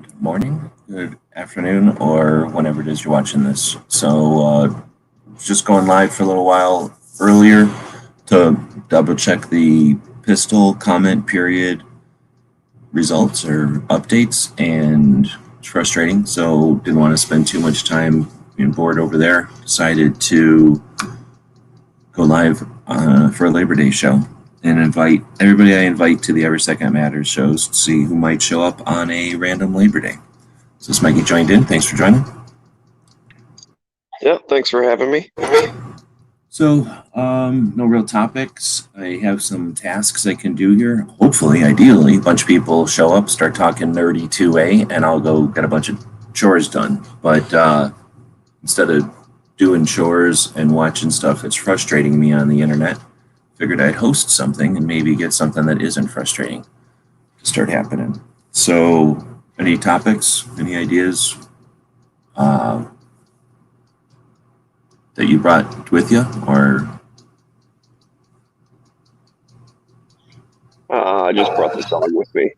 Good morning, good afternoon, or whenever it is you're watching this. So, just going live for a little while earlier to double check the pistol comment period results or updates, and it's frustrating. So, didn't want to spend too much time being bored over there. Decided to go live for a Labor Day show and invite everybody I invite to the Every Second Matters shows to see who might show up on a random Labor Day. So this Mikey joined in. Thanks for joining. Yeah, thanks for having me. So, no real topics. I have some tasks I can do here. Hopefully, ideally, a bunch of people show up, start talking nerdy 2A, and I'll go get a bunch of chores done. But instead of doing chores and watching stuff that's frustrating me on the internet, figured I'd host something and maybe get something that isn't frustrating to start happening. So, any topics, any ideas that you brought with you, or? I just brought this dog with me.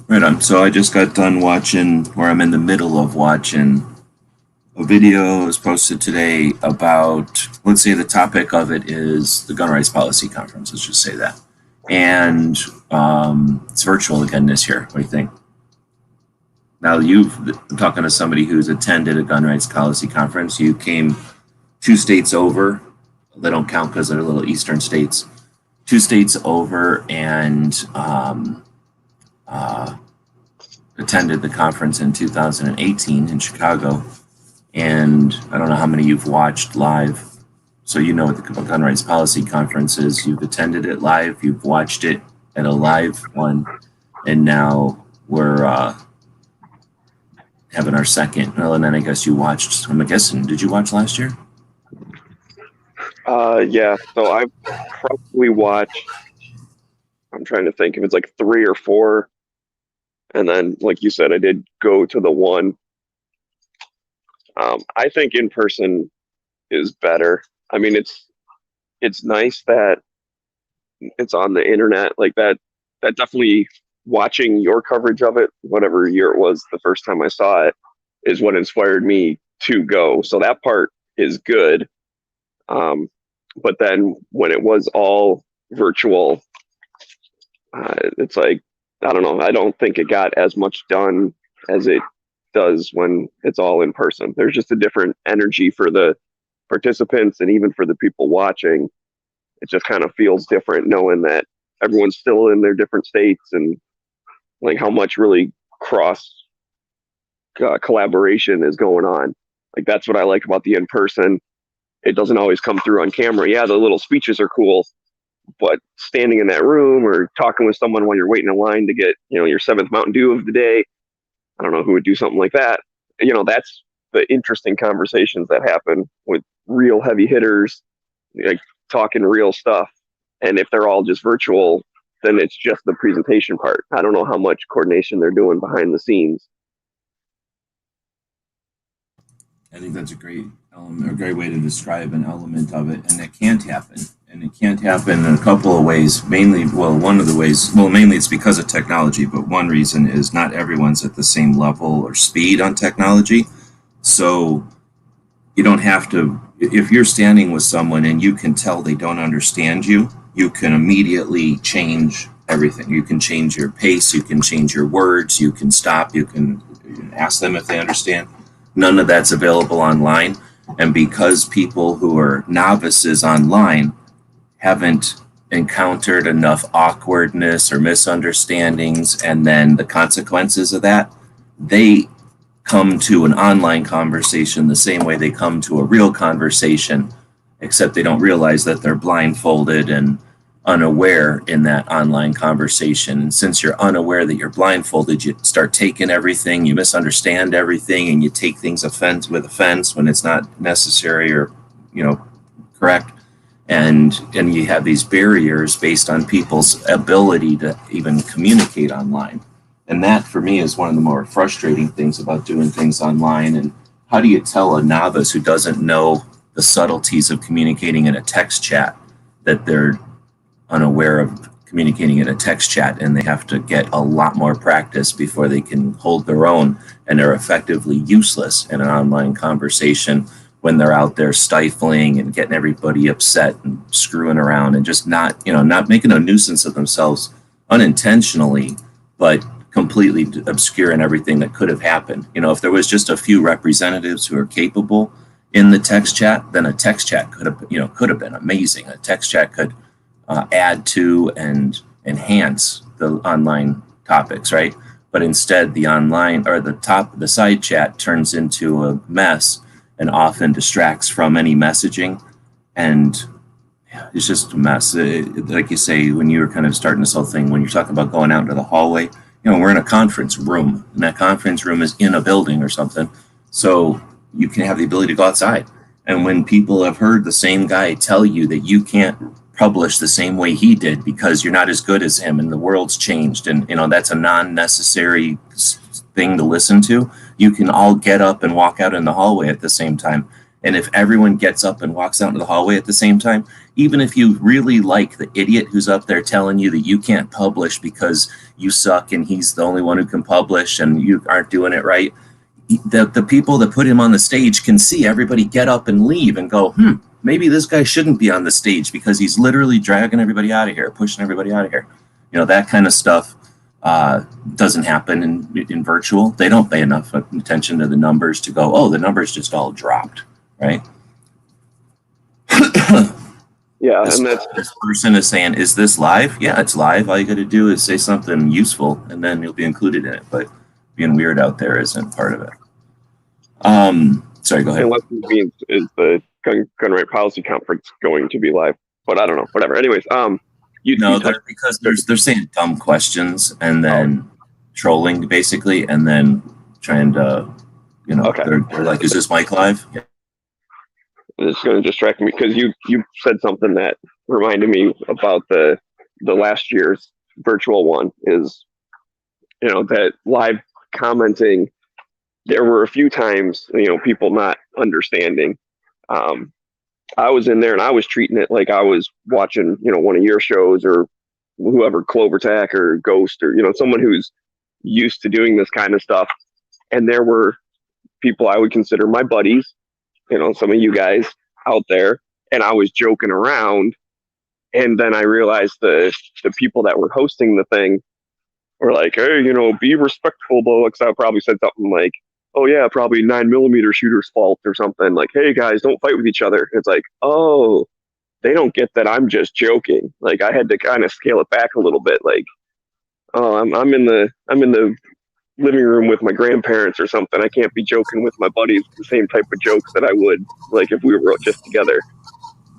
Right on. So I just got done watching, or I'm in the middle of watching, a video was posted today about, let's say the topic of it is the gun rights policy conference. Let's just say that. And it's virtual again this year. What do you think? Now I'm talking to somebody who's attended a gun rights policy conference. You came 2 states over. They don't count because they're little eastern states. 2 states over and attended the conference in 2018 in Chicago. And I don't know how many you've watched live. So you know what the gun rights policy conference is. You've attended it live. You've watched it at a live one. And now we're having our second. Well, and then I guess you watched, I'm guessing, did you watch last year? Yeah, so I've probably watched, I'm trying to think if it's like 3 or 4. And then, like you said, I did go to the one. I think in person is better. I mean, it's nice that it's on the internet like that. That definitely watching your coverage of it, whatever year it was, the first time I saw it, is what inspired me to go. So that part is good. But then when it was all virtual, it's like, I don't know. I don't think it got as much done as it does when it's all in person. There's just a different energy for the participants and even for the people watching. It just kind of feels different knowing that everyone's still in their different states and like how much really cross collaboration is going on. Like that's what I like about the in person. It doesn't always come through on camera. Yeah, the little speeches are cool, but standing in that room or talking with someone while you're waiting in line to get, your 7th Mountain Dew of the day, I don't know who would do something like that. That's the interesting conversations that happen with real heavy hitters, like talking real stuff. And if they're all just virtual, then it's just the presentation part. I don't know how much coordination they're doing behind the scenes. I think that's a great element, a great way to describe an element of it, and it can't happen. And it can't happen in a couple of ways. Mainly, one of the ways, mainly it's because of technology, but one reason is not everyone's at the same level or speed on technology. So you don't have to, if you're standing with someone and you can tell they don't understand you, you can immediately change everything. You can change your pace, you can change your words, you can stop, you can ask them if they understand. None of that's available online. And because people who are novices online haven't encountered enough awkwardness or misunderstandings and then the consequences of that, they come to an online conversation the same way they come to a real conversation, except they don't realize that they're blindfolded and unaware in that online conversation. And since you're unaware that you're blindfolded, you start taking everything, you misunderstand everything, and you take things with offense when it's not necessary or correct. And you have these barriers based on people's ability to even communicate online. And that for me is one of the more frustrating things about doing things online. And how do you tell a novice who doesn't know the subtleties of communicating in a text chat that they're unaware of communicating in a text chat, and they have to get a lot more practice before they can hold their own, and they're effectively useless in an online conversation when they're out there stifling and getting everybody upset and screwing around and just not making a nuisance of themselves unintentionally, but completely obscuring everything that could have happened. If there was just a few representatives who are capable in the text chat, then a text chat could have been amazing. A text chat could add to and enhance the online topics, right? But instead, the online or the side chat turns into a mess and often distracts from any messaging, and it's just a mess. Like you say, when you were kind of starting this whole thing, when you're talking about going out into the hallway, we're in a conference room, and that conference room is in a building or something, so you can have the ability to go outside. And when people have heard the same guy tell you that you can't publish the same way he did because you're not as good as him and the world's changed, and that's a non-necessary thing to listen to, you can all get up and walk out in the hallway at the same time. And if everyone gets up and walks out into the hallway at the same time, even if you really like the idiot who's up there telling you that you can't publish because you suck and he's the only one who can publish and you aren't doing it right, the people that put him on the stage can see everybody get up and leave and go, maybe this guy shouldn't be on the stage because he's literally dragging everybody out of here, pushing everybody out of here. That kind of stuff doesn't happen in virtual. They don't pay enough attention to the numbers to go, oh, the numbers just all dropped, right? Yeah, this, and this person is saying, is this live? Yeah, it's live. All you got to do is say something useful, and then you'll be included in it. But being weird out there isn't part of it. Sorry, go ahead. unless it means is the gun right policy conference going to be live? But I don't know. Whatever. Anyways, because they're saying dumb questions and then trolling basically, and then trying to, okay. they're like, is this mic live? Yeah. It's going to distract me because you said something that reminded me about the last year's virtual one is, that live commenting. There were a few times, people not understanding. I was in there and I was treating it like I was watching, one of your shows or whoever, Clovertac or Ghost or, someone who's used to doing this kind of stuff. And there were people I would consider my buddies, some of you guys out there, and I was joking around. And then I realized the people that were hosting the thing were like, hey, be respectful, blah, because I probably said something like, oh yeah, probably 9mm shooter's fault or something. Like, hey guys, don't fight with each other. It's like, oh, they don't get that I'm just joking. Like I had to kind of scale it back a little bit. Like, oh, I'm in the living room with my grandparents or something. I can't be joking with my buddies the same type of jokes that I would like if we were just together.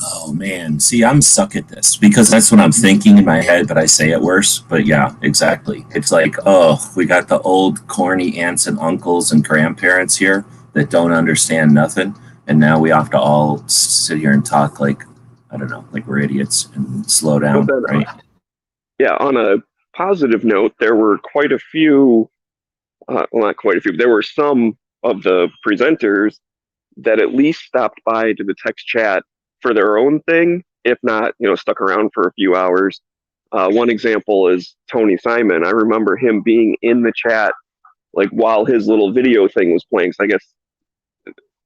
Oh man, see, I'm suck at this because that's what I'm thinking in my head, but I say it worse. But yeah, exactly. It's like, oh, we got the old corny aunts and uncles and grandparents here that don't understand nothing, and now we have to all sit here and talk like, I don't know, like we're idiots and slow down, then, right? Yeah. On a positive note, there were quite a few. Well, not quite a few. But there were some of the presenters that at least stopped by to the text chat for their own thing, if not, stuck around for a few hours. One example is Tony Simon. I remember him being in the chat like while his little video thing was playing. So I guess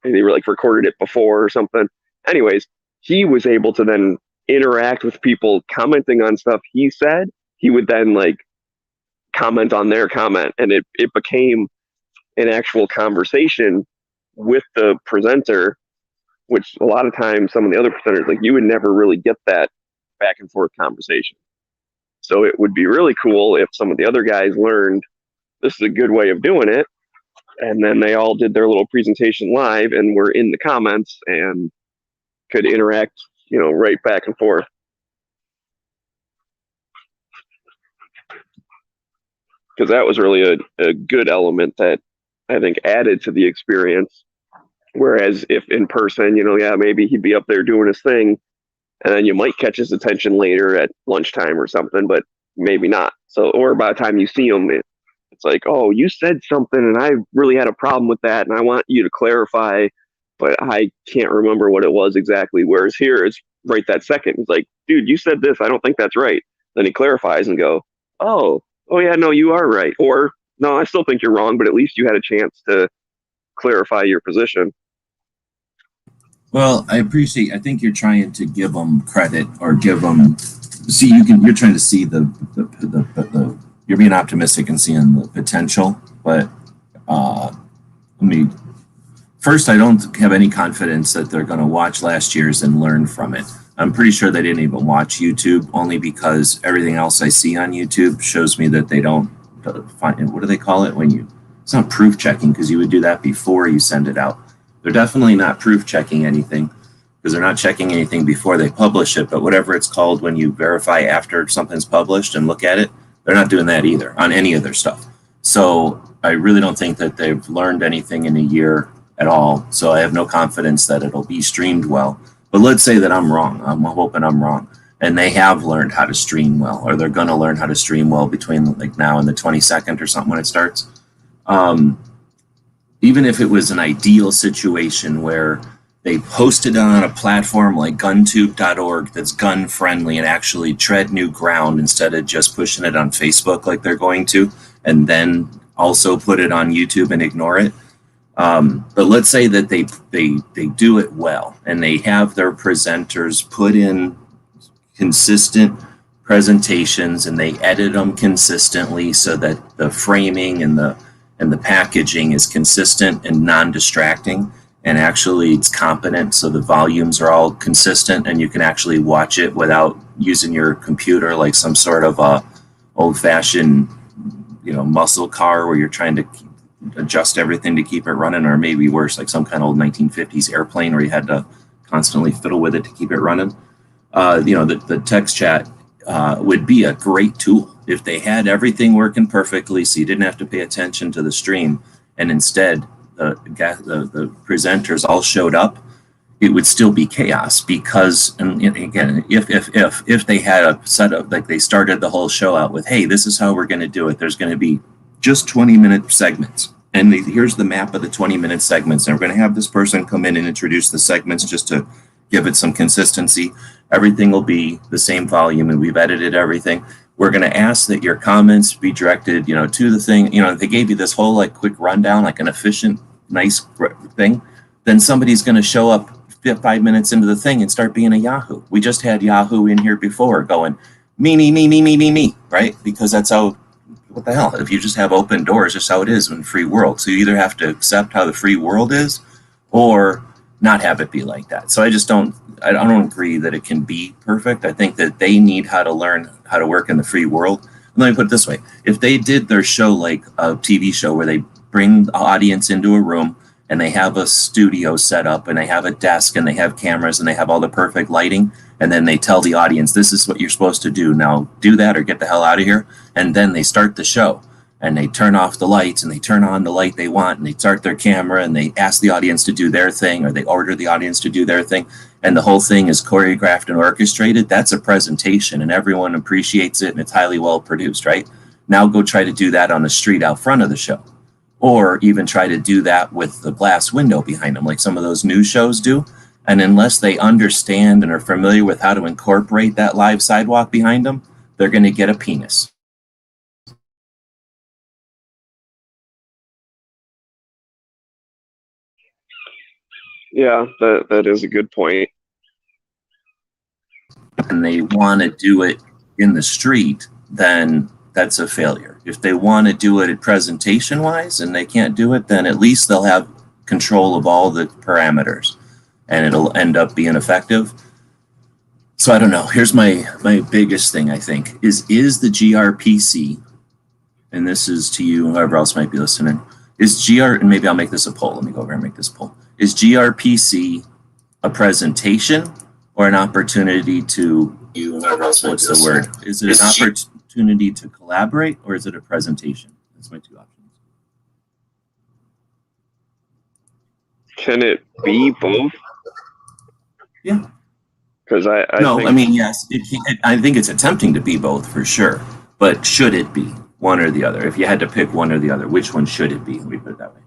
they were like recorded it before or something. Anyways, he was able to then interact with people commenting on stuff he said. He would then like comment on their comment, and it became an actual conversation with the presenter, which a lot of times some of the other presenters, like you would never really get that back and forth conversation. So it would be really cool if some of the other guys learned this is a good way of doing it, and then they all did their little presentation live and were in the comments and could interact, right back and forth. Because that was really a good element that I think added to the experience. Whereas if in person, maybe he'd be up there doing his thing, and then you might catch his attention later at lunchtime or something, but maybe not. So, or by the time you see him, it's like, oh, you said something, and I really had a problem with that, and I want you to clarify, but I can't remember what it was exactly. Whereas here, it's right that second. It's like, dude, you said this. I don't think that's right. then he clarifies and go, oh yeah, no, you are right, or no, I still think you're wrong, but at least you had a chance to clarify your position. Well, I think you're trying to give them credit or give them. See, you're trying to see the you're being optimistic and seeing the potential, but I mean, first, I don't have any confidence that they're going to watch last year's and learn from it. I'm pretty sure they didn't even watch YouTube, only because everything else I see on YouTube shows me that they don't find, what do they call it when you, it's not proof checking, because you would do that before you send it out. They're definitely not proof checking anything, because they're not checking anything before they publish it, but whatever it's called when you verify after something's published and look at it, they're not doing that either on any of their stuff. So I really don't think that they've learned anything in a year at all. So I have no confidence that it'll be streamed well. But let's say that I'm wrong. I'm hoping I'm wrong. And they have learned how to stream well, or they're going to learn how to stream well between like now and the 22nd or something when it starts. Um, Even if it was an ideal situation where they posted it on a platform like guntube.org that's gun friendly and actually tread new ground instead of just pushing it on Facebook like they're going to, and then also put it on YouTube and ignore it. But let's say that they do it well and they have their presenters put in consistent presentations and they edit them consistently so that the framing and the packaging is consistent and non-distracting, and actually it's competent, so the volumes are all consistent and you can actually watch it without using your computer like some sort of a old-fashioned muscle car where you're trying to adjust everything to keep it running, or maybe worse, like some kind of old 1950s airplane where you had to constantly fiddle with it to keep it running. The text chat would be a great tool if they had everything working perfectly, so you didn't have to pay attention to the stream, and instead the presenters all showed up. It would still be chaos because, and again, if they had a setup, like they started the whole show out with, hey, this is how we're going to do it. There's going to be just 20-minute segments, and here's the map of the 20-minute segments, and we're going to have this person come in and introduce the segments just to give it some consistency. Everything will be the same volume, and we've edited everything. We're going to ask that your comments be directed, to the thing. They gave you this whole like quick rundown, like an efficient, nice thing. Then somebody's going to show up 5 minutes into the thing and start being a Yahoo. We just had Yahoo in here before going, me, right? Because that's how, what the hell? If you just have open doors, just how it is in the free world. So you either have to accept how the free world is or not have it be like that. So I don't agree that it can be perfect. I think that they need how to learn how to work in the free world. And let me put it this way. If they did their show like a TV show where they bring the audience into a room and they have a studio set up and they have a desk and they have cameras and they have all the perfect lighting, and then they tell the audience, this is what you're supposed to do. Now do that or get the hell out of here. And then they start the show and they turn off the lights and they turn on the light they want and they start their camera and they ask the audience to do their thing, or they order the audience to do their thing, and the whole thing is choreographed and orchestrated. That's a presentation and everyone appreciates it and it's highly well produced, right? Now go try to do that on the street out front of the show, or even try to do that with the glass window behind them like some of those news shows do. And unless they understand and are familiar with how to incorporate that live sidewalk behind them, they're going to get a penis. Yeah, that is a good point. And they want to do it in the street, then that's a failure. If they want to do it presentation wise and they can't do it, then at least they'll have control of all the parameters and it'll end up being effective. So I don't know. Here's my biggest thing, I think, is the GRPC, and this is to you, whoever else might be listening, and maybe I'll make this a poll. Let me go over and make this poll. Is GRPC a presentation or an opportunity to, what's the word? Is it an opportunity to collaborate or is it a presentation? That's my two options. Can it be both? Yeah. Because yes, I think it's attempting to be both for sure. But should it be one or the other? If you had to pick one or the other, which one should it be? Let me put it that way.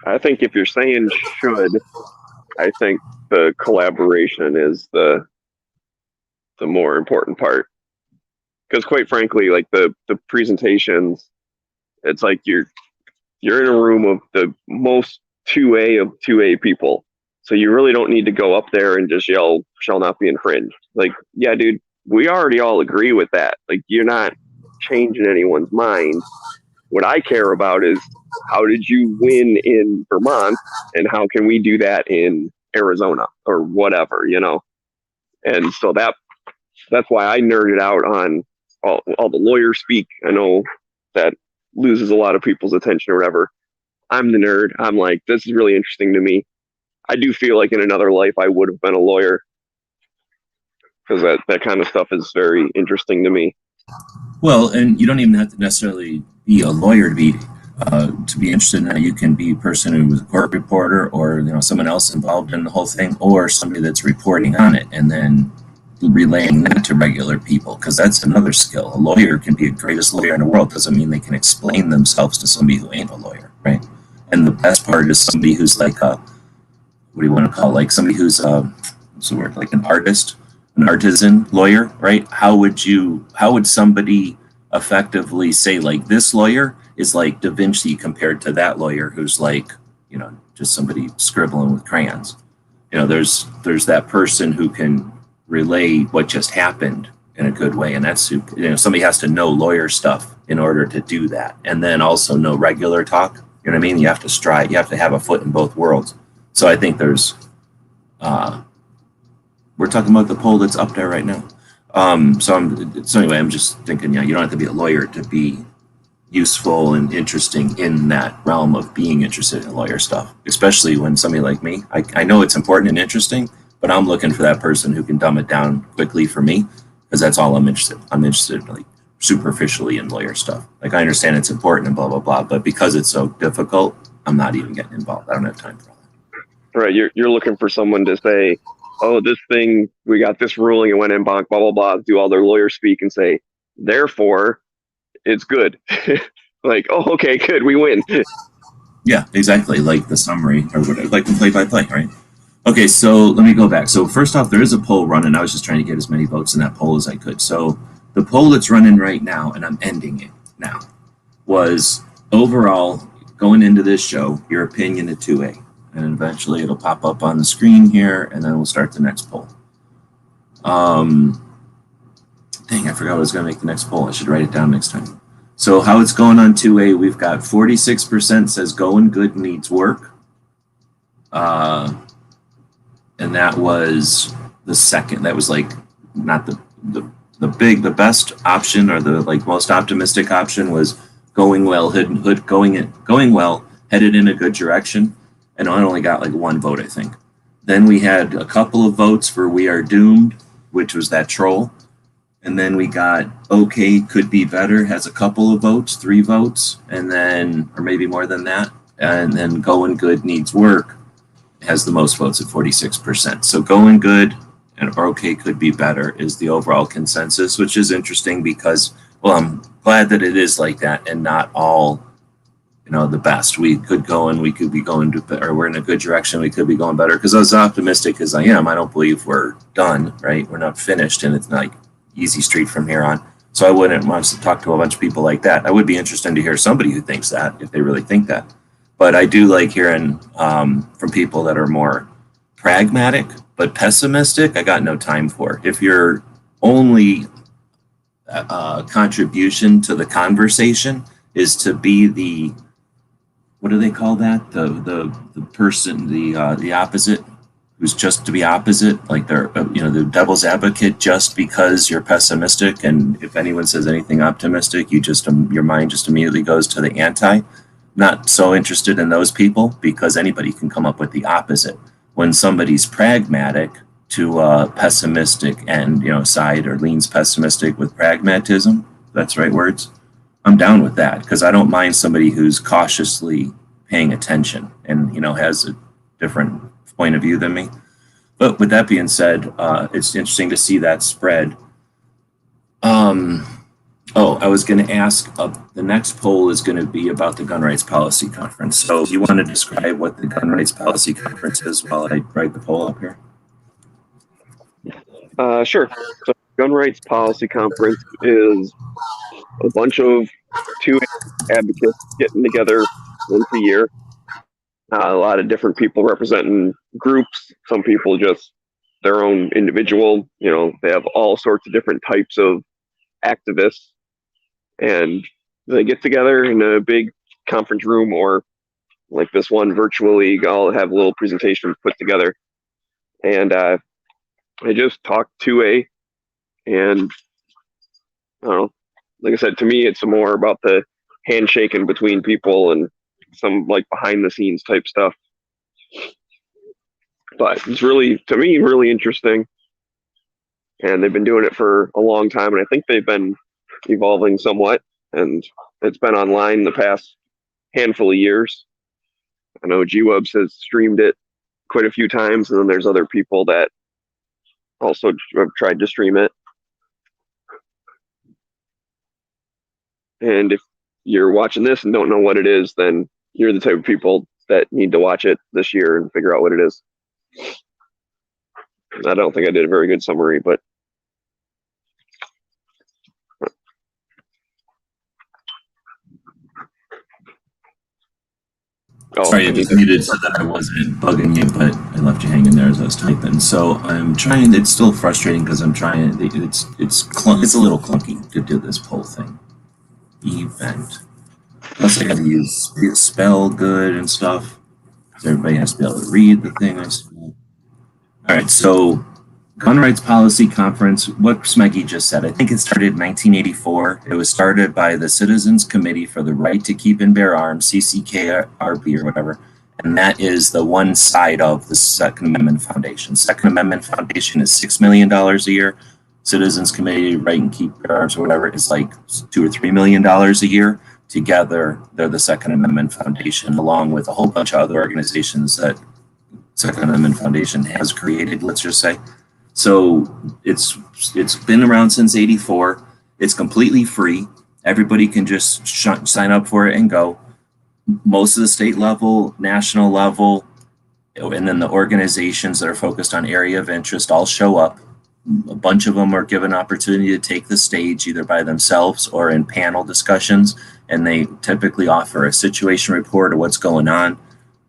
I think if you're saying should, I think the collaboration is the more important part. Because quite frankly, like the presentations, it's like you're in a room of the most 2A of 2A people. So you really don't need to go up there and just yell, shall not be infringed. Like, yeah, dude, we already all agree with that. Like, you're not changing anyone's mind. What I care about is how did you win in Vermont and how can we do that in Arizona or whatever, you know? And so that's why I nerded out on all the lawyer speak. I know that loses a lot of people's attention or whatever. I'm the nerd. I'm like, this is really interesting to me. I do feel like in another life I would have been a lawyer because that kind of stuff is very interesting to me. Well, and you don't even have to necessarily be a lawyer to be interested in that. You can be a person who was a court reporter, or someone else involved in the whole thing, or somebody that's reporting on it and then relaying that to regular people, because that's another skill. A lawyer can be the greatest lawyer in the world. Doesn't mean they can explain themselves to somebody who ain't a lawyer, right? And the best part is somebody who's like a, what do you want to call it? Like somebody who's what's the word, like an artist, an artisan lawyer, right? How would somebody effectively say, like, this lawyer is like Da Vinci compared to that lawyer who's like, just somebody scribbling with crayons? There's that person who can relay what just happened in a good way, and that's who, somebody has to know lawyer stuff in order to do that, and then also know regular talk. You know what I mean? You have to have a foot in both worlds. So I think we're talking about the poll that's up there right now. So anyway, I'm just thinking, you don't have to be a lawyer to be useful and interesting in that realm of being interested in lawyer stuff, especially when somebody like me, I know it's important and interesting, but I'm looking for that person who can dumb it down quickly for me, because that's all I'm interested. I'm interested, like, superficially in lawyer stuff. Like, I understand it's important and blah, blah, blah, but because it's so difficult, I'm not even getting involved. I don't have time for all that. Right. You're looking for someone to say, oh, this thing, we got this ruling, it went in bonk, blah, blah, blah, do all their lawyer speak and say, therefore, it's good. Like, oh, okay, good, we win. Yeah, exactly. Like the summary or whatever, like the play-by-play, right? Okay, so let me go back. So first off, there is a poll running. I was just trying to get as many votes in that poll as I could. So the poll that's running right now, and I'm ending it now, was overall, going into this show, your opinion at 2A. And eventually it'll pop up on the screen here, and then we'll start the next poll. Dang, I forgot I was going to make the next poll. I should write it down next time. So how it's going on 2A, we've got 46% says going good needs work. And that was the second. That was like not the best option, or the like most optimistic option was going well, going well, headed in a good direction. And I only got like one vote, I think. Then we had a couple of votes for we are doomed, which was that troll. And then we got okay, could be better, has a couple of votes, 3 votes, and then, or maybe more than that. And then going good needs work has the most votes at 46%. So going good and okay could be better is the overall consensus, which is interesting because, well, I'm glad that it is like that and not all, the best. We could go and we could be going to, or we're in a good direction, we could be going better. Because as optimistic as I am, I don't believe we're done, right? We're not finished, and it's not like easy street from here on. So I wouldn't want to talk to a bunch of people like that. I would be interested to hear somebody who thinks that, if they really think that. But I do like hearing from people that are more pragmatic, but pessimistic, I got no time for. If your only contribution to the conversation is to be the, what do they call that? The person, the opposite, who's just to be opposite, like they're, the devil's advocate, just because you're pessimistic. And if anyone says anything optimistic, your mind just immediately goes to the anti. Not so interested in those people, because anybody can come up with the opposite. When somebody's pragmatic to pessimistic and side, or leans pessimistic with pragmatism, that's right words, I'm down with that, because I don't mind somebody who's cautiously paying attention and has a different point of view than me. But with that being said, it's interesting to see that spread. Oh, I was going to ask, the next poll is going to be about the Gun Rights Policy Conference. So if you want to describe what the Gun Rights Policy Conference is while I write the poll up here. Sure. So, Gun Rights Policy Conference is a bunch of two advocates getting together once a year. A lot of different people representing groups. Some people just their own individual. You know, they have all sorts of different types of activists, and they get together in a big conference room or like this one virtually. I'll have little presentations put together, and I just talk to a and I don't know. Like I said, to me, it's more about the handshaking between people and some like behind the scenes type stuff. But it's really, to me, really interesting. And they've been doing it for a long time. And I think they've been evolving somewhat. And it's been online the past handful of years. I know G-Webs has streamed it quite a few times. And then there's other people that also have tried to stream it. And if you're watching this and don't know what it is, then you're the type of people that need to watch it this year and figure out what it is. I don't think I did a very good summary, but Sorry, I just needed so that I wasn't bugging you, but I left you hanging there as I was typing. So I'm trying. It's still frustrating because I'm trying. It's a little clunky to do this poll thing. Event. Plus, I got to use spell good and stuff. So everybody has to be able to read the thing I spell. All right, so Gun Rights Policy Conference, what Smeggy just said, I think it started in 1984. It was started by the Citizens Committee for the Right to Keep and Bear Arms, CCKRB or whatever, and that is the one side of the Second Amendment Foundation. Second Amendment Foundation is $6 million a year. Citizens Committee, Right and Keep Bear Arms or whatever, is like $2 or $3 million a year. Together, they're the Second Amendment Foundation, along with a whole bunch of other organizations that Second Amendment Foundation has created, let's just say. So it's been around since '84. It's completely free. Everybody can just sign up for it and go. Most of the state level, national level, and then the organizations that are focused on area of interest all show up. A bunch of them are given opportunity to take the stage either by themselves or in panel discussions, and they typically offer a situation report of what's going on,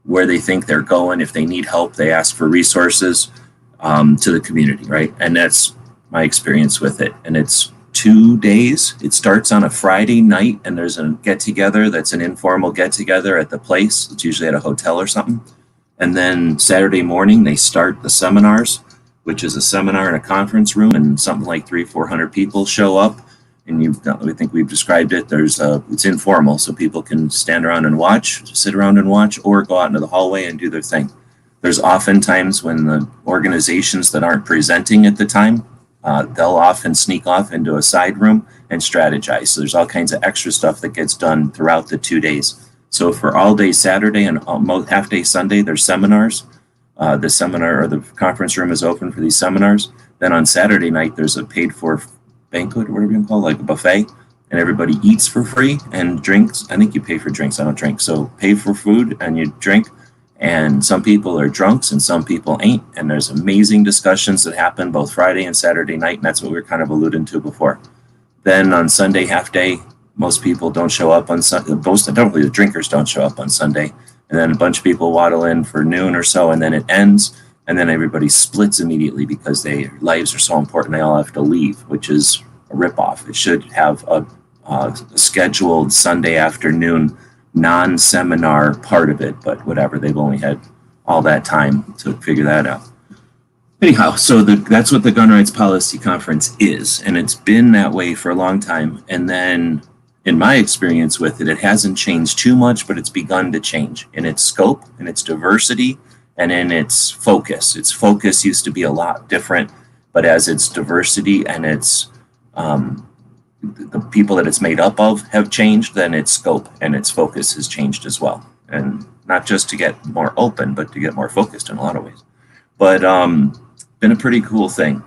where they think they're going. If they need help, they ask for resources to the community, right? And that's my experience with it. And it's 2 days. It starts on a Friday night, and there's a get together that's an informal get together at the place. It's usually at a hotel or something. And then Saturday morning, they start the seminars, which is a seminar in a conference room, and something like 300-400 people show up. And we think we've described it. It's informal, so people can stand around and watch, sit around and watch, or go out into the hallway and do their thing. There's often times when the organizations that aren't presenting at the time, they'll often sneak off into a side room and strategize. So there's all kinds of extra stuff that gets done throughout the 2 days. So for all day Saturday and half day Sunday, there's seminars. The seminar or the conference room is open for these seminars. Then on Saturday night, there's a paid for banquet or whatever you call it, like a buffet, and everybody eats for free and drinks. I think you pay for drinks. I don't drink. So pay for food and you drink. And some people are drunks and some people ain't. And there's amazing discussions that happen both Friday and Saturday night. And that's what we were kind of alluding to before. Then on Sunday, half day, most people don't show up on Sunday. The drinkers don't show up on Sunday. And then a bunch of people waddle in for noon or so, and then it ends. And then everybody splits immediately because their lives are so important. They all have to leave, which is a ripoff. It should have a scheduled Sunday afternoon non-seminar part of it, but whatever, they've only had all that time to figure that out. Anyhow, so that's what the Gun Rights Policy Conference is, and it's been that way for a long time. And then in my experience with it, it hasn't changed too much, but it's begun to change in its scope, in its diversity, and in its focus. Its focus used to be a lot different, but as its diversity and its the people that it's made up of have changed, then its scope and its focus has changed as well. And not just to get more open, but to get more focused in a lot of ways. But been a pretty cool thing.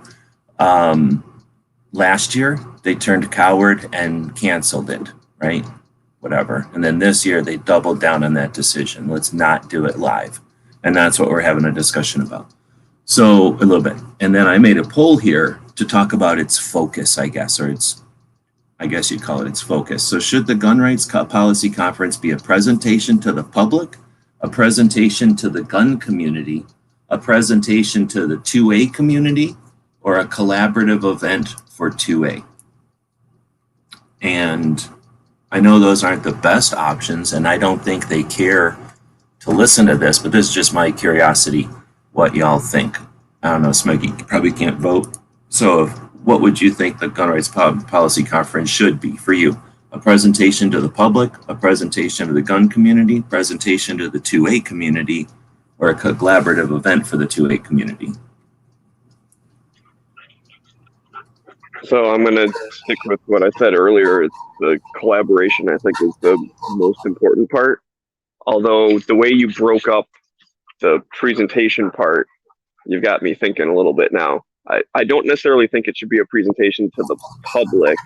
last year they turned coward and canceled it, right? Whatever. And then this year they doubled down on that decision. Let's not do it live. And that's what we're having a discussion about. So a little bit. And then I made a poll here to talk about its focus, I guess, or I guess you'd call it its focus. So should the gun rights policy conference be a presentation to the public, a presentation to the gun community, a presentation to the 2A community, or a collaborative event for 2A? And I know those aren't the best options, and I don't think they care to listen to this, but this is just my curiosity, what y'all think. I don't know, Smokey probably can't vote. So what would you think the gun rights policy conference should be for you? A presentation to the public, a presentation to the gun community, presentation to the 2A community, or a collaborative event for the 2A community? So I'm going to stick with what I said earlier. It's the collaboration, I think, is the most important part. Although the way you broke up the presentation part, you've got me thinking a little bit now. I don't necessarily think it should be a presentation to the public.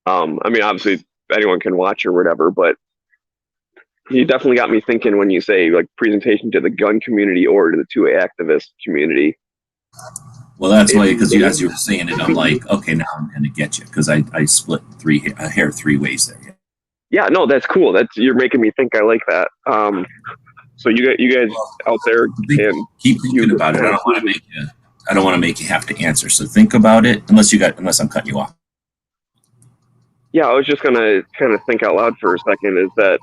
I mean, obviously anyone can watch or whatever, but you definitely got me thinking when you say like presentation to the gun community or to the 2A activist community. Well, that's why, because as you were saying it, I'm like, okay, now I'm going to get you, because I split a hair three ways there. Yeah, no, that's cool. You're making me think. I like that. So you guys out there can keep thinking about it. I don't want to make you have to answer. So think about it, unless I'm cutting you off. Yeah, I was just gonna kind of think out loud for a second. Is that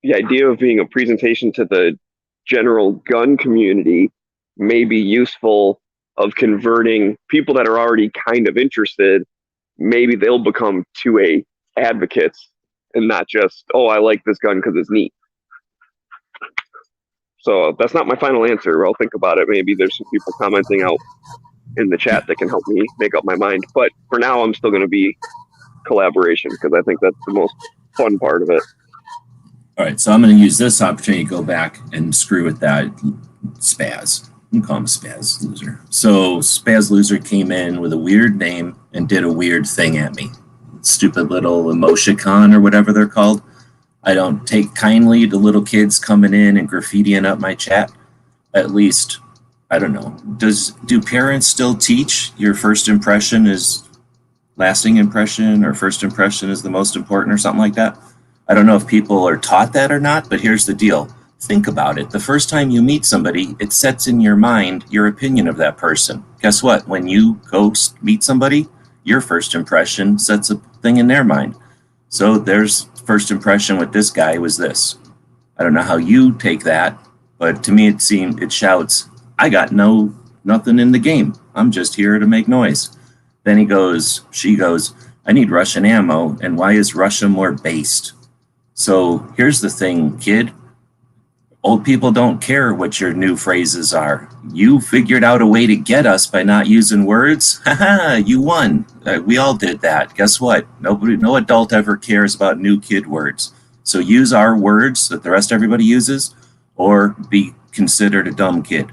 the idea of being a presentation to the general gun community may be useful of converting people that are already kind of interested. Maybe they'll become 2A advocates and not just, oh, I like this gun because it's neat. So that's not my final answer. I'll think about it. Maybe there's some people commenting out in the chat that can help me make up my mind. But for now, I'm still going to be collaboration because I think that's the most fun part of it. All right, so I'm going to use this opportunity to go back and screw with that Spaz. You can call him Spaz Loser. So Spaz Loser came in with a weird name and did a weird thing at me. Stupid little emoticon or whatever they're called. I don't take kindly to little kids coming in and graffitiing up my chat. At least, I don't know. Do parents still teach your first impression is lasting impression, or first impression is the most important, or something like that? I don't know if people are taught that or not, but here's the deal. Think about it. The first time you meet somebody, it sets in your mind your opinion of that person. Guess what? When you go meet somebody, your first impression sets a thing in their mind. So there's first impression with this guy was this. I don't know how you take that, but to me it shouts, I got nothing in the game. I'm just here to make noise. Then she goes, I need Russian ammo, and why is Russia more based? So here's the thing, kid. Old people don't care what your new phrases are. You figured out a way to get us by not using words. Haha, you won. We all did that. Guess what? No adult ever cares about new kid words. So use our words that the rest of everybody uses, or be considered a dumb kid.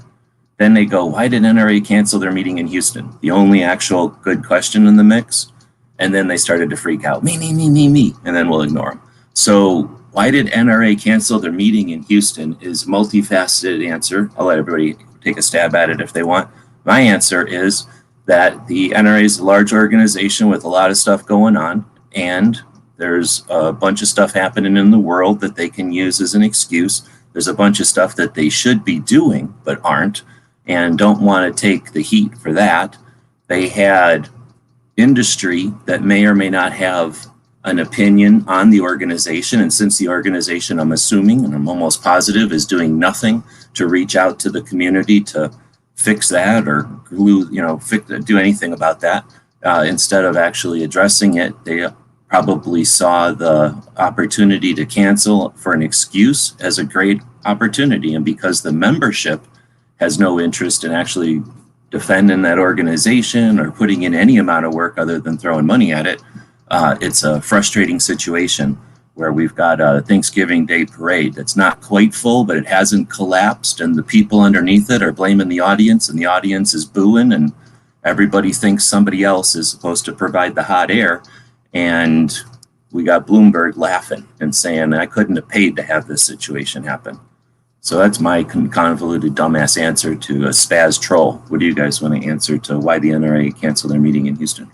Then they go, why did NRA cancel their meeting in Houston? The only actual good question in the mix. And then they started to freak out. Me. And then we'll ignore them. So why did NRA cancel their meeting in Houston is multifaceted answer. I'll let everybody take a stab at it if they want. My answer is that the NRA is a large organization with a lot of stuff going on, and there's a bunch of stuff happening in the world that they can use as an excuse. There's a bunch of stuff that they should be doing but aren't, and don't want to take the heat for that. They had industry that may or may not have an opinion on the organization, and since the organization, I'm assuming, and I'm almost positive, is doing nothing to reach out to the community to fix that or do anything about that, instead of actually addressing it, they probably saw the opportunity to cancel for an excuse as a great opportunity. And because the membership has no interest in actually defending that organization or putting in any amount of work other than throwing money at it, it's a frustrating situation where we've got a Thanksgiving Day parade that's not quite full, but it hasn't collapsed, and the people underneath it are blaming the audience, and the audience is booing, and everybody thinks somebody else is supposed to provide the hot air, and we got Bloomberg laughing and saying, I couldn't have paid to have this situation happen. So that's my convoluted dumbass answer to a spaz troll. What do you guys want to answer to why the NRA canceled their meeting in Houston?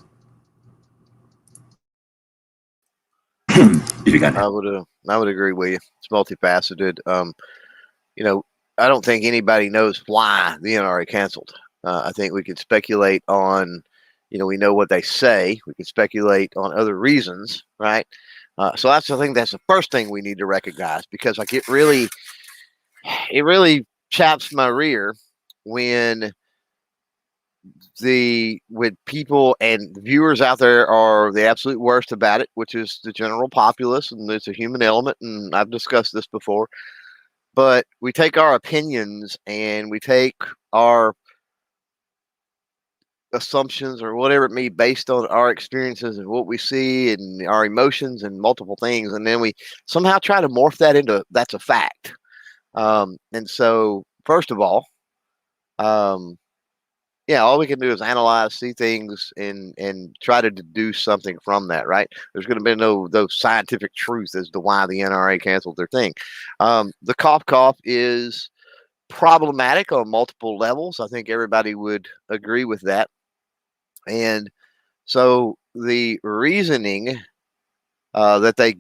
If you got it. I would agree with you. It's multifaceted. You know, I don't think anybody knows why the NRA canceled. I think we could speculate on, you know, we know what they say. We can speculate on other reasons, right? So that's the thing. That's the first thing we need to recognize, because like it really chaps my rear when people and viewers out there are the absolute worst about it, which is the general populace, and it's a human element, and I've discussed this before. But we take our opinions and we take our assumptions or whatever it may be based on our experiences and what we see and our emotions and multiple things, and then we somehow try to morph that into that's a fact. And so, first of all, yeah, all we can do is analyze, see things, and try to deduce something from that, right? There's going to be no scientific truth as to why the NRA canceled their thing. The cough is problematic on multiple levels. I think everybody would agree with that. And so the reasoning that they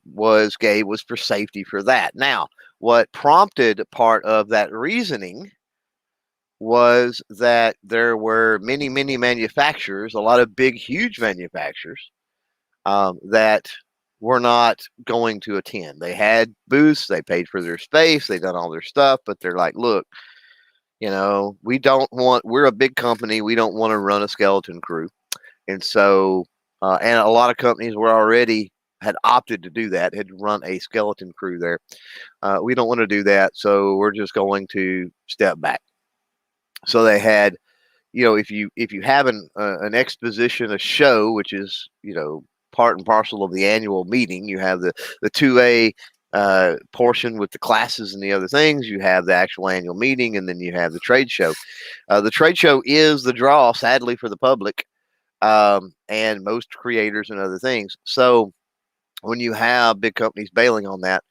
was for safety for that. Now, what prompted part of that reasoning was that there were many manufacturers, a lot of big, huge manufacturers that were not going to attend. They had booths, they paid for their space, they done all their stuff, but they're like, look, you know, we're a big company, we don't want to run a skeleton crew. And so, and a lot of companies had opted to do that, had run a skeleton crew there. We don't want to do that, so we're just going to step back. So they had, you know, if you have an exposition, a show, which is, you know, part and parcel of the annual meeting, you have the 2A portion with the classes and the other things, you have the actual annual meeting, and then you have the trade show. The trade show is the draw, sadly, for the public and most creators and other things. So when you have big companies bailing on that,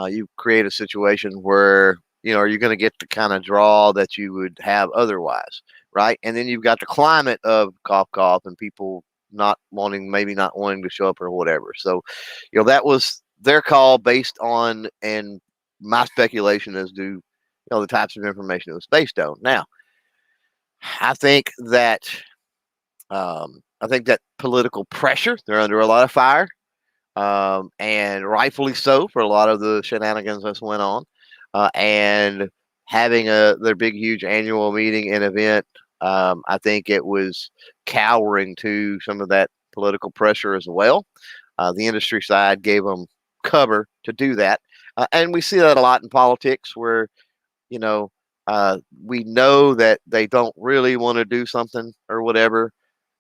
you create a situation where, you know, are you going to get the kind of draw that you would have otherwise, right? And then you've got the climate of cough and people maybe not wanting to show up or whatever. So, you know, that was their call based on, and my speculation as to, you know, the types of information it was based on. Now, I think that political pressure, they're under a lot of fire, and rightfully so for a lot of the shenanigans that went on. And having their big, huge annual meeting and event, I think it was cowering to some of that political pressure as well. The industry side gave them cover to do that. And we see that a lot in politics where, you know, we know that they don't really want to do something or whatever.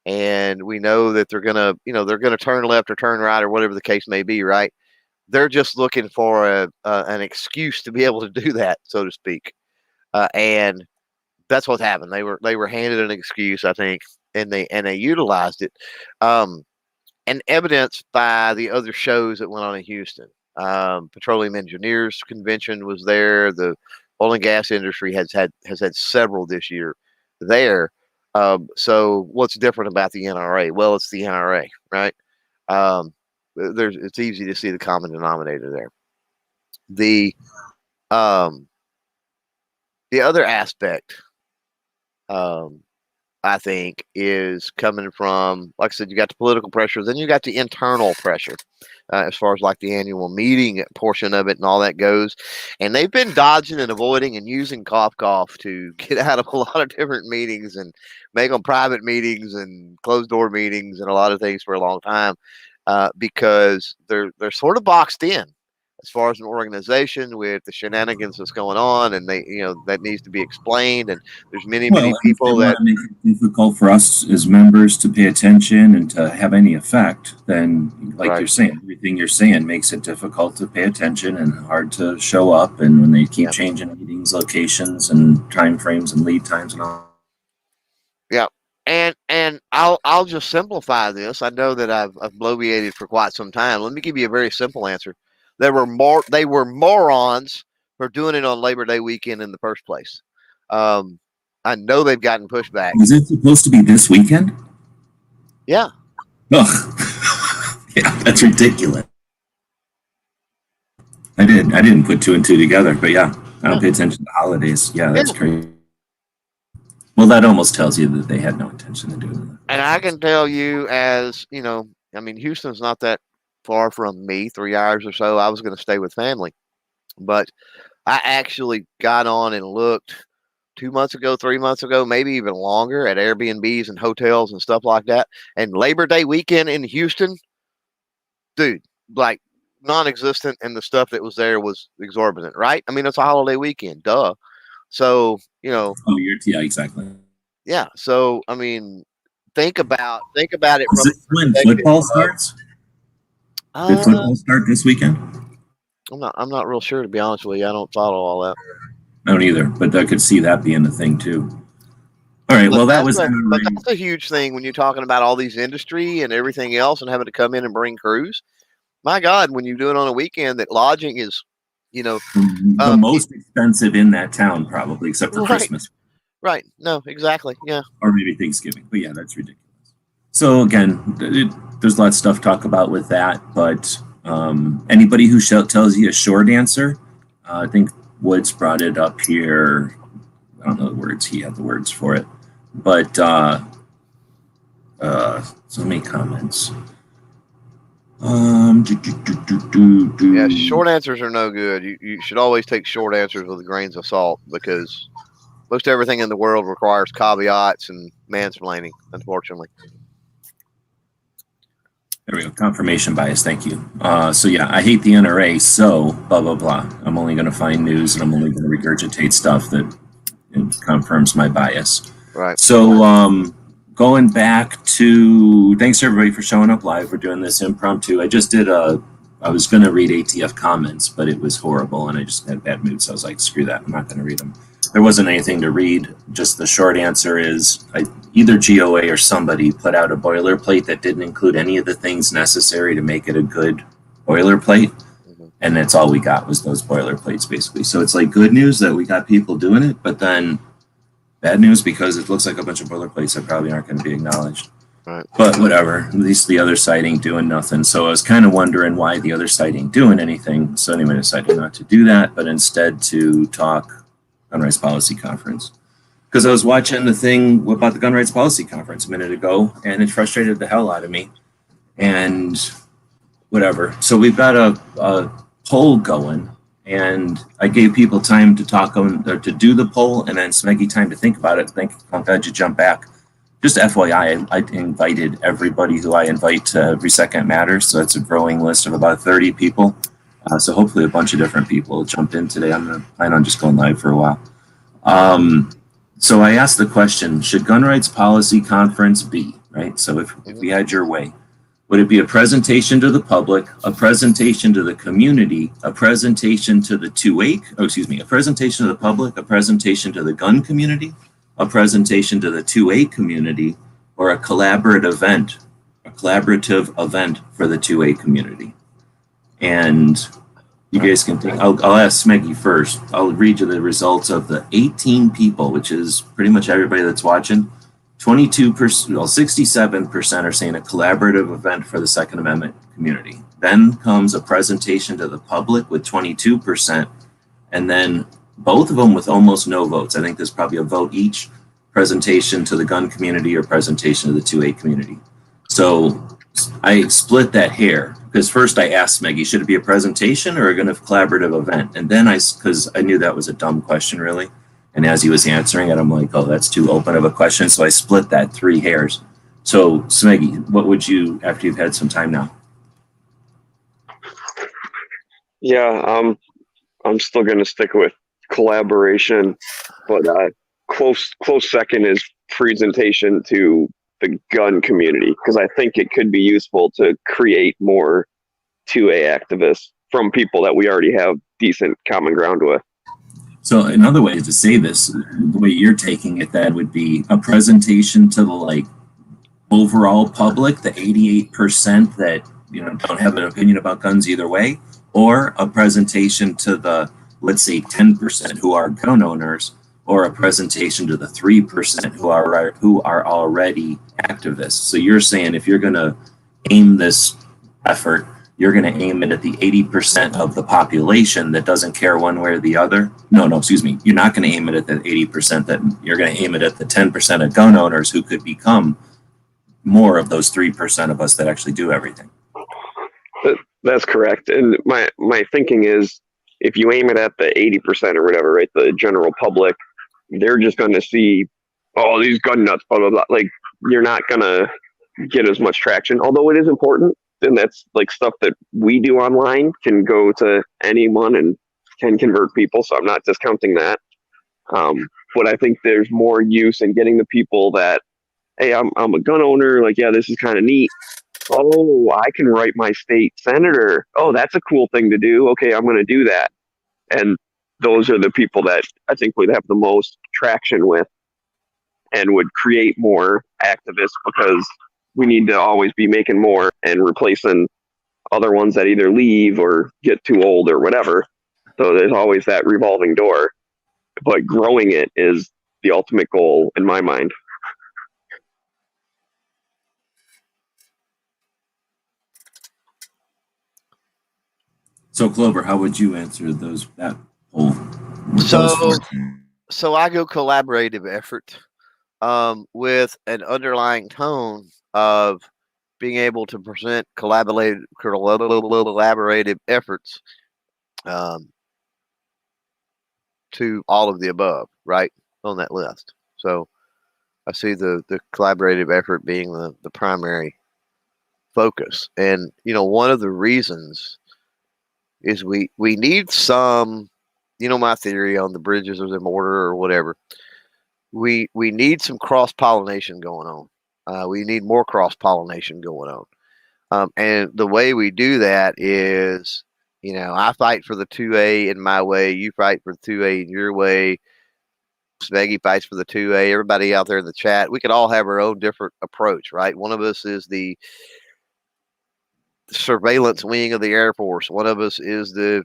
And we know that they're going to turn left or turn right or whatever the case may be, right? They're just looking for an excuse to be able to do that, so to speak. And that's what's happened. They were handed an excuse, I think, and they utilized it. And evidenced by the other shows that went on in Houston. Petroleum Engineers Convention was there. The oil and gas industry has had several this year there. So what's different about the NRA? Well, it's the NRA, right? It's easy to see the common denominator there. The other aspect, I think, is coming from, like I said, you got the political pressure, then you got the internal pressure, as far as like the annual meeting portion of it and all that goes. And they've been dodging and avoiding and using cough to get out of a lot of different meetings and make them private meetings and closed door meetings and a lot of things for a long time, because they're sort of boxed in as far as an organization with the shenanigans that's going on, and that needs to be explained. And there's many people that make it difficult for us as members to pay attention and to have any effect. Then, like you're saying, everything you're saying makes it difficult to pay attention and hard to show up. And when they keep changing meetings, locations, and time frames and lead times and all. Yeah. And I'll just simplify this. I know that I've bloviated for quite some time. Let me give you a very simple answer. They were morons for doing it on Labor Day weekend in the first place. I know they've gotten pushback. Is it supposed to be this weekend? Yeah. Ugh. Yeah, that's ridiculous. I didn't put two and two together, but yeah, I don't pay attention to holidays. Yeah, that's crazy. Well, that almost tells you that they had no intention of doing that. And I can tell you, as you know, I mean, Houston's not that far from me, 3 hours or so. I was going to stay with family, but I actually got on and looked 2 months ago, 3 months ago, maybe even longer, at Airbnbs and hotels and stuff like that. And Labor Day weekend in Houston, dude, like non-existent, and the stuff that was there was exorbitant, right? I mean, it's a holiday weekend, duh. So, Oh, yeah, exactly. yeah. So, I mean, think about it Is from this when football starts? Did football start this weekend? I'm not real sure, to be honest with you. I don't follow all that. I don't either, but I could see that being a thing too. All right, well, that was. But that's a huge thing when you're talking about all these industry and everything else, and having to come in and bring crews. My God, when you do it on a weekend, that lodging is, the most expensive in that town, probably, except for right. Christmas. Right. No, exactly. Yeah. Or maybe Thanksgiving. But yeah, that's ridiculous. So again, there's lots of stuff to talk about with that. But anybody who tells you a short answer, I think Woods brought it up here. I don't know the words. He had the words for it. But so many comments. Yeah, short answers are no good. You should always take short answers with grains of salt, because most everything in the world requires caveats and mansplaining, unfortunately. There we go. Confirmation bias. Thank you. So yeah, I hate the NRA. So blah blah blah. I'm only going to find news, and I'm only going to regurgitate stuff that confirms my bias. Right. So going back to, thanks everybody for showing up live. We're doing this impromptu. I just did I was going to read ATF comments, but it was horrible, and I just had a bad mood, so I was like, screw that. I'm not going to read them. There wasn't anything to read. Just the short answer is either GOA or somebody put out a boilerplate that didn't include any of the things necessary to make it a good boilerplate. Mm-hmm. And that's all we got was those boilerplates, basically. So it's like good news that we got people doing it, but then bad news because it looks like a bunch of boilerplates that probably aren't going to be acknowledged. Right. But whatever, at least the other side ain't doing nothing. So I was kind of wondering why the other side ain't doing anything. So anyway, I decided not to do that, but instead to talk Gun Rights Policy Conference. Because I was watching the thing about the Gun Rights Policy Conference a minute ago, and it frustrated the hell out of me. And whatever. So we've got a poll going, and I gave people time to talk on, or to do the poll, and then Smeggy time to think about it. I'm glad you jumped back. Just FYI, I invited everybody who I invite to Every Second Matters. So that's a growing list of about 30 people. So hopefully a bunch of different people jump in today. I'm going to plan on just going live for a while. So I asked the question, should Gun Rights Policy Conference be, right? So if we had your way, would it be a presentation to the public, a presentation to the community, a presentation to the a presentation to the public, a presentation to the gun community, a presentation to the 2A community, or a collaborative event for the 2A community? And you guys can think, I'll ask Smeggy first. I'll read you the results of the 18 people, which is pretty much everybody that's watching. 22%, 67% are saying a collaborative event for the Second Amendment community. Then comes a presentation to the public with 22%, and then both of them with almost no votes. I think there's probably a vote each, presentation to the gun community or presentation to the 2A community. So I split that hair, because first I asked Smeggy, should it be a presentation or a collaborative event? And then because I knew that was a dumb question, really. And as he was answering it, I'm like, oh, that's too open of a question. So I split that 3 hairs. So Smeggy, what would you, after you've had some time now? Yeah, I'm still going to stick with collaboration, but close second is presentation to the gun community, because I think it could be useful to create more 2A activists from people that we already have decent common ground with. So another way to say this, the way you're taking it, that would be a presentation to the like overall public, the 88% that don't have an opinion about guns either way, or a presentation to the, let's say, 10% who are gun owners, or a presentation to the 3% who are already activists. So you're saying if you're going to aim this effort, you're going to aim it at the 80% of the population that doesn't care one way or the other. No, excuse me. You're not going to aim it at the 80%. That you're going to aim it at the 10% of gun owners who could become more of those 3% of us that actually do everything. That's correct. And my thinking is, if you aim it at the 80% or whatever, right, the general public, they're just going to see, oh, these gun nuts, blah, blah, blah. Like, you're not going to get as much traction, although it is important. And that's like stuff that we do online can go to anyone and can convert people. So I'm not discounting that. But I think there's more use in getting the people that, hey, I'm a gun owner. Like, yeah, this is kind of neat. Oh, I can write my state senator. Oh, that's a cool thing to do. Okay, I'm going to do that. And those are the people that I think would have the most traction with and would create more activists, because we need to always be making more and replacing other ones that either leave or get too old or whatever. So there's always that revolving door. But growing it is the ultimate goal in my mind. So Clover, how would you answer that poll? So I go collaborative effort, with an underlying tone of being able to present collaborative efforts, to all of the above, right, on that list. So I see the collaborative effort being the primary focus. And, one of the reasons is we need some, my theory on the bridges or the mortar or whatever, we need some cross-pollination going on. We need more cross-pollination going on. And the way we do that is, I fight for the 2A in my way, you fight for the 2A in your way, Smeggy fights for the 2A, everybody out there in the chat, we could all have our own different approach, right? One of us is the surveillance wing of the Air Force. One of us is the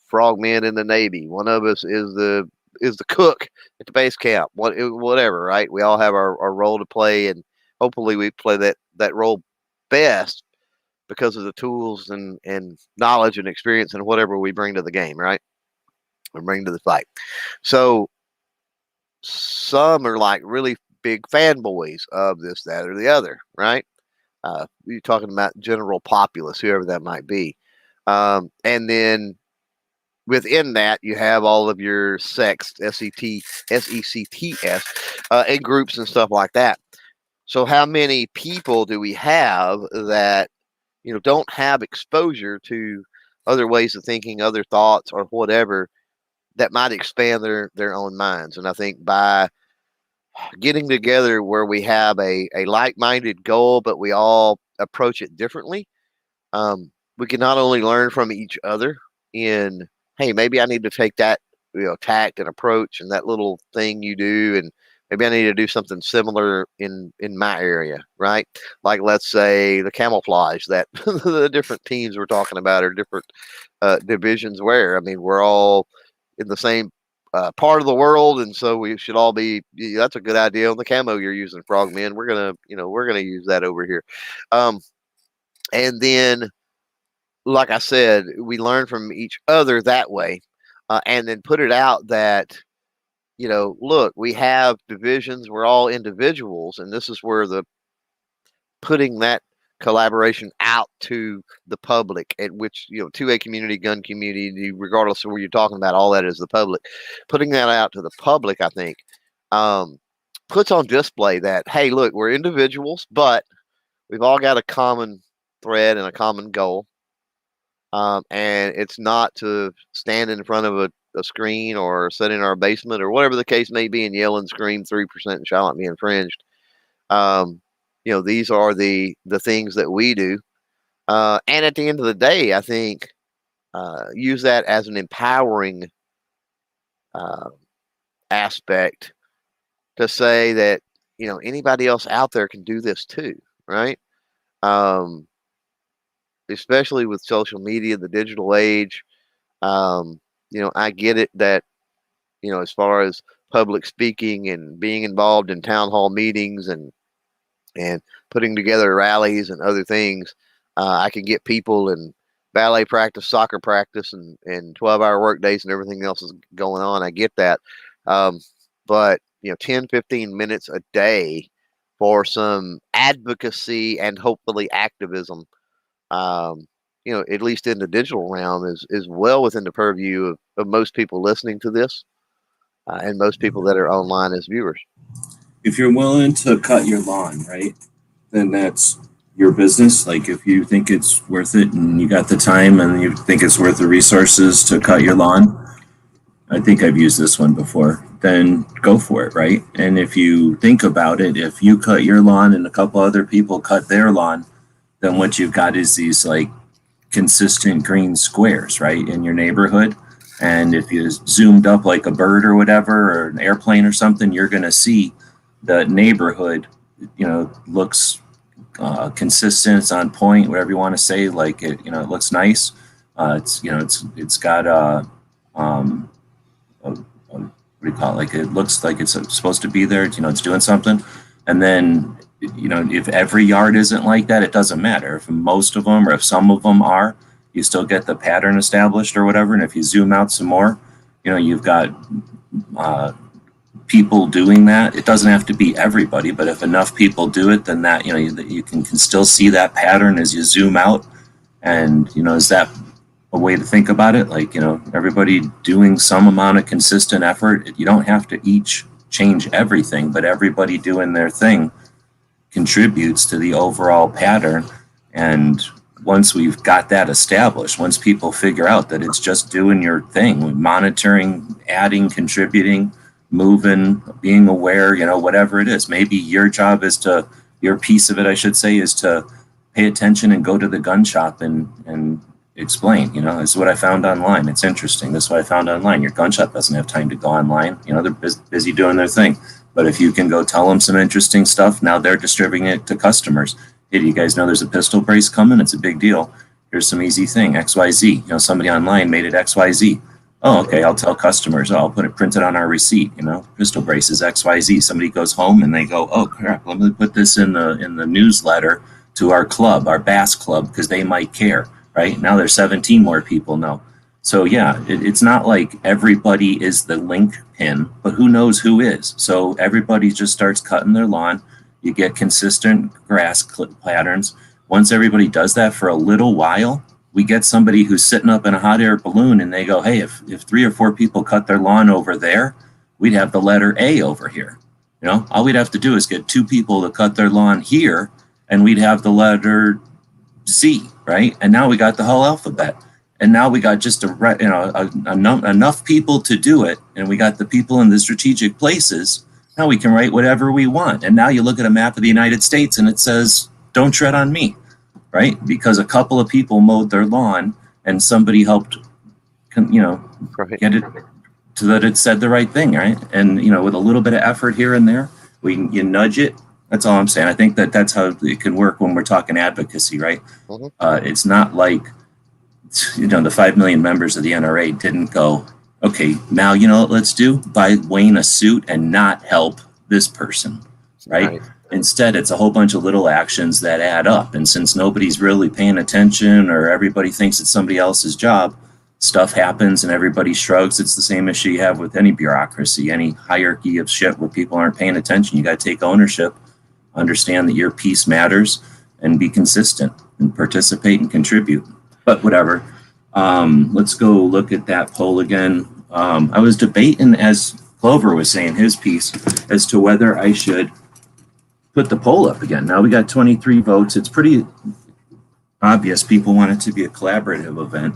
frogmen in the Navy. One of us is the cook at the base camp. Whatever, right? We all have our role to play, and hopefully we play that role best because of the tools and knowledge and experience and whatever we bring to the game, right? We bring to the fight. So some are like really big fanboys of this, that, or the other, right? You're talking about general populace, whoever that might be. And then within that, you have all of your sects, SECTS, and groups and stuff like that. So how many people do we have that, don't have exposure to other ways of thinking, other thoughts, or whatever that might expand their own minds? And I think by getting together where we have a like-minded goal, but we all approach it differently, we can not only learn from each other in, hey, maybe I need to take that, tact and approach and that little thing you do, and maybe I need to do something similar in my area, right? Like, let's say the camouflage that the different teams we're talking about, or different divisions where, I mean, we're all in the same part of the world, and so we should all be, that's a good idea on the camo you're using, frogmen. We're gonna use that over here. And then, like I said, we learn from each other that way, and then put it out that, look, we have divisions, we're all individuals, and this is where the putting that collaboration out to the public, at which, 2A community, gun community, regardless of where you're talking about, all that is the public. Putting that out to the public, I think, puts on display that, hey, look, we're individuals, but we've all got a common thread and a common goal. And it's not to stand in front of a screen or sit in our basement or whatever the case may be and yell and scream 3% and shall not be infringed. These are the things that we do. And at the end of the day, I think, use that as an empowering uh, aspect to say that, anybody else out there can do this too, right? Um, Especially with social media, the digital age. Um, I get it that, as far as public speaking and being involved in town hall meetings and putting together rallies and other things, I can get people in ballet practice, soccer practice, and 12-hour work days and everything else is going on. I get that. Um, but 10, 15 minutes a day for some advocacy and hopefully activism, um, at least in the digital realm, is well within the purview of most people listening to this, and most people that are online as viewers. If you're willing to cut your lawn, right, then that's your business. Like if you think it's worth it and you got the time and you think it's worth the resources to cut your lawn, I think I've used this one before, then go for it, right? And if you think about it, if you cut your lawn and a couple other people cut their lawn, then what you've got is these like consistent green squares, right, in your neighborhood. And if you zoomed up like a bird or whatever, or an airplane or something, you're going to see the neighborhood, looks consistent, it's on point, whatever you want to say. Like it, it looks nice. It's got what do you call it? Like it looks like it's supposed to be there. It's doing something. And then, if every yard isn't like that, it doesn't matter. If most of them or if some of them are, you still get the pattern established or whatever. And if you zoom out some more, you've got people doing that. It doesn't have to be everybody, but if enough people do it, then that, you can still see that pattern as you zoom out. And, is that a way to think about it? Like, everybody doing some amount of consistent effort. You don't have to each change everything, but everybody doing their thing contributes to the overall pattern. And once we've got that established, once people figure out that it's just doing your thing, monitoring, adding, contributing, moving, being aware, whatever it is, maybe your job is to, your piece of it, I should say, is to pay attention and go to the gun shop and explain, this is what I found online. It's interesting. This is what I found online. Your gun shop doesn't have time to go online. They're busy doing their thing. But if you can go tell them some interesting stuff, now they're distributing it to customers. Hey, do you guys know there's a pistol brace coming? It's a big deal. Here's some easy thing, XYZ. Somebody online made it XYZ. Oh, okay, I'll tell customers. Oh, I'll put it printed on our receipt. Pistol braces XYZ. Somebody goes home and they go, oh crap, let me put this in the newsletter to our club, our bass club, because they might care. Right now, there's 17 more people know. So yeah, it's not like everybody is the link pin, but who knows who is. So everybody just starts cutting their lawn. You get consistent grass patterns. Once everybody does that for a little while, we get somebody who's sitting up in a hot air balloon and they go, hey, if 3 or 4 people cut their lawn over there, we'd have the letter A over here. All we'd have to do is get 2 people to cut their lawn here and we'd have the letter Z, right? And now we got the whole alphabet. And now we got just enough people to do it. And we got the people in the strategic places. Now we can write whatever we want. And now you look at a map of the United States and it says, don't tread on me, right? Because a couple of people mowed their lawn and somebody helped, get it so that it said the right thing, right? And, with a little bit of effort here and there, you nudge it. That's all I'm saying. I think that's how it can work when we're talking advocacy, right? Mm-hmm. It's not like, the 5 million members of the NRA didn't go, okay, now you know what let's do? Buy Wayne a suit and not help this person, right? Instead, it's a whole bunch of little actions that add up. And since nobody's really paying attention or everybody thinks it's somebody else's job, stuff happens and everybody shrugs. It's the same issue you have with any bureaucracy, any hierarchy of shit where people aren't paying attention. You got to take ownership, understand that your piece matters, and be consistent and participate and contribute. But whatever. Let's go look at that poll again. I was debating, as Clover was saying his piece, as to whether I should put the poll up again. Now we got 23 votes. It's pretty obvious people want it to be a collaborative event.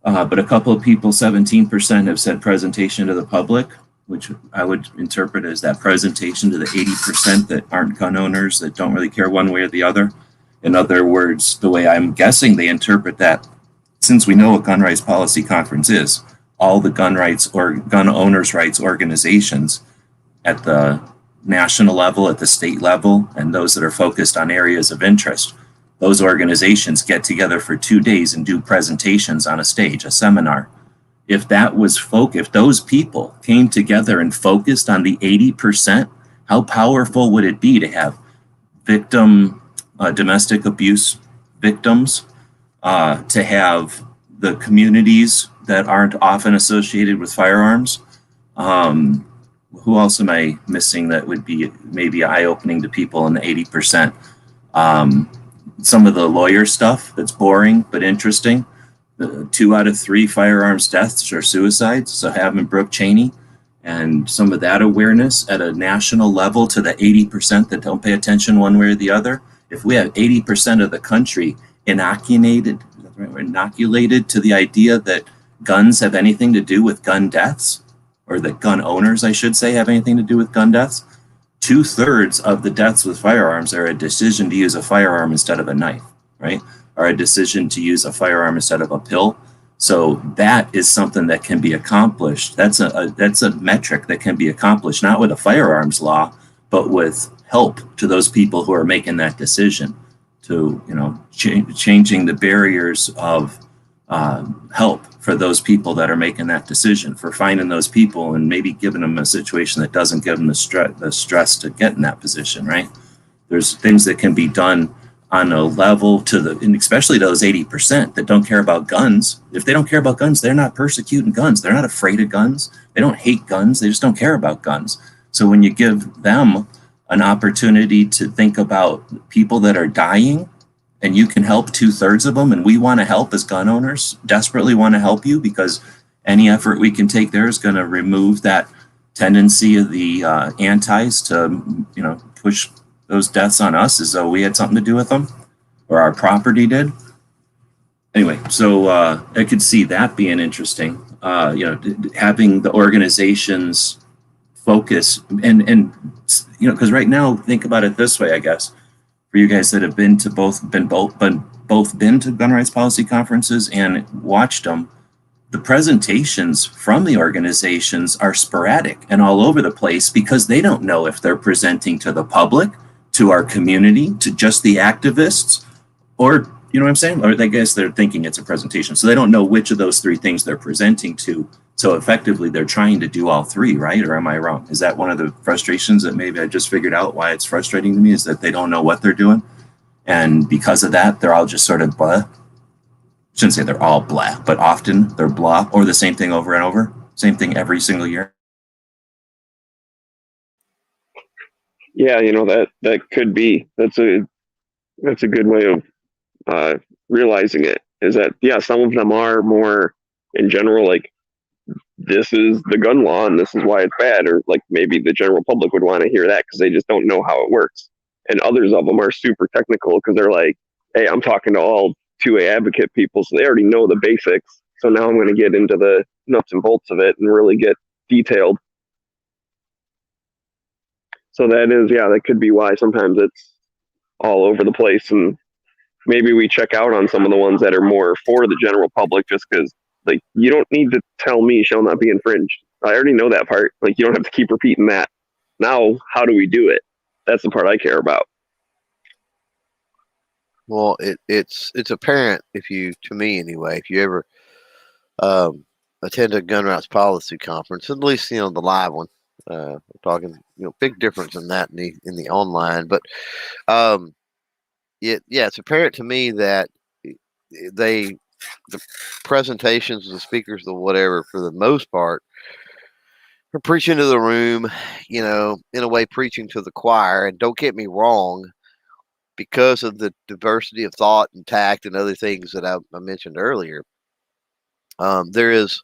But a couple of people, 17%, have said presentation to the public, which I would interpret as that presentation to the 80% that aren't gun owners, that don't really care one way or the other. In other words, the way I'm guessing they interpret that, since we know what Gun Rights Policy Conference is, all the gun rights or gun owners' rights organizations at the national level, at the state level, and those that are focused on areas of interest. Those organizations get together for 2 days and do presentations on a stage, a seminar. If that was if those people came together and focused on the 80%, how powerful would it be to have domestic abuse victims, to have the communities that aren't often associated with firearms? Who else am I missing that would be maybe eye-opening to people in the 80%? Some of the lawyer stuff that's boring but interesting. 2 out of 3 firearms deaths are suicides, so having Brooke Cheney and some of that awareness at a national level to the 80% that don't pay attention one way or the other. If we have 80% of the country inoculated to the idea that guns have anything to do with gun deaths, or that gun owners, I should say, have anything to do with gun deaths, 2/3 of the deaths with firearms are a decision to use a firearm instead of a knife, right? Or a decision to use a firearm instead of a pill. So that is something that can be accomplished. That's a metric that can be accomplished, not with a firearms law, but with help to those people who are making that decision, to changing the barriers of help for those people that are making that decision, for finding those people and maybe giving them a situation that doesn't give them the stress to get in that position, right? There's things that can be done on a level and especially those 80% that don't care about guns. If they don't care about guns, they're not persecuting guns. They're not afraid of guns. They don't hate guns. They just don't care about guns. So when you give them an opportunity to think about people that are dying, and you can help 2/3 of them, and we want to help as gun owners, desperately want to help you, because any effort we can take there is going to remove that tendency of the antis to push those deaths on us as though we had something to do with them or our property did. Anyway, so I could see that being interesting. Having the organizations focus and because right now, think about it this way, I guess, for you guys that have been to both been to gun rights policy conferences and watched them, the presentations from the organizations are sporadic and all over the place because they don't know if they're presenting to the public, to our community, to just the activists, or you know what I'm saying? Or I guess they're thinking it's a presentation. So they don't know which of those 3 things they're presenting to. So effectively, they're trying to do all 3, right? Or am I wrong? Is that one of the frustrations that maybe I just figured out why it's frustrating to me, is that they don't know what they're doing? And because of that, they're all just sort of blah. I shouldn't say they're all blah, but often they're blah, or the same thing over and over, same thing every single year. Yeah, that could be. That's a good way of realizing it. Is that, yeah, some of them are more in general, like, this is the gun law and this is why it's bad, or like maybe the general public would want to hear that because they just don't know how it works. And others of them are super technical because they're like, hey, I'm talking to all 2A advocate people, so they already know the basics. So now I'm going to get into the nuts and bolts of it and really get detailed. So that could be why sometimes it's all over the place, and maybe we check out on some of the ones that are more for the general public, just because, like, you don't need to tell me shall not be infringed. I already know that part. Like, you don't have to keep repeating that. Now, how do we do it? That's the part I care about. Well, it's apparent to me anyway, if you ever attend a gun rights policy conference, at least the live one. We're talking big difference in that in the online, but it's apparent to me that the presentations, the speakers, the whatever, for the most part, are preaching to the room, in a way preaching to the choir. And don't get me wrong, because of the diversity of thought and tact and other things that I mentioned earlier, there is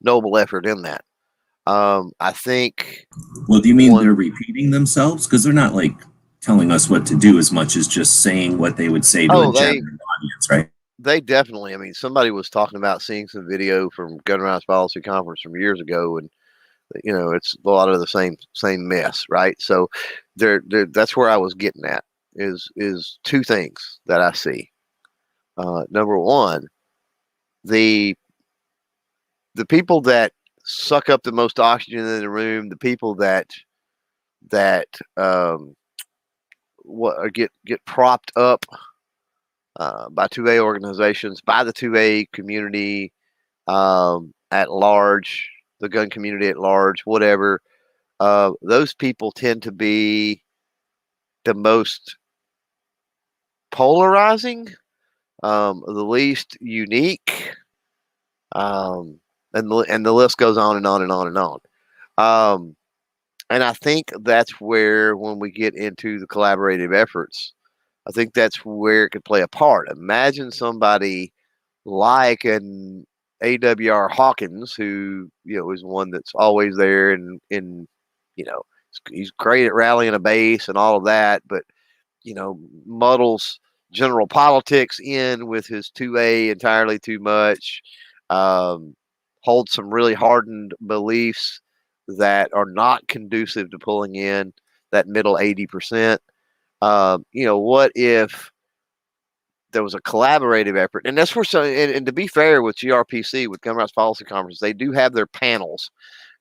noble effort in that. I think. Well, do you mean they're repeating themselves? Because they're not like telling us what to do as much as just saying what they would say to a general audience, right? They definitely. I mean, somebody was talking about seeing some video from Gun Rights Policy Conference from years ago, and it's a lot of the same mess, right? So, that's where I was getting at is 2 things that I see. Number one, the the people that suck up the most oxygen in the room, the people that get propped up by 2A organizations, by the 2A community at large, the gun community at large, whatever. Those people tend to be the most polarizing, the least unique, and the list goes on and on and on and on. And I think that's where, when we get into the collaborative efforts, I think that's where it could play a part. Imagine somebody like an AWR Hawkins, who is one that's always there, and he's great at rallying a base and all of that, but muddles general politics in with his 2A entirely too much, holds some really hardened beliefs that are not conducive to pulling in that middle 80%. What if there was a collaborative effort? And that's where, and to be fair with GRPC, with Gun Rights Policy Conference, they do have their panels,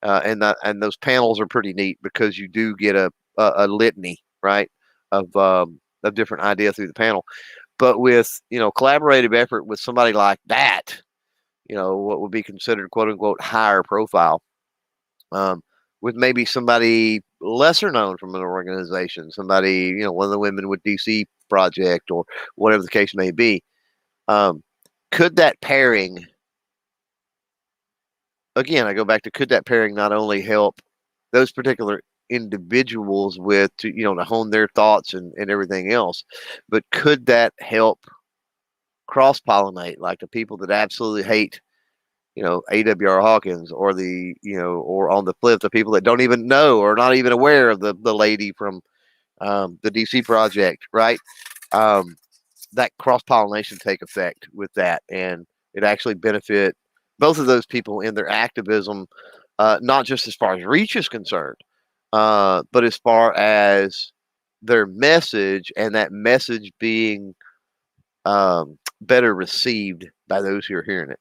and those panels are pretty neat, because you do get a litany, right, of different ideas through the panel. But with collaborative effort with somebody like that, what would be considered quote unquote higher profile, with maybe somebody lesser known from an organization, somebody, one of the women with DC Project or whatever the case may be, could that pairing, again, I go back to, could that pairing not only help those particular individuals to hone their thoughts and everything else, but could that help cross-pollinate, like the people that absolutely hate AWR Hawkins, or or on the flip, the people that don't even know or not even aware of the lady from the DC Project, right? That cross-pollination take effect with that, and it actually benefit both of those people in their activism, not just as far as reach is concerned, but as far as their message, and that message being better received by those who are hearing it.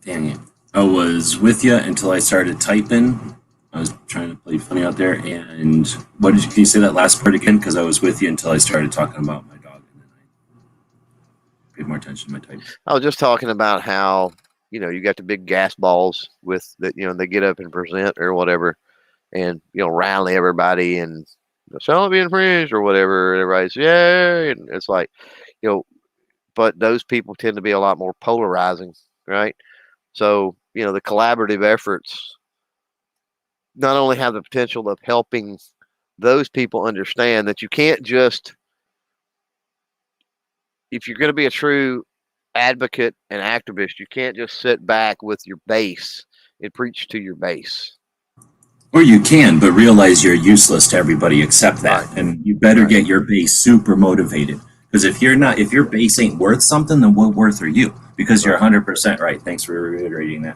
Dang it. I was with you until I started typing. I was trying to play funny out there. And can you say that last part again? Because I was with you until I started talking about my dog, and then I paid more attention to my typing. I was just talking about how, you got the big gas balls with that, they get up and present or whatever, and, rally everybody, and shall it be infringed or whatever. Everybody's, yay. And it's like, but those people tend to be a lot more polarizing, right? So, the collaborative efforts not only have the potential of helping those people understand that you can't just, if you're going to be a true advocate and activist, you can't just sit back with your base and preach to your base. Or you can, but realize you're useless to everybody except that. Right. And you better get your base super motivated. Because if your base ain't worth something, then what worth are you? Because you're 100% right. Thanks for reiterating that.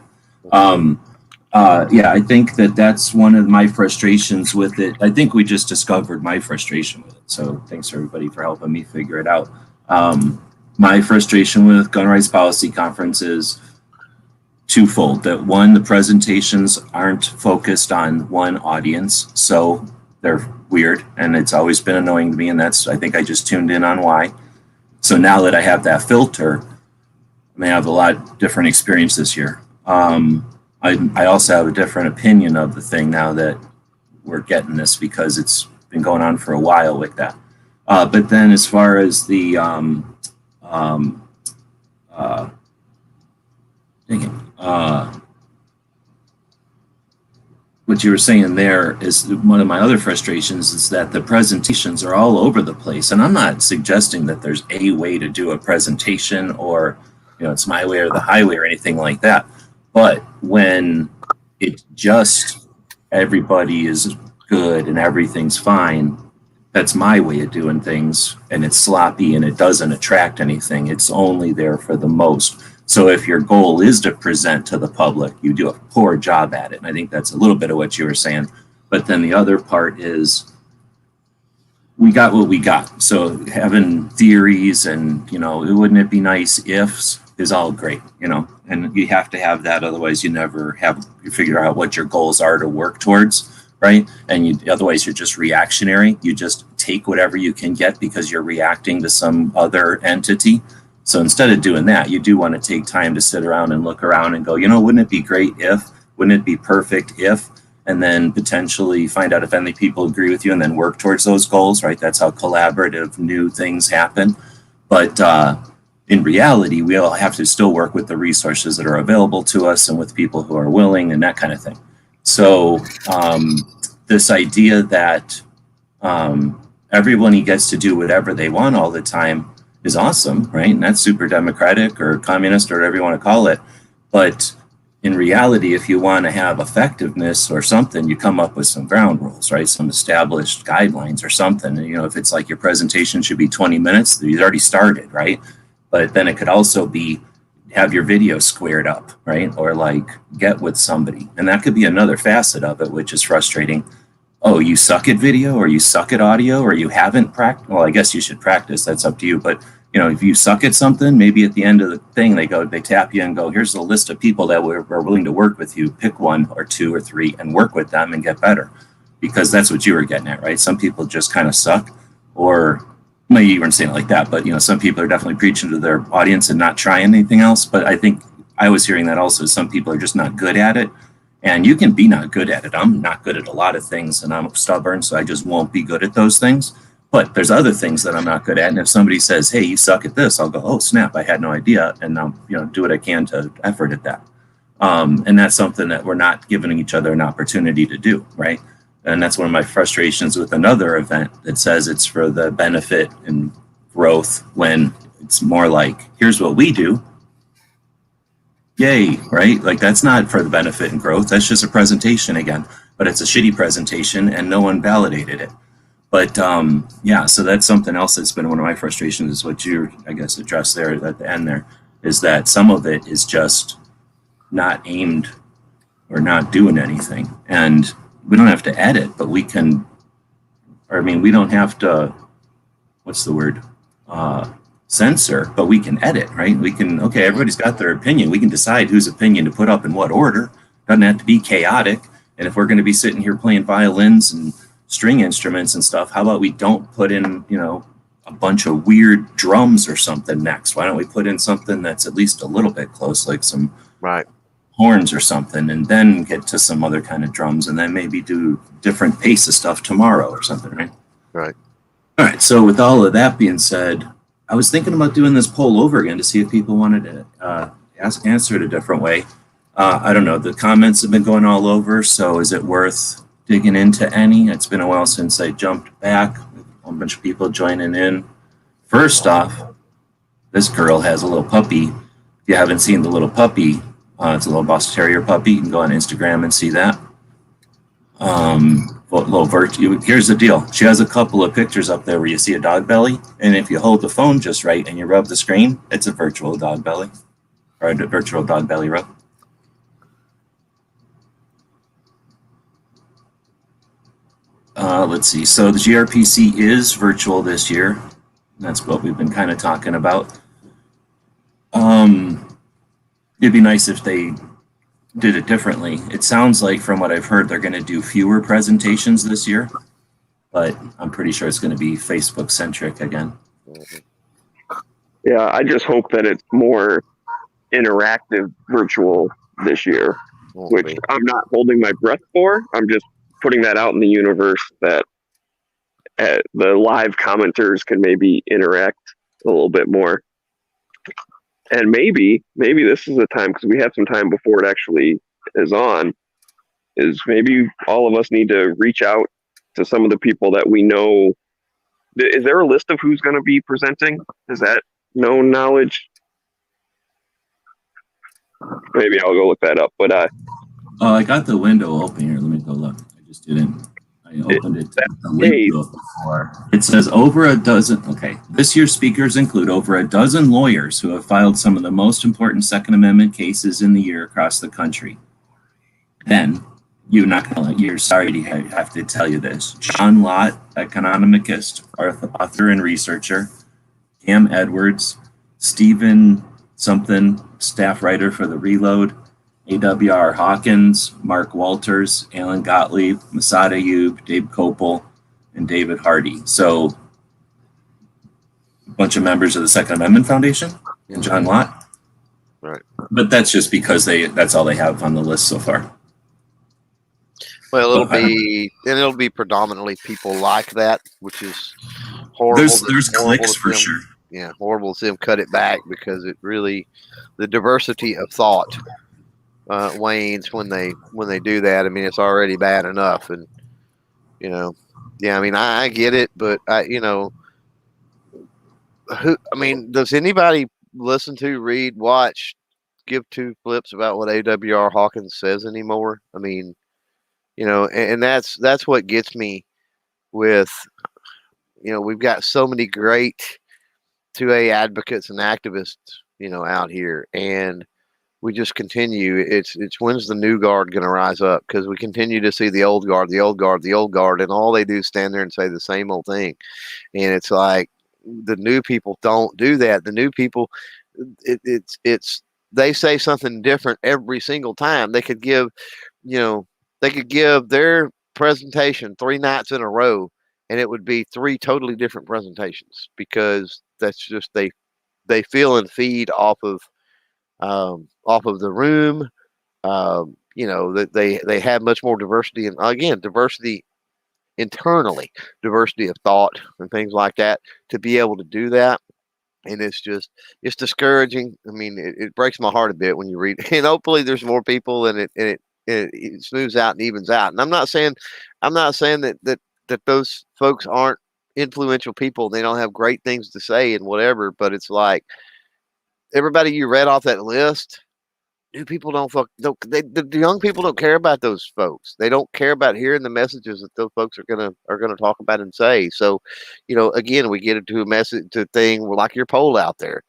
I think that's one of my frustrations with it. I think we just discovered my frustration with it. So thanks everybody for helping me figure it out. My frustration with Gun Rights Policy Conference is twofold. That one, the presentations aren't focused on one audience, so they're weird, and it's always been annoying to me, and I think I just tuned in on why. So now that I have that filter, I may have a lot different experience this year. I also have a different opinion of the thing now that we're getting this, because it's been going on for a while with that. But then as far as the what you were saying there is one of my other frustrations, is that the presentations are all over the place. And I'm not suggesting that there's a way to do a presentation, or it's my way or the highway or anything like that. But when it just everybody is good and everything's fine, that's my way of doing things, and it's sloppy and it doesn't attract anything. It's only there for the most. So if your goal is to present to the public, you do a poor job at it. And I think that's a little bit of what you were saying. But then the other part is, we got what we got. So having theories and, wouldn't it be nice ifs is all great, and you have to have that. Otherwise you figure out what your goals are to work towards. Right. And otherwise you're just reactionary. You just take whatever you can get because you're reacting to some other entity. So instead of doing that, you do want to take time to sit around and look around and go, wouldn't it be great if, wouldn't it be perfect if, and then potentially find out if any people agree with you and then work towards those goals, right? That's how collaborative new things happen. But in reality, we all have to still work with the resources that are available to us and with people who are willing and that kind of thing. So this idea that everyone gets to do whatever they want all the time is awesome, right? And that's super democratic or communist or whatever you want to call it. But in reality, if you want to have effectiveness or something, you come up with some ground rules, right? Some established guidelines or something. And, if it's like your presentation should be 20 minutes, you've already started, right? But then it could also be have your video squared up, right? Or like get with somebody. And that could be another facet of it, which is frustrating. Oh, you suck at video or you suck at audio or you haven't practiced. Well, I guess you should practice. That's up to you. But, if you suck at something, maybe at the end of the thing, they tap you and go, here's a list of people that are willing to work with you. Pick one or two or three and work with them and get better. Because that's what you were getting at, right? Some people just kind of suck, or maybe you weren't saying it like that, but, some people are definitely preaching to their audience and not trying anything else. But I think I was hearing that also. Some people are just not good at it. And you can be not good at it. I'm not good at a lot of things and I'm stubborn, so I just won't be good at those things. But there's other things that I'm not good at. And if somebody says, hey, you suck at this, I'll go, oh, snap, I had no idea. And I'll do what I can to effort at that. And that's something that we're not giving each other an opportunity to do, right? And that's one of my frustrations with another event that says it's for the benefit and growth when it's more like, here's what we do. Yay, right? Like that's not for the benefit and growth. That's just a presentation again, but it's a shitty presentation and no one validated it. But yeah, so that's something else that's been one of my frustrations is what you, I guess, addressed there at the end there, is that some of it is just not aimed or not doing anything. And we don't have to edit, but we can, we don't have to, what's the word? Censor, but we can edit, right? We can, okay, everybody's got their opinion. We can decide whose opinion to put up in what order. Doesn't have to be chaotic. And if we're going to be sitting here playing violins and string instruments and stuff, how about we don't put in, a bunch of weird drums or something next? Why don't we put in something that's at least a little bit close, like some horns or something, and then get to some other kind of drums, and then maybe do different pace of stuff tomorrow or something, right? Right. All right. So with all of that being said, I was thinking about doing this poll over again to see if people wanted to answer it a different way. I don't know. The comments have been going all over, so is it worth digging into any? It's been a while since I jumped back. A bunch of people joining in. First off, this girl has a little puppy. If you haven't seen the little puppy, it's a little Boston Terrier puppy. You can go on Instagram and see that. Here's the deal. She has a couple of pictures up there where you see a dog belly, and if you hold the phone just right and you rub the screen, it's a virtual dog belly, or a virtual dog belly rub. Let's see. So the GRPC is virtual this year. That's what we've been kind of talking about. It'd be nice if they did it differently. It sounds like, from what I've heard, they're going to do fewer presentations this year, but I'm pretty sure it's going to be Facebook centric again. Yeah, I just hope that it's more interactive virtual this year, which I'm not holding my breath for. I'm just putting that out in the universe that the live commenters can maybe interact a little bit more. And maybe this is the time, because we have some time before it actually is on, is maybe all of us need to reach out to some of the people that we know. Is there a list of who's going to be presenting? Is that known knowledge? Maybe I'll go look that up. But I got the window open here. Let me go look. I just didn't. I opened it to the window before. It says over a dozen. Okay, this year's speakers include over a dozen lawyers who have filed some of the most important Second Amendment cases in the year across the country. Then you're sorry to have to tell you this. John Lott, economist, author and researcher. Cam Edwards, Stephen something, staff writer for the Reload. AWR Hawkins, Mark Walters, Alan Gottlieb, Masada Ayub, Dave Kopel, and David Hardy. So a bunch of members of the Second Amendment Foundation and John Lott. Right. But that's just because that's all they have on the list so far. Well, it'll be predominantly people like that, which is horrible. There's clicks for sure. Yeah, horrible to see them cut it back because it really, the diversity of thought wanes when they do that. I mean, it's already bad enough, and yeah. I mean, I get it, but does anybody listen to, read, watch, give two flips about what AWR Hawkins says anymore? I mean, and that's what gets me with, we've got so many great 2A advocates and activists, out here, and we just continue. It's when's the new guard going to rise up? Because we continue to see the old guard, and all they do is stand there and say the same old thing. And it's like the new people don't do that. The new people, they say something different every single time. They could give, their presentation 3 nights in a row, and it would be 3 totally different presentations because that's just they feel and feed off of the room. That they have much more diversity, and again, diversity internally, diversity of thought and things like that, to be able to do that. And it's discouraging. I mean, it breaks my heart a bit when you read, and hopefully there's more people, and it smooths out and evens out. And I'm not saying that those folks aren't influential people. They don't have great things to say and whatever, but it's like everybody you read off that list, new people the young people don't care about those folks. They don't care about hearing the messages that those folks are gonna talk about and say. So, again, we get into a message to thing like your poll out there.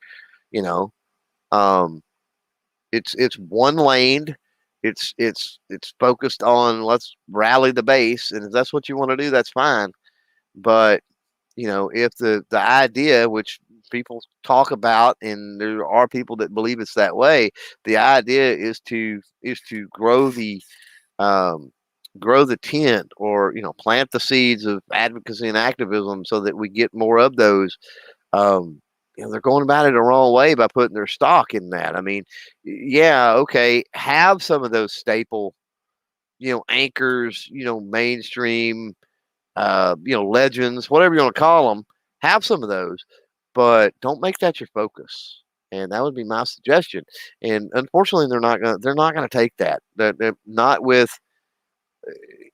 It's one lane. It's focused on let's rally the base, and if that's what you want to do, that's fine. But if the idea, which people talk about, and there are people that believe it's that way, the idea is to grow the tent, or plant the seeds of advocacy and activism so that we get more of those. They're going about it the wrong way by putting their stock in that. I mean, yeah, okay, have some of those staple anchors, mainstream, legends, whatever you want to call them, have some of those, but don't make that your focus. And that would be my suggestion. And unfortunately, they're not gonna take that. They're not with,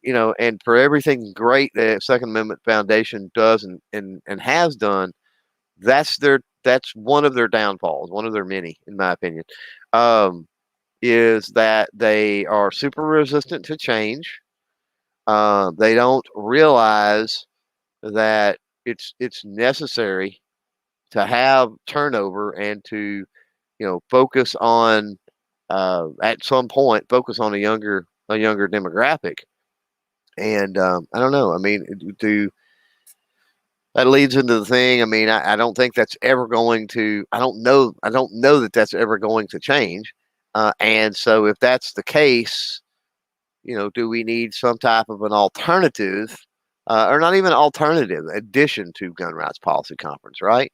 and for everything great that Second Amendment Foundation does and has done, that's one of their downfalls, one of their many, in my opinion, is that they are super resistant to change. They don't realize that it's necessary to have turnover and to focus on at some point focus on a younger demographic. And I don't know. I mean, that leads into the thing. I mean, I don't think that's ever going to. I don't know that that's ever going to change. And so, if that's the case, do we need some type of an alternative, or not even alternative, addition to Gun Rights Policy Conference, right?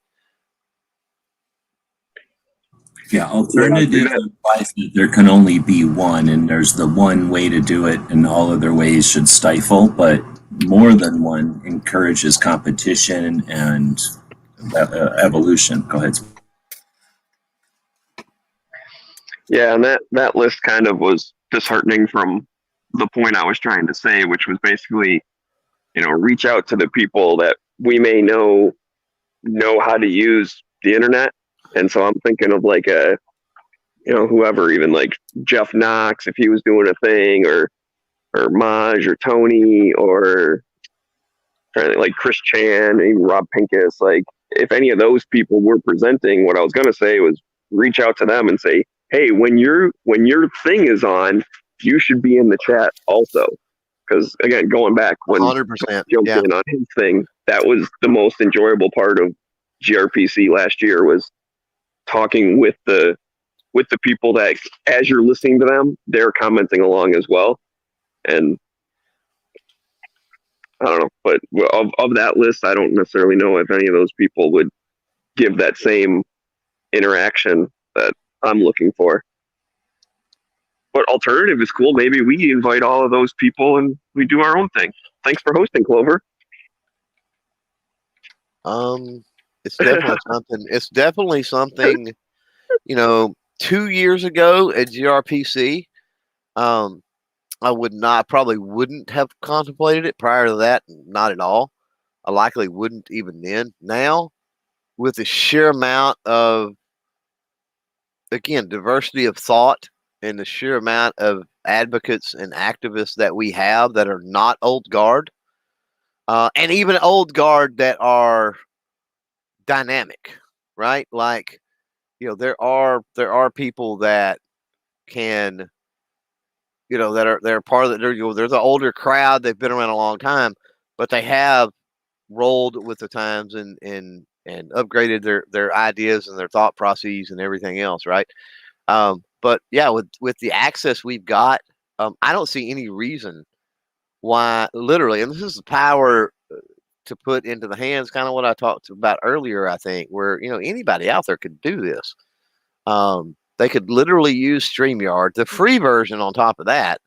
Yeah, alternative implies that there can only be one, and there's the one way to do it, and all other ways should stifle. But more than one encourages competition and evolution. Go ahead. Yeah, and that list kind of was disheartening from the point I was trying to say, which was basically, reach out to the people that we may know how to use the internet. And so I'm thinking of like whoever, even like Jeff Knox, if he was doing a thing, or Maj, or Tony, or like Chris Chan, even Rob Pincus. Like, if any of those people were presenting, what I was going to say was reach out to them and say, hey, when your thing is on, you should be in the chat also. Because again, going back when 100%. jumped Yeah. in on his thing, that was the most enjoyable part of GRPC last year, was talking with the people that, as you're listening to them, they're commenting along as well. And I don't know, but of that list, I don't necessarily know if any of those people would give that same interaction that I'm looking for. But alternative is cool. Maybe we invite all of those people and we do our own thing. Thanks for hosting, Clover. It's definitely something. It's definitely something. 2 years ago at GRPC, probably wouldn't have contemplated it. Prior to that, not at all. I likely wouldn't even then. Now, with the sheer amount of, again, diversity of thought and the sheer amount of advocates and activists that we have that are not old guard, and even old guard that are dynamic, right? Like, there are people that can, they're part of the, they're the older crowd. They've been around a long time, but they have rolled with the times and upgraded their ideas and their thought processes and everything else, right? But yeah, with the access we've got, I don't see any reason why, literally, and this is the power to put into the hands, kind of what I talked about earlier, I think, where anybody out there could do this. They could literally use StreamYard, the free version on top of that,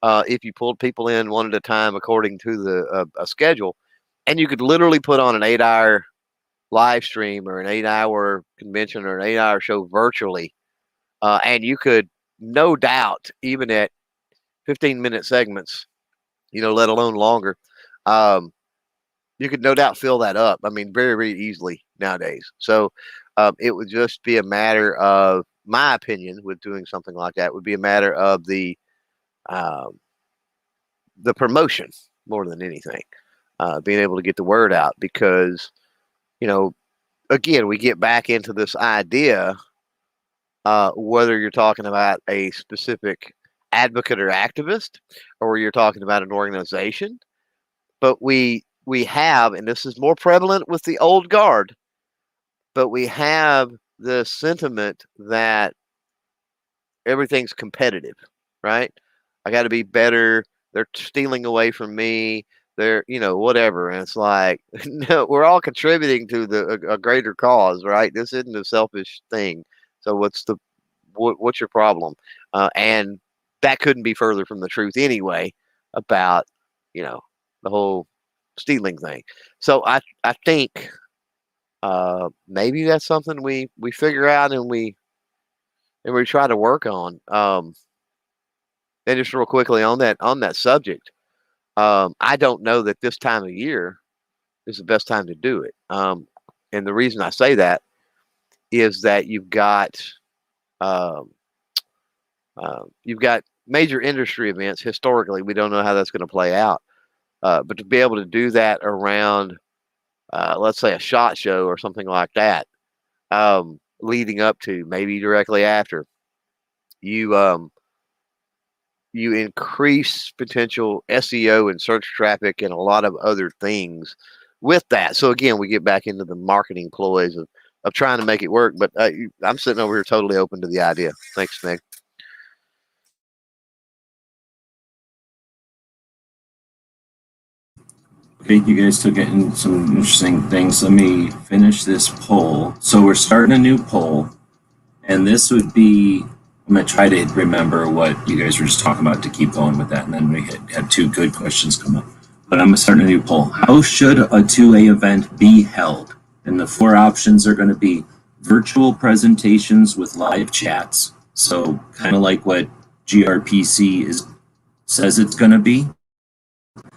if you pulled people in one at a time according to the a schedule, and you could literally put on an 8-hour live stream or an 8-hour convention or an 8-hour show virtually, and you could, no doubt, even at 15-minute segments, let alone longer, you could no doubt fill that up. I mean, very, very easily nowadays. So it would just be a matter of, my opinion, with doing something like that, would be a matter of the promotion more than anything, being able to get the word out, because, again, we get back into this idea, whether you're talking about a specific advocate or activist, or you're talking about an organization, but we have, and this is more prevalent with the old guard, but we have the sentiment that everything's competitive, right? I got to be better. They're stealing away from me. They're, whatever. And it's like, no, we're all contributing to a greater cause, right? This isn't a selfish thing. So what's your problem? And that couldn't be further from the truth anyway about, the whole stealing thing. So I think maybe that's something we figure out and we try to work on. And just real quickly on that subject, I don't know that this time of year is the best time to do it. And the reason I say that is that you've got major industry events. Historically, we don't know how that's going to play out. But to be able to do that around, let's say, a SHOT Show or something like that, leading up to, maybe directly after, you increase potential SEO and search traffic and a lot of other things with that. So again, we get back into the marketing ploys of trying to make it work. But I'm sitting over here totally open to the idea. Thanks, Meg. Okay, you guys still getting some interesting things. Let me finish this poll. So we're starting a new poll, and this would be, I'm going to try to remember what you guys were just talking about to keep going with that, and then we had two good questions come up. But I'm going to start a new poll. How should a 2A event be held? And the 4 options are going to be virtual presentations with live chats. So kind of like what GRPC says it's going to be.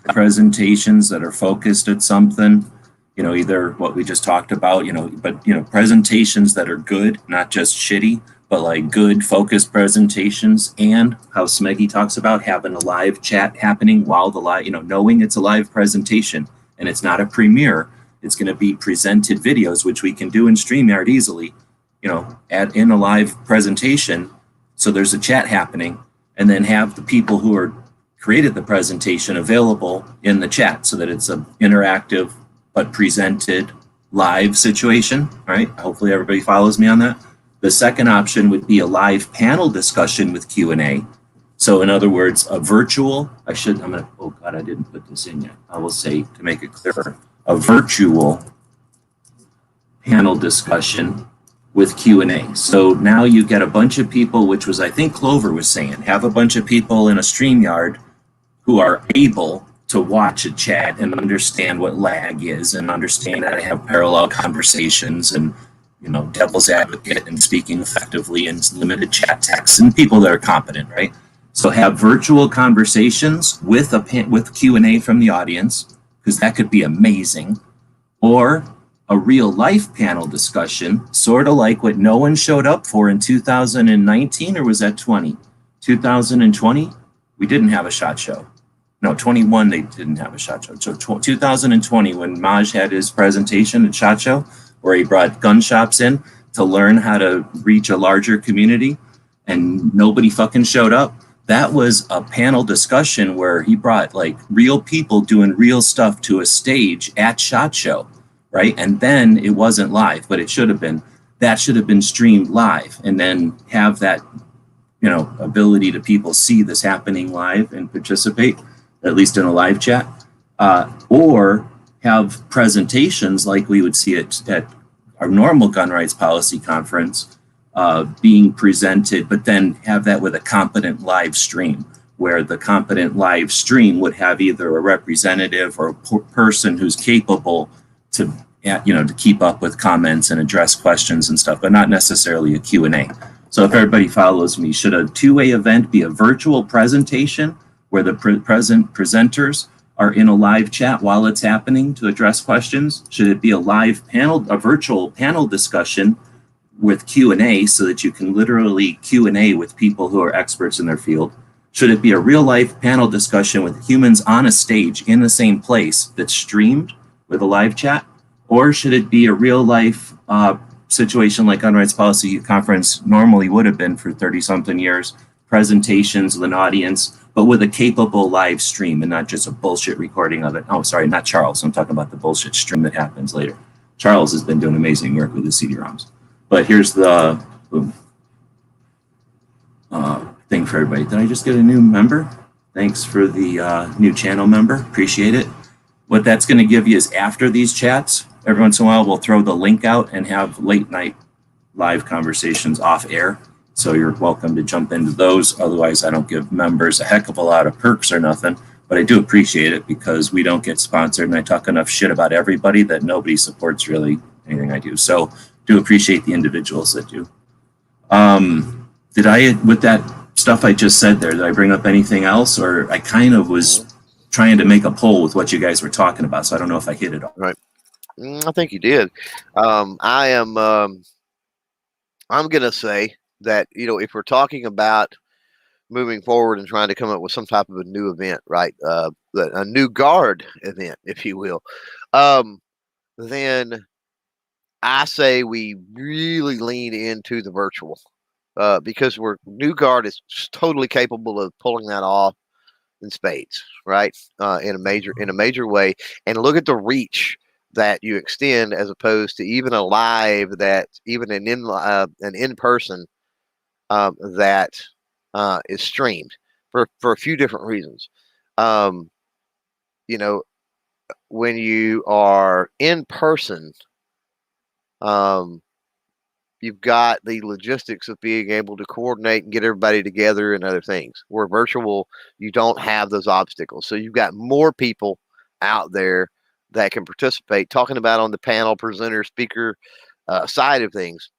Presentations that are focused at something, either what we just talked about, but presentations that are good, not just shitty, but like good focused presentations, and how Smeggy talks about having a live chat happening while the live, knowing it's a live presentation and it's not a premiere, it's going to be presented videos, which we can do in StreamYard easily, add in a live presentation. So there's a chat happening. and then have the people who are created the presentation available in the chat so that it's an interactive but presented live situation, right? Hopefully everybody follows me on that. The second option would be a live panel discussion with Q&A. So in other words, a virtual, oh God, I didn't put this in yet. I will say, to make it clearer, a virtual panel discussion with Q&A. So now you get a bunch of people, which was, I think Clover was saying, have a bunch of people in a StreamYard who are able to watch a chat and understand what lag is and understand how to have parallel conversations and, devil's advocate and speaking effectively in limited chat text and people that are competent, right? So have virtual conversations with with Q&A from the audience, because that could be amazing, or a real life panel discussion, sort of like what no one showed up for in 2019, or was that 20? 2020, we didn't have a SHOT Show. No, 21, they didn't have a SHOT Show. So 2020, when Maj had his presentation at SHOT Show, where he brought gun shops in to learn how to reach a larger community, and nobody fucking showed up, that was a panel discussion where he brought like real people doing real stuff to a stage at SHOT Show, right? And then it wasn't live, but it should have been. That should have been streamed live, and then have that, ability to people see this happening live and participate, at least in a live chat, or have presentations like we would see at our normal gun rights policy conference being presented, but then have that with a competent live stream, where the competent live stream would have either a representative or a person who's capable to, to keep up with comments and address questions and stuff, but not necessarily a Q&A. So if everybody follows me, should a two-way event be a virtual presentation where the presenters are in a live chat while it's happening to address questions? Should it be a live panel, a virtual panel discussion with Q&A so that you can literally Q&A with people who are experts in their field? Should it be a real life panel discussion with humans on a stage in the same place that's streamed with a live chat? Or should it be a real life situation like Gun Rights Policy Conference normally would have been for 30 something years, presentations with an audience, but with a capable live stream and not just a bullshit recording of it? Oh, sorry, not Charles. I'm talking about the bullshit stream that happens later. Charles has been doing amazing work with the CD-ROMs. But here's the thing for everybody. Did I just get a new member? Thanks for the new channel member. Appreciate it. What that's going to give you is, after these chats, every once in a while we'll throw the link out and have late night live conversations off air. So you're welcome to jump into those. Otherwise, I don't give members a heck of a lot of perks or nothing. But I do appreciate it, because we don't get sponsored, and I talk enough shit about everybody that nobody supports really anything I do. So do appreciate the individuals that do. Did I, with that stuff I just said there, did I bring up anything else? Or I kind of was trying to make a poll with what you guys were talking about, so I don't know if I hit it all. Right. I think you did. I'm going to say that, if we're talking about moving forward and trying to come up with some type of a new event, right? A new guard event, if you will, then I say we really lean into the virtual, because New Guard is totally capable of pulling that off in spades, right? In a major way, and look at the reach that you extend, as opposed to even a live, that even an in person that is streamed for a few different reasons. When you are in person, you've got the logistics of being able to coordinate and get everybody together and other things. Where virtual, you don't have those obstacles. So you've got more people out there that can participate. Talking about on the panel, presenter, speaker side of things,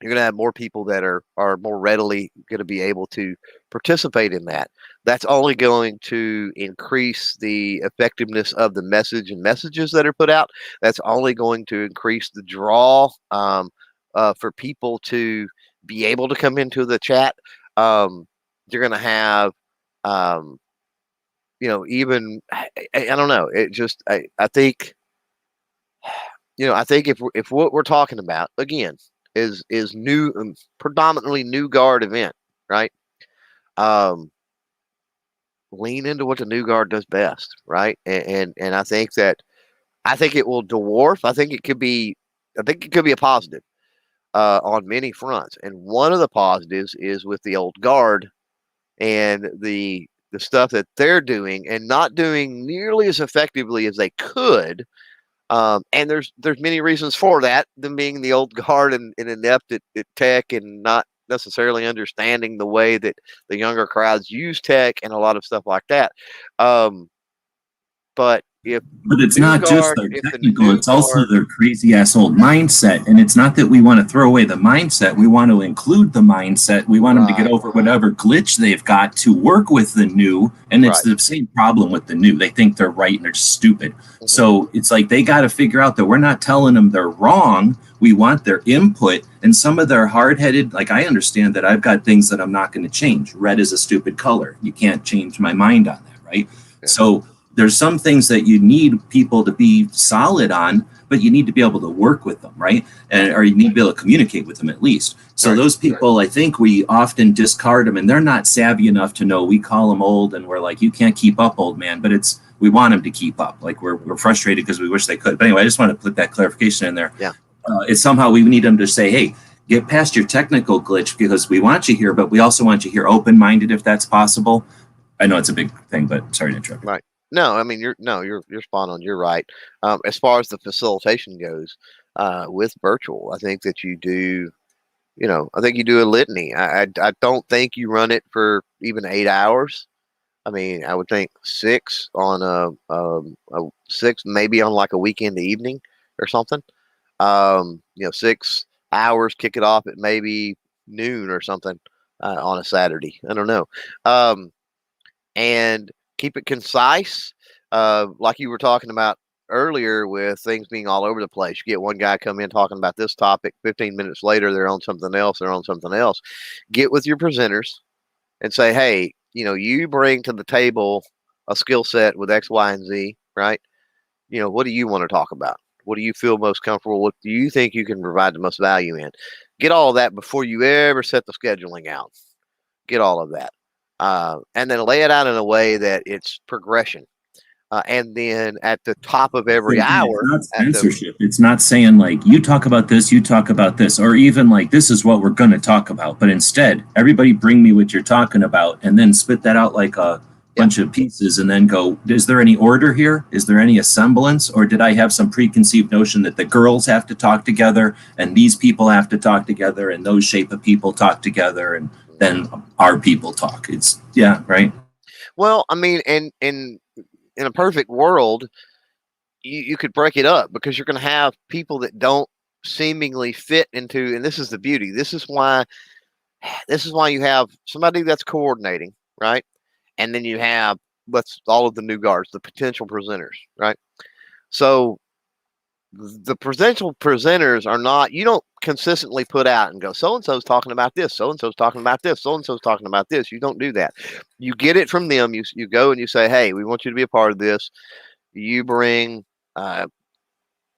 you're going to have more people that are more readily going to be able to participate in that. That's only going to increase the effectiveness of the message and messages that are put out. That's only going to increase the draw for people to be able to come into the chat. You're going to have, even, I don't know. It just, I think, I think if what we're talking about, again, is new, predominantly new guard event, right? Um, lean into what the new guard does best, right? And I think it will dwarf. I think it could be a positive on many fronts. And one of the positives is with the old guard and the stuff that they're doing and not doing nearly as effectively as they could. And there's many reasons for that, them being the old guard and inept at tech and not necessarily understanding the way that the younger crowds use tech and a lot of stuff like that. But But it's not just their technical, it's also their crazy ass old mindset. And it's not that we want to throw away the mindset. We want to include the mindset. We want them to get over whatever glitch they've got to work with the new. And it's the same problem with the new. They think they're right and they're just stupid. Mm-hmm. So it's like they got to figure out that we're not telling them they're wrong. We want their input. And some of their hard-headed, like I understand that I've got things that I'm not going to change. Red is a stupid color. You can't change my mind on that, right? Yeah. So there's some things that you need people to be solid on, but you need to be able to work with them, right? Or you need to be able to communicate with them at least. So those people, I think we often discard them, and they're not savvy enough to know. We call them old, and we're like, you can't keep up, old man. But we want them to keep up. Like we're frustrated because we wish they could. But anyway, I just want to put that clarification in there. Yeah. It's somehow we need them to say, hey, get past your technical glitch because we want you here, but we also want you here open-minded if that's possible. I know it's a big thing, but sorry to interrupt. Right. No, I mean you're spot on. You're right. As far as the facilitation goes, with virtual, I think that you do. I think you do a litany. I don't think you run it for even 8 hours. I mean, I would think 6 on a 6 maybe on like a weekend evening or something. 6 hours, kick it off at maybe noon or something on a Saturday. I don't know. And keep it concise, like you were talking about earlier with things being all over the place. You get one guy come in talking about this topic, 15 minutes later, they're on something else, Get with your presenters and say, hey, you bring to the table a skill set with X, Y, and Z, right? What do you want to talk about? What do you feel most comfortable? What do you think you can provide the most value in? Get all of that before you ever set the scheduling out. Get all of that. And then lay it out in a way that it's progression. And then at the top of every hour, it's not censorship. It's not saying like you talk about this, or even like this is what we're going to talk about. But instead, everybody bring me what you're talking about, and then spit that out like a bunch of pieces, and then go. Is there any order here? Is there any semblance, or did I have some preconceived notion that the girls have to talk together, and these people have to talk together, and those shape of people talk together, and then our people talk? It's right. Well, I mean, and in a perfect world, you could break it up because you're going to have people that don't seemingly fit into, and this is the beauty. This is why you have somebody that's coordinating, right? And then you have all of the new guards, the potential presenters, right? So the potential presenters are not, you don't consistently put out and go, so-and-so's talking about this, so-and-so's talking about this, so-and-so's talking about this. You don't do that. You get it from them. You go and you say, hey, we want you to be a part of this. You bring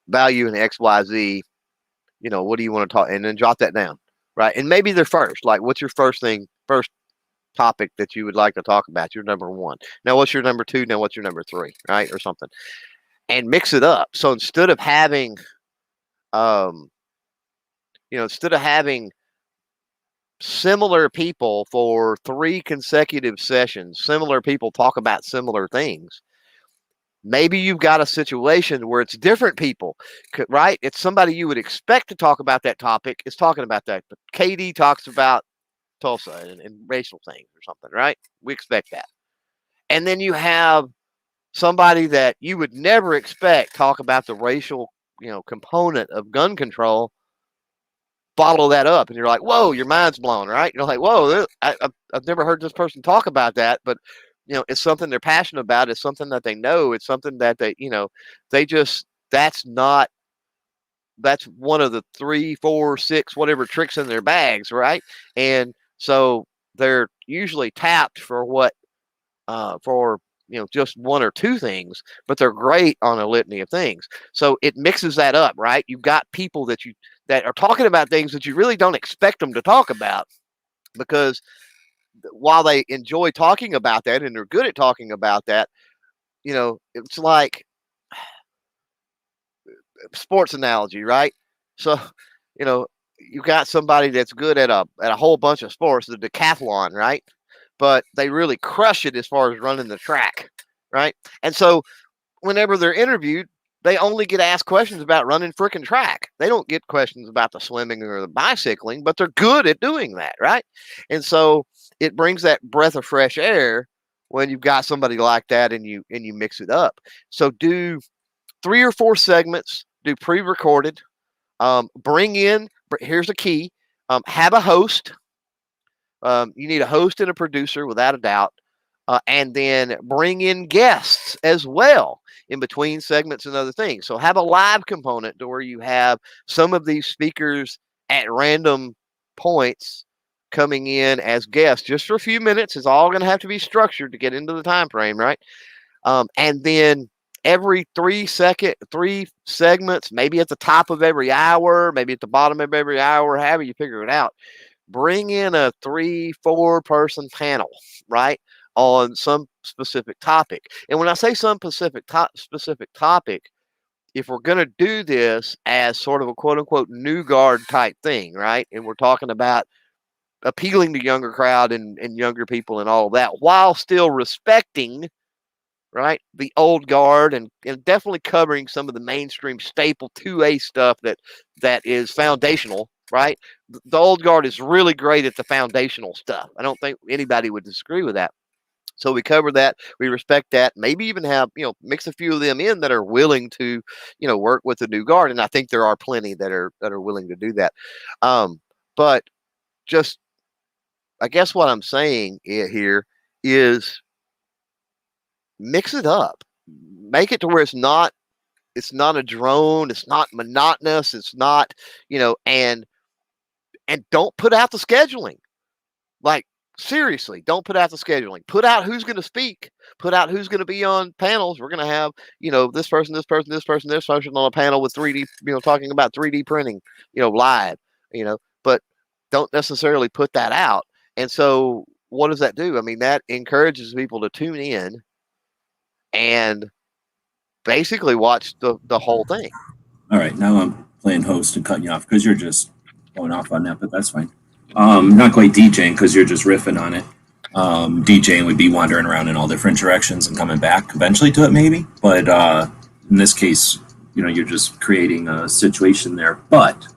value in X, Y, Z. What do you want to talk? And then jot that down, right? And maybe they're first. Like, what's your first topic that you would like to talk about? Your number 1. Now, what's your number 2? Now, what's your number 3, right? Or something. And mix it up. So instead of having, similar people for 3 consecutive sessions, similar people talk about similar things, maybe you've got a situation where it's different people, right? It's somebody you would expect to talk about that topic is talking about that. But KD talks about Tulsa and racial things or something, right? We expect that. And then you have somebody that you would never expect talk about the racial, component of gun control, follow that up, and you're like, whoa, your mind's blown, right? You're like, whoa, I've never heard this person talk about that, but it's something they're passionate about. It's something that they know. It's something that that's one of the 3, 4, 6, whatever tricks in their bags, right? And so they're usually tapped for just 1 or 2 things, but they're great on a litany of things. So it mixes that up, right? You've got people that are talking about things that you really don't expect them to talk about because while they enjoy talking about that and they're good at talking about that, it's like sports analogy, right? So, you got somebody that's good at a whole bunch of sports, the decathlon, right? But they really crush it as far as running the track, right? And so whenever they're interviewed, they only get asked questions about running freaking track. They don't get questions about the swimming or the bicycling, but they're good at doing that, right? And so it brings that breath of fresh air when you've got somebody like that and you mix it up. So do 3 or 4 segments, do pre-recorded, bring in, here's the key, have a host. You need a host and a producer without a doubt. And then bring in guests as well in between segments and other things. So have a live component to where you have some of these speakers at random points coming in as guests just for a few minutes. It's all going to have to be structured to get into the time frame, right? And then every 3 segments, maybe at the top of every hour, maybe at the bottom of every hour, however you figure it out, bring in a 3-4 person panel, right, on some specific topic. And when I say some specific topic, if we're going to do this as sort of a quote unquote new guard type thing, right, and we're talking about appealing to younger crowd and younger people and all that, while still respecting, right, the old guard and definitely covering some of the mainstream staple 2A stuff that is foundational, right? The old guard is really great at the foundational stuff. I don't think anybody would disagree with that. So we cover that, we respect that, maybe even have, mix a few of them in that are willing to, work with the new guard. And I think there are plenty that are willing to do that. But just, I guess what I'm saying here is mix it up, make it to where it's not a drone, it's not monotonous, it's not, and don't put out the scheduling. Like, seriously, don't put out the scheduling. Put out who's going to speak. Put out who's going to be on panels. We're going to have, this person, this person, this person, this person on a panel with 3D, talking about 3D printing, live, but don't necessarily put that out. And so what does that do? I mean, that encourages people to tune in and basically watch the whole thing. All right, now I'm playing host and cutting you off because you're just going off on that, but that's fine. Not quite DJing because you're just riffing on it. DJing would be wandering around in all different directions and coming back eventually to it, maybe. But in this case, you're just creating a situation there. But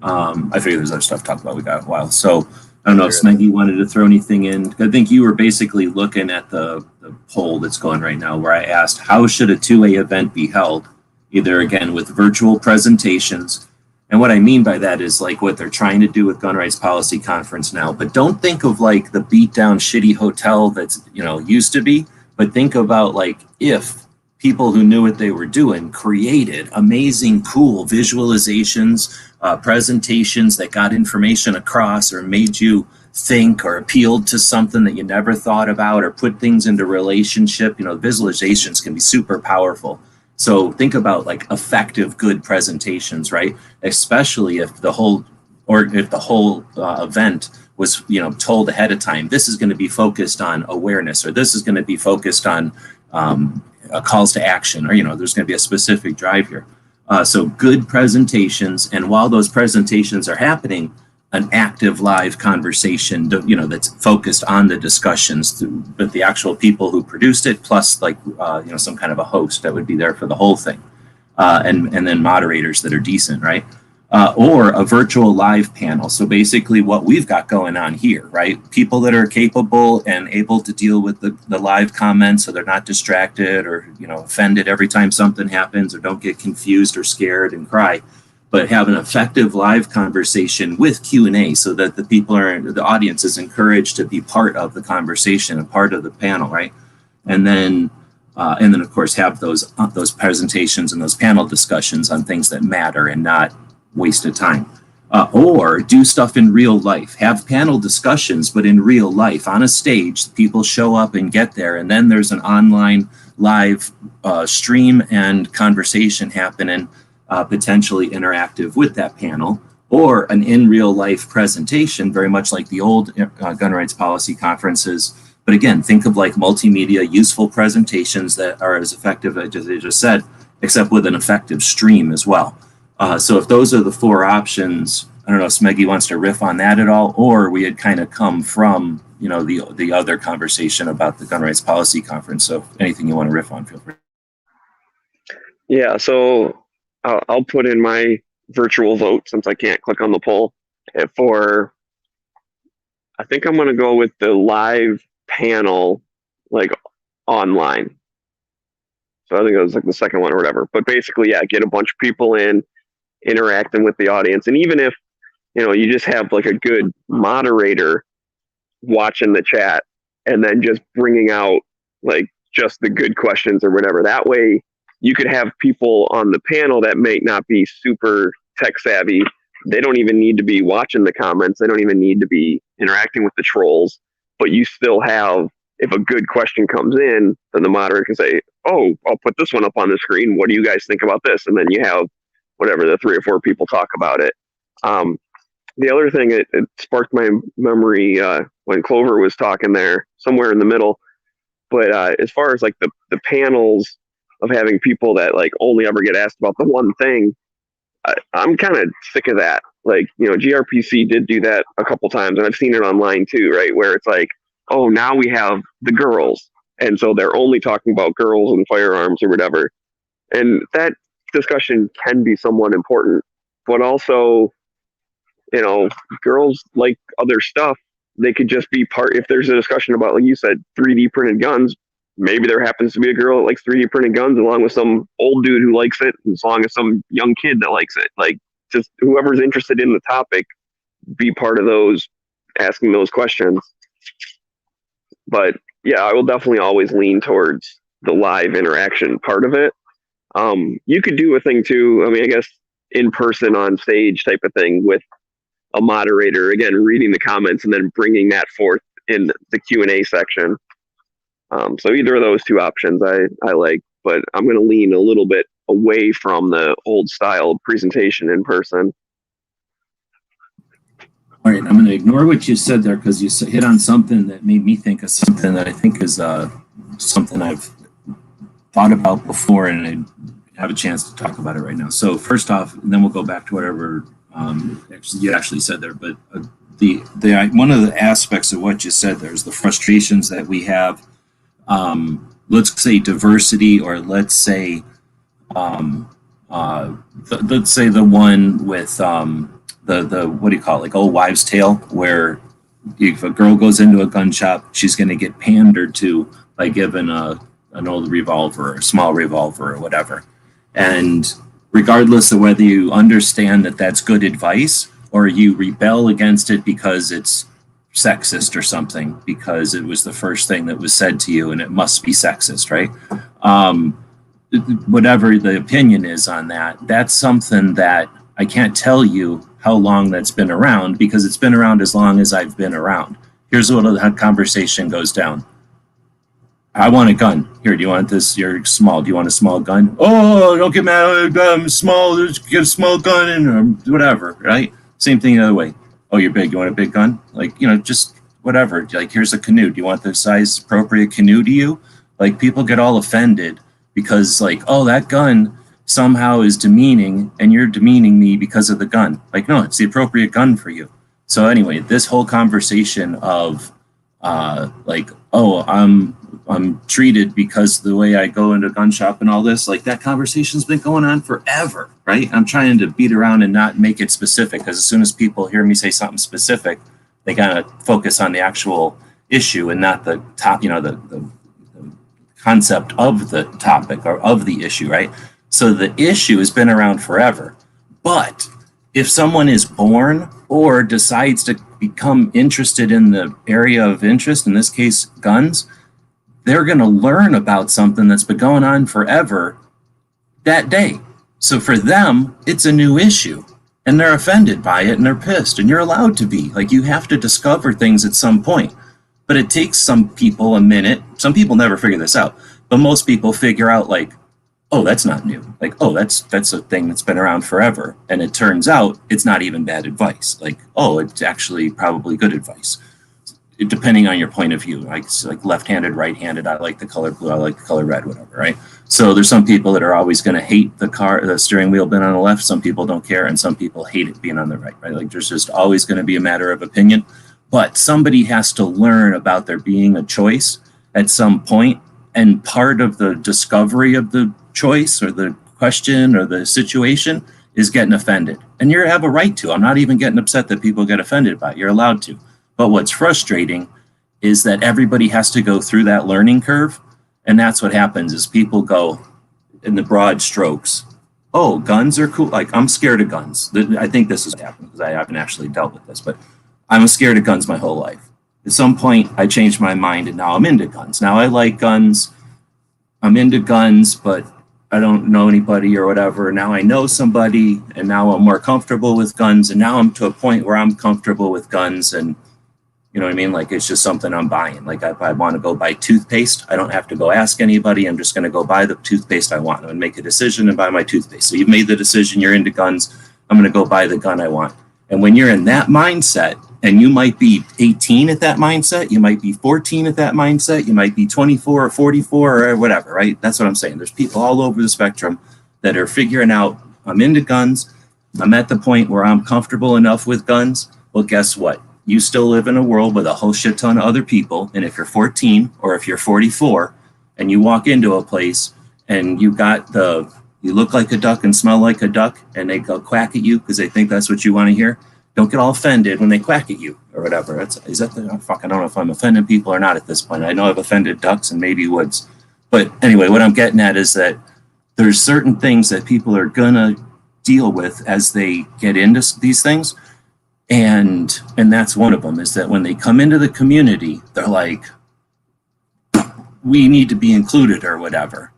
I figure there's other stuff to talk about. We got a while, so I don't know if Smeggy wanted to throw anything in. I think you were basically looking at the poll that's going right now, where I asked, how should a 2A event be held? Either, again, with virtual presentations. And what I mean by that is like what they're trying to do with Gun Rights Policy Conference now. But don't think of like the beat down shitty hotel that's, used to be. But think about like if people who knew what they were doing created amazing, cool visualizations, presentations that got information across or made you think or appealed to something that you never thought about or put things into relationship. Visualizations can be super powerful. So think about like effective, good presentations, right? Especially if the whole event was, told ahead of time, this is going to be focused on awareness, or this is going to be focused on calls to action, or, there's going to be a specific drive here. So good presentations. And while those presentations are happening, an active live conversation, that's focused on the discussions, but the actual people who produced it, plus like, some kind of a host that would be there for the whole thing. And then moderators that are decent, right? Or a virtual live panel. So basically what we've got going on here, right? People that are capable and able to deal with the live comments so they're not distracted or, offended every time something happens, or don't get confused or scared and cry. But have an effective live conversation with Q&A so that the audience is encouraged to be part of the conversation and part of the panel, right? And then of course have those presentations and those panel discussions on things that matter and not wasted time. Or do stuff in real life. Have panel discussions, but in real life on a stage. People show up and get there, and then there's an online live stream and conversation happening. Potentially interactive with that panel, or an in real life presentation, very much like the old gun rights policy conferences. But again, think of like multimedia, useful presentations that are as effective as I just said, except with an effective stream as well. So if those are the four options, I don't know if Smeggy wants to riff on that at all, or we had kind of come from, you know, the other conversation about the gun rights policy conference. So anything you want to riff on, feel free. Yeah, so I'll put in my virtual vote since I can't click on the poll for, I think I'm going to go with the live panel, like online. So I think it was like the second one or whatever. But basically, yeah, get a bunch of people in, interacting with the audience. And even if, you know, you just have like a good moderator watching the chat and then just bringing out like just the good questions or whatever, that way you could have people on the panel that may not be super tech savvy. They don't even need to be watching the comments. They don't even need to be interacting with the trolls, but you still have, if a good question comes in, then the moderator can say, oh, I'll put this one up on the screen. What do you guys think about this? And then you have whatever, the 3 or 4 people talk about it. The other thing, it sparked my memory when Clover was talking there, somewhere in the middle. But as far as like the panels of having people that like only ever get asked about the one thing, I'm kind of sick of that. Like, you know, GRPC did do that a couple times, and I've seen it online too, right? Where it's like, oh, now we have the girls, and so they're only talking about girls and firearms or whatever. And that discussion can be somewhat important, but also, you know, girls like other stuff. They could just be part, if there's a discussion about, like you said, 3D printed guns, maybe there happens to be a girl that likes 3D printed guns along with some old dude who likes it, as long as some young kid that likes it. Like, just whoever's interested in the topic, be part of those, asking those questions. But yeah, I will definitely always lean towards the live interaction part of it. You could do a thing too, I mean, I guess in person on stage type of thing with a moderator, again, reading the comments and then bringing that forth in the Q&A section. So either of those two options I like, but I'm going to lean a little bit away from the old style presentation in person. All right, I'm going to ignore what you said there because you hit on something that made me think of something that I think is something I've thought about before, and I have a chance to talk about it right now. So first off, and then we'll go back to whatever you actually said there, but the one of the aspects of what you said there is the frustrations that we have. Let's say diversity, or let's say the one with the what do you call it, like old wives' tale, where if a girl goes into a gun shop, she's going to get pandered to by giving an old revolver or a small revolver or whatever. And regardless of whether you understand that that's good advice or you rebel against it because it's sexist or something, because it was the first thing that was said to you and it must be sexist, right? Whatever the opinion is on that, that's something that I can't tell you how long that's been around, because it's been around as long as I've been around. Here's what the conversation goes down. I want a gun. Here, do you want this? You're small. Do you want a small gun? Oh, don't get mad. I'm small. Get a small gun and whatever, right? Same thing the other way. Oh, you're big. You want a big gun? Like, you know, just whatever. Like, here's a canoe. Do you want the size appropriate canoe to you? Like, people get all offended because, like, oh, that gun somehow is demeaning and you're demeaning me because of the gun. Like, no, it's the appropriate gun for you. So anyway, this whole conversation of like, oh, I'm treated because the way I go into a gun shop and all this, like, that conversation's been going on forever, right? I'm trying to beat around and not make it specific, because as soon as people hear me say something specific, they kind of focus on the actual issue and not the top, you know, the concept of the topic or of the issue, right? So the issue has been around forever. But if someone is born or decides to become interested in the area of interest, in this case, guns, they're going to learn about something that's been going on forever that day. So for them, it's a new issue and they're offended by it and they're pissed, and you're allowed to be. Like, you have to discover things at some point. But it takes some people a minute. Some people never figure this out, but most people figure out, like, oh, that's not new. Like, oh, that's a thing that's been around forever. And it turns out it's not even bad advice. Like, oh, it's actually probably good advice. Depending on your point of view, like left-handed, right-handed, I like the color blue, I like the color red, whatever, right? So there's some people that are always going to hate the steering wheel being on the left. Some people don't care, and some people hate it being on the right, right? Like there's just always going to be a matter of opinion. But somebody has to learn about there being a choice at some point, and part of the discovery of the choice or the question or the situation is getting offended. And you have a right to. I'm not even getting upset that people get offended by it. You're allowed to. But what's frustrating is that everybody has to go through that learning curve. And that's what happens is people go in the broad strokes. Oh, guns are cool. Like, I'm scared of guns. I think this has happened because I haven't actually dealt with this, but I'm scared of guns my whole life. At some point, I changed my mind and now I'm into guns. Now I like guns. I'm into guns, but I don't know anybody or whatever. Now I know somebody and now I'm more comfortable with guns. And now I'm to a point where I'm comfortable with guns and you know what I mean? Like, it's just something I'm buying. Like, if I want to go buy toothpaste, I don't have to go ask anybody. I'm just going to go buy the toothpaste I want and make a decision and buy my toothpaste. So you've made the decision, you're into guns. I'm going to go buy the gun I want. And when you're in that mindset, and you might be 18 at that mindset, you might be 14 at that mindset, you might be 24 or 44 or whatever, right? That's what I'm saying. There's people all over the spectrum that are figuring out, I'm into guns. I'm at the point where I'm comfortable enough with guns. Well, guess what? You still live in a world with a whole shit ton of other people. And if you're 14 or if you're 44 and you walk into a place and you look like a duck and smell like a duck and they go quack at you because they think that's what you want to hear, don't get all offended when they quack at you or whatever. I don't know if I'm offending people or not at this point. I know I've offended ducks and maybe woods. But anyway, what I'm getting at is that there's certain things that people are going to deal with as they get into these things. And that's one of them, is that when they come into the community, they're like, we need to be included or whatever.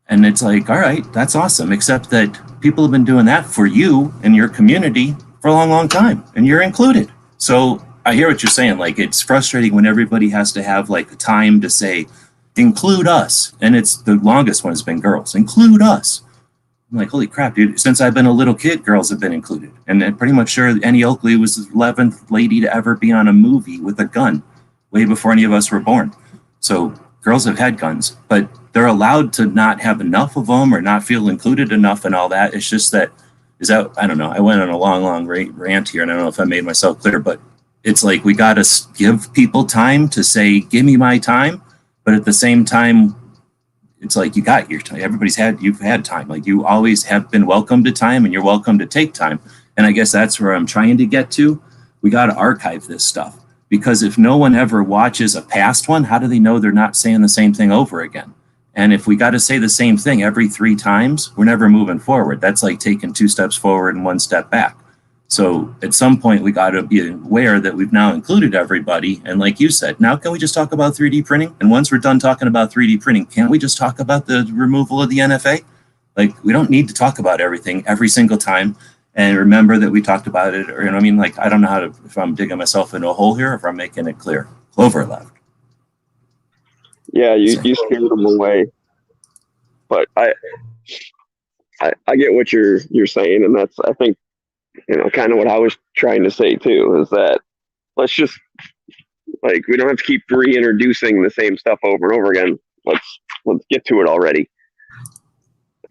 And it's like, all right, that's awesome. Except that people have been doing that for you and your community for a long, long time, and you're included. So I hear what you're saying. Like, it's frustrating when everybody has to have like time to say, include us. And it's the longest one has been girls, include us. I'm like, holy crap, dude. Since I've been a little kid, girls have been included. And I'm pretty much sure Annie Oakley was the 11th lady to ever be on a movie with a gun, way before any of us were born. So girls have had guns, but they're allowed to not have enough of them or not feel included enough and all that. It's just that, I don't know. I went on a long, long rant here, and I don't know if I made myself clear, but it's like we got to give people time to say, give me my time. But at the same time, it's like you got your time. You've had time. Like, you always have been welcome to time, and you're welcome to take time. And I guess that's where I'm trying to get to. We got to archive this stuff, because if no one ever watches a past one, how do they know they're not saying the same thing over again? And if we got to say the same thing every 3 times, we're never moving forward. That's like taking 2 steps forward and 1 step back. So at some point, we got to be aware that we've now included everybody. And like you said, now can we just talk about 3D printing? And once we're done talking about 3D printing, can't we just talk about the removal of the NFA? Like, we don't need to talk about everything every single time. And remember that we talked about it, or, you know, I mean, like, I don't know if I'm digging myself into a hole here, or if I'm making it clear. Clover left. Yeah, you scared them away. But I get what you're saying, and that's, I think, you know, kind of what I was trying to say too, is that let's just, like, we don't have to keep reintroducing the same stuff over and over again. Let's get to it already.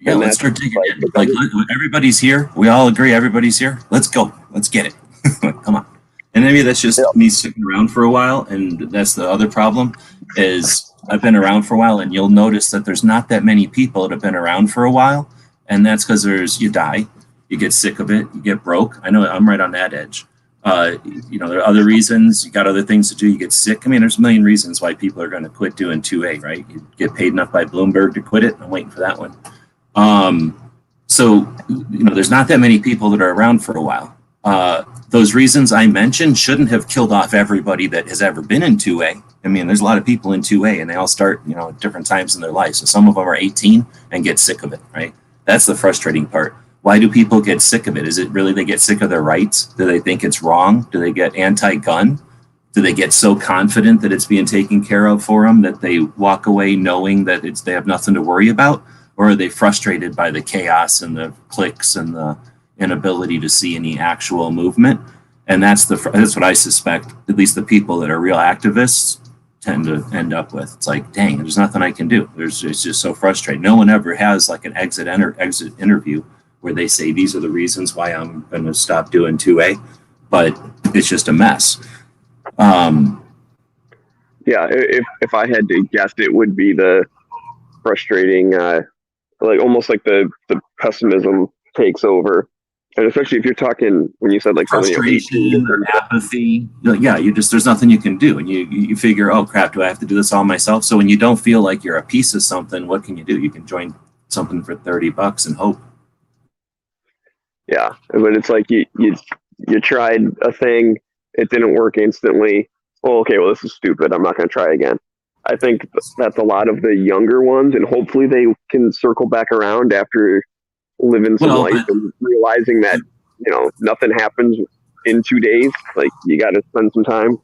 Yeah, let's start digging in. Like, everybody's here. We all agree everybody's here. Let's go. Let's get it. Come on. And maybe that's just me sticking around for a while. And that's the other problem, is I've been around for a while, and you'll notice that there's not that many people that have been around for a while. And that's because you die. You get sick of it. You get broke. I know I'm right on that edge. You know, there are other reasons. You got other things to do. You get sick. I mean, there's a million reasons why people are going to quit doing 2A, right? You get paid enough by Bloomberg to quit it. I'm waiting for that one. So, you know, there's not that many people that are around for a while. Those reasons I mentioned shouldn't have killed off everybody that has ever been in 2A. I mean, there's a lot of people in 2A, and they all start, you know, at different times in their life. So some of them are 18 and get sick of it, right? That's the frustrating part. Why do people get sick of it? Is it really they get sick of their rights? Do they think it's wrong? Do they get anti-gun? Do they get so confident that it's being taken care of for them that they walk away knowing that they have nothing to worry about? or are they frustrated by the chaos and the clicks and the inability to see any actual movement? And that's what I suspect, at least the people that are real activists tend to end up with. It's like, dang, there's nothing I can do. It's just so frustrating. No one ever has like an exit interview where they say, these are the reasons why I'm going to stop doing 2A, but it's just a mess. Yeah, if I had to guess, it would be the frustrating, like almost like the pessimism takes over. And especially if you're talking, when you said like frustration or apathy, yeah, there's nothing you can do, and you figure, oh crap, do I have to do this all myself? So when you don't feel like you're a piece of something, what can you do? You can join something for $30 and hope. Yeah, but it's like you tried a thing, it didn't work instantly. Well, okay, well this is stupid. I'm not going to try again. I think that's a lot of the younger ones, and hopefully they can circle back around after living some life and realizing that, you know, nothing happens in 2 days. Like, you got to spend some time.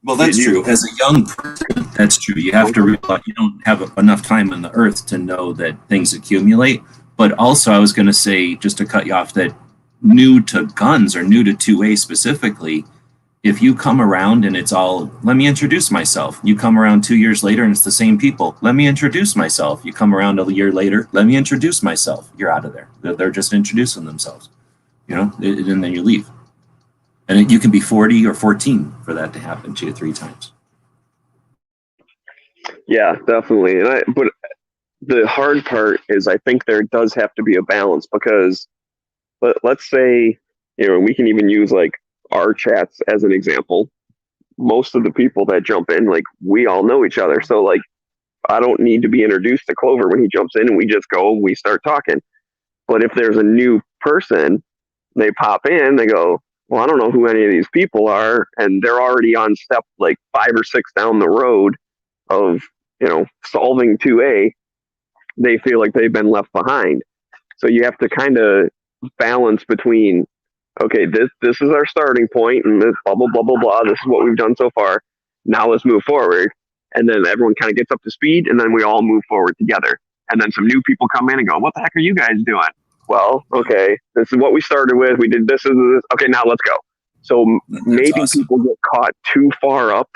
Well, that's true. As a young person, that's true. You have to realize you don't have enough time on the earth to know that things accumulate. But also, I was going to say, just to cut you off, that new to guns or new to 2A specifically, if you come around and it's all, let me introduce myself. You come around 2 years later and it's the same people. Let me introduce myself. You come around a year later, let me introduce myself. You're out of there. They're just introducing themselves, you know, and then you leave. And you can be 40 or 14 for that to happen to you 3 times. Yeah, definitely. But the hard part is I think there does have to be a balance, because let's say, you know, we can even use like our chats as an example. Most of the people that jump in, like, we all know each other. So like, I don't need to be introduced to Clover when he jumps in, and we just go, we start talking. But if there's a new person, they pop in, they go, well, I don't know who any of these people are. And they're already on step like 5 or 6 down the road of, you know, solving 2A. They feel like they've been left behind. So you have to kind of balance between, okay, this is our starting point, and this blah, blah, blah, blah, blah. This is what we've done so far. Now let's move forward. And then everyone kind of gets up to speed, and then we all move forward together. And then some new people come in and go, what the heck are you guys doing? Well, okay, this is what we started with. We did this. Okay, now let's go. So maybe awesome. People get caught too far up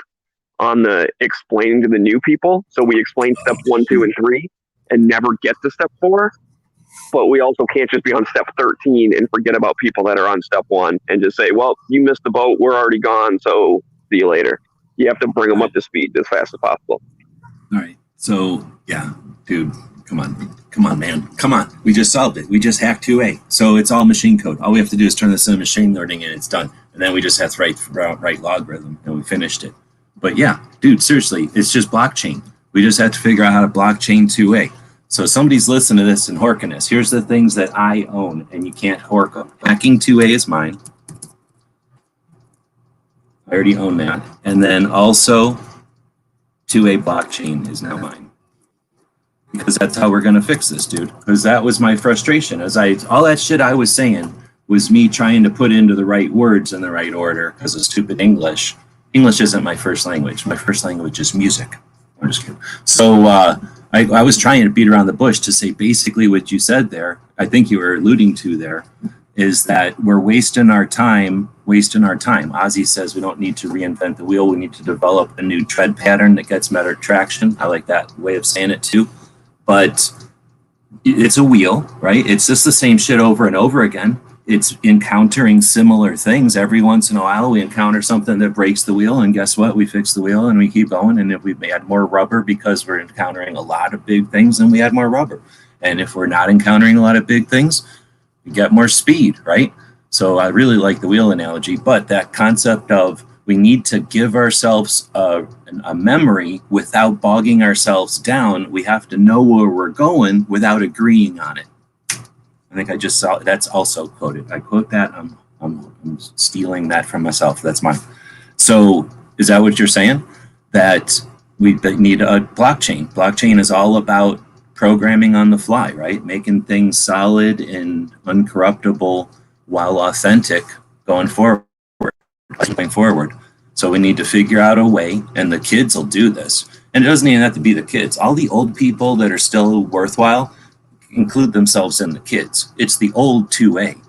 on the explaining to the new people. So we explain step 1, 2, and 3 and never get to step 4. But we also can't just be on step 13 and forget about people that are on step 1 and just say, well, you missed the boat. We're already gone. So see you later. You have to bring them up to speed as fast as possible. All right. So, yeah, dude, come on, man. Come on. We just solved it. We just hacked 2A. So it's all machine code. All we have to do is turn this into machine learning and it's done. And then we just have to write logarithm and we finished it. But yeah, dude, seriously, it's just blockchain. We just have to figure out how to blockchain 2A. So somebody's listening to this and horking this. Here's the things that I own, and you can't hork them. Hacking 2A is mine. I already own that. And then also 2A blockchain is now mine. Because that's how we're going to fix this, dude. Because that was my frustration. All that shit I was saying was me trying to put into the right words in the right order because of stupid English. English isn't my first language. My first language is music. I'm just kidding. So I was trying to beat around the bush to say basically what you said there. I think you were alluding to there is that we're wasting our time. Ozzy says we don't need to reinvent the wheel. We need to develop a new tread pattern that gets better traction. I like that way of saying it too. But it's a wheel, right? It's just the same shit over and over again. It's encountering similar things. Every once in a while, we encounter something that breaks the wheel, and guess what? We fix the wheel and we keep going. And if we add more rubber because we're encountering a lot of big things, then we add more rubber. And if we're not encountering a lot of big things, we get more speed, right? So I really like the wheel analogy, but that concept of we need to give ourselves a memory without bogging ourselves down. We have to know where we're going without agreeing on it. I think I just saw that's also quoted. I quote that. I'm stealing that from myself. That's mine. So is that what you're saying? That we need a blockchain. Blockchain is all about programming on the fly, right? Making things solid and uncorruptible while authentic going forward. So we need to figure out a way, and the kids will do this. And it doesn't even have to be the kids. All the old people that are still worthwhile include themselves in the kids. It's the old 2A,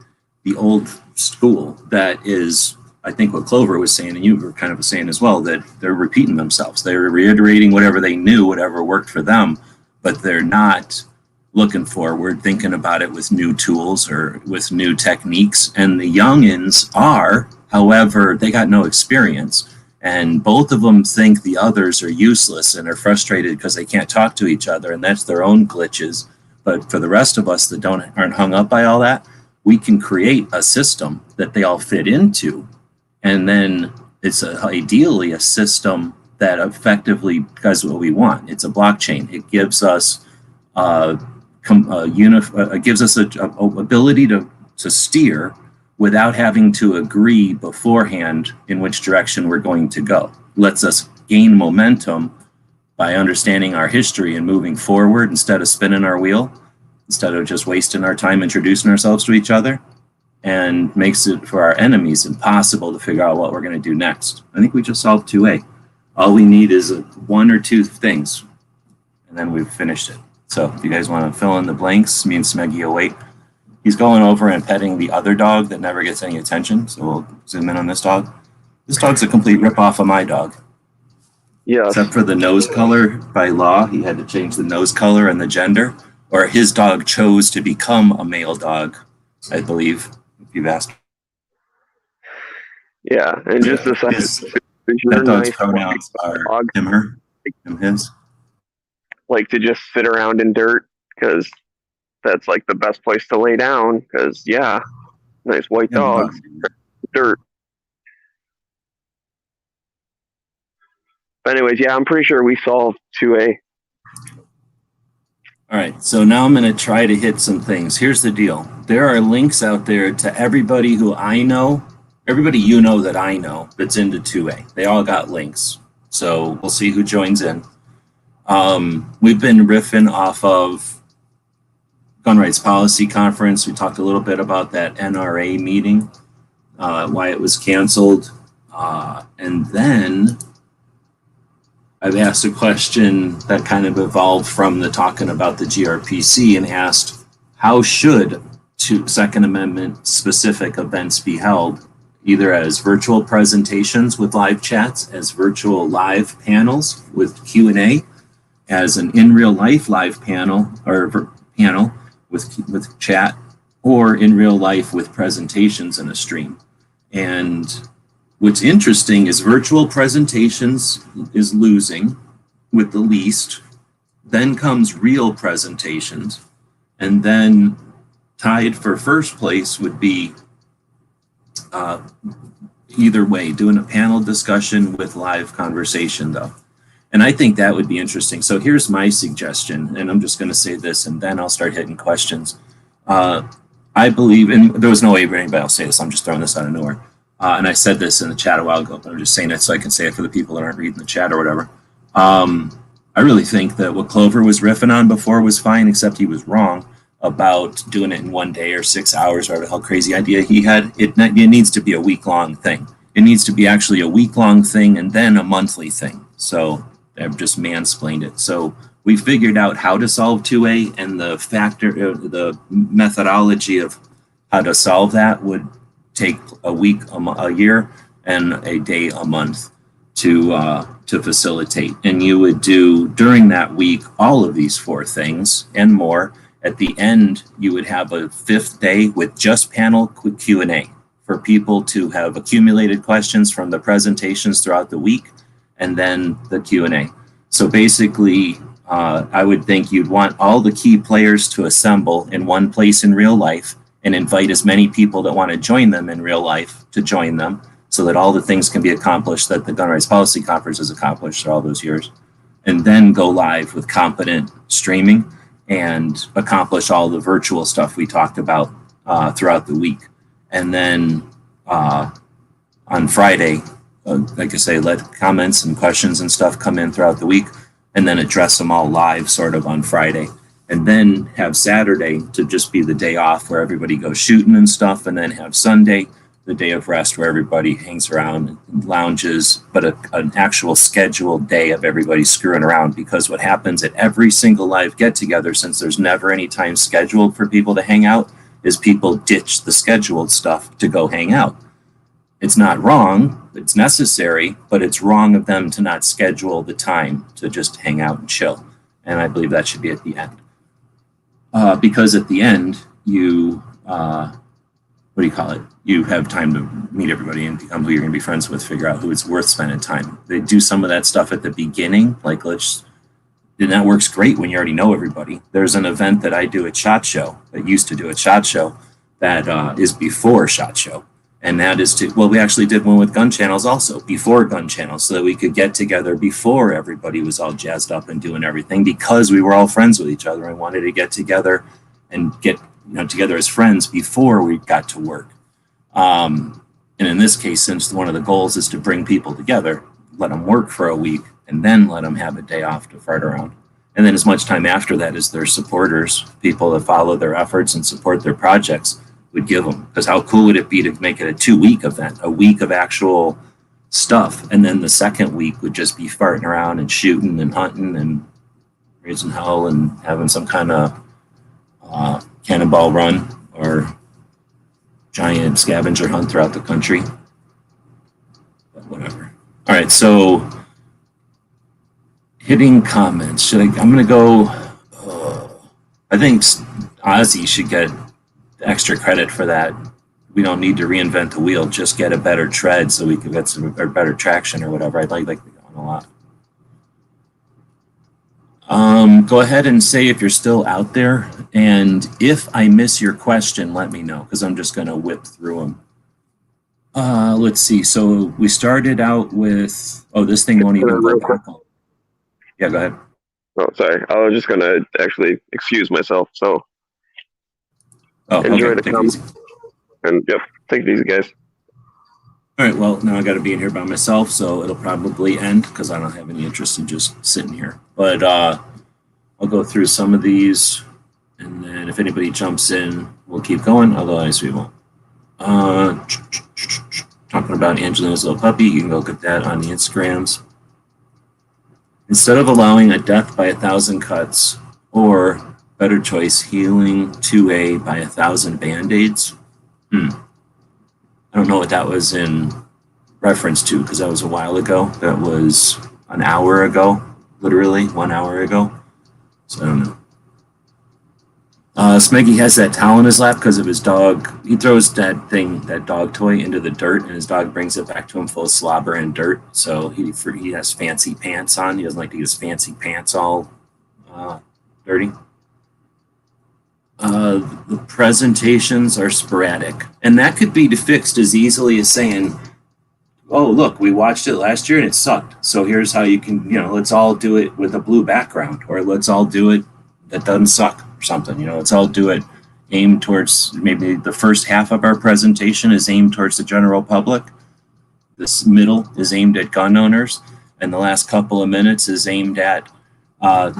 the old school that is, I think what Clover was saying, and you were kind of saying as well, that they're repeating themselves. They're reiterating whatever they knew, whatever worked for them, but they're not looking forward, thinking about it with new tools or with new techniques. And the youngins are, however, they got no experience. And both of them think the others are useless and are frustrated because they can't talk to each other, and that's their own glitches. But for the rest of us that aren't hung up by all that, we can create a system that they all fit into. And then it's ideally a system that effectively does what we want. It's a blockchain. It gives us gives us a ability to steer without having to agree beforehand in which direction we're going to go. Lets us gain momentum by understanding our history and moving forward instead of spinning our wheel, instead of just wasting our time introducing ourselves to each other, and makes it for our enemies impossible to figure out what we're going to do next. I think we just solved 2A. All we need is one or two things, and then we've finished it. So if you guys want to fill in the blanks, me and Smeggy will wait. He's going over and petting the other dog that never gets any attention, so we'll zoom in on this dog. This dog's a complete ripoff of my dog. Yeah. Except for the nose color. By law, he had to change the nose color and the gender, or his dog chose to become a male dog, I believe, if you've asked. Yeah, and just the that dog's pronouns are him, her, him, his. Like to just sit around in dirt, because that's like the best place to lay down, because nice white dogs, dirt. But anyways, I'm pretty sure we solved 2A. All right, so now I'm going to try to hit some things. Here's the deal. There are links out there to everybody who I know, everybody you know that I know that's into 2A. They all got links. So we'll see who joins in. We've been riffing off of Gun Rights Policy Conference. We talked a little bit about that NRA meeting, why it was canceled. And then I've asked a question that kind of evolved from the talking about the GRPC and asked, how should Second Amendment specific events be held, either as virtual presentations with live chats, as virtual live panels with Q&A, as an in real life live panel or panel with chat, or in real life with presentations in a stream. And what's interesting is virtual presentations is losing with the least, then comes real presentations, and then tied for first place would be either way, doing a panel discussion with live conversation though. And I think that would be interesting. So here's my suggestion, and I'm just going to say this, and then I'll start hitting questions. I believe, and there was no way anybody else say this, I'm just throwing this out of nowhere. And I said this in the chat a while ago, but I'm just saying it so I can say it for the people that aren't reading the chat or whatever. I really think that what Clover was riffing on before was fine, except he was wrong about doing it in 1 day or 6 hours, or whatever the hell crazy idea he had. It needs to be a week-long thing. It needs to be actually a week-long thing and then a monthly thing. So I've just mansplained it. So we figured out how to solve 2A, and the methodology of how to solve that would take a week, a year, and a day, a month to facilitate. And you would do during that week all of these 4 things and more. At the end, you would have a 5th day with just panel Q&A for people to have accumulated questions from the presentations throughout the week, and then the Q&A. So basically, I would think you'd want all the key players to assemble in one place in real life and invite as many people that want to join them in real life to join them, so that all the things can be accomplished that the Gun Rights Policy Conference has accomplished for all those years, and then go live with competent streaming and accomplish all the virtual stuff we talked about throughout the week. And then on Friday, like I say, let comments and questions and stuff come in throughout the week, and then address them all live sort of on Friday. And then have Saturday to just be the day off where everybody goes shooting and stuff, and then have Sunday the day of rest where everybody hangs around and lounges, but an actual scheduled day of everybody screwing around. Because what happens at every single live get together, since there's never any time scheduled for people to hang out, is people ditch the scheduled stuff to go hang out. It's not wrong, it's necessary, but it's wrong of them to not schedule the time to just hang out and chill. And I believe that should be at the end. Because at the end, you, what do you call it? You have time to meet everybody and become who you're going to be friends with, figure out who it's worth spending time. They do some of that stuff at the beginning, like and that works great when you already know everybody. There's an event that I do at SHOT Show, that used to do at SHOT Show, that is before SHOT Show. And that is we actually did one with gun channels also, before gun channels, so that we could get together before everybody was all jazzed up and doing everything, because we were all friends with each other and wanted to get together and get together as friends before we got to work. And in this case, since one of the goals is to bring people together, let them work for a week and then let them have a day off to fart around. And then as much time after that as their supporters, people that follow their efforts and support their projects, would give them. Because how cool would it be to make it a 2-week event, a week of actual stuff, and then the second week would just be farting around and shooting and hunting and raising hell and having some kind of cannonball run or giant scavenger hunt throughout the country. But whatever. All right, so hitting comments. I'm going to go. I think Ozzy should get extra credit for that. We don't need to reinvent the wheel, just get a better tread so we can get some or better traction or whatever. I'd like the going a lot. Go ahead and say if you're still out there, and if I miss your question, let me know, because I'm just going to whip through them. Let's see. So we started out with, this thing won't even go back. Yeah, go ahead. Oh, sorry. I was just going to actually excuse myself, so enjoy the comment. And yep, take it easy, guys. All right, well, now I got to be in here by myself, so it'll probably end because I don't have any interest in just sitting here. But I'll go through some of these, and then if anybody jumps in, we'll keep going. Otherwise, we won't. Talking about Angelina's little puppy, you can go look at that on the Instagrams. Instead of allowing a death by 1,000 cuts, or better choice, healing 2A by 1,000 band-aids. I don't know what that was in reference to, because that was a while ago. That was an hour ago, literally 1 hour ago. So I don't know. Smeggy has that towel in his lap because of his dog. He throws that dog toy into the dirt, and his dog brings it back to him full of slobber and dirt. So he has fancy pants on. He doesn't like to get his fancy pants all dirty. The presentations are sporadic, and that could be fixed as easily as saying, oh, look, we watched it last year and it sucked. So here's how you can, let's all do it with a blue background, or let's all do it that doesn't suck or something. Let's all do it aimed towards, maybe the first half of our presentation is aimed towards the general public. This middle is aimed at gun owners, and the last couple of minutes is aimed at the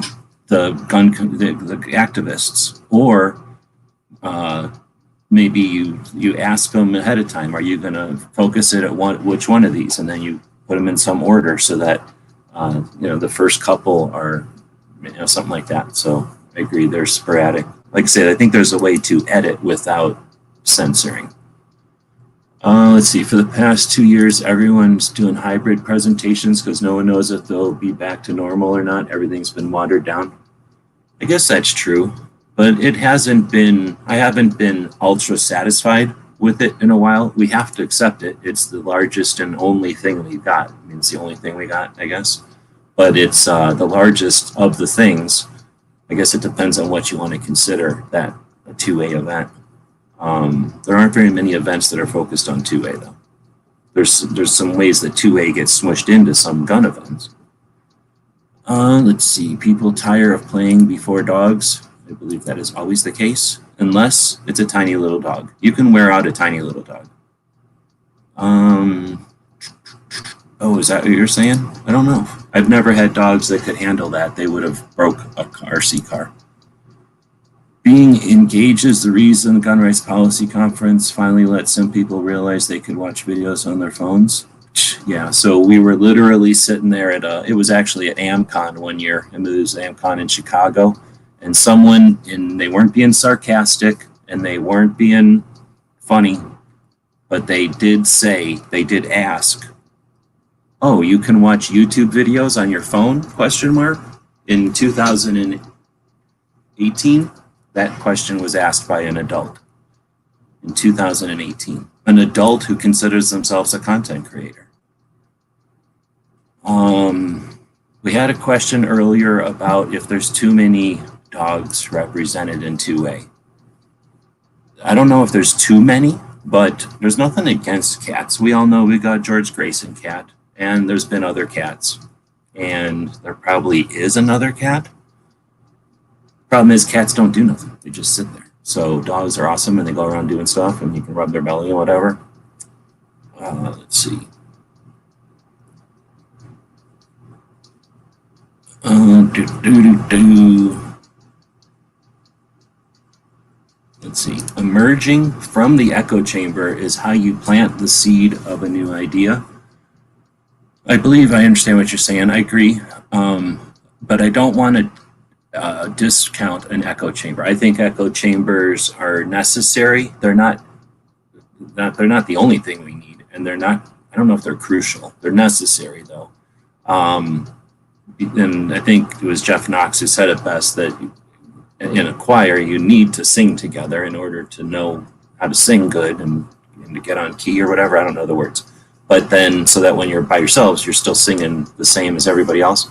activists. Or maybe you ask them ahead of time, are you going to focus it at which one of these, and then you put them in some order so that the first couple are something like that. So I agree, they're sporadic. Like I said, I think there's a way to edit without censoring. Let's see, for the past 2 years, everyone's doing hybrid presentations because no one knows if they'll be back to normal or not. Everything's been watered down. I guess that's true, but I haven't been ultra satisfied with it in a while. We have to accept it. It's the largest and only thing we've got. I mean, it's the only thing we got, I guess. But it's the largest of the things. I guess it depends on what you want to consider that a 2A event. There aren't very many events that are focused on 2A, though. There's some ways that 2A gets smushed into some gun events. Let's see. People tire of playing before dogs. I believe that is always the case, unless it's a tiny little dog. You can wear out a tiny little dog. Is that what you're saying? I don't know. I've never had dogs that could handle that. They would have broke a RC car. Being engaged is the reason the Gun Rights Policy Conference finally let some people realize they could watch videos on their phones. Yeah, so we were literally sitting there it was actually at AmCon one year, and it was AmCon in Chicago, and they weren't being sarcastic and they weren't being funny, but they did ask, oh, you can watch YouTube videos on your phone, question mark? In 2018, that question was asked by an adult. In 2018, an adult who considers themselves a content creator. We had a question earlier about if there's too many dogs represented in 2A. I don't know if there's too many, but there's nothing against cats. We all know we got George Grayson cat, and there's been other cats, and there probably is another cat. Problem is, cats don't do nothing. They just sit there. So dogs are awesome, and they go around doing stuff, and you can rub their belly or whatever. Let's see. Let's see. Emerging from the echo chamber is how you plant the seed of a new idea. I believe I understand what you're saying. I agree. But I don't want to discount an echo chamber. I think echo chambers are necessary. They're not the only thing we need, and they're not. I don't know if they're crucial. They're necessary, though. And I think it was Jeff Knox who said it best, that in a choir you need to sing together in order to know how to sing good and to get on key or whatever. I don't know the words, but then so that when you're by yourselves, you're still singing the same as everybody else.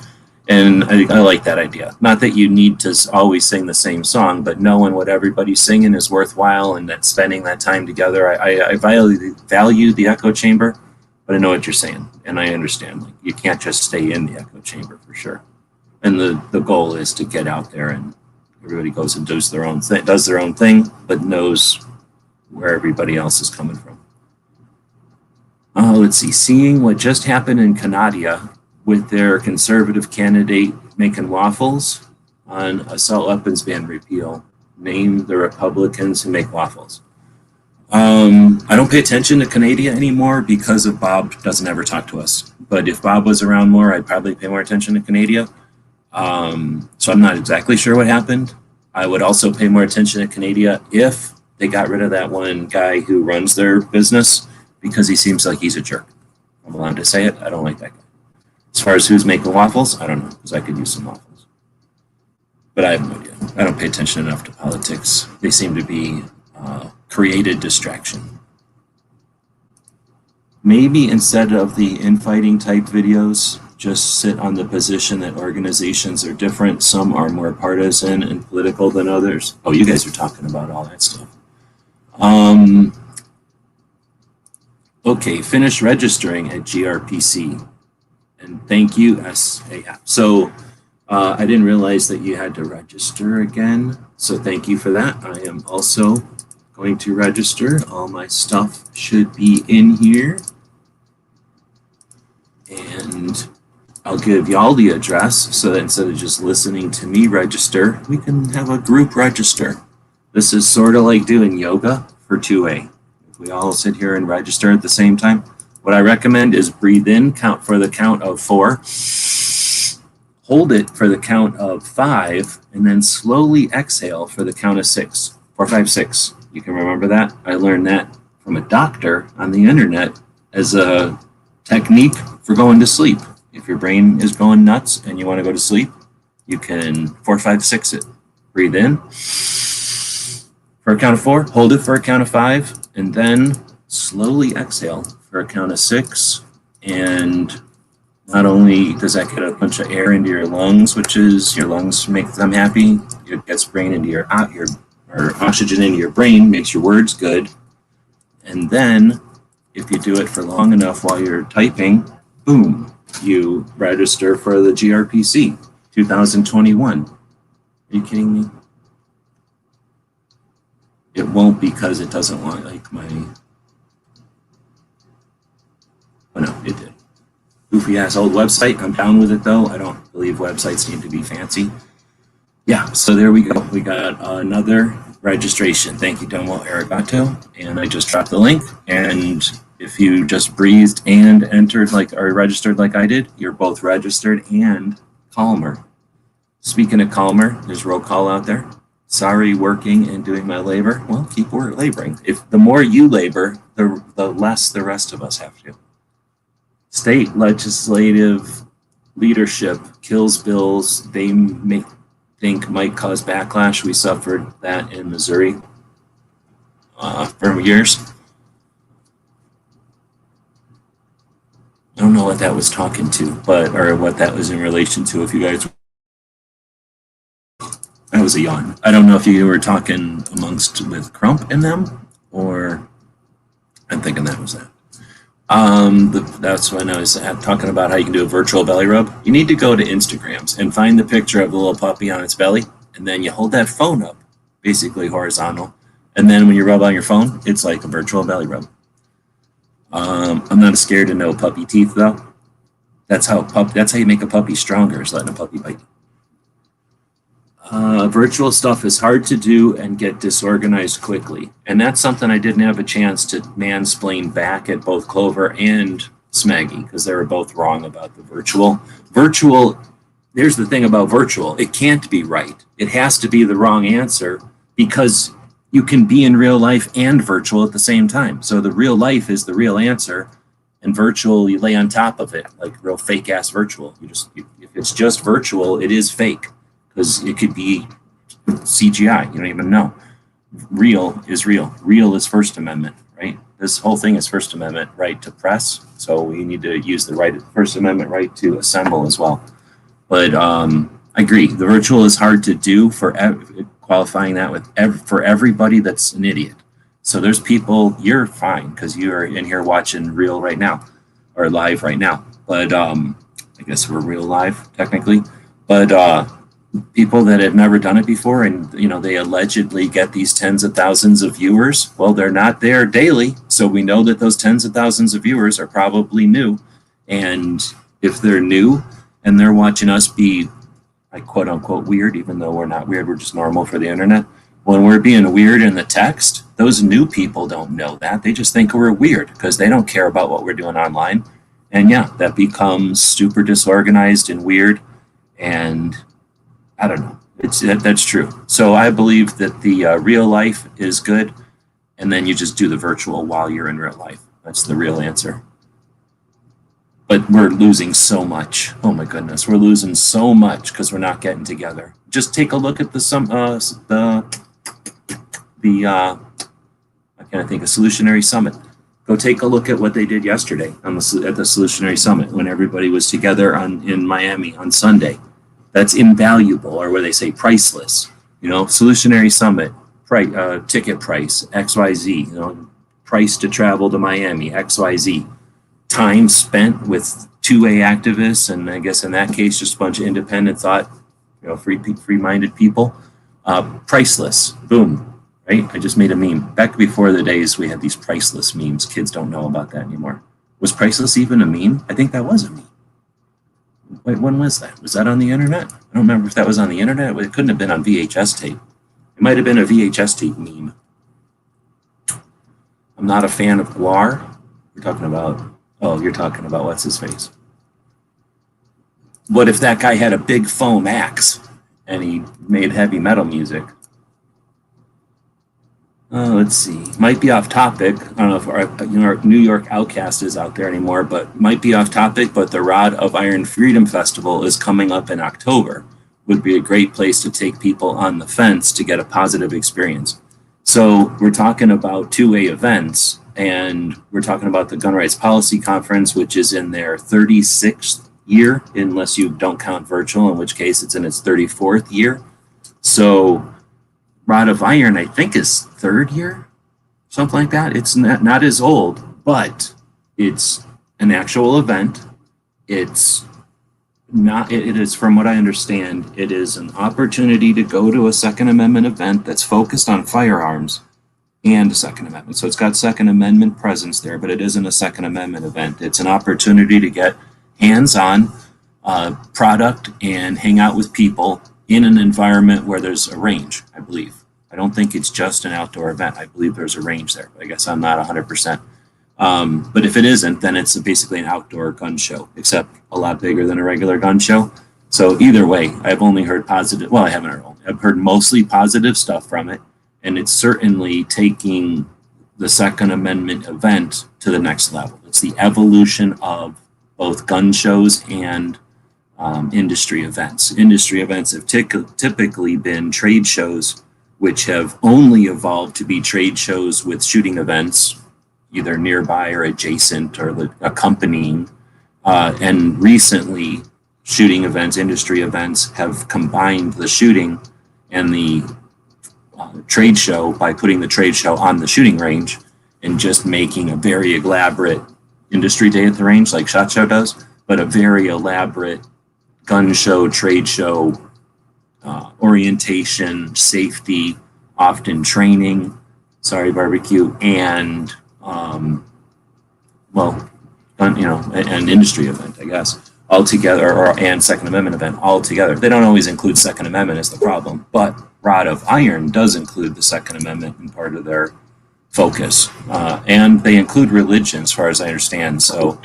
And I like that idea. Not that you need to always sing the same song, but knowing what everybody's singing is worthwhile, and that spending that time together. I value the echo chamber, but I know what you're saying, and I understand. Like, you can't just stay in the echo chamber for sure. And the goal is to get out there, and everybody goes and does their own thing, but knows where everybody else is coming from. Let's see. Seeing what just happened in Canada with their conservative candidate making waffles on assault weapons ban repeal. Name the Republicans who make waffles. I don't pay attention to Canada anymore because of Bob doesn't ever talk to us. But if Bob was around more, I'd probably pay more attention to Canada. So I'm not exactly sure what happened. I would also pay more attention to Canada if they got rid of that one guy who runs their business, because he seems like he's a jerk. I'm allowed to say it. I don't like that guy. As far as who's making waffles, I don't know, because I could use some waffles. But I have no idea. I don't pay attention enough to politics. They seem to be created distraction. Maybe instead of the infighting type videos, just sit on the position that organizations are different. Some are more partisan and political than others. Oh, you guys are talking about all that stuff. Okay, finish registering at GRPC. And thank you, SAF. So I didn't realize that you had to register again. So thank you for that. I am also going to register. All my stuff should be in here. And I'll give y'all the address so that instead of just listening to me register, we can have a group register. This is sort of like doing yoga for 2A. If we all sit here and register at the same time, what I recommend is breathe in, count for the count of 4, hold it for the count of 5, and then slowly exhale for the count of 6. 4, 5, 6. You can remember that? I learned that from a doctor on the internet as a technique for going to sleep. If your brain is going nuts and you want to go to sleep, you can 4, 5, 6 it. Breathe in for a count of 4, hold it for a count of 5, and then slowly exhale for a count of 6. And not only does that get a bunch of air into your lungs, which is your lungs make them happy, it gets brain into your or oxygen into your brain, makes your words good. And then if you do it for long enough while you're typing, boom, you register for the GRPC 2021. Are you kidding me? It won't, because it doesn't want like my... Oh no, it did. Goofy ass old website. I'm down with it though. I don't believe websites need to be fancy. Yeah, so there we go. We got another registration. Thank you, Domo Arigato. And I just dropped the link. And if you just breathed and entered like or registered like I did, you're both registered and calmer. Speaking of calmer, there's roll call out there. Sorry, working and doing my labor. Well, keep laboring. If the more you labor, the less the rest of us have to. State legislative leadership kills bills they think might cause backlash. We suffered that in Missouri for years. I don't know what that was talking to, or what that was in relation to. If you guys, that was a yawn. I don't know if you were talking with Crump and them, or I'm thinking that was that. That's when I was talking about how you can do a virtual belly rub. You need to go to Instagrams and find the picture of the little puppy on its belly, and then you hold that phone up, basically horizontal, and then when you rub on your phone, it's like a virtual belly rub. I'm not scared to know puppy teeth though. That's how you make a puppy stronger, is letting a puppy bite. Virtual stuff is hard to do and get disorganized quickly. And that's something I didn't have a chance to mansplain back at both Clover and Smaggy, because they were both wrong about the virtual. Here's the thing about virtual. It can't be right. It has to be the wrong answer, because you can be in real life and virtual at the same time. So the real life is the real answer, and virtual, you lay on top of it, like real fake ass virtual. If it's just virtual, it is fake. Because it could be CGI, you don't even know. Real is real. Real is First Amendment, right? This whole thing is First Amendment right to press, so we need to use the First Amendment right to assemble as well. But I agree, the virtual is hard to do for qualifying that for everybody that's an idiot. So there's people, you're fine because you're in here watching real right now, or live right now. But I guess we're real live technically. But people that have never done it before, and they allegedly get these tens of thousands of viewers. Well, they're not there daily, so we know that those tens of thousands of viewers are probably new. And if they're new and they're watching us be like quote unquote weird, even though we're not weird, we're just normal for the internet. When we're being weird in the text, those new people don't know that. They just think we're weird because they don't care about what we're doing online. And yeah, that becomes super disorganized and weird. And I don't know. That's true. So I believe that the real life is good, and then you just do the virtual while you're in real life. That's the real answer. But we're losing so much. Oh my goodness, we're losing so much because we're not getting together. Just take a look at I can't think of Solutionary Summit. Go take a look at what they did yesterday at the Solutionary Summit when everybody was together in Miami on Sunday. That's invaluable, or where they say priceless. Solutionary Summit, ticket price, XYZ, price to travel to Miami, XYZ. Time spent with 2A activists, and I guess in that case, just a bunch of independent thought, free-minded people. Priceless, boom, right? I just made a meme. Back before the days we had these priceless memes. Kids don't know about that anymore. Was priceless even a meme? I think that was a meme. Wait, when was that? Was that on the internet? I don't remember if that was on the internet. It couldn't have been on VHS tape. It might have been a VHS tape meme. I'm not a fan of Kahr. You're talking about what's his face? What if that guy had a big foam axe and he made heavy metal music? Let's see. Might be off topic. I don't know if our New York Outcast is out there anymore, but might be off topic. But the Rod of Iron Freedom Festival is coming up in October. Would be a great place to take people on the fence to get a positive experience. So we're talking about 2A events, and we're talking about the Gun Rights Policy Conference, which is in their 36th year, unless you don't count virtual, in which case it's in its 34th year. So Rod of Iron, I think, is third year, something like that. It's not as old, but it's an actual event. It's not. It is, from what I understand, it is an opportunity to go to a Second Amendment event that's focused on firearms and Second Amendment. So it's got Second Amendment presence there, but it isn't a Second Amendment event. It's an opportunity to get hands-on product and hang out with people in an environment where there's a range, I believe. I don't think it's just an outdoor event. I believe there's a range there. I guess I'm not 100%. But if it isn't, then it's basically an outdoor gun show, except a lot bigger than a regular gun show. So either way, I've only heard positive. Well, I haven't heard. I've heard mostly positive stuff from it, and it's certainly taking the Second Amendment event to the next level. It's the evolution of both gun shows and industry events. Industry events have typically been trade shows, which have only evolved to be trade shows with shooting events, either nearby or adjacent or accompanying. And recently, shooting events, industry events have combined the shooting and the trade show by putting the trade show on the shooting range and just making a very elaborate industry day at the range like SHOT Show does, but a very elaborate gun show, trade show, orientation, safety, often training, barbecue, and an industry event, I guess, all together, and Second Amendment event all together. They don't always include Second Amendment as the problem, but Rod of Iron does include the Second Amendment in part of their focus, and they include religion, as far as I understand. So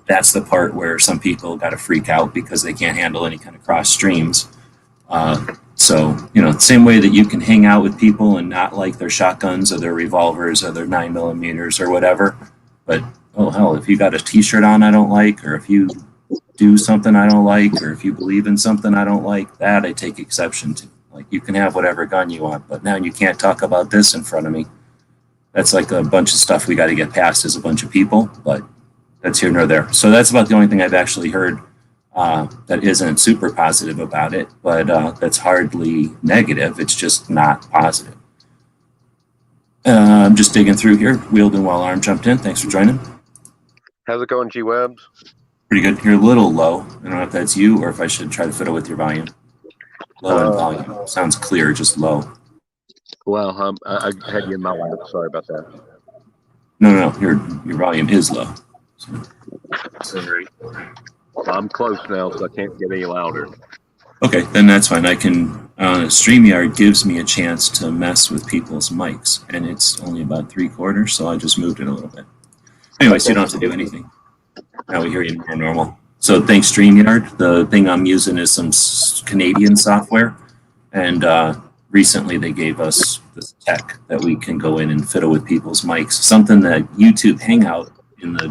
that's the part where some people got to freak out because they can't handle any kind of cross streams. So, same way that you can hang out with people and not like their shotguns or their revolvers or their 9mm or whatever. But, oh, hell, if you got a t-shirt on I don't like, or if you do something I don't like, or if you believe in something I don't like, that I take exception to. Like, you can have whatever gun you want, but now you can't talk about this in front of me. That's like a bunch of stuff we got to get past as a bunch of people, but that's here nor there. So that's about the only thing I've actually heard that isn't super positive about it, but that's hardly negative. It's just not positive. I'm just digging through here. Wheeled and Well Arm jumped in. Thanks for joining. How's it going, G-Webs? Pretty good. You're a little low. I don't know if that's you or if I should try to fiddle with your volume. Low in volume. Sounds clear, just low. Well, I had you in my lap. Sorry about that. No. Your volume is low. Sorry. I'm close now, so I can't get any louder. Okay, then that's fine. I can. StreamYard gives me a chance to mess with people's mics, and it's only about 3/4, so I just moved it a little bit. Anyway, so you don't have to do anything. Now we hear you more normal. So thanks, StreamYard. The thing I'm using is some Canadian software, and recently they gave us this tech that we can go in and fiddle with people's mics. Something that YouTube Hangout in the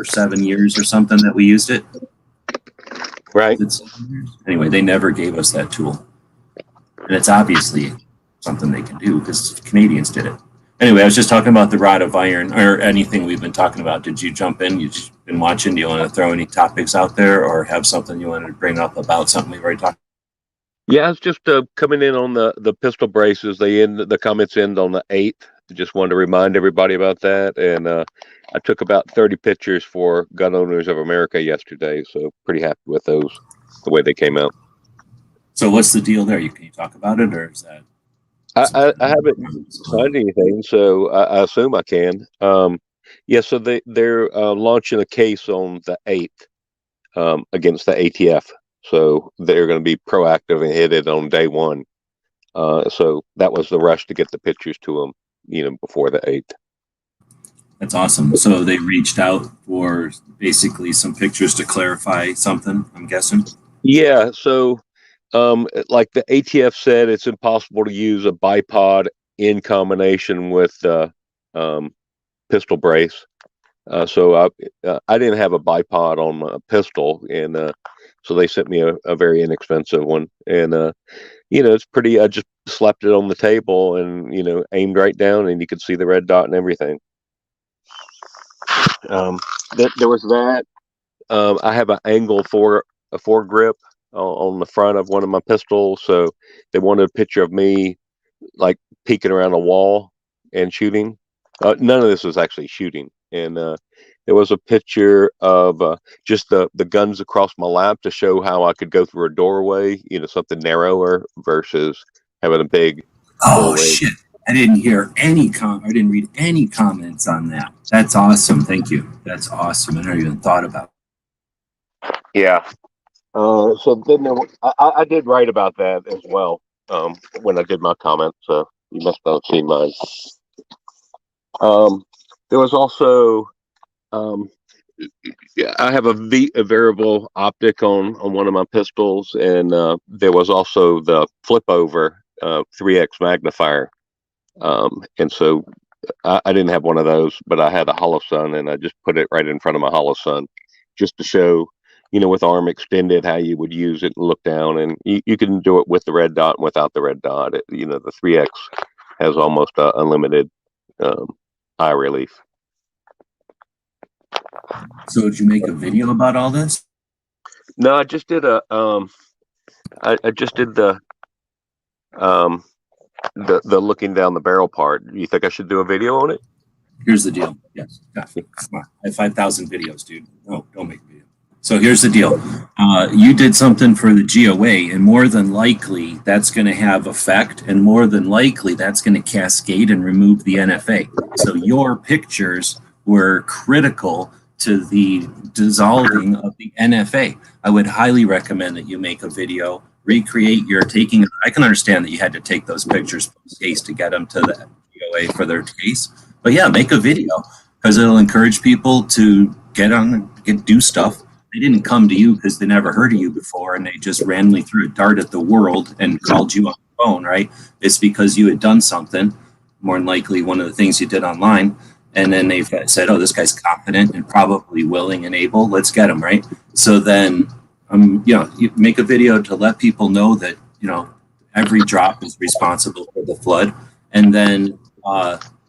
7 years or something that we used it. Right. Anyway, they never gave us that tool. And it's obviously something they can do because Canadians did it. Anyway, I was just talking about the Rod of Iron or anything we've been talking about. Did you jump in? You've been watching. Do you want to throw any topics out there or have something you wanted to bring up about something we've already talked about? Yeah, I was just coming in on the pistol braces. The comments end on the 8th. Just wanted to remind everybody about that. And I took about 30 pictures for Gun Owners of America yesterday, so pretty happy with those, the way they came out. So what's the deal there? Can you talk about it, or is that? I haven't signed anything, so I assume I can. Yeah, so they're launching a case on the 8th against the ATF. So they're going to be proactive and hit it on day one. So that was the rush to get the pictures to them, before the 8th. That's awesome. So they reached out for basically some pictures to clarify something, I'm guessing? Yeah, so like the ATF said, it's impossible to use a bipod in combination with pistol brace. So I didn't have a bipod on my pistol, and so they sent me a very inexpensive one. And, it's pretty, I just slapped it on the table and, aimed right down, and you could see the red dot and everything. There was that. I have an angle foregrip on the front of one of my pistols, so they wanted a picture of me like peeking around a wall and shooting. None of this was actually shooting, and there was a picture of just the guns across my lap to show how I could go through a doorway, something narrower versus having a big. Oh shit! I didn't hear any I didn't read any comments on that. That's awesome. Thank you. That's awesome. I never even thought about it. Yeah. So then I did write about that as well when I did my comment. So you must not have seen mine. There was also yeah, I have a variable optic on one of my pistols, and there was also the flip over 3x magnifier. And so I didn't have one of those, but I had a holosun, and I just put it right in front of my holosun just to show, with arm extended, how you would use it and look down. And you can do it with the red dot and without the red dot. The 3X has almost unlimited eye relief. So did you make a video about all this? No, I just did I just did the looking down the barrel part. You think I should do a video on it? Here's the deal. Yes. Come on. I have 5,000 videos, dude. No, don't make a video. So here's the deal. You did something for the GOA, and more than likely that's going to have effect, and more than likely that's going to cascade and remove the NFA. So your pictures were critical to the dissolving of the NFA. I would highly recommend that you make a video, recreate your taking. I can understand that you had to take those pictures post case to get them to the GOA for their case, but yeah, make a video because it'll encourage people to do stuff. They didn't come to you because they never heard of you before, and they just randomly threw a dart at the world and called you on the phone, right? It's because you had done something, more than likely one of the things you did online, and then they've said, oh, this guy's competent and probably willing and able. Let's get him, right? So then, you make a video to let people know that, every drop is responsible for the flood. And then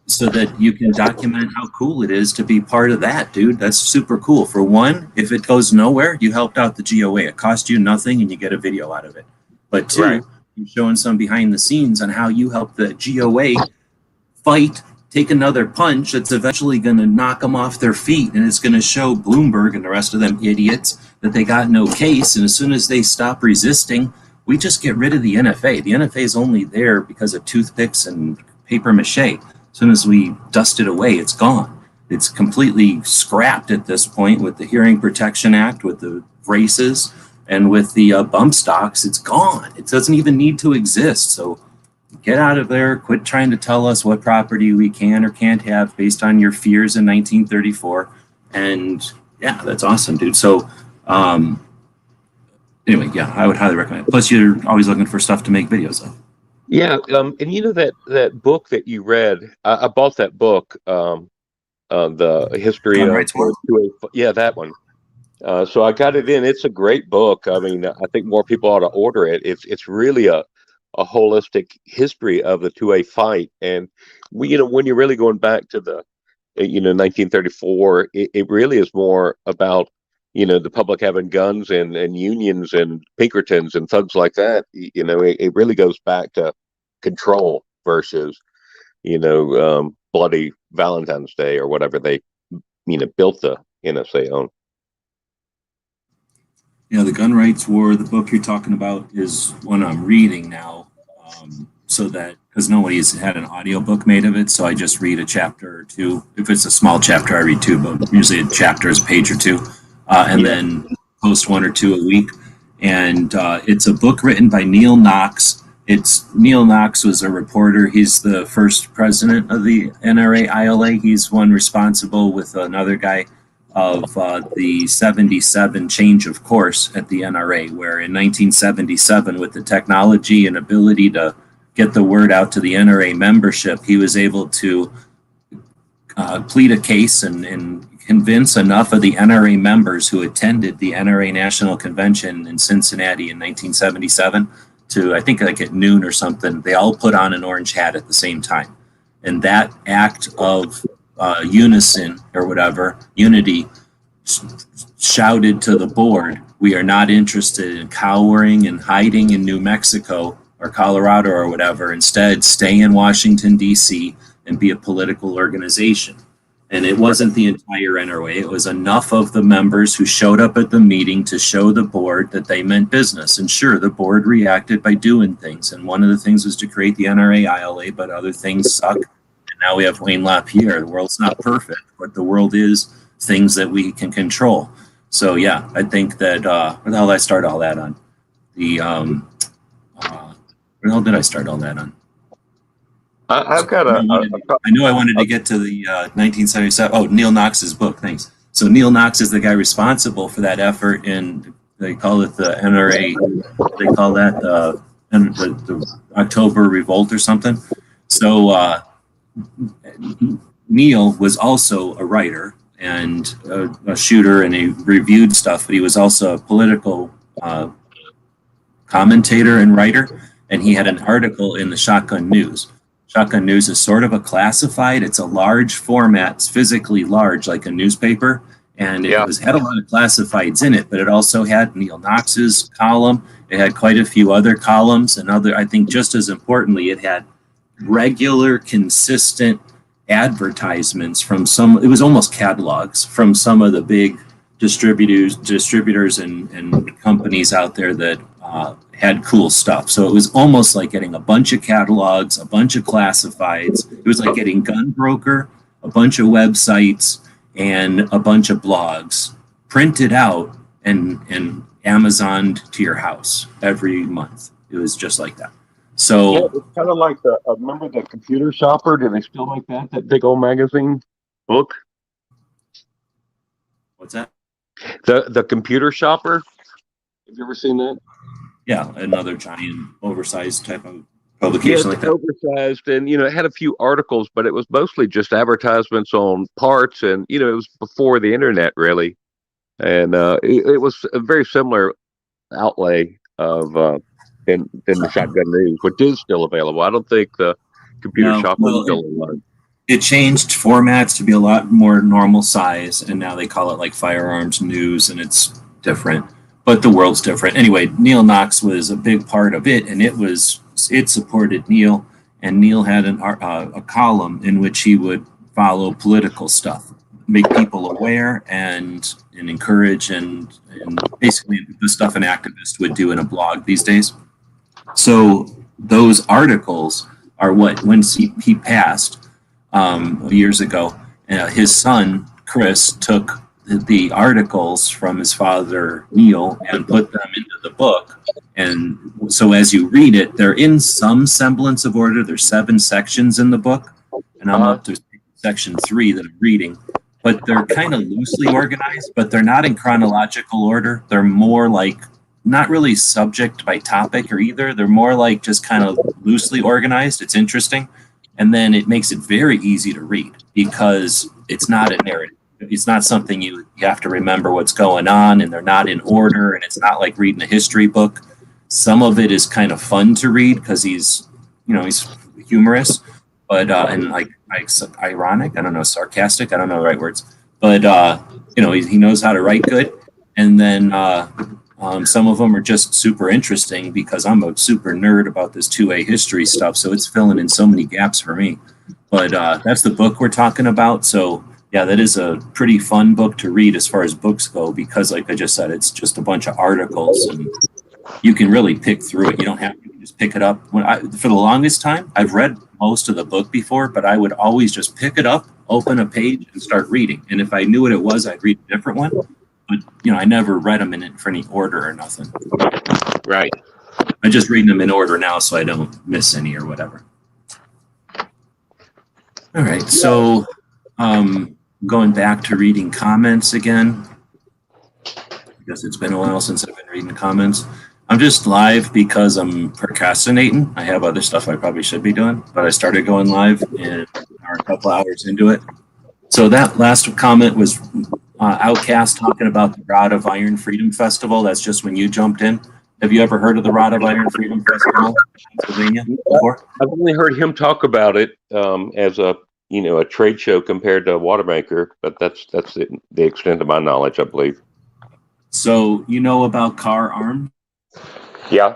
so that you can document how cool it is to be part of that, dude. That's super cool. For one, if it goes nowhere, you helped out the GOA. It cost you nothing and you get a video out of it. But two, right, you're showing some behind the scenes on how you help the GOA fight, take another punch that's eventually going to knock them off their feet. And it's going to show Bloomberg and the rest of them idiots that they got no case. And as soon as they stop resisting, we just get rid of the NFA. The NFA is only there because of toothpicks and paper mache. As soon as we dust it away, it's gone. It's completely scrapped at this point with the Hearing Protection Act, with the braces, and with the bump stocks. It's gone. It doesn't even need to exist. So get out of there. Quit trying to tell us what property we can or can't have based on your fears in 1934. And yeah, that's awesome, dude. So anyway, yeah, I would highly recommend it. Plus, you're always looking for stuff to make videos of. Yeah, and that book that you read, I bought that book, the history of yeah, that one. So I got it in. It's a great book. I mean, I think more people ought to order it. It's really a holistic history of the 2A fight, and when you're really going back to the 1934, it really is more about the public having guns and unions and Pinkertons and thugs like that. It really goes back to control versus, bloody Valentine's Day or whatever they, built the NSA on. Yeah, the Gun Rights War, the book you're talking about, is one I'm reading now. So that, because nobody's had an audiobook made of it, so I just read a chapter or two. If it's a small chapter, I read two, but usually a chapter is a page or two. Then post one or two a week. And it's a book written by Neil Knox. Neil Knox was a reporter. He's the first president of the NRA ILA. He's one responsible with another guy of the 77 change of course at the NRA, where in 1977, with the technology and ability to get the word out to the NRA membership, he was able to plead a case and convince enough of the NRA members who attended the NRA National Convention in Cincinnati in 1977 to, I think like at noon or something, they all put on an orange hat at the same time. And that act of unison or whatever, unity, shouted to the board, we are not interested in cowering and hiding in New Mexico or Colorado or whatever. Instead, stay in Washington, D.C. and be a political organization. And it wasn't the entire NRA. It was enough of the members who showed up at the meeting to show the board that they meant business. And sure, the board reacted by doing things. And one of the things was to create the NRA ILA, but other things suck. And now we have Wayne LaPierre. The world's not perfect, but the world is things that we can control. So yeah, I think that where the hell did I start all that on? The where the hell did I start all that on? I've got I know I wanted to get to the 1977. Oh, Neil Knox's book. Thanks. So Neil Knox is the guy responsible for that effort, and they call it the NRA. They call that the October Revolt or something. So Neil was also a writer and a shooter, and he reviewed stuff, but he was also a political commentator and writer, and he had an article in the Shotgun News. Shotgun News is sort of a classified. It's a large format. It's physically large, like a newspaper, and it was had a lot of classifieds in it. But it also had Neil Knox's column. It had quite a few other columns, and other. I think just as importantly, it had regular, consistent advertisements from some. It was almost catalogs from some of the big distributors and companies out there that had cool stuff. So it was almost like getting a bunch of catalogs, a bunch of classifieds. It was like getting Gun Broker, a bunch of websites, and a bunch of blogs printed out and Amazoned to your house every month. It was just like that. So it's kind of like the remember the Computer Shopper? Do they still make that? That big old magazine book? what's that? The Computer Shopper. Have you ever seen that? Yeah, another giant oversized type of publication like that. Oversized, and it had a few articles, but it was mostly just advertisements on parts, and it was before the internet really, and it was a very similar outlay of in the Shotgun News, which is still available. I don't think the Computer Shopper is still alive. It changed formats to be a lot more normal size, and now they call it like Firearms News, and it's different. But the world's different. Anyway, Neil Knox was a big part of it, and it supported Neil, and Neil had a column in which he would follow political stuff, make people aware and encourage and basically the stuff an activist would do in a blog these days. So those articles are what, when he passed years ago, his son, Chris, took the articles from his father, Neil, and put them into the book. And so as you read it, they're in some semblance of order. There's 7 sections in the book, and I'm up to section 3 that I'm reading. But they're kind of loosely organized, but they're not in chronological order. They're more like not really subject by topic or either. They're more like just kind of loosely organized. It's interesting. And then it makes it very easy to read because it's not a narrative. It's not something you have to remember what's going on, and they're not in order, and it's not like reading a history book. Some of it is kind of fun to read because he's humorous, but and like ironic. I don't know, sarcastic. I don't know the right words, but he knows how to write good. And then some of them are just super interesting because I'm a super nerd about this 2A history stuff, so it's filling in so many gaps for me. But that's the book we're talking about. So yeah, that is a pretty fun book to read as far as books go because, like I just said, it's just a bunch of articles and you can really pick through it. You don't have to just pick it up. For the longest time, I've read most of the book before, but I would always just pick it up, open a page, and start reading. And if I knew what it was, I'd read a different one. But I never read them in for any order or nothing. Right. I just read them in order now, so I don't miss any or whatever. All right, so going back to reading comments again. I guess it's been a while since I've been reading comments. I'm just live because I'm procrastinating. I have other stuff I probably should be doing, but I started going live and are a couple hours into it. So that last comment was Outcast talking about the Rod of Iron Freedom Festival. That's just when you jumped in. Have you ever heard of the Rod of Iron Freedom Festival in Pennsylvania before? I've only heard him talk about it as a trade show compared to Watermaker, but that's the extent of my knowledge, I believe. So you know about Kahr Arms? Yeah.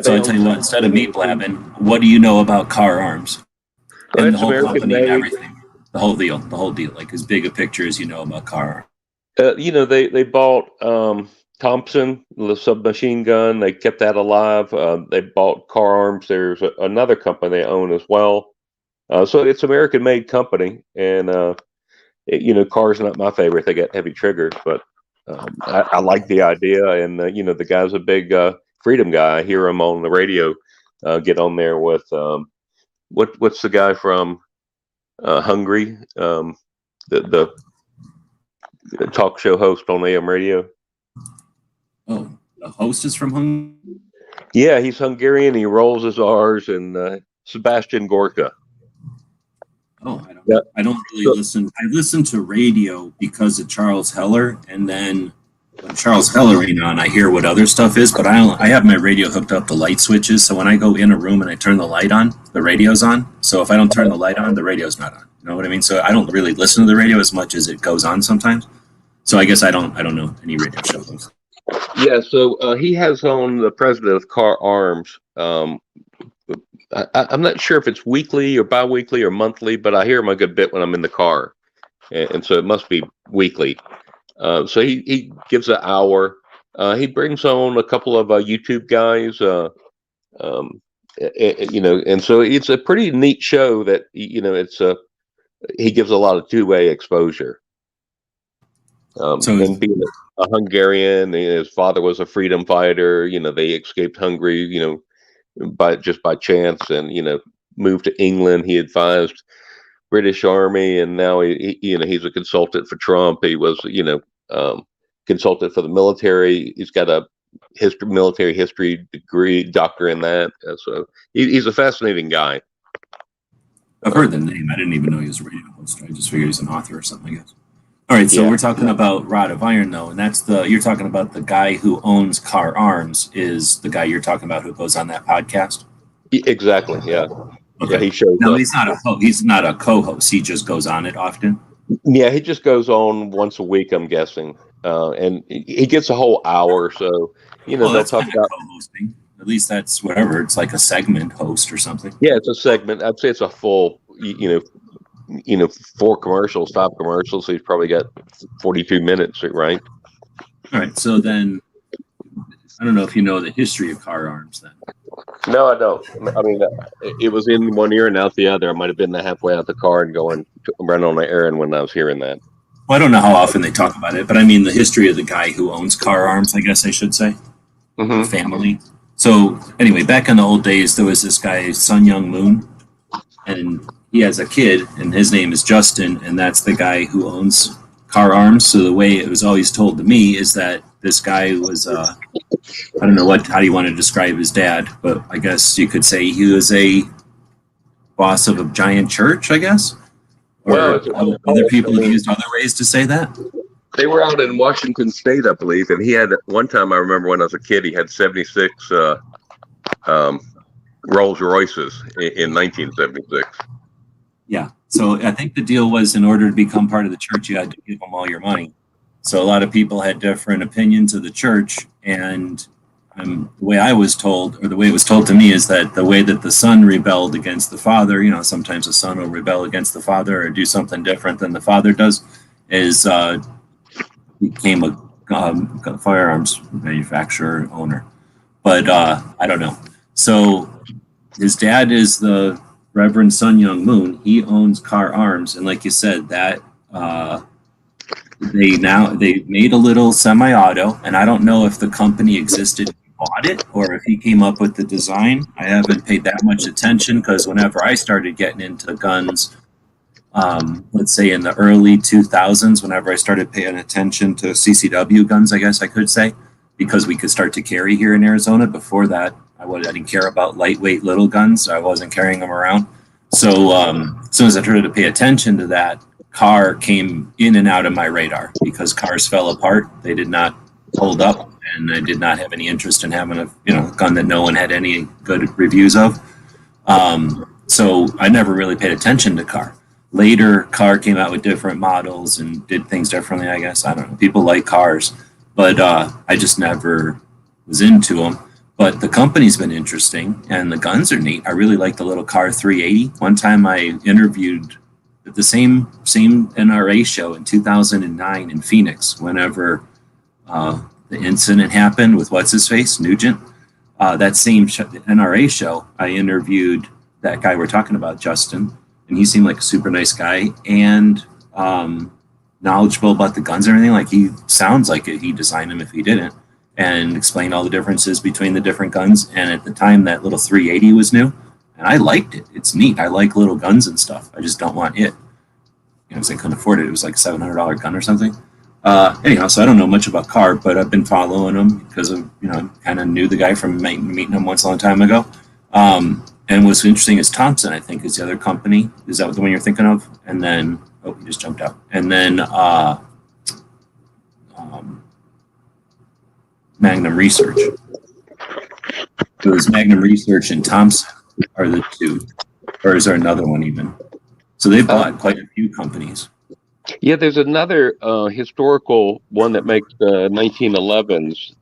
So I tell you what, instead of me blabbing, what do you know about Kahr Arms? And the whole company and everything. The whole deal. Like as big a picture as you know about Kahr. They bought Thompson, the submachine gun. They kept that alive. They bought Kahr Arms. There's another company they own as well. So it's American-made company, and Kahr's not my favorite. They got heavy triggers, but I like the idea. And the guy's a big freedom guy. I hear him on the radio. Get on there with what's the guy from Hungary? The talk show host on AM radio. Oh, the host is from Hungary? Yeah, he's Hungarian. He rolls his R's, and Sebastian Gorka. Oh, I don't really listen. I listen to radio because of Charles Heller, and then when Charles Heller ain't on, I hear what other stuff is. But I have my radio hooked up to light switches, so when I go in a room and I turn the light on, the radio's on. So if I don't turn the light on, the radio's not on. You know what I mean? So I don't really listen to the radio as much as it goes on sometimes. So I guess I don't know any radio shows. Yeah, so he has on the president of Kahr Arms. I'm not sure if it's weekly or bi-weekly or monthly, but I hear him a good bit when I'm in the car, and so it must be weekly. So he gives an hour. He brings on a couple of YouTube guys, and so it's a pretty neat show that he gives a lot of two-way exposure. And being a Hungarian, his father was a freedom fighter. They escaped Hungary, by chance, and moved to England. He advised British Army, and now he's a consultant for Trump. He was consultant for the military. He's got a military history degree, doctor in that. So he's a fascinating guy. I've heard the name. I didn't even know he was a radio host. I just figured he's an author or something, I guess. All right, so we're talking about Rod of Iron, though, and you're talking about the guy who owns Kahr Arms is the guy you're talking about who goes on that podcast? Exactly, yeah. Okay. Yeah, he shows No, up. he's not a co-host. He just goes on it often? Yeah, he just goes on once a week, I'm guessing. And he gets a whole hour, so, they'll talk about co-hosting. At least that's whatever. It's like a segment host or something. Yeah, it's a segment. I'd say it's a full, 4 commercials, 5 commercials. So he's probably got 42 minutes, right? All right. So then, I don't know if you know the history of Kahr Arms then. No, I don't. I mean, it was in one ear and out the other. I might have been halfway out the car and running on an errand when I was hearing that. Well, I don't know how often they talk about it, but I mean the history of the guy who owns Kahr Arms, I guess I should say. Mm-hmm. Family. So anyway, back in the old days, there was this guy, Sun Young Moon, and he has a kid, and his name is Justin, and that's the guy who owns Kahr Arms. So the way it was always told to me is that this guy was, I don't know how do you want to describe his dad, but I guess you could say he was a boss of a giant church, I guess. Or other people have used other ways to say that. They were out in Washington State, I believe, and he had one time. I remember when I was a kid, he had 76 Rolls Royces in 1976. Yeah. So I think the deal was in order to become part of the church, you had to give them all your money. So a lot of people had different opinions of the church. And the way I was told, or the way it was told to me, is that the way that the son rebelled against the father, sometimes the son will rebel against the father or do something different than the father does, is became a firearms manufacturer owner. But I don't know. So his dad is the Reverend Sun Young Moon. He owns Kahr Arms, and like you said, that they made a little semi-auto, and I don't know if the company existed, bought it, or if he came up with the design. I haven't paid that much attention because whenever I started getting into guns, let's say in the early 2000s, whenever I started paying attention to CCW guns, I guess I could say, because we could start to carry here in Arizona. Before that, I didn't care about lightweight little guns. So I wasn't carrying them around. So as soon as I started to pay attention to that, Kahr came in and out of my radar because cars fell apart. They did not hold up, and I did not have any interest in having a gun that no one had any good reviews of. So I never really paid attention to Kahr. Later, Kahr came out with different models and did things differently, I guess. I don't know. People like cars, but I just never was into them. But the company's been interesting, and the guns are neat. I really like the little Kahr 380. One time I interviewed at the same NRA show in 2009 in Phoenix, whenever the incident happened with what's-his-face, Nugent. That same NRA show, I interviewed that guy we're talking about, Justin, and he seemed like a super nice guy. And knowledgeable about the guns and everything. Like he sounds like he designed them if he didn't, and explained all the differences between the different guns. And at the time, that little 380 was new, and I liked it. It's neat. I like little guns and stuff. I just don't want it. Because I couldn't afford it. It was like a $700 gun or something. Anyhow, so I don't know much about Kahr, but I've been following him because of, kind of knew the guy from meeting him once a long time ago. And what's interesting is Thompson, I think, is the other company. Is that the one you're thinking of? And then, oh, he just jumped out. And then Magnum Research. It was Magnum Research and Thompson are the two. Or is there another one even? So they've bought quite a few companies. Yeah, there's another historical one that makes 1911s.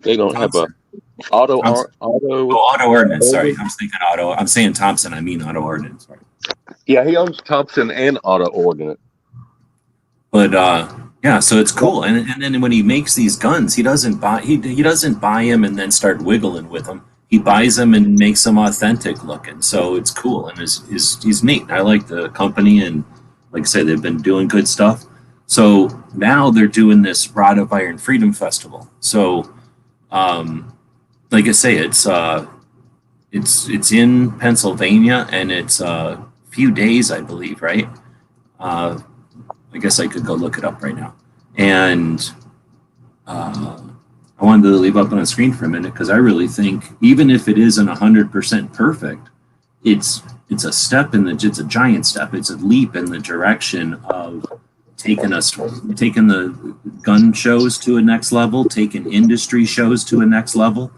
They don't have a auto. Auto Ordnance. Sorry, I was thinking auto. I'm saying Thompson. I mean Auto Ordnance. Sorry. Yeah, he owns Thompson and Auto Ordnance. But yeah, so it's cool. And then when he makes these guns, he doesn't buy them and then start wiggling with them. He buys them and makes them authentic looking. So it's cool, and he's neat. I like the company, and like I said, they've been doing good stuff. So now they're doing this Rod of Iron Freedom Festival. So, like I say, it's in Pennsylvania, and it's a few days, I believe, right? I guess I could go look it up right now. And I wanted to leave up on the screen for a minute because I really think, even if it isn't 100% perfect, it's a step it's a giant step. It's a leap in the direction of taking the gun shows to a next level, taking industry shows to a next level,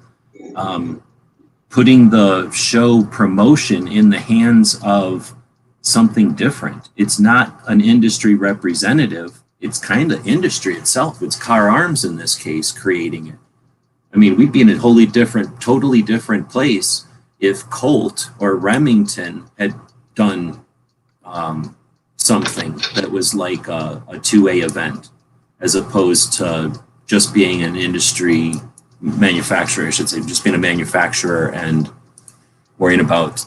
putting the show promotion in the hands of something different. It's not an industry representative. It's kind of industry itself. It's Kahr Arms in this case creating it. I mean, we'd be in a totally different place if Colt or Remington had done something that was like a 2A event, as opposed to just being an industry manufacturer, I should say, just being a manufacturer and worrying about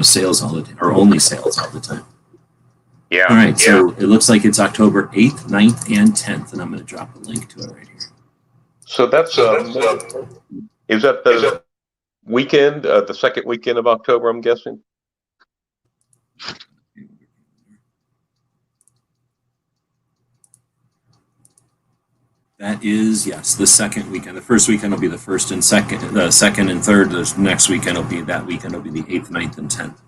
sales all the time, or only sales all the time. Yeah. All right, so it looks like it's October 8th, 9th, and 10th, and I'm going to drop a link to it right here. So that's is that the weekend, the second weekend of October, I'm guessing? That is, yes, the second weekend. The first weekend will be the first and second. The second and third, the next weekend will be the 8th, 9th, and 10th.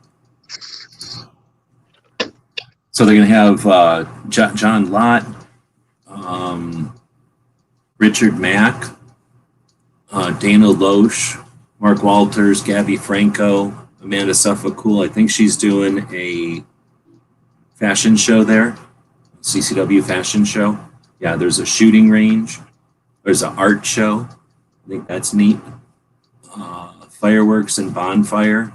So they're going to have John Lott, Richard Mack, Dana Loesch, Mark Walters, Gabby Franco, Amanda Suffolk. I think she's doing a fashion show there, CCW fashion show. Yeah, there's a shooting range. There's an art show. I think that's neat. Fireworks and bonfire.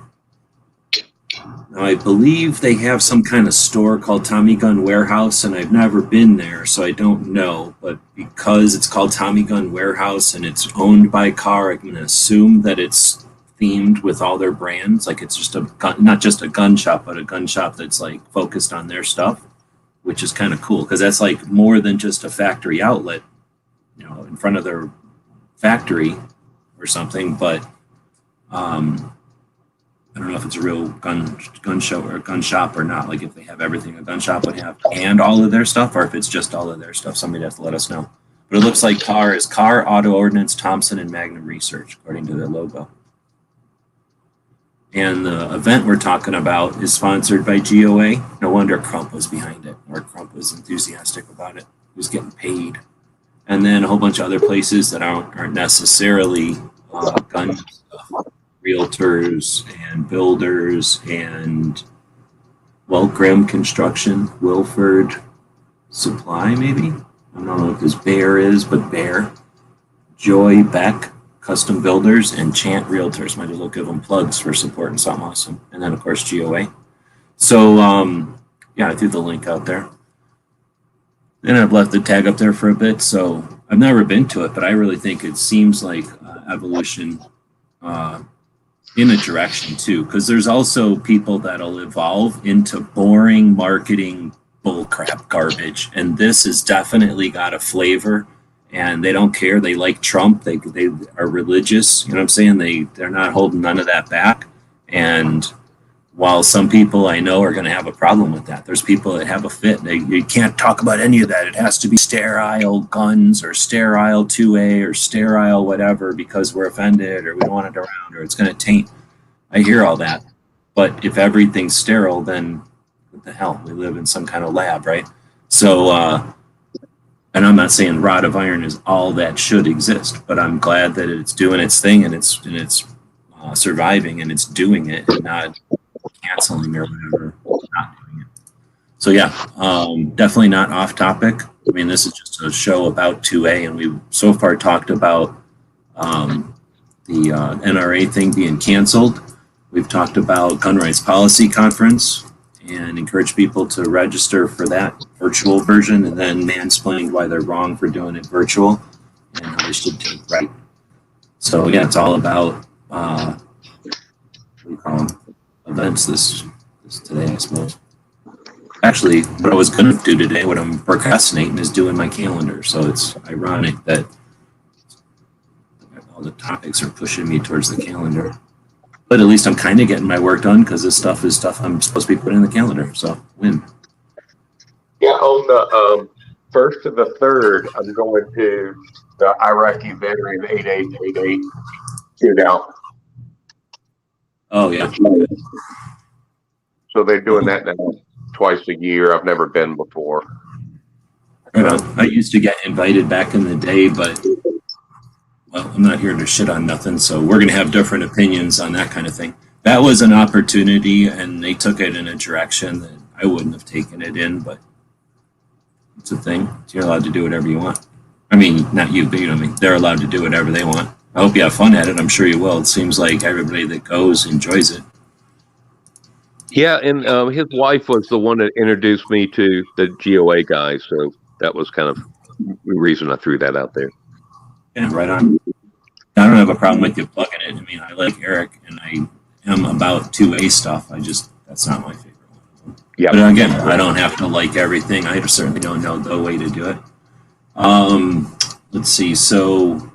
Now, I believe they have some kind of store called TommyGun Warehouse, and I've never been there, so I don't know. But because it's called TommyGun Warehouse and it's owned by Kahr, I'm going to assume that it's themed with all their brands. Like it's just not just a gun shop, but a gun shop that's like focused on their stuff, which is kind of cool because that's like more than just a factory outlet, in front of their factory or something. But I don't know if it's a real gun show or a gun shop or not. Like if they have everything a gun shop would have and all of their stuff, or if it's just all of their stuff. Somebody has to let us know. But it looks like Kahr is Kahr, Auto Ordnance, Thompson, and Magnum Research, according to their logo. And the event we're talking about is sponsored by GOA. No wonder Crump was behind it, or Crump was enthusiastic about it. He was getting paid. And then a whole bunch of other places that aren't necessarily gun stuff. Realtors and builders and, Grimm Construction, Wilford Supply, maybe? I don't know if this Bear is, but Bear. Joy Beck, Custom Builders, and Chant Realtors. Might as well give them plugs for supporting something awesome. And then, of course, GOA. So, I threw the link out there. Then I've left the tag up there for a bit. So I've never been to it, but I really think it seems like evolution in a direction, too. Because there's also people that'll evolve into boring marketing bull crap garbage. And this has definitely got a flavor, and they don't care. They like Trump. They are religious. You know what I'm saying? They're not holding none of that back. And while some people I know are going to have a problem with that, there's people that have a fit. You can't talk about any of that. It has to be sterile guns or sterile 2A or sterile whatever because we're offended or we don't want it around or it's going to taint. I hear all that. But if everything's sterile, then what the hell? We live in some kind of lab, right? So, and I'm not saying rod of iron is all that should exist, but I'm glad that it's doing its thing and it's surviving and it's doing it and not canceling or whatever, not doing it. So yeah, definitely not off topic. I mean, this is just a show about 2A, and we've so far talked about the NRA thing being canceled. We've talked about gun rights policy conference and encourage people to register for that virtual version, and then mansplained why they're wrong for doing it virtual and how they should do it right. So yeah, it's all about what do you call them? Events this today, I suppose. Actually, what I was going to do today, what I'm procrastinating, is doing my calendar. So it's ironic that all the topics are pushing me towards the calendar. But at least I'm kind of getting my work done because this stuff is stuff I'm supposed to be putting in the calendar. So win. Yeah, on the 1st to the 3rd, I'm going to the Iraqi veteran 8888 shootout. Oh yeah. So they're doing that now twice a year. I've never been before. Right on. I used to get invited back in the day, but well, I'm not here to shit on nothing. So we're going to have different opinions on that kind of thing. That was an opportunity, and they took it in a direction that I wouldn't have taken it in, but it's a thing. You're allowed to do whatever you want. I mean, not you, but you know what I mean. They're allowed to do whatever they want. I hope you have fun at it. I'm sure you will. It seems like everybody that goes enjoys it. Yeah, and his wife was the one that introduced me to the GOA guys, so that was kind of the reason I threw that out there. Yeah, right on. I don't have a problem with you plugging it. I mean, I like Eric, and I am about 2A stuff. That's not my favorite one. Yeah. But again, I don't have to like everything. I certainly don't know the way to do it. Let's see. So,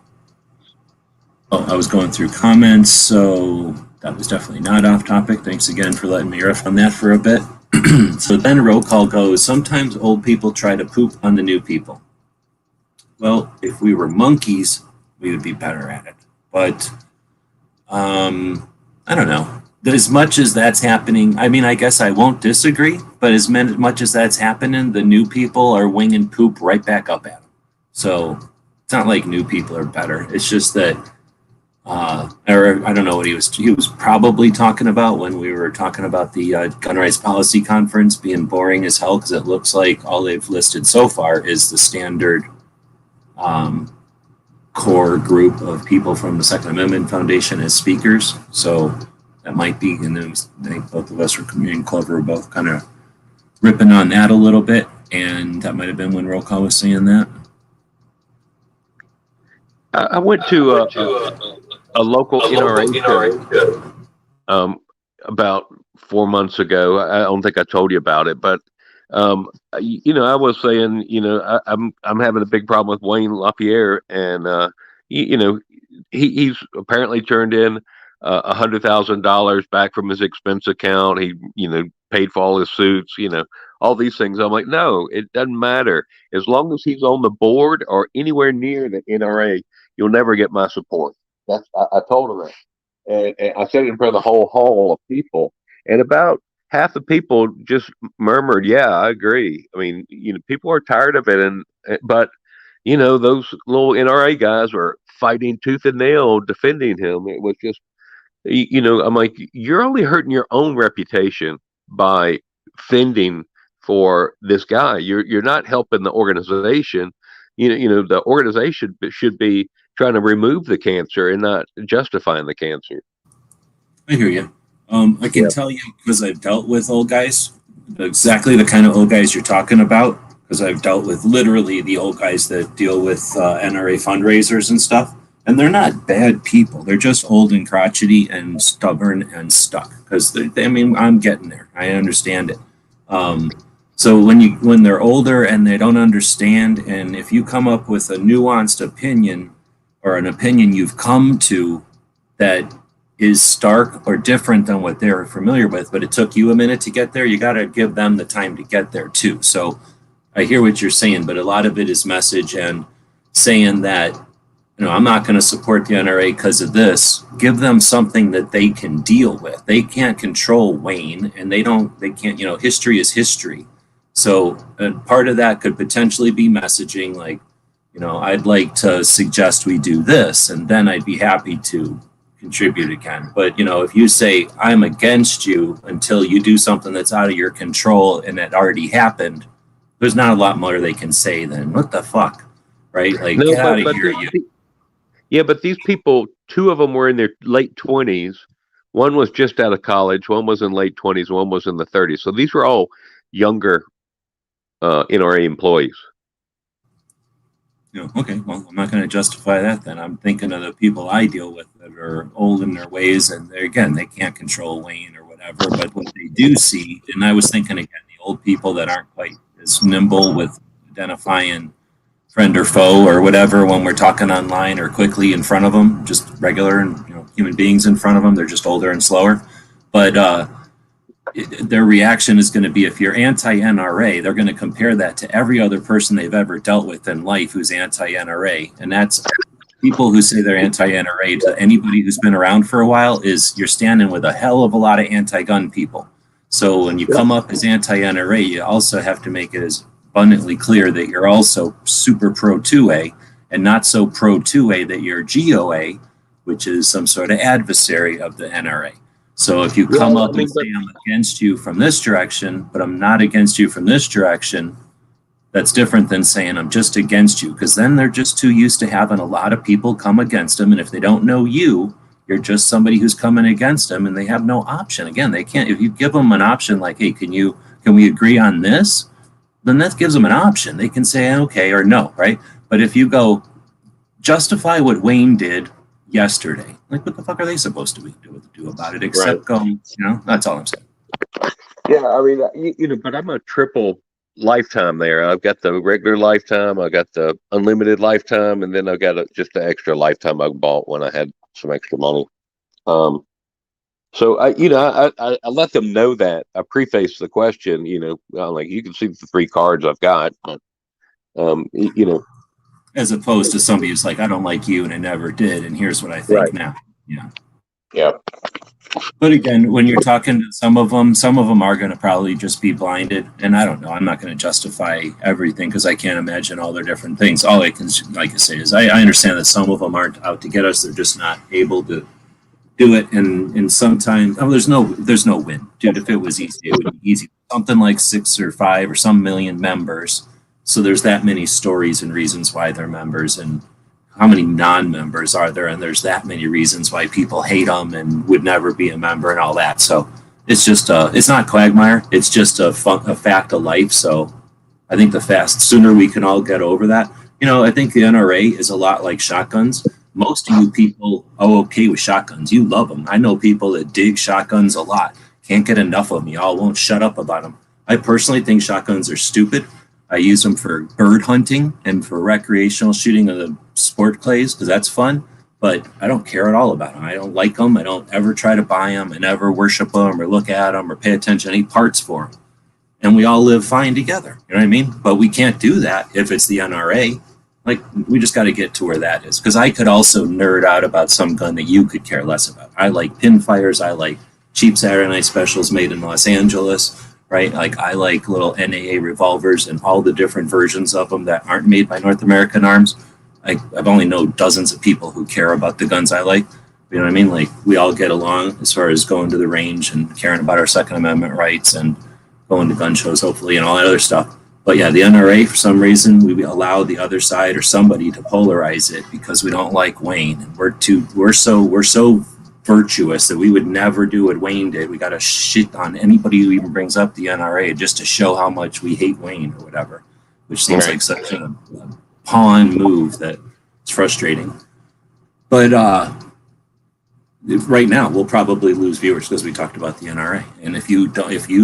I was going through comments, so that was definitely not off topic. Thanks again for letting me riff on that for a bit. So then roll call goes, sometimes old people try to poop on the new people. Well, if we were monkeys, we would be better at it. But I don't know. As much as that's happening, I mean, I guess I won't disagree, but as much as that's happening, the new people are winging poop right back up at them. So it's not like new people are better. It's just that or I don't know what he was probably talking about when we were talking about the gun rights policy conference being boring as hell, because it looks like all they've listed so far is the standard core group of people from the Second Amendment Foundation as speakers. So that might be, and then I think both of us were community clever, both kind of ripping on that a little bit, and that might have been when roll call was saying that. I went to a local NRA show about 4 months ago. I don't think I told you about it, but I was saying, I'm having a big problem with Wayne LaPierre, and he's apparently turned in $100,000 back from his expense account. He paid for all his suits, all these things. I'm like, no, it doesn't matter. As long as he's on the board or anywhere near the NRA, you'll never get my support. I told him that, and I said it in front of the whole hall of people, and about half the people just murmured, "Yeah, I agree." I mean, people are tired of it, but those little NRA guys were fighting tooth and nail defending him. It was just, I'm like, you're only hurting your own reputation by fending for this guy. You're not helping the organization. The organization should be trying to remove the cancer and not justifying the cancer. I hear you. I can tell you, because I've dealt with old guys, exactly the kind of old guys you're talking about, because I've dealt with literally the old guys that deal with NRA fundraisers and stuff. And they're not bad people. They're just old and crotchety and stubborn and stuck. Because, I'm getting there. I understand it. So when they're older and they don't understand, and if you come up with a nuanced opinion or an opinion you've come to that is stark or different than what they're familiar with, but it took you a minute to get there, you got to give them the time to get there too. So I hear what you're saying, but a lot of it is message and saying that, I'm not going to support the NRA because of this. Give them something that they can deal with. They can't control Wayne, and they can't, history is history. So part of that could potentially be messaging like, I'd like to suggest we do this, and then I'd be happy to contribute again. But, if you say, I'm against you until you do something that's out of your control and it already happened, there's not a lot more they can say than, what the fuck, right? Like, No, get out of here, yeah, but these people, two of them were in their late 20s. One was just out of college. One was in late 20s. One was in the 30s. So these were all younger NRA employees. Okay, well, I'm not going to justify that then. I'm thinking of the people I deal with that are old in their ways, and they can't control Wayne or whatever, but what they do see, and I was thinking again, the old people that aren't quite as nimble with identifying friend or foe or whatever when we're talking online or quickly in front of them, just regular and human beings in front of them, they're just older and slower. But their reaction is going to be, if you're anti-NRA, they're going to compare that to every other person they've ever dealt with in life who's anti-NRA. And that's people who say they're anti-NRA to anybody who's been around for a while is you're standing with a hell of a lot of anti-gun people. So when you come up as anti-NRA, you also have to make it as abundantly clear that you're also super pro 2A and not so pro 2A that you're GOA, which is some sort of adversary of the NRA. So if you come up and say I'm against you from this direction, but I'm not against you from this direction, that's different than saying I'm just against you, because then they're just too used to having a lot of people come against them. And if they don't know you, you're just somebody who's coming against them and they have no option. Again, they can't, if you give them an option like, hey, can we agree on this? Then that gives them an option. They can say okay or no, right? But if you go justify what Wayne did yesterday, like what the fuck are they supposed to do about it except go, that's all I'm saying. Yeah, I mean, but I'm a triple lifetime there. I've got the regular lifetime, I got the unlimited lifetime, and then I've got just the extra lifetime I bought when I had some extra money. So I let them know that. I preface the question, like you can see the 3 cards I've got, but, as opposed to somebody who's like, I don't like you and I never did, and here's what I think now. Yeah. But again, when you're talking to some of them are going to probably just be blinded, and I don't know. I'm not going to justify everything because I can't imagine all their different things. All I can say is I understand that some of them aren't out to get us; they're just not able to do it. And sometimes, there's no win, dude. If it was easy, it would be easy. Something like 6 or 5 or some million members. So there's that many stories and reasons why they're members, and how many non-members are there? And there's that many reasons why people hate them and would never be a member and all that. So it's just it's not quagmire. It's just a fact of life. So I think sooner we can all get over that. I think the NRA is a lot like shotguns. Most of you people are okay with shotguns. You love them. I know people that dig shotguns a lot. Can't get enough of them. Y'all won't shut up about them. I personally think shotguns are stupid. I use them for bird hunting and for recreational shooting of the sport clays because that's fun, but I don't care at all about them. I don't like them. I don't ever try to buy them. I never worship them or look at them or pay attention to any parts for them. And we all live fine together. You know what I mean? But we can't do that if it's the NRA. Like, we just got to get to where that is. Because I could also nerd out about some gun that you could care less about. I like pinfires. I like cheap Saturday night specials made in Los Angeles. Right? Like, I like little NAA revolvers and all the different versions of them that aren't made by North American Arms. I've only known dozens of people who care about the guns I like. You know what I mean? Like, we all get along as far as going to the range and caring about our Second Amendment rights and going to gun shows, hopefully, and all that other stuff. But yeah, the NRA, for some reason, we allow the other side or somebody to polarize it because we don't like Wayne. We're so virtuous that we would never do what Wayne did. We got to shit on anybody who even brings up the NRA just to show how much we hate Wayne or whatever, which seems like such a pawn move that it's frustrating. But right now we'll probably lose viewers because we talked about the NRA. And if you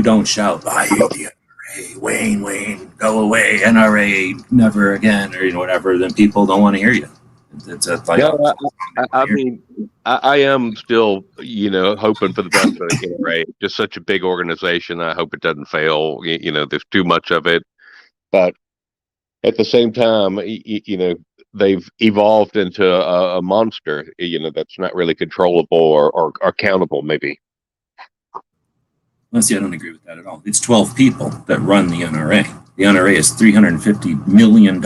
don't shout, I hate the hey, Wayne, go away, NRA, never again, or whatever, then people don't want to hear you. It's a like. No, I mean, I am still, hoping for the best for the NRA. Just such a big organization. I hope it doesn't fail. There's too much of it, but at the same time, they've evolved into a monster. That's not really controllable or accountable. Maybe. Honestly, I don't agree with that at all. It's 12 people that run the NRA. The NRA is $350 million.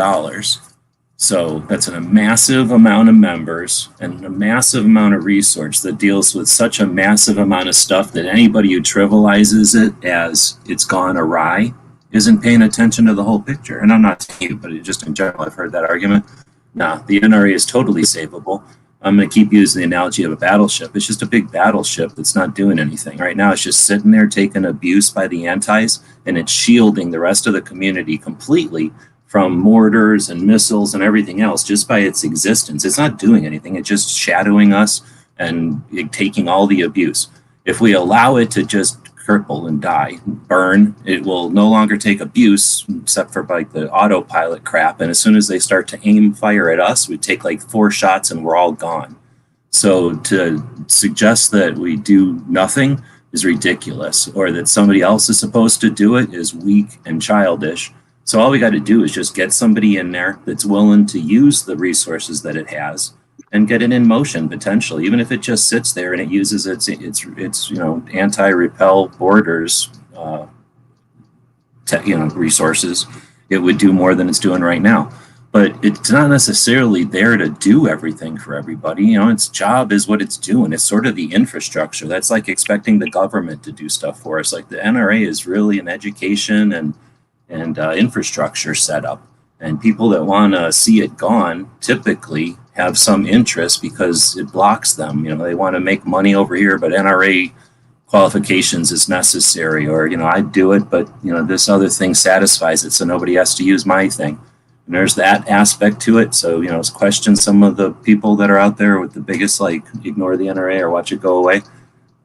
So that's a massive amount of members and a massive amount of resource that deals with such a massive amount of stuff that anybody who trivializes it as it's gone awry isn't paying attention to the whole picture. And I'm not saying you, but just in general, I've heard that argument. No, the NRA is totally savable. I'm going to keep using the analogy of a battleship. It's just a big battleship that's not doing anything. Right now, it's just sitting there taking abuse by the antis, and it's shielding the rest of the community completely from mortars and missiles and everything else just by its existence. It's not doing anything. It's just shadowing us and taking all the abuse. If we allow it to just cripple and die, burn, it will no longer take abuse except for like the autopilot crap. And as soon as they start to aim fire at us, we take like 4 shots and we're all gone. So to suggest that we do nothing is ridiculous, or that somebody else is supposed to do it is weak and childish. So all we got to do is just get somebody in there that's willing to use the resources that it has and get it in motion potentially, even if it just sits there and it uses its anti-repel borders resources. It would do more than it's doing right now. But it's not necessarily there to do everything for everybody. Its job is what it's doing. It's sort of the infrastructure. That's like expecting the government to do stuff for us. Like the NRA is really an education and infrastructure setup. And people that want to see it gone typically have some interest because it blocks them. They want to make money over here, but NRA qualifications is necessary, or I do it, but this other thing satisfies it, so nobody has to use my thing. And there's that aspect to it. So question some of the people that are out there with the biggest ignore the NRA or watch it go away.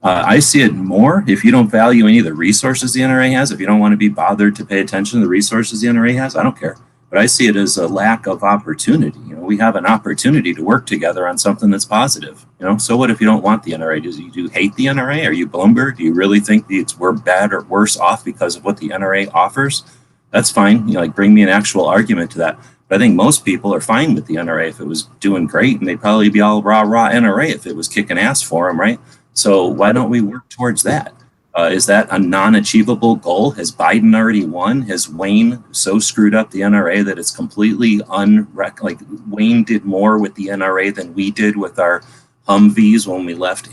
I see it more if you don't value any of the resources the NRA has. If you don't want to be bothered to pay attention to the resources the NRA has, I don't care. But I see it as a lack of opportunity. We have an opportunity to work together on something that's positive. So what if you don't want the NRA? Do you hate the NRA? Are you Bloomberg? Do you really think we're bad or worse off because of what the NRA offers? That's fine. Bring me an actual argument to that. But I think most people are fine with the NRA if it was doing great, and they'd probably be all rah NRA if it was kicking ass for them, right? So why don't we work towards that? Is that a non-achievable goal? Has Biden already won? Has Wayne so screwed up the NRA that it's completely Wayne did more with the NRA than we did with our Humvees when we left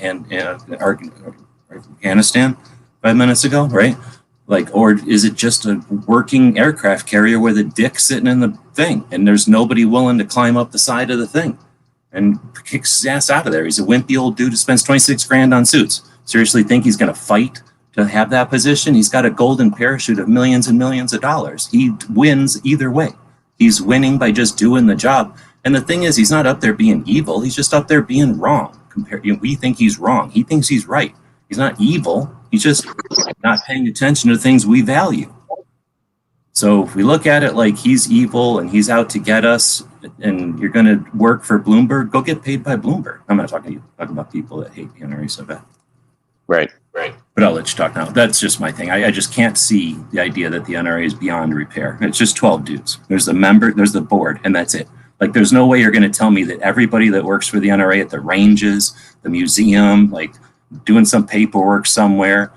Afghanistan 5 minutes ago, right? Or is it just a working aircraft carrier with a dick sitting in the thing and there's nobody willing to climb up the side of the thing and kicks his ass out of there? He's a wimpy old dude who spends 26 grand on suits. Seriously think he's going to fight to have that position? He's got a golden parachute of millions and millions of dollars. He wins either way. He's winning by just doing the job. And the thing is, he's not up there being evil. He's just up there being wrong. We think he's wrong. He thinks he's right. He's not evil. He's just not paying attention to things we value. So if we look at it like he's evil and he's out to get us and you're going to work for Bloomberg, go get paid by Bloomberg. I'm not talking to you. I'm talking about people that hate the NRA so bad. Right. But I'll let you talk now. That's just my thing. I just can't see the idea that the NRA is beyond repair. It's just 12 dudes. There's the member, there's the board, and that's it. There's no way you're going to tell me that everybody that works for the NRA at the ranges, the museum, doing some paperwork somewhere,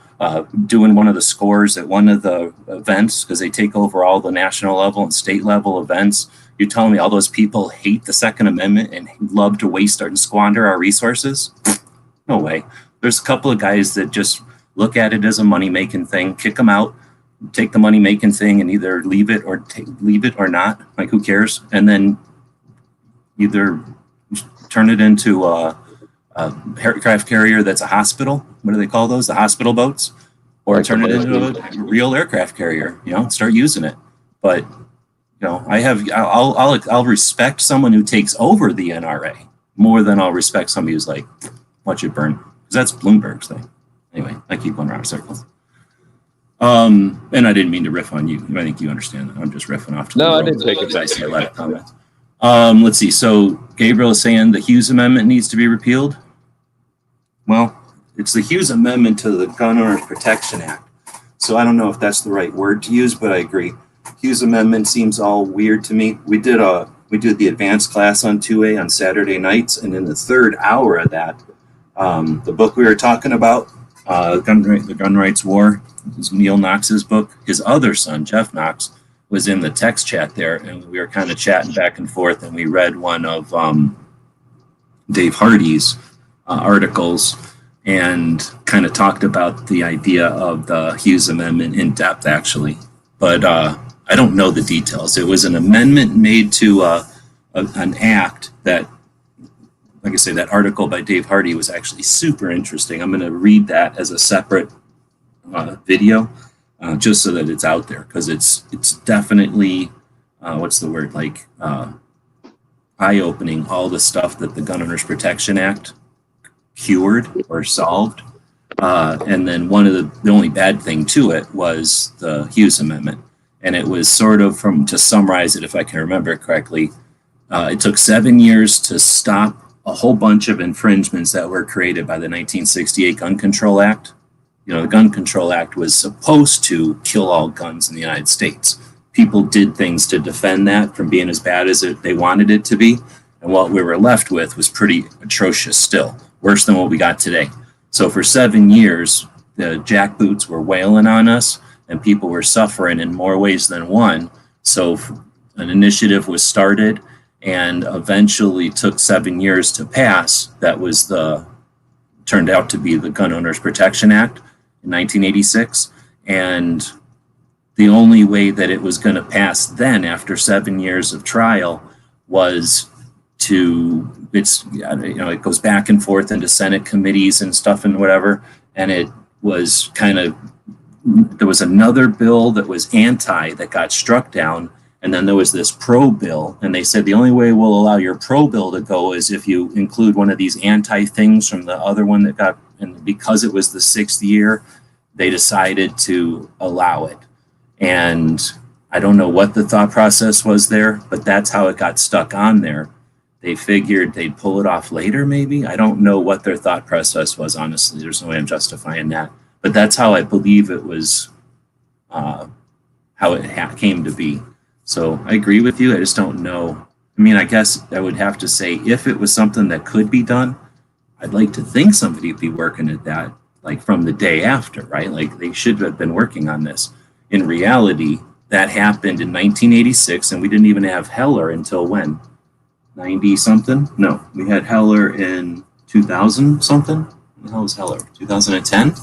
doing one of the scores at one of the events, because they take over all the national level and state level events. You're telling me all those people hate the Second Amendment and love to waste and squander our resources? No way. There's a couple of guys that just look at it as a money-making thing, kick them out, take the money-making thing and either leave it or not. Who cares? And then either turn it into a aircraft carrier that's a hospital. What do they call those? The hospital boats? Or turn it into a real aircraft carrier, start using it. But, I'll respect someone who takes over the NRA more than I'll respect somebody who's watch it burn. Because that's Bloomberg's thing. Anyway, I keep going around in circles. And I didn't mean to riff on you. I think you understand that. I'm just riffing off to the No, I world. didn't take it I see a lot of comments. Let's see. So Gabriel is saying the Hughes Amendment needs to be repealed. Well, it's the Hughes Amendment to the Gun Owners Protection Act. So I don't know if that's the right word to use, but I agree. Hughes Amendment seems all weird to me. We did the advanced class on 2A on Saturday nights, and in the third hour of that, the book we were talking about, The Gun Rights War, is Neil Knox's book. His other son, Jeff Knox, was in the text chat there, and we were kind of chatting back and forth, and we read one of Dave Hardy's articles and kind of talked about the idea of the Hughes Amendment in depth, actually. But I don't know the details. It was an amendment made to an act that, like I say, that article by Dave Hardy was actually super interesting. I'm going to read that as a separate video, just so that it's out there, because it's definitely, what's the word, like eye-opening, all the stuff that the Gun Owners Protection Act cured or solved. And then one of the only bad thing to it was the Hughes Amendment. And it was sort of, to summarize it, if I can remember it correctly, it took 7 years to stop a whole bunch of infringements that were created by the 1968 Gun Control Act. You know, the Gun Control Act was supposed to kill all guns in the United States. People did things to defend that from being as bad as they wanted it to be. And what we were left with was pretty atrocious still, worse than what we got today. So for 7 years, the jackboots were wailing on us, and people were suffering in more ways than one. So an initiative was started and eventually took 7 years to pass. That was turned out to be the Gun Owners Protection Act in 1986. And the only way that it was going to pass then, after 7 years of trial, was it goes back and forth into Senate committees and stuff and whatever. And it was there was another bill that was that got struck down. And then there was this pro bill, and they said the only way we'll allow your pro bill to go is if you include one of these anti things from the other one that got, and because it was the 6th year, they decided to allow it. And I don't know what the thought process was there, but that's how it got stuck on there. They figured they'd pull it off later, maybe. I don't know what their thought process was, honestly. There's no way I'm justifying that. But that's how I believe it was, how it came to be. So I agree with you. I just don't know. I mean, I guess I would have to say, if it was something that could be done, I'd like to think somebody would be working at that, like from the day after, right? Like they should have been working on this. In reality, that happened in 1986, and we didn't even have Heller until when? 90 something? No, we had Heller in 2000 something. When the hell was Heller? 2010?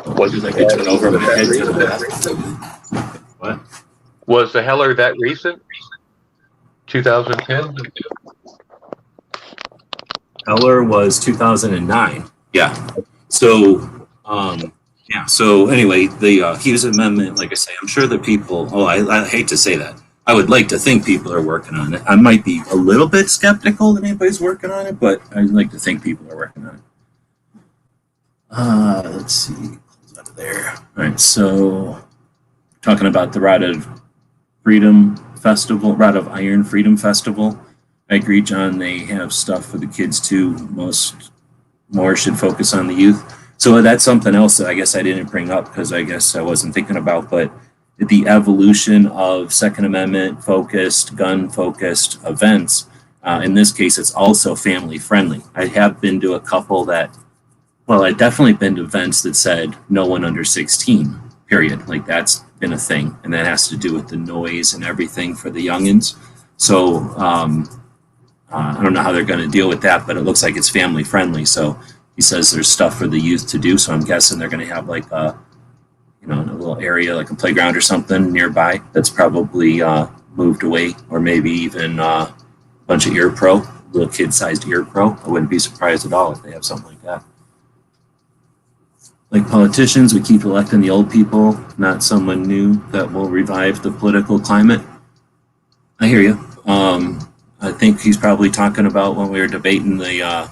Was I could turn over my head to the left. What? Was the Heller that recent? 2010? Heller was 2009. Yeah. So, yeah. So anyway, the Hughes Amendment, like I say, I'm sure that people, I hate to say that. I would like to think people are working on it. I might be a little bit skeptical that anybody's working on it, but I'd like to think people are working on it. Let's see. Close out of there. All right. So talking about the Rod of Iron Freedom Festival. I agree, John. They have stuff for the kids too. More should focus on the youth. So that's something else that I guess I didn't bring up because I guess I wasn't thinking about, but the evolution of Second Amendment focused, gun focused events. In this case, it's also family friendly. I have been to a couple I've definitely been to events that said no one under 16, period. Like that's been a thing. And that has to do with the noise and everything for the youngins. So, I don't know how they're going to deal with that, but it looks like it's family friendly. So he says there's stuff for the youth to do. So I'm guessing they're going to have like a little area, like a playground or something nearby that's probably moved away, or maybe even a bunch of ear pro, little kid-sized ear pro. I wouldn't be surprised at all if they have something like that. Like politicians, we keep electing the old people, not someone new that will revive the political climate. I hear you. I think he's probably talking about when we were debating the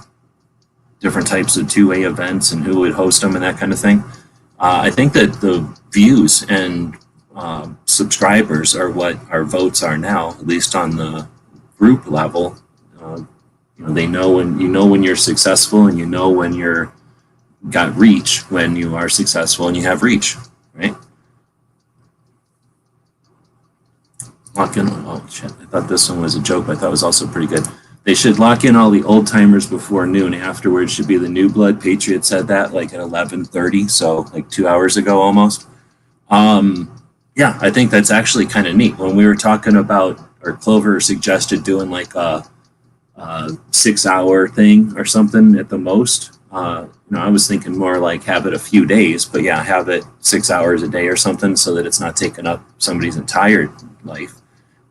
different types of two-way events and who would host them and that kind of thing. I think that the views and subscribers are what our votes are now, at least on the group level. They know when you're successful, and you know when you're got reach when you are successful and you have reach, right? Lock in. Oh shit! I thought this one was a joke, but I thought it was also pretty good. They should lock in all the old timers before noon. Afterwards should be the new blood. Patriot said that like at 11:30, so like 2 hours ago almost. Yeah, I think that's actually kind of neat. When we were talking about, or Clover suggested doing like a 6 hour thing or something at the most. I was thinking more like have it a few days, but yeah, have it 6 hours a day or something so that it's not taking up somebody's entire life.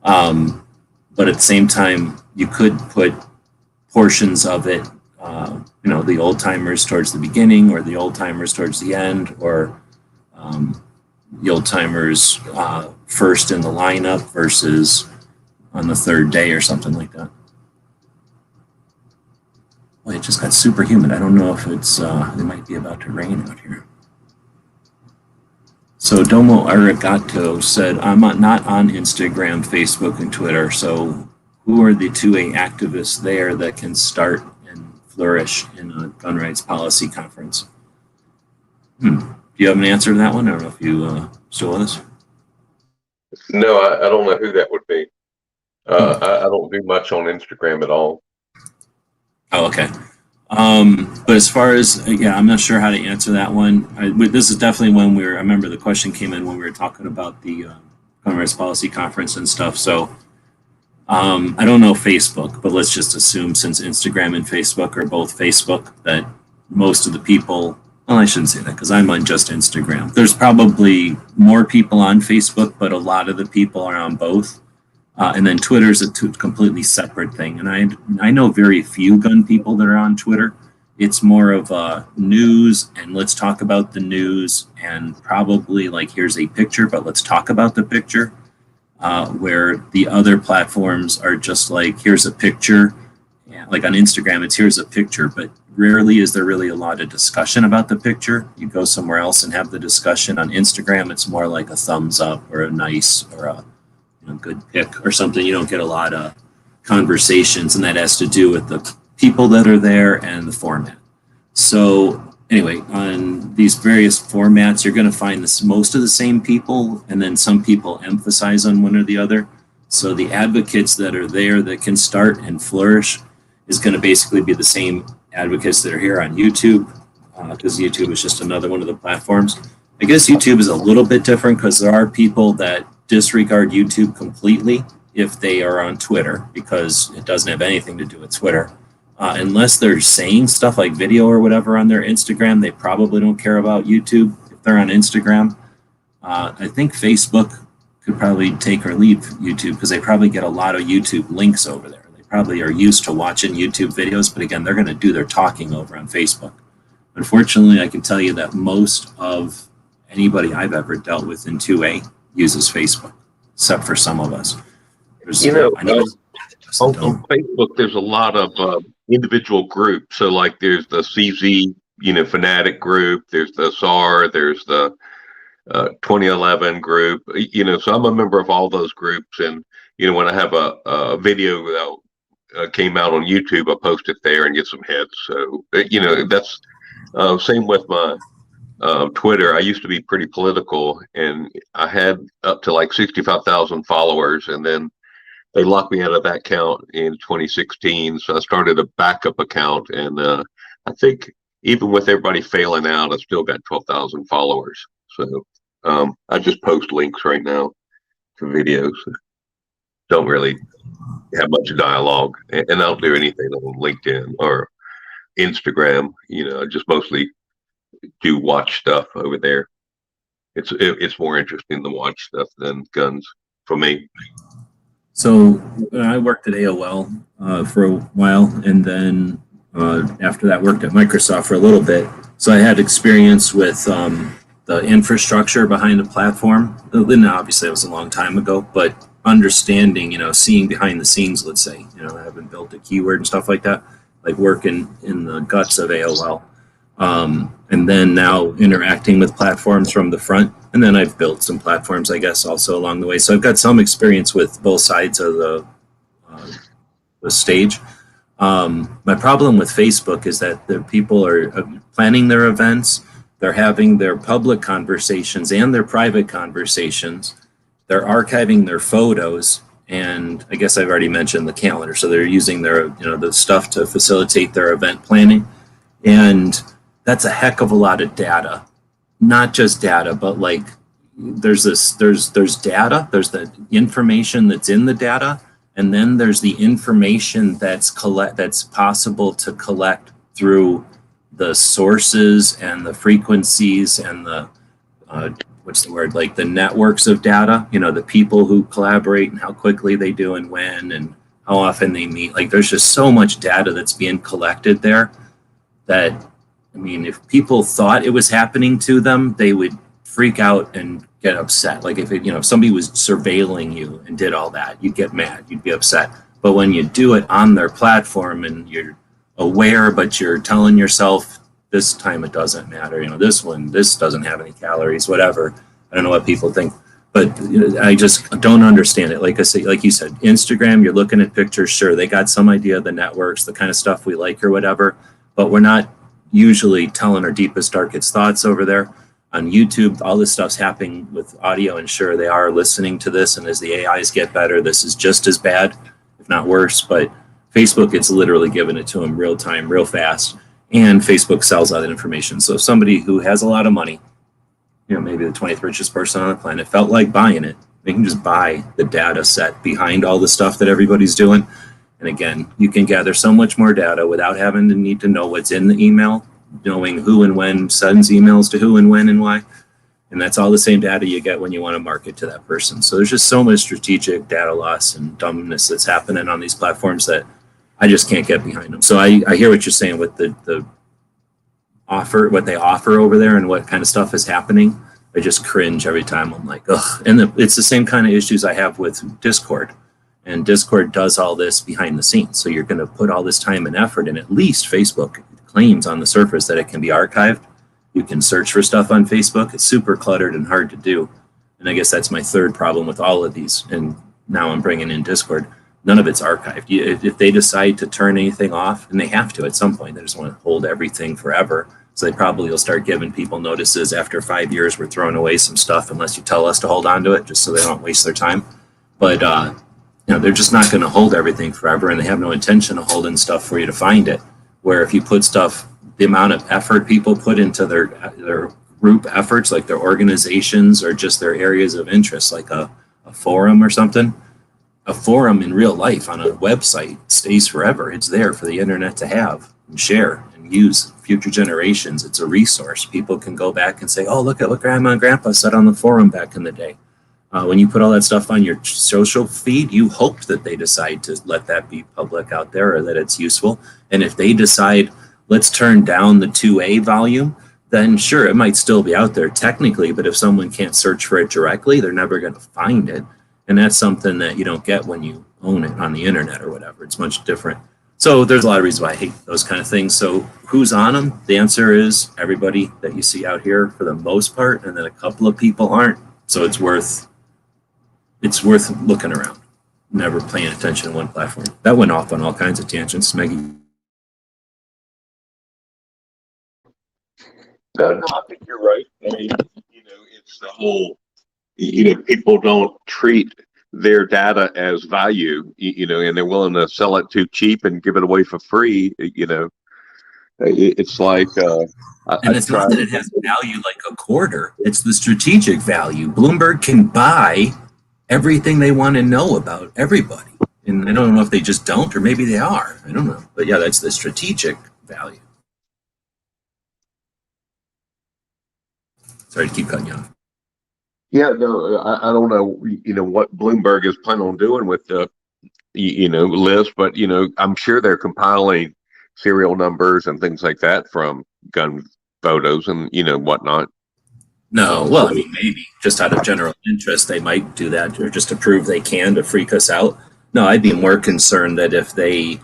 But at the same time, you could put portions of it, the old timers towards the beginning, or the old timers towards the end, or the old timers first in the lineup versus on the third day or something like that. Boy, it just got super humid. I don't know if it might be about to rain out here. So Domo Arigato said, I'm not on Instagram, Facebook, and Twitter. So who are the 2A activists there that can start and flourish in a gun rights policy conference? Do you have an answer to that one? I don't know if you still with us. No, I don't know who that would be. I don't do much on Instagram at all. Oh, okay. But as far as, I'm not sure how to answer that one. This is definitely when I remember the question came in when we were talking about the gun rights policy conference and stuff. So I don't know Facebook, but let's just assume, since Instagram and Facebook are both Facebook, that most of the people, well, I shouldn't say that because I'm on just Instagram. There's probably more people on Facebook, but a lot of the people are on both. And then Twitter's a completely separate thing. And I know very few gun people that are on Twitter. It's more of news, and let's talk about the news, and probably like, here's a picture, but let's talk about the picture. Where the other platforms are just like, here's a picture. Like on Instagram, it's here's a picture, but rarely is there really a lot of discussion about the picture. You go somewhere else and have the discussion. On Instagram, it's more like a thumbs up or a nice or a good pick or something. You don't get a lot of conversations, and that has to do with the people that are there and the format. So anyway, on these various formats, you're going to find most of the same people, and then some people emphasize on one or the other. So the advocates that are there that can start and flourish is going to basically be the same advocates that are here on YouTube, because YouTube is just another one of the platforms. I guess YouTube is a little bit different because there are people that disregard YouTube completely if they are on Twitter, because it doesn't have anything to do with Twitter. Unless they're saying stuff like video or whatever on their Instagram, they probably don't care about YouTube if they're on Instagram. I think Facebook could probably take or leave YouTube because they probably get a lot of YouTube links over there. They probably are used to watching YouTube videos, but again, they're going to do their talking over on Facebook. Unfortunately, I can tell you that most of anybody I've ever dealt with in 2A uses Facebook, except for some of us. On Facebook, there's a lot of individual groups. So like there's the CZ, fanatic group, there's the SAR, there's the 2011 group, so I'm a member of all those groups. And, when I have a video that came out on YouTube, I post it there and get some hits. So, that's same with my Twitter. I used to be pretty political, and I had up to like 65,000 followers, and then they locked me out of that account in 2016. So I started a backup account, and I think even with everybody failing out, I still got 12,000 followers. So I just post links right now to videos. Don't really have much dialogue, and I don't do anything on LinkedIn or Instagram. I just mostly do watch stuff over there. It's more interesting to watch stuff than guns for me. So I worked at AOL for a while, and then after that worked at Microsoft for a little bit. So I had experience with the infrastructure behind the platform. And obviously it was a long time ago, but understanding, seeing behind the scenes, let's say, having built a keyword and stuff like that. like working in the guts of AOL. And then now interacting with platforms from the front. And then I've built some platforms, I guess, also along the way. So I've got some experience with both sides of the stage. My problem with Facebook is that the people are planning their events, they're having their public conversations and their private conversations, they're archiving their photos, and I guess I've already mentioned the calendar. So they're using their, the stuff to facilitate their event planning, and that's a heck of a lot of data. Not just data, but like there's data, there's the information that's in the data, and then there's the information that's possible to collect through the sources and the frequencies and the like the networks of data, the people who collaborate and how quickly they do and when and how often they meet. Like there's just so much data that's being collected there that, I mean, if people thought it was happening to them, they would freak out and get upset. Like if somebody was surveilling you and did all that, you'd get mad, you'd be upset. But when you do it on their platform and you're aware, but you're telling yourself this time it doesn't matter, this doesn't have any calories, whatever. I don't know what people think, but I just don't understand it. Like I say, like you said, Instagram, you're looking at pictures, sure, they got some idea of the networks, the kind of stuff we like or whatever, but we're not usually telling our deepest, darkest thoughts over there. On YouTube, all this stuff's happening with audio, and sure, they are listening to this, and as the AIs get better, this is just as bad, if not worse. But Facebook, it's literally giving it to them real time, real fast, and Facebook sells all that information. So if somebody who has a lot of money, maybe the 20th richest person on the planet, felt like buying it, they can just buy the data set behind all the stuff that everybody's doing. And again, you can gather so much more data without having to need to know what's in the email, knowing who and when sends emails to who and when and why. And that's all the same data you get when you want to market to that person. So there's just so much strategic data loss and dumbness that's happening on these platforms that I just can't get behind them. So I hear what you're saying with the offer, what they offer over there and what kind of stuff is happening. I just cringe every time. I'm like, ugh. And it's the same kind of issues I have with Discord. And Discord does all this behind the scenes. So you're going to put all this time and effort, and at least Facebook claims on the surface that it can be archived. You can search for stuff on Facebook. It's super cluttered and hard to do. And I guess that's my third problem with all of these. And now I'm bringing in Discord. None of it's archived. If they decide to turn anything off, and they have to at some point, they just want to hold everything forever. So they probably will start giving people notices after 5 years, we're throwing away some stuff unless you tell us to hold on to it, just so they don't waste their time. But they're just not going to hold everything forever, and they have no intention of holding stuff for you to find it. Where if you put stuff, the amount of effort people put into their group efforts, like their organizations or just their areas of interest, like a forum or something, a forum in real life on a website stays forever. It's there for the internet to have and share and use future generations. It's a resource. People can go back and say, oh, look at what Grandma and Grandpa said on the forum back in the day. When you put all that stuff on your social feed, you hope that they decide to let that be public out there or that it's useful. And if they decide, let's turn down the 2A volume, then sure, it might still be out there technically, but if someone can't search for it directly, they're never going to find it. And that's something that you don't get when you own it on the internet or whatever. It's much different. So there's a lot of reasons why I hate those kind of things. So who's on them? The answer is everybody that you see out here for the most part, and then a couple of people aren't. So it's worth looking around, never paying attention to one platform. That went off on all kinds of tangents. Maggie. No, I think you're right. I mean, it's the whole, people don't treat their data as value, and they're willing to sell it too cheap and give it away for free. It's like, and it's not that it has value like a quarter. It's the strategic value. Bloomberg can buy everything they want to know about everybody. And I don't know if they just don't, or maybe they are. I don't know. But yeah, that's the strategic value. Sorry to keep cutting you off. Yeah, no, I don't know, what Bloomberg is planning on doing with the, list, but, I'm sure they're compiling serial numbers and things like that from gun photos and, whatnot. No, well, I mean, maybe just out of general interest, they might do that, or just to prove they can, to freak us out. No, I'd be more concerned that if they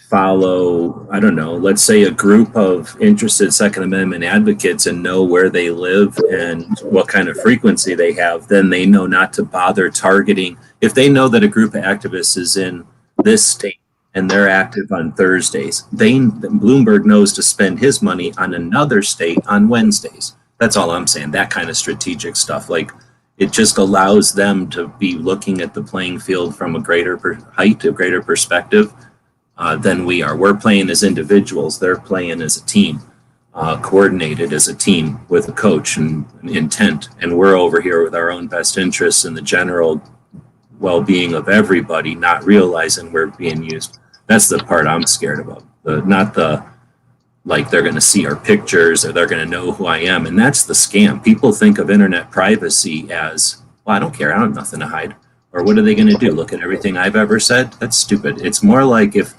follow, I don't know, let's say a group of interested Second Amendment advocates and know where they live and what kind of frequency they have, then they know not to bother targeting. If they know that a group of activists is in this state and they're active on Thursdays, Bloomberg knows to spend his money on another state on Wednesdays. That's all I'm saying. That kind of strategic stuff. Like, it just allows them to be looking at the playing field from a greater height, a greater perspective than we are. We're playing as individuals. They're playing as a team, coordinated as a team with a coach and intent. And we're over here with our own best interests and the general well-being of everybody, not realizing we're being used. That's the part I'm scared about. Not the like they're going to see our pictures or they're going to know who I am. And that's the scam. People think of internet privacy as, well, I don't care. I don't have nothing to hide. Or what are they going to do? Look at everything I've ever said? That's stupid. It's more like if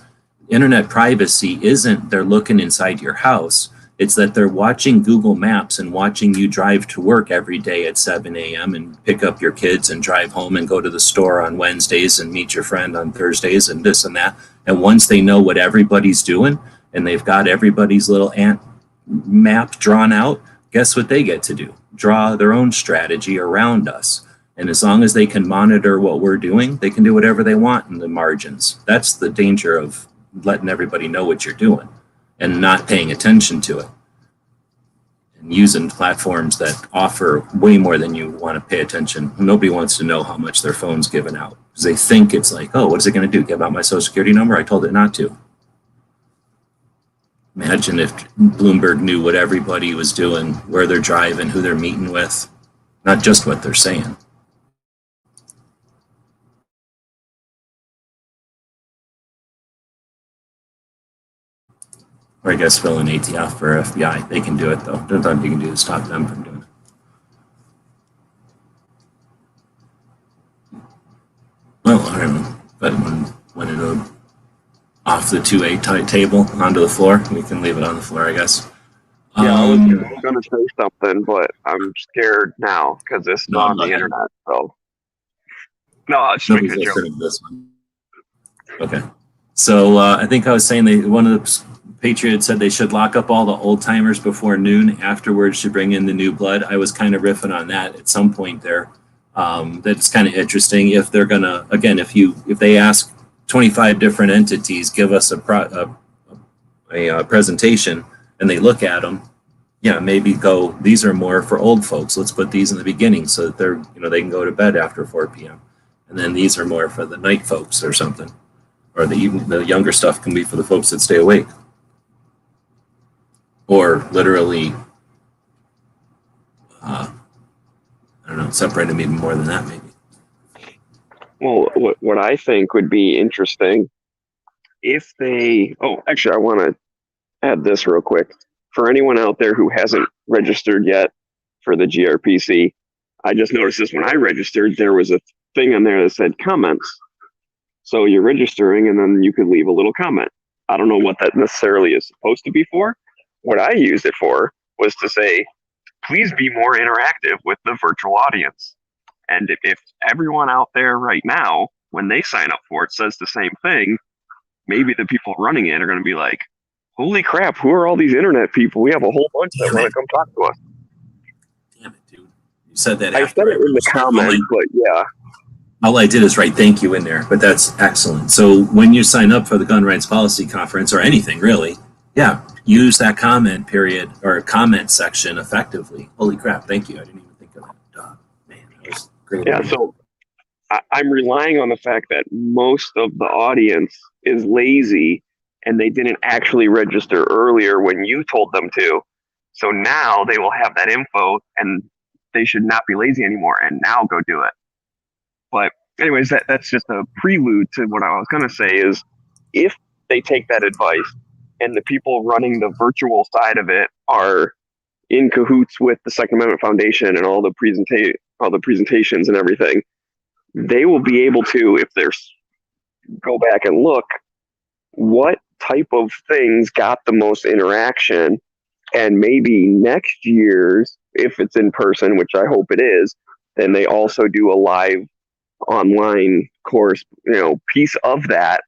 internet privacy isn't they're looking inside your house, it's that they're watching Google Maps and watching you drive to work every day at 7 a.m. and pick up your kids and drive home and go to the store on Wednesdays and meet your friend on Thursdays and this and that. And once they know what everybody's doing and they've got everybody's little ant map drawn out, guess what they get to do? Draw their own strategy around us. And as long as they can monitor what we're doing, they can do whatever they want in the margins. That's the danger of letting everybody know what you're doing and not paying attention to it. And using platforms that offer way more than you want to pay attention. Nobody wants to know how much their phone's given out because they think it's like, oh, what is it going to do? Give out my social security number? I told it not to. Imagine if Bloomberg knew what everybody was doing, where they're driving, who they're meeting with, not just what they're saying. Or I guess fill an ATF for FBI. They can do it though. There's nothing you can do to stop them from doing it. Well, I don't know. But when it off the 2A table onto the floor, we can leave it on the floor, I guess. Yeah, I was going to say something, but I'm scared now because this is on the internet. So, no, I'll just make a joke. This one. Okay. So I think I was saying one of the Patriots said they should lock up all the old timers before noon. Afterwards, should bring in the new blood. I was kind of riffing on that at some point there. That's kind of interesting. If they're gonna, again, if they ask 25 different entities, give us a presentation, and they look at them, yeah, maybe go, these are more for old folks. Let's put these in the beginning so that they're, they can go to bed after 4 p.m. And then these are more for the night folks or something. Or the younger stuff can be for the folks that stay awake. Or literally, I don't know, separate them even more than that, maybe. Well, what I think would be interesting if actually, I want to add this real quick. For anyone out there who hasn't registered yet for the GRPC, I just noticed this when I registered, there was a thing on there that said comments. So you're registering and then you could leave a little comment. I don't know what that necessarily is supposed to be for. What I used it for was to say, please be more interactive with the virtual audience. And if everyone out there right now, when they sign up for it, says the same thing, maybe the people running it are going to be like, holy crap, who are all these internet people? We have a whole bunch that want to come talk to us. Damn it, dude. You said that I said it in the comments, but yeah. All I did is write thank you in there, but that's excellent. So when you sign up for the Gun Rights Policy Conference or anything really, yeah, use that comment period or comment section effectively. Holy crap, thank you. I didn't even think of that. Man, that was great. Yeah, so I'm relying on the fact that most of the audience is lazy and they didn't actually register earlier when you told them to. So now they will have that info and they should not be lazy anymore and now go do it. But anyways, that's just a prelude to what I was going to say is if they take that advice and the people running the virtual side of it are in cahoots with the Second Amendment Foundation and all the presentations and everything, they will be able to, if there's go back and look, what type of things got the most interaction, and maybe next year's, if it's in person, which I hope it is, then they also do a live online course, piece of that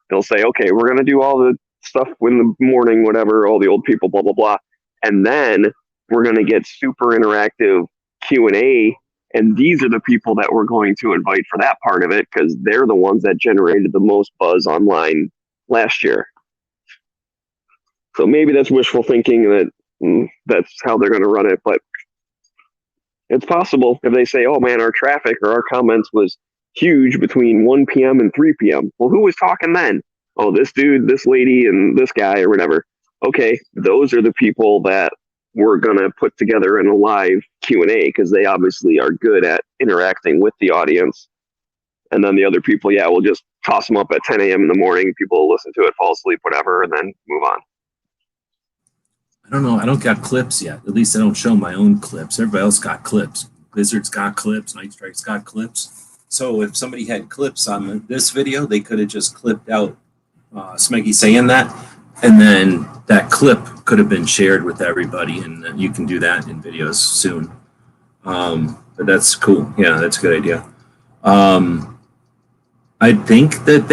they'll say, okay, we're going to do all the stuff in the morning, whatever, all the old people, blah, blah, blah. And then we're going to get super interactive Q&A. And these are the people that we're going to invite for that part of it, because they're the ones that generated the most buzz online last year. So maybe that's wishful thinking that that's how they're going to run it. But it's possible if they say, oh man, our traffic or our comments was huge between 1 p.m. and 3 p.m. Well, who was talking then? Oh, this dude, this lady, and this guy or whatever. Okay, those are the people that we're going to put together in a live Q&A, because they obviously are good at interacting with the audience. And then the other people, yeah, we'll just toss them up at 10 a.m. in the morning. People will listen to it, fall asleep, whatever, and then move on. I don't know. I don't got clips yet. At least I don't show my own clips. Everybody else got clips. Blizzard's got clips. Night Strike's got clips. So if somebody had clips on this video, they could have just clipped out Smeggy saying that, and then that clip could have been shared with everybody, and you can do that in videos soon. But that's cool. Yeah, that's a good idea. I think that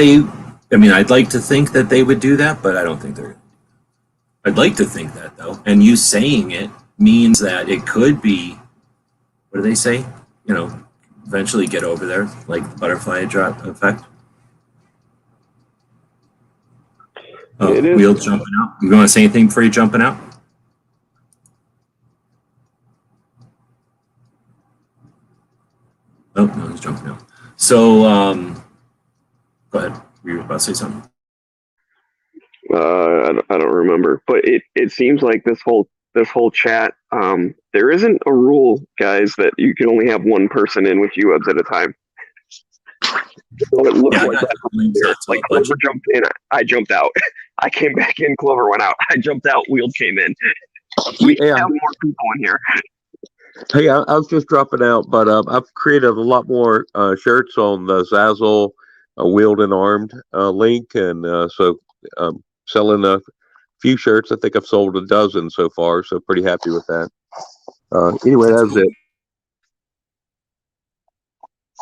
I'd like to think that they would do that, but I don't think they're. I'd like to think that, though. And you saying it means that it could be, what do they say? Eventually get over there, like the butterfly effect. Oh, Wheel jumping out. You want to say anything before you jumping out? Oh, no, he's jumping out. So, go ahead. You were about to say something. I don't remember, but it seems like this whole chat, there isn't a rule, guys, that you can only have one person in with UWebs at a time. So it looks like Clover jumped in, I jumped out. I came back in, Clover went out. I jumped out, Wheeled came in. We have more people in here. Hey, I was just dropping out, but I've created a lot more shirts on the Zazzle Wheeled and Armed link, and so selling a few shirts. I think I've sold a dozen so far, so pretty happy with that. Anyway, that was it.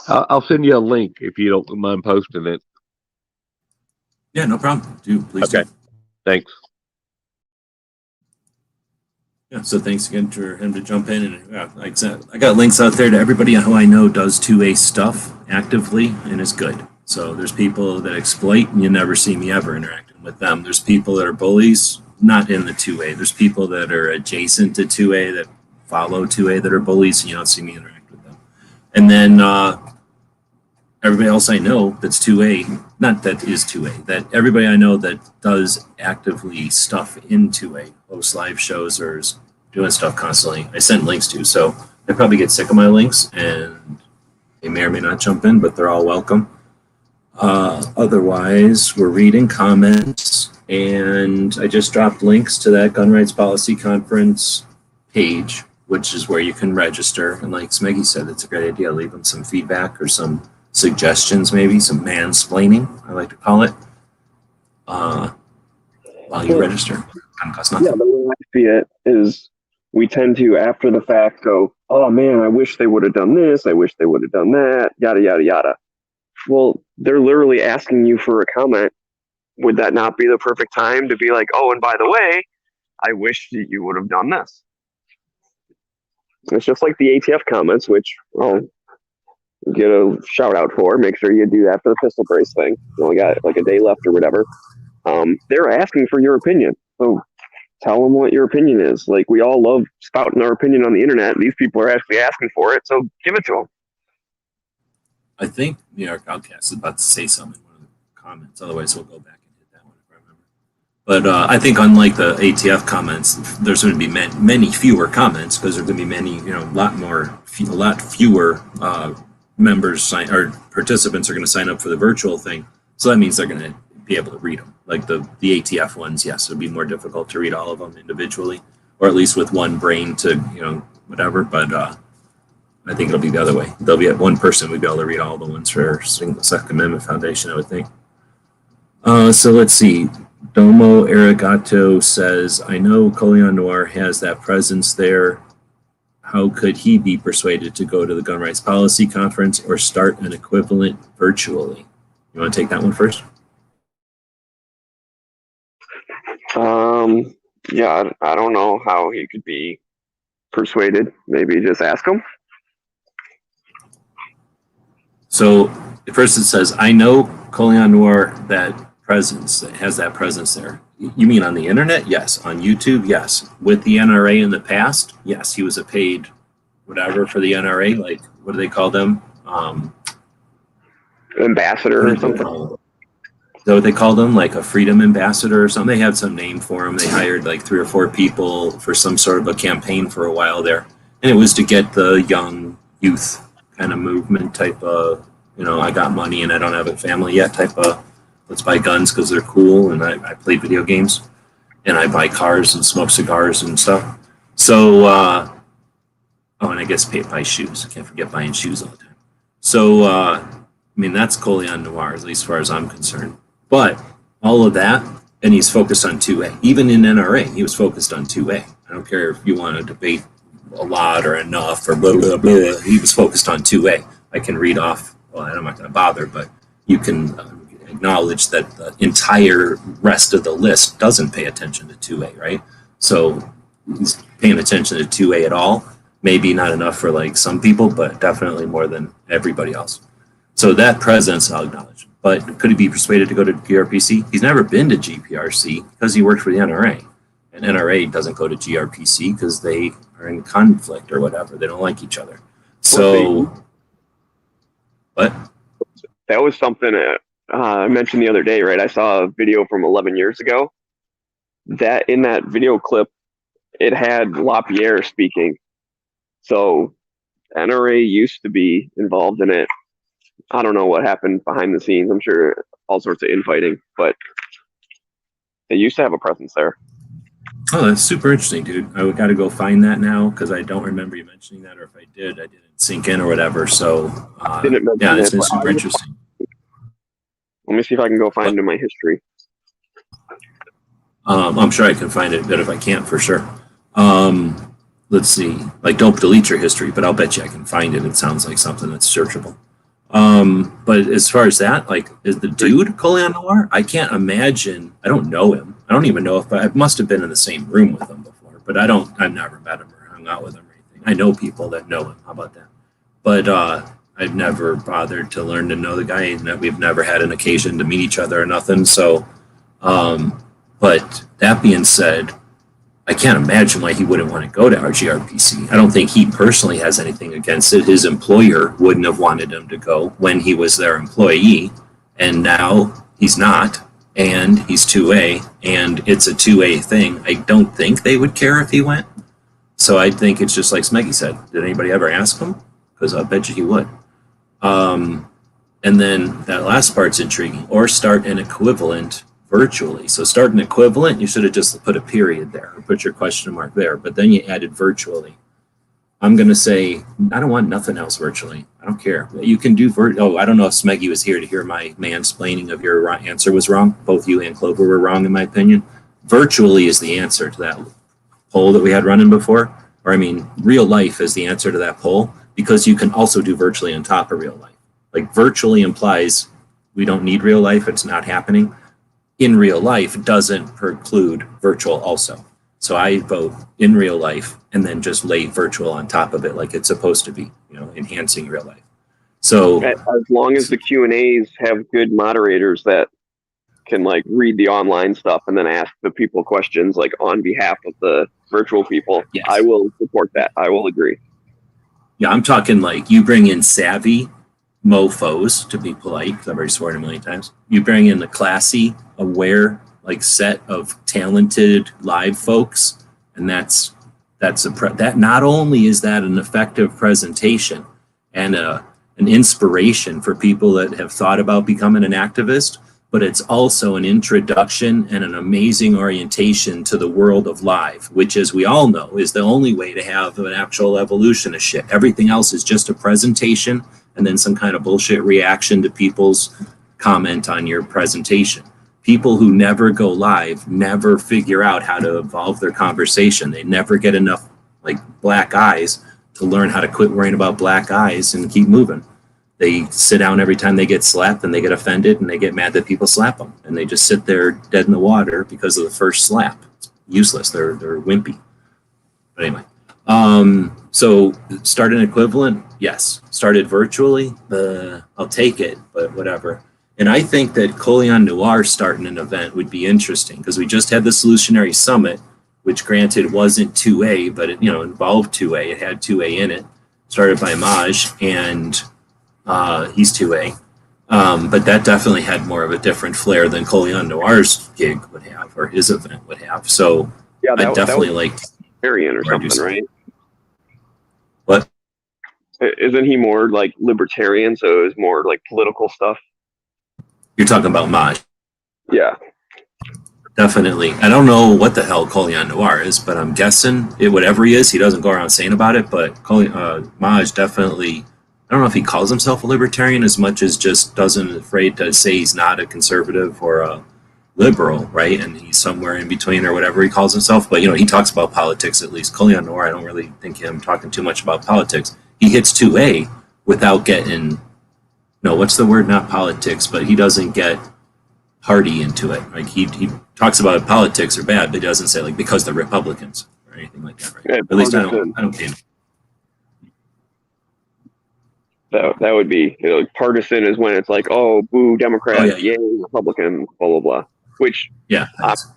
I'll send you a link if you don't mind posting it. Yeah, no problem. Please do. Thanks. Yeah, so thanks again for him to jump in. And like I said, I got links out there to everybody who I know does 2A stuff actively and is good. So there's people that exploit, and you never see me ever interacting with them. There's people that are bullies, not in the 2A. There's people that are adjacent to 2A that follow 2A that are bullies, and you don't see me interact with them. And then everybody else I know that's 2A, not that is 2A, that everybody I know that does actively stuff in 2A, hosts live shows or is doing stuff constantly, I send links to. So they probably get sick of my links and they may or may not jump in, but they're all welcome. Otherwise, we're reading comments, and I just dropped links to that Gun Rights Policy Conference page, which is where you can register. And like Smeggy said, it's a great idea. Leave them some feedback or some suggestions, maybe some mansplaining, I like to call it, while you register. Kind of costs nothing. Yeah, the way I see it is we tend to, after the fact, go, oh man, I wish they would have done this, I wish they would have done that, yada, yada, yada. Well, they're literally asking you for a comment. Would that not be the perfect time to be like, oh, and by the way, I wish that you would have done this? It's just like the ATF comments, which I'll get a shout out for. Make sure you do that for the pistol brace thing. You only got like a day left or whatever. They're asking for your opinion. So tell them what your opinion is. Like, we all love spouting our opinion on the internet. These people are actually asking for it, so give it to them. I think New York Outcast is about to say something in one of the comments. Otherwise, we'll go back and hit that one if I remember. But I think unlike the ATF comments, there's going to be many fewer comments because there's going to be many, a lot fewer members or participants are going to sign up for the virtual thing. So that means they're going to be able to read them. Like the ATF ones, yes, it'll be more difficult to read all of them individually, or at least with one brain to, whatever. But I think it'll be the other way. There'll be one person we'll be able to read all the ones for Second Amendment Foundation, I would think. So let's see. Domo Arigato says, I know Colion Noir has that presence there. How could he be persuaded to go to the Gun Rights Policy Conference or start an equivalent virtually? You want to take that one first? Yeah, I don't know how he could be persuaded. Maybe just ask him. So the person says, I know Colion Noir, that presence, that has that presence there. You mean on the internet? Yes. On YouTube? Yes. With the NRA in the past? Yes. He was a paid whatever for the NRA. Like, what do they call them? Ambassador or something. Is that what they called them? Like a freedom ambassador or something? They had some name for him. They hired like 3 or 4 people for some sort of a campaign for a while there. And it was to get the young youth kind of movement type of, I got money and I don't have a family yet type of, let's buy guns because they're cool and I play video games and I buy cars and smoke cigars and stuff. So, and I guess buy shoes. I can't forget buying shoes all the time. So, that's Colion Noir, at least as far as I'm concerned. But all of that, and he's focused on 2A. Even in NRA, he was focused on 2A. I don't care if you want to debate a lot or enough or blah, blah, blah. He was focused on 2A. I can read off, well, I'm not going to bother, but you can acknowledge that the entire rest of the list doesn't pay attention to 2A, right? So he's paying attention to 2A at all. Maybe not enough for like some people, but definitely more than everybody else. So that presence, I'll acknowledge. But could he be persuaded to go to GRPC? He's never been to GPRC because he worked for the NRA. And NRA doesn't go to GRPC because they are in conflict or whatever. They don't like each other. So, what? That was something I mentioned the other day, right? I saw a video from 11 years ago. That in that video clip, it had LaPierre speaking. So NRA used to be involved in it. I don't know what happened behind the scenes. I'm sure all sorts of infighting, but they used to have a presence there. Oh, that's super interesting, dude. I got to go find that now because I don't remember you mentioning that, or if I did, I didn't sink in or whatever. So, yeah, this is super interesting. Let me see if I can go find it in my history. I'm sure I can find it, but if I can't, for sure. Let's see. Like, don't delete your history, but I'll bet you I can find it. It sounds like something that's searchable. But as far as that, like, is the dude Colion Noir? I can't imagine. I don't know him. I don't even know if I must have been in the same room with him before, but I've never met him or hung out with him or anything. I know people that know him. How about that? But, I've never bothered to learn to know the guy, and we've never had an occasion to meet each other or nothing. So, but that being said, I can't imagine why he wouldn't want to go to RGRPC. I don't think he personally has anything against it. His employer wouldn't have wanted him to go when he was their employee, and now he's not, and he's 2A, and it's a 2A thing. I don't think they would care if he went. So I think it's just like Smeggy said. Did anybody ever ask him? Because I bet you he would. And then that last part's intriguing. Or start an equivalent virtually. So start an equivalent, you should have just put a period there or put your question mark there, but then you added virtually. I'm going to say, I don't want nothing else virtually. I don't care. You can do I don't know if Smeggy was here to hear my mansplaining of your answer was wrong. Both you and Clover were wrong in my opinion. Virtually is the answer to that poll that we had running before. Or real life is the answer to that poll because you can also do virtually on top of real life. Like virtually implies we don't need real life. It's not happening. In real life doesn't preclude virtual also. So I vote in real life and then just lay virtual on top of it like it's supposed to be, enhancing real life. So as long as the Q&As have good moderators that can like read the online stuff and then ask the people questions like on behalf of the virtual people, yes. I will support that. I will agree. Yeah, I'm talking like you bring in savvy mofos, to be polite, because I've already sworn a million times. You bring in the classy, aware, like set of talented live folks, and that not only is that an effective presentation and an inspiration for people that have thought about becoming an activist, but it's also an introduction and an amazing orientation to the world of live, which, as we all know, is the only way to have an actual evolution of shit. Everything else is just a presentation and then some kind of bullshit reaction to people's comment on your presentation. People who never go live never figure out how to evolve their conversation. They never get enough like black eyes to learn how to quit worrying about black eyes and keep moving. They sit down every time they get slapped and they get offended and they get mad that people slap them. And they just sit there dead in the water because of the first slap. It's useless. They're wimpy. But anyway, so started equivalent, yes. Started virtually, I'll take it, but whatever. And I think that Coleon Noir starting an event would be interesting because we just had the Solutionary Summit, which granted wasn't 2A, but it involved 2A. It had 2A in it. Started by Maj, and he's 2A. But that definitely had more of a different flair than Coleon Noir's gig would have, or his event would have. So Yeah, I definitely like libertarian or something, right? What? Isn't he more like libertarian? So it's more like political stuff. You're talking about Maj. Yeah. Definitely. I don't know what the hell Coleon Noir is, but I'm guessing whatever he is, he doesn't go around saying about it. But Maj definitely, I don't know if he calls himself a libertarian as much as just doesn't afraid to say he's not a conservative or a liberal, right? And he's somewhere in between or whatever he calls himself. But, he talks about politics at least. Coleon Noir, I don't really think him talking too much about politics. He hits 2A without getting, no, what's the word? Not politics, but he doesn't get party into it. Like he talks about politics are bad, but he doesn't say like because they're Republicans or anything like that, right? Yeah, At least I don't think. That would be partisan is when it's like, oh, boo, Democrats, yay, Republicans, blah blah blah. Which I'm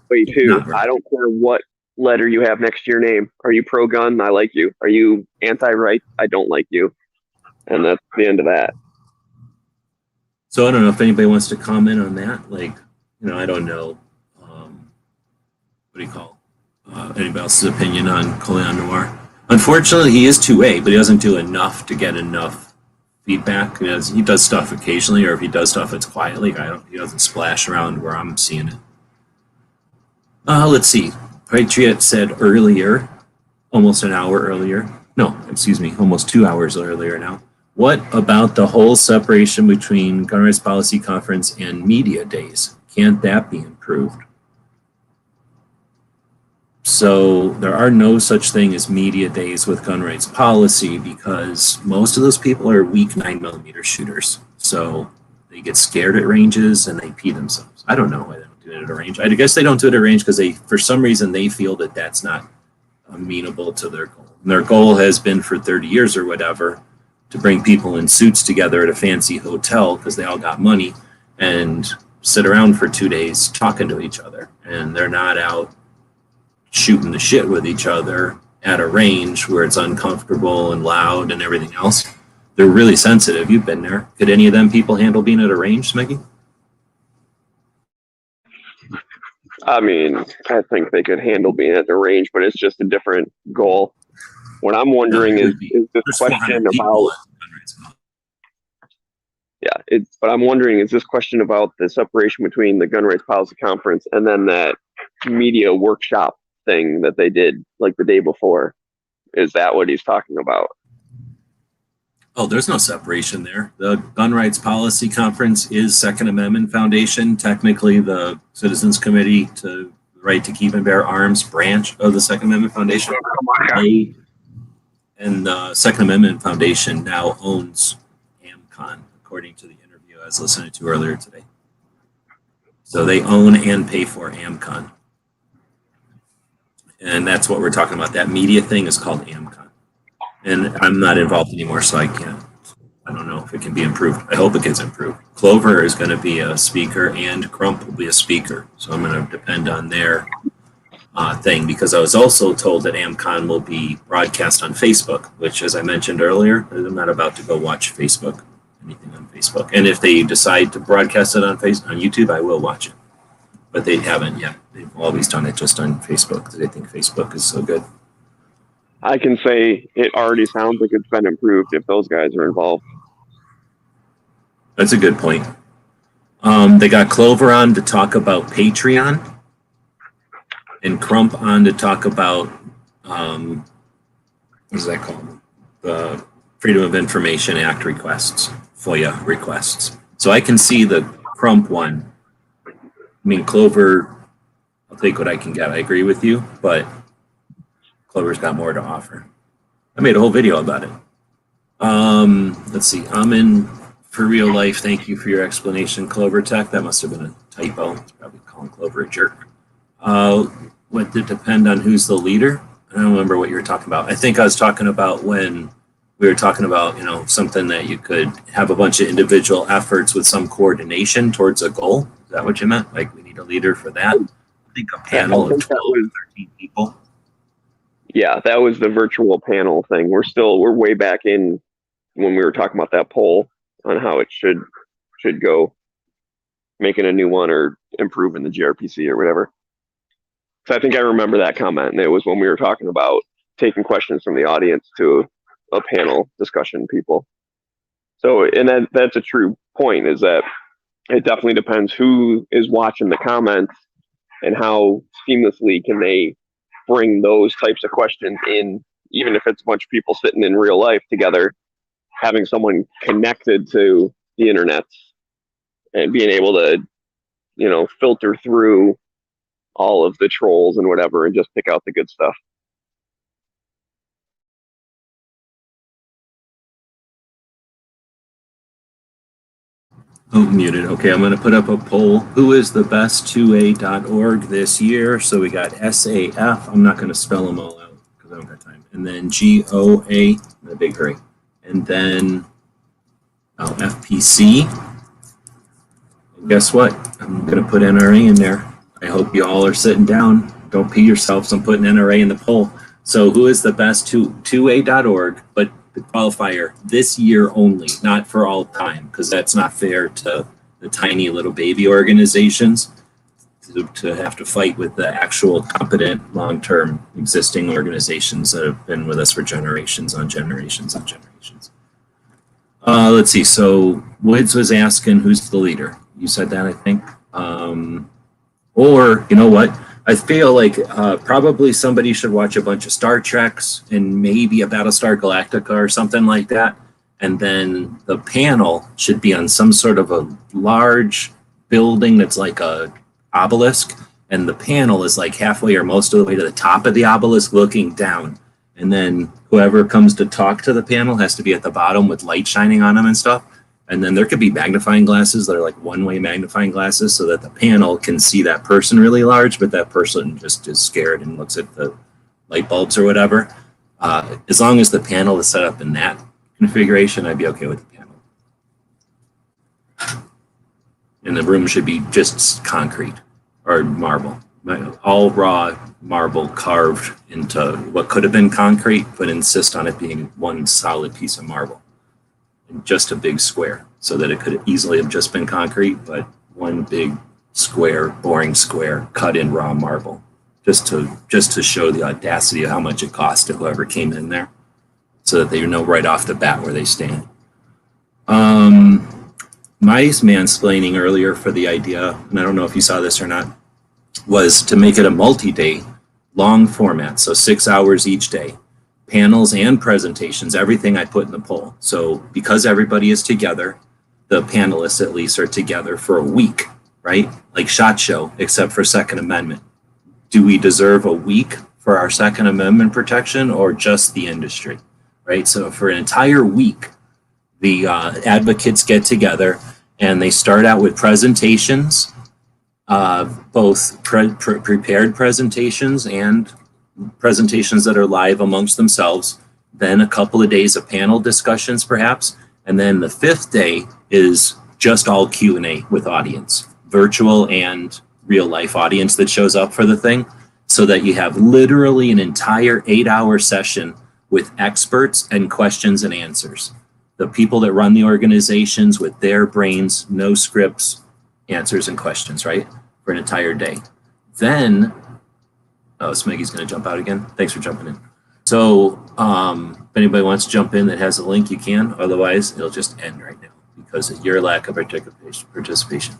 way too. Right. I don't care what letter you have next to your name. Are you pro-gun? I like you. Are you anti-right? I don't like you. And that's the end of that. So I don't know if anybody wants to comment on that. Like, I don't know. What do you call anybody else's opinion on Coleon Noir? Unfortunately, he is 2A, but he doesn't do enough to get enough feedback. He does stuff occasionally, or if he does stuff, it's quietly. He doesn't splash around where I'm seeing it. Let's see. Patriot said earlier, almost an hour earlier. No, excuse me, almost 2 hours earlier now. What about the whole separation between Gun Rights Policy Conference and media days? Can't that be improved? So there are no such thing as media days with gun rights policy because most of those people are weak 9mm shooters. So they get scared at ranges and they pee themselves. I don't know why they don't do it at a range. I guess they don't do it at a range because for some reason, they feel that that's not amenable to their goal. And their goal has been for 30 years or whatever to bring people in suits together at a fancy hotel because they all got money and sit around for 2 days talking to each other. And they're not out shooting the shit with each other at a range where it's uncomfortable and loud and everything else. They're really sensitive. You've been there. Could any of them people handle being at a range, Smeggy? I mean, I think they could handle being at the range, but it's just a different goal. What I'm wondering is this question about but I'm wondering, is this question about the separation between the Gun Rights Policy Conference and then that media workshop thing that they did like the day before? Is that what he's talking about? Oh, there's no separation there. The Gun Rights Policy Conference is Second Amendment Foundation, technically the Citizens Committee to the Right to Keep and Bear Arms branch of the Second Amendment Foundation. And the Second Amendment Foundation now owns AmCon, according to the interview I was listening to earlier today. So they own and pay for AmCon. And that's what we're talking about. That media thing is called AmCon. And I'm not involved anymore, so I don't know if it can be improved. I hope it gets improved. Clover is going to be a speaker and Crump will be a speaker. So I'm going to depend on their thing because I was also told that AmCon will be broadcast on Facebook, which, as I mentioned earlier, I'm not about to go watch anything on Facebook. And if they decide to broadcast it on YouTube, I will watch it. But they haven't yet. They've always done it just on Facebook because they think Facebook is so good. I can say it already sounds like it's been improved if those guys are involved. That's a good point. They got Clover on to talk about Patreon and Crump on to talk about, what is that called? The Freedom of Information Act requests, FOIA requests. So I can see the Crump one. I mean, Clover, I'll take what I can get. I agree with you, but Clover's got more to offer. I made a whole video about it. Let's see. I'm in for real life. Thank you for your explanation, Clover Tech. That must have been a typo. It's probably calling Clover a jerk. Would it depend on who's the leader? I don't remember what you were talking about. I think I was talking about when we were talking about, something that you could have a bunch of individual efforts with some coordination towards a goal. Is that what you meant? Like we need a leader for that? I think a panel I of think that 12 was, or 13 people. yeah, that was the virtual panel thing. We're way back in when we were talking about that poll on how it should go, making a new one or improving the gRPC or whatever. So I think I remember that comment, and it was when we were talking about taking questions from the audience to a panel discussion people. So, and that's a true point, is that it definitely depends who is watching the comments and how seamlessly can they bring those types of questions in, even if it's a bunch of people sitting in real life together, having someone connected to the internet and being able to, filter through all of the trolls and whatever and just pick out the good stuff. Oh, muted. Okay, I'm going to put up a poll. Who is the best 2a.org this year? So we got SAF. I'm not going to spell them all out because I don't got time. And then GOA in a big hurry. And then FPC. And guess what? I'm going to put NRA in there. I hope you all are sitting down. Don't pee yourselves. I'm putting NRA in the poll. So who is the best 2a.org, but the qualifier this year only, not for all time, because that's not fair to the tiny little baby organizations to have to fight with the actual competent long-term existing organizations that have been with us for generations on generations on generations. Let's see. So Woods was asking who's the leader. You said that, I think. Or you know what? I feel like probably somebody should watch a bunch of Star Treks and maybe a Battlestar Galactica or something like that. And then the panel should be on some sort of a large building that's like a obelisk. And the panel is like halfway or most of the way to the top of the obelisk looking down. And then whoever comes to talk to the panel has to be at the bottom with light shining on them and stuff. And then there could be magnifying glasses that are like one-way magnifying glasses so that the panel can see that person really large, but that person just is scared and looks at the light bulbs or whatever. As long as the panel is set up in that configuration, I'd be okay with the panel. And the room should be just concrete or marble. All raw marble carved into what could have been concrete, but insist on it being one solid piece of marble. Just a big square, so that it could easily have just been concrete, but one big square, boring square, cut in raw marble, just to show the audacity of how much it cost to whoever came in there, so that they know right off the bat where they stand. My mansplaining earlier for the idea, and I don't know if you saw this or not, was to make it a multi-day, long format, so 6 hours each day. Panels and presentations, everything I put in the poll. So because everybody is together, the panelists at least are together for a week, right? Like SHOT Show, except for Second Amendment. Do we deserve a week for our Second Amendment protection or just the industry, right? So for an entire week, the advocates get together and they start out with presentations, both prepared presentations and presentations that are live amongst themselves, then a couple of days of panel discussions perhaps, and then the fifth day is just all Q&A with audience, virtual and real life audience that shows up for the thing, so that you have literally an entire 8-hour session with experts and questions and answers. The people that run the organizations with their brains, no scripts, answers and questions, right? For an entire day. Then oh, Smeggy's going to jump out again. Thanks for jumping in. So if anybody wants to jump in that has a link, you can. Otherwise, it'll just end right now because of your lack of participation.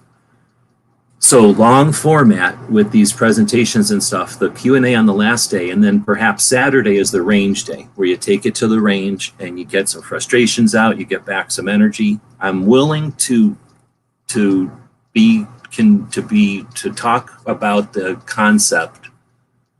So long format with these presentations and stuff, the Q&A on the last day, and then perhaps Saturday is the range day where you take it to the range and you get some frustrations out, you get back some energy. I'm willing to talk about the concept.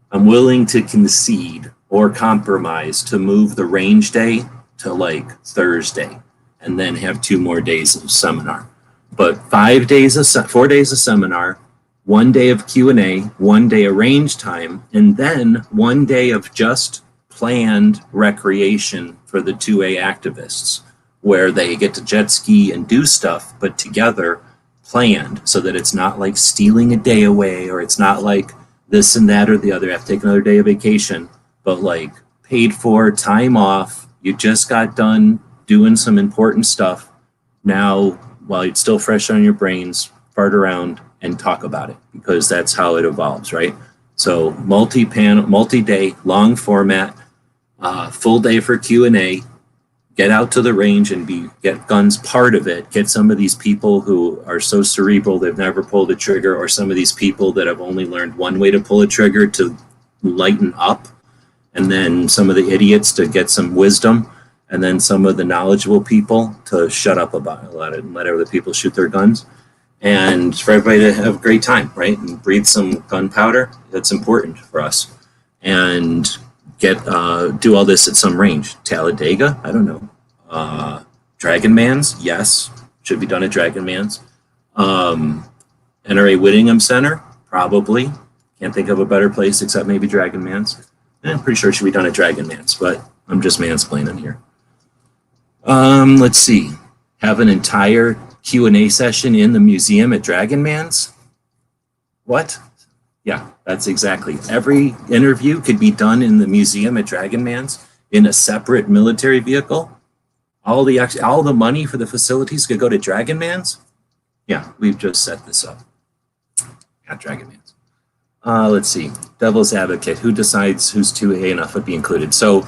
I'm willing to concede or compromise to move the range day to like Thursday and then have 2 more days of seminar. But 4 days of seminar 1 day of Q&A, 1 day of range time, and then 1 day of just planned recreation for the 2A activists, where they get to jet ski and do stuff, but together, planned, so that it's not like stealing a day away, or it's not like this and that or the other, have to take another day of vacation, but like paid for, time off, you just got done doing some important stuff. Now, while it's still fresh on your brains, fart around and talk about it, because that's how it evolves, right? So multi-panel, multi-day, long format, full day for Q&A, get out to the range and get guns part of it. Get some of these people who are so cerebral they've never pulled a trigger, or some of these people that have only learned one way to pull a trigger to lighten up, and then some of the idiots to get some wisdom, and then some of the knowledgeable people to shut up about it, let other people shoot their guns, and for everybody to have a great time, right? And breathe some gunpowder. That's important for us. And do all this at some range. Talladega, I don't know. Dragon Man's, yes, should be done at Dragon Man's. NRA Whittingham Center, probably. Can't think of a better place except maybe Dragon Man's. I'm pretty sure it should be done at Dragon Man's, but I'm just mansplaining here. Let's see. Have an entire Q&A session in the museum at Dragon Man's? What? Yeah, that's exactly. Every interview could be done in the museum at Dragon Man's in a separate military vehicle. All the money for the facilities could go to Dragon Man's. Yeah, we've just set this up. Got Dragon Man's. Let's see. Devil's Advocate. Who decides who's 2A enough would be included? So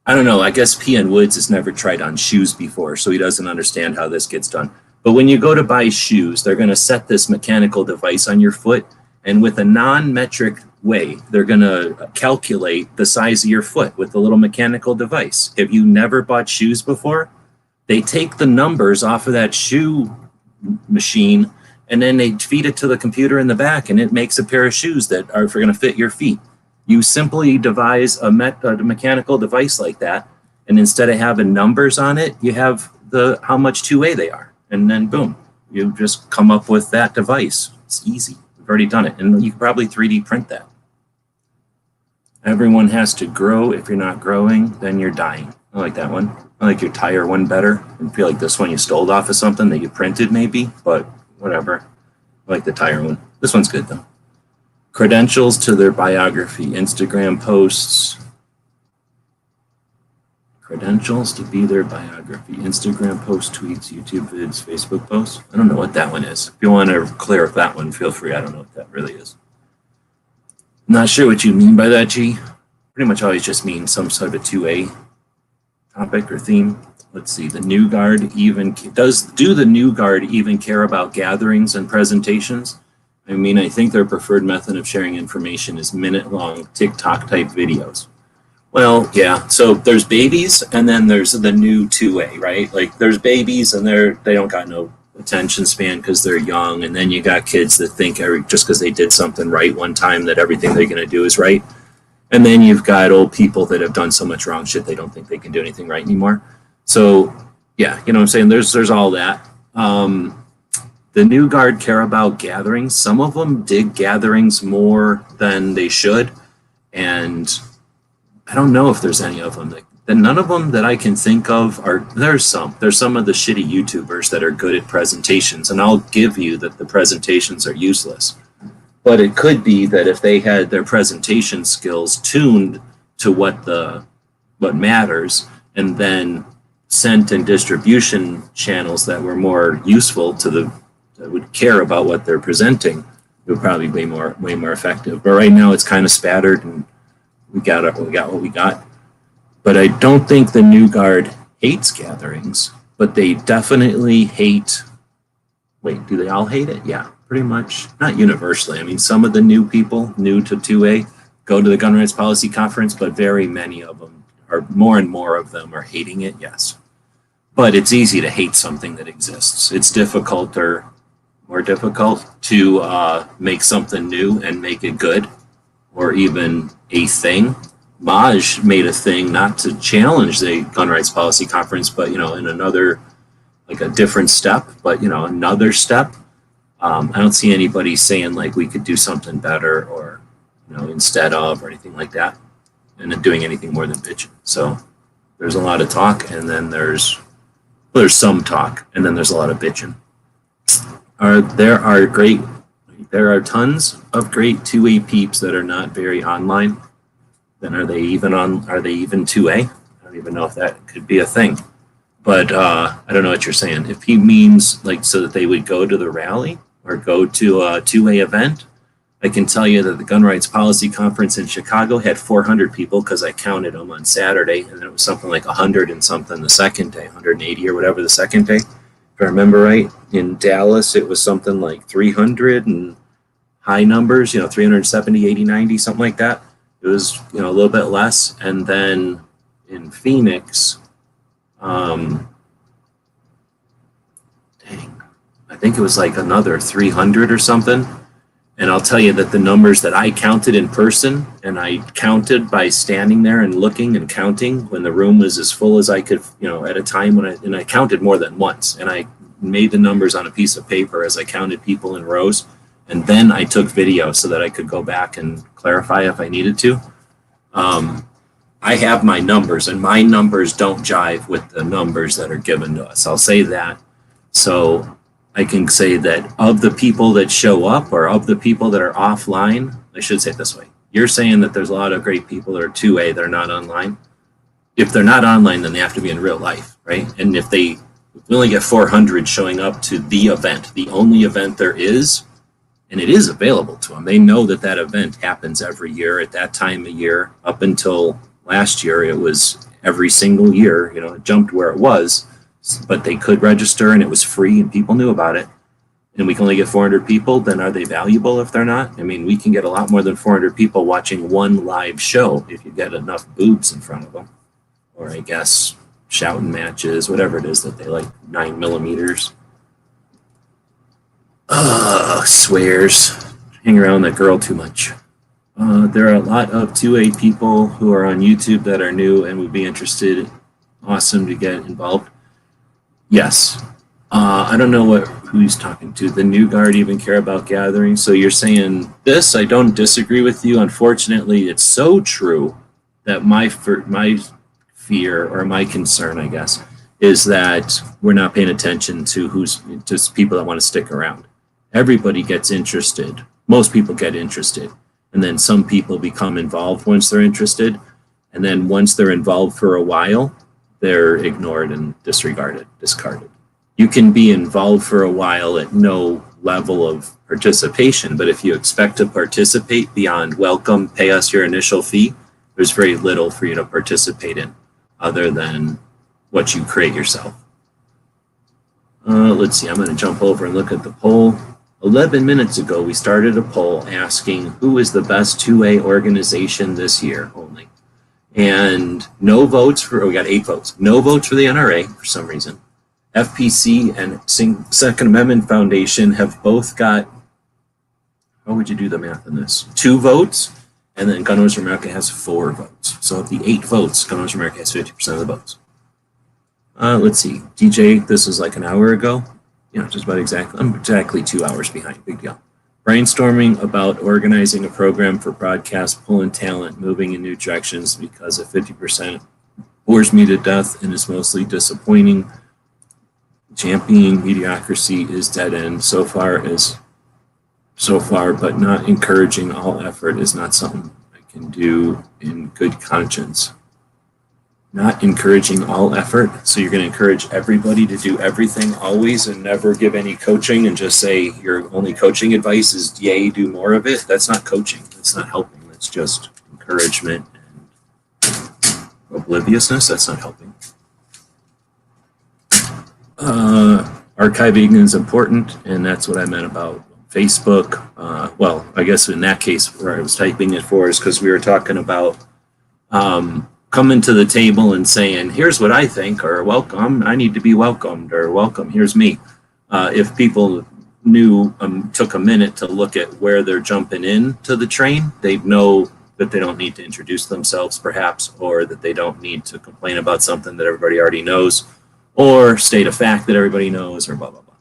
I don't know. I guess P.N. Woods has never tried on shoes before, so he doesn't understand how this gets done. But when you go to buy shoes, they're going to set this mechanical device on your foot, and with a non-metric way, they're going to calculate the size of your foot with a little mechanical device. If you never bought shoes before, they take the numbers off of that shoe machine, and then they feed it to the computer in the back, and it makes a pair of shoes that are going to fit your feet. You simply devise a mechanical device like that, and instead of having numbers on it, you have how much 2A they are, and then boom, you just come up with that device. It's easy. We've already done it, and you can probably 3D print that. Everyone has to grow. If you're not growing, then you're dying. I like that one. I like your tire one better. I feel like this one you stole off of something that you printed maybe, but whatever. I like the tire one. This one's good though. Credentials to their biography, Instagram posts. Credentials to be their biography, Instagram posts, tweets, YouTube vids, Facebook posts. I don't know what that one is. If you want to clear up that one, feel free. I don't know what that really is. Not sure what you mean by that, G. Pretty much always just means some sort of a 2A topic or theme. Let's see, the New Guard even, do the New Guard even care about gatherings and presentations? I mean, I think their preferred method of sharing information is minute-long TikTok-type videos. Well, yeah, so there's babies, and then there's the new 2A, right? Like, there's babies, and they don't got no attention span because they're young, and then you got kids that think just because they did something right one time that everything they're going to do is right. And then you've got old people that have done so much wrong shit they don't think they can do anything right anymore. So, yeah, you know what I'm saying? There's all that. The New Guard care about gatherings. Some of them dig gatherings more than they should, and I don't know if there's any of them. None of them that I can think of are. There's some of the shitty YouTubers that are good at presentations, and I'll give you that the presentations are useless. But it could be that if they had their presentation skills tuned to what matters, and then sent in distribution channels that were more useful that would care about what they're presenting, it would probably be way more effective. But right now it's kind of spattered, and we got what we got. But I don't think the New Guard hates gatherings, but they definitely hate. Wait, do they all hate it? Yeah, pretty much. Not universally. I mean, some of the new people, new to 2A, go to the Gun Rights Policy Conference, but very many of them, or more and more of them, are hating it, yes. But it's easy to hate something that exists. It's difficult or more difficult to make something new and make it good, or even a thing. Maj made a thing not to challenge the Gun Rights Policy Conference, but, in another, like a different step, but, another step. I don't see anybody saying like we could do something better or, instead of or anything like that, and then doing anything more than bitching. So there's a lot of talk, and then there's some talk, and then there's a lot of bitching. There are tons of great 2A peeps that are not very online. Then are they even 2A? I don't even know if that could be a thing. But I don't know what you're saying. If he means like so that they would go to the rally or go to a 2A event, I can tell you that the Gun Rights Policy Conference in Chicago had 400 people because I counted them on Saturday, and then it was something like 100 and something the second day, 180 or whatever the second day. If I remember right, in Dallas, it was something like 300 and high numbers, 370, 80, 90, something like that. It was, a little bit less. And then in Phoenix, I think it was like another 300 or something. And I'll tell you that the numbers that I counted in person, and I counted by standing there and looking and counting when the room was as full as I could, at a time and I counted more than once. And I made the numbers on a piece of paper as I counted people in rows. And then I took video so that I could go back and clarify if I needed to. I have my numbers, and my numbers don't jive with the numbers that are given to us. I'll say that. So I can say that of the people that show up or of the people that are offline, I should say it this way. You're saying that there's a lot of great people that are 2A that are not online. If they're not online, then they have to be in real life, right? And if we only get 400 showing up to the event, the only event there is, and it is available to them. They know that that event happens every year at that time of year. Up until last year, it was every single year, it jumped where it was, but they could register and it was free and people knew about it. And we can only get 400 people, then are they valuable if they're not? I mean, we can get a lot more than 400 people watching one live show if you get enough boobs in front of them. Or I guess shouting matches, whatever it is that they like, 9mm. Swears. Hang around that girl too much. There are a lot of 2A people who are on YouTube that are new and would be interested. Awesome to get involved. Yes. I don't know who he's talking to. The new guard even care about gatherings. So you're saying this, I don't disagree with you. Unfortunately, it's so true that my fear or my concern, I guess, is that we're not paying attention to just people that want to stick around. Everybody gets interested. Most people get interested. And then some people become involved once they're interested. And then once they're involved for a while, they're ignored and discarded. You can be involved for a while at no level of participation, but if you expect to participate beyond welcome, pay us your initial fee, there's very little for you to participate in other than what you create yourself. Let's see, I'm going to jump over and look at the poll. 11 minutes ago, we started a poll asking who is the best 2A organization this year only. And no votes we got 8 votes. No votes for the NRA for some reason. FPC and Second Amendment Foundation have both got, how would you do the math on this? 2 votes, and then Gun Owners of America has 4 votes. So of the 8 votes, Gun Owners of America has 50% of the votes. Let's see, DJ, this was like an hour ago. Just about exactly 2 hours behind, big deal. Brainstorming about organizing a program for broadcast, pulling talent, moving in new directions because of 50% bores me to death and is mostly disappointing. Championing mediocrity is dead end so far, but not encouraging all effort is not something I can do in good conscience. Not encouraging all effort. So you're going to encourage everybody to do everything always and never give any coaching and just say your only coaching advice is, yay, do more of it. That's not coaching. That's not helping. That's just encouragement and obliviousness. That's not helping. Archiving is important, and that's what I meant about Facebook. Well, I guess in that case where I was typing it for is because we were talking about coming to the table and saying, here's what I think, or welcome, I need to be welcomed, or welcome, here's me. If people took a minute to look at where they're jumping in to the train, they'd know that they don't need to introduce themselves perhaps, or that they don't need to complain about something that everybody already knows, or state a fact that everybody knows, or blah, blah, blah.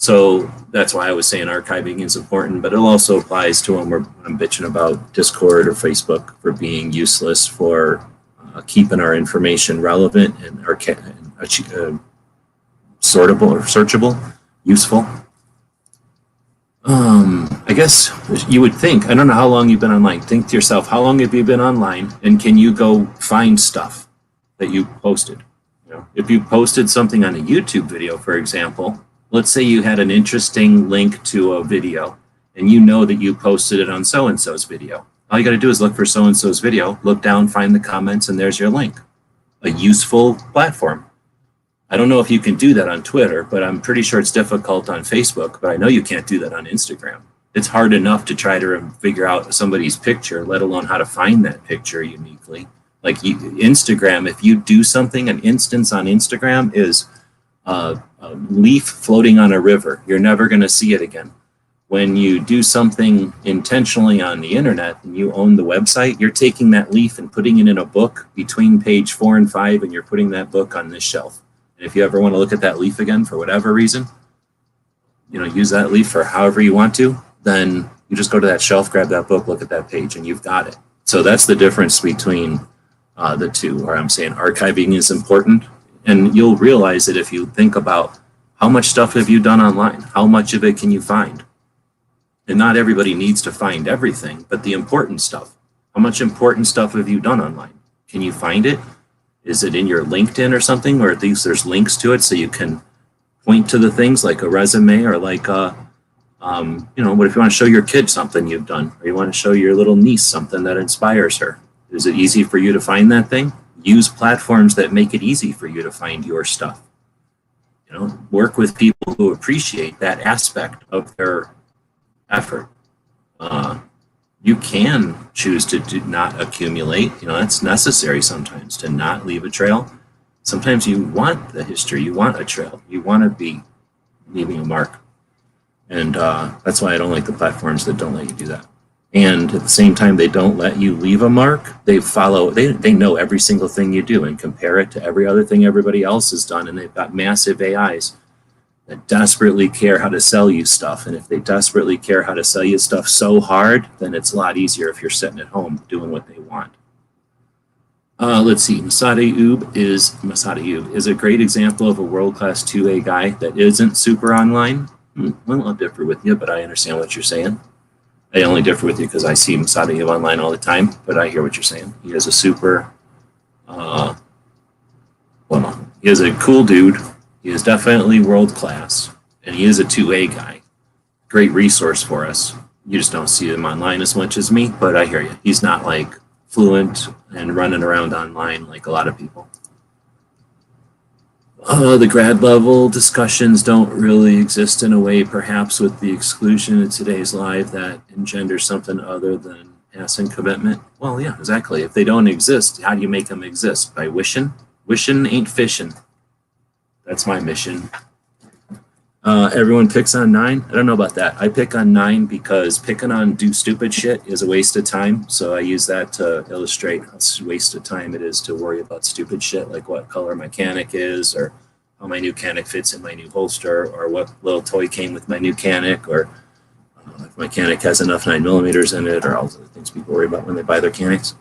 So that's why I was saying archiving is important, but it also applies to when I'm bitching about Discord or Facebook for being useless for keeping our information relevant and sortable or searchable, useful. I guess you would think, I don't know how long you've been online. Think to yourself, how long have you been online, and can you go find stuff that you posted? You know, if you posted something on a YouTube video, for example, let's say you had an interesting link to a video, and you know that you posted it on so-and-so's video. All you got to do is look for so-and-so's video, look down, find the comments, and there's your link. A useful platform. I don't know if you can do that on Twitter, but I'm pretty sure it's difficult on Facebook, but I know you can't do that on Instagram. It's hard enough to try to figure out somebody's picture, let alone how to find that picture uniquely. Like Instagram, if you do something, an instance on Instagram is a leaf floating on a river. You're never going to see it again. When you do something intentionally on the internet and you own the website, you're taking that leaf and putting it in a book between page 4 and 5, and you're putting that book on this shelf. And if you ever want to look at that leaf again for whatever reason, you know, use that leaf for however you want to, then you just go to that shelf, grab that book, look at that page, and you've got it. So that's the difference between the two, where I'm saying archiving is important. And you'll realize that if you think about how much stuff have you done online, how much of it can you find? And not everybody needs to find everything, but the important stuff. How much important stuff have you done online? Can you find it? Is it in your LinkedIn or something, or at least there's links to it so you can point to the things like a resume, or like what if you want to show your kid something you've done, or you want to show your little niece something that inspires her? Is it easy for you to find that thing? Use platforms that make it easy for you to find your stuff. You know, work with people who appreciate that aspect of their effort. You can choose to not accumulate. You know, that's necessary sometimes, to not leave a trail. Sometimes you want the history, you want a trail, you want to be leaving a mark. And that's why I don't like the platforms that don't let you do that. And at the same time, they don't let you leave a mark. They know every single thing you do and compare it to every other thing everybody else has done. And they've got massive AIs that desperately care how to sell you stuff. And if they desperately care how to sell you stuff so hard, then it's a lot easier if you're sitting at home doing what they want. Let's see, Masada Ube is a great example of a world-class 2A guy that isn't super online. Well, I'll differ with you, but I understand what you're saying. I only differ with you because I see Masada Ube online all the time, but I hear what you're saying. He is a super, he is a cool dude. He is definitely world-class, and he is a 2A guy. Great resource for us. You just don't see him online as much as me, but I hear you. He's not like fluent and running around online like a lot of people. The grad level discussions don't really exist in a way, perhaps with the exclusion of today's live, that engenders something other than passing commitment. Well, yeah, exactly. If they don't exist, how do you make them exist? By wishing? Wishing ain't fishing. That's my mission. Everyone picks on 9. I don't know about that. I pick on 9 because picking on do stupid shit is a waste of time. So I use that to illustrate how waste of time it is to worry about stupid shit, like what color my Canic is, or how my new Canic fits in my new holster, or what little toy came with my new Canic, or if my Canic has enough 9mm in it, or all the things people worry about when they buy their Canics.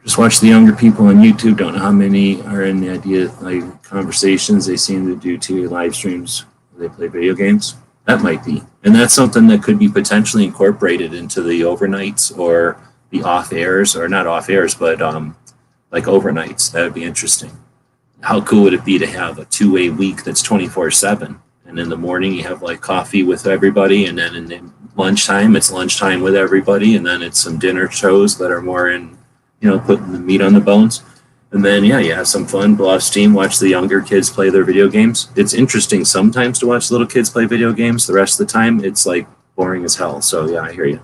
Just watch the younger people on YouTube. Don't know how many are in the idea like conversations. They seem to do 2 live streams where they play video games. That might be. And that's something that could be potentially incorporated into the overnights or the off airs, or not off airs, but like overnights. That would be interesting. How cool would it be to have a 2A week that's 24/7? And in the morning you have like coffee with everybody, and then in the lunchtime it's lunchtime with everybody, and then it's some dinner shows that are more in, putting the meat on the bones. And then, you have some fun, blow off steam, watch the younger kids play their video games. It's interesting sometimes to watch little kids play video games. The rest of the time, it's like boring as hell. So, yeah, I hear you.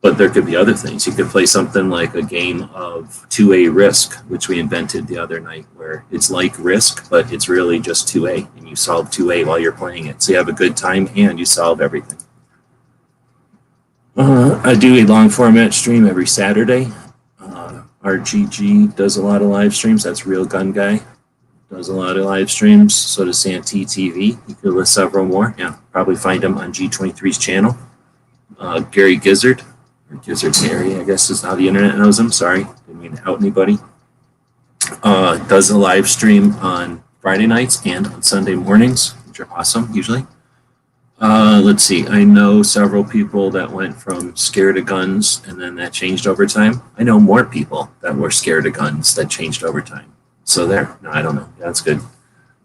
But there could be other things. You could play something like a game of 2A Risk, which we invented the other night, where it's like Risk, but it's really just 2A, and you solve 2A while you're playing it. So you have a good time, and you solve everything. I do a long format stream every Saturday. RGG does a lot of live streams. That's Real Gun Guy. does a lot of live streams. So does Santee TV. You could list several more. Yeah, probably find him on G23's channel. Gary Gizzard, or Gizzard Gary, I guess is how the internet knows him. Sorry, didn't mean to out anybody. Does a live stream on Friday nights and on Sunday mornings, which are awesome usually. Let's see. I know several people that went from scared of guns and then that changed over time. I know more people that were scared of guns that changed over time. So there. No, I don't know. That's good.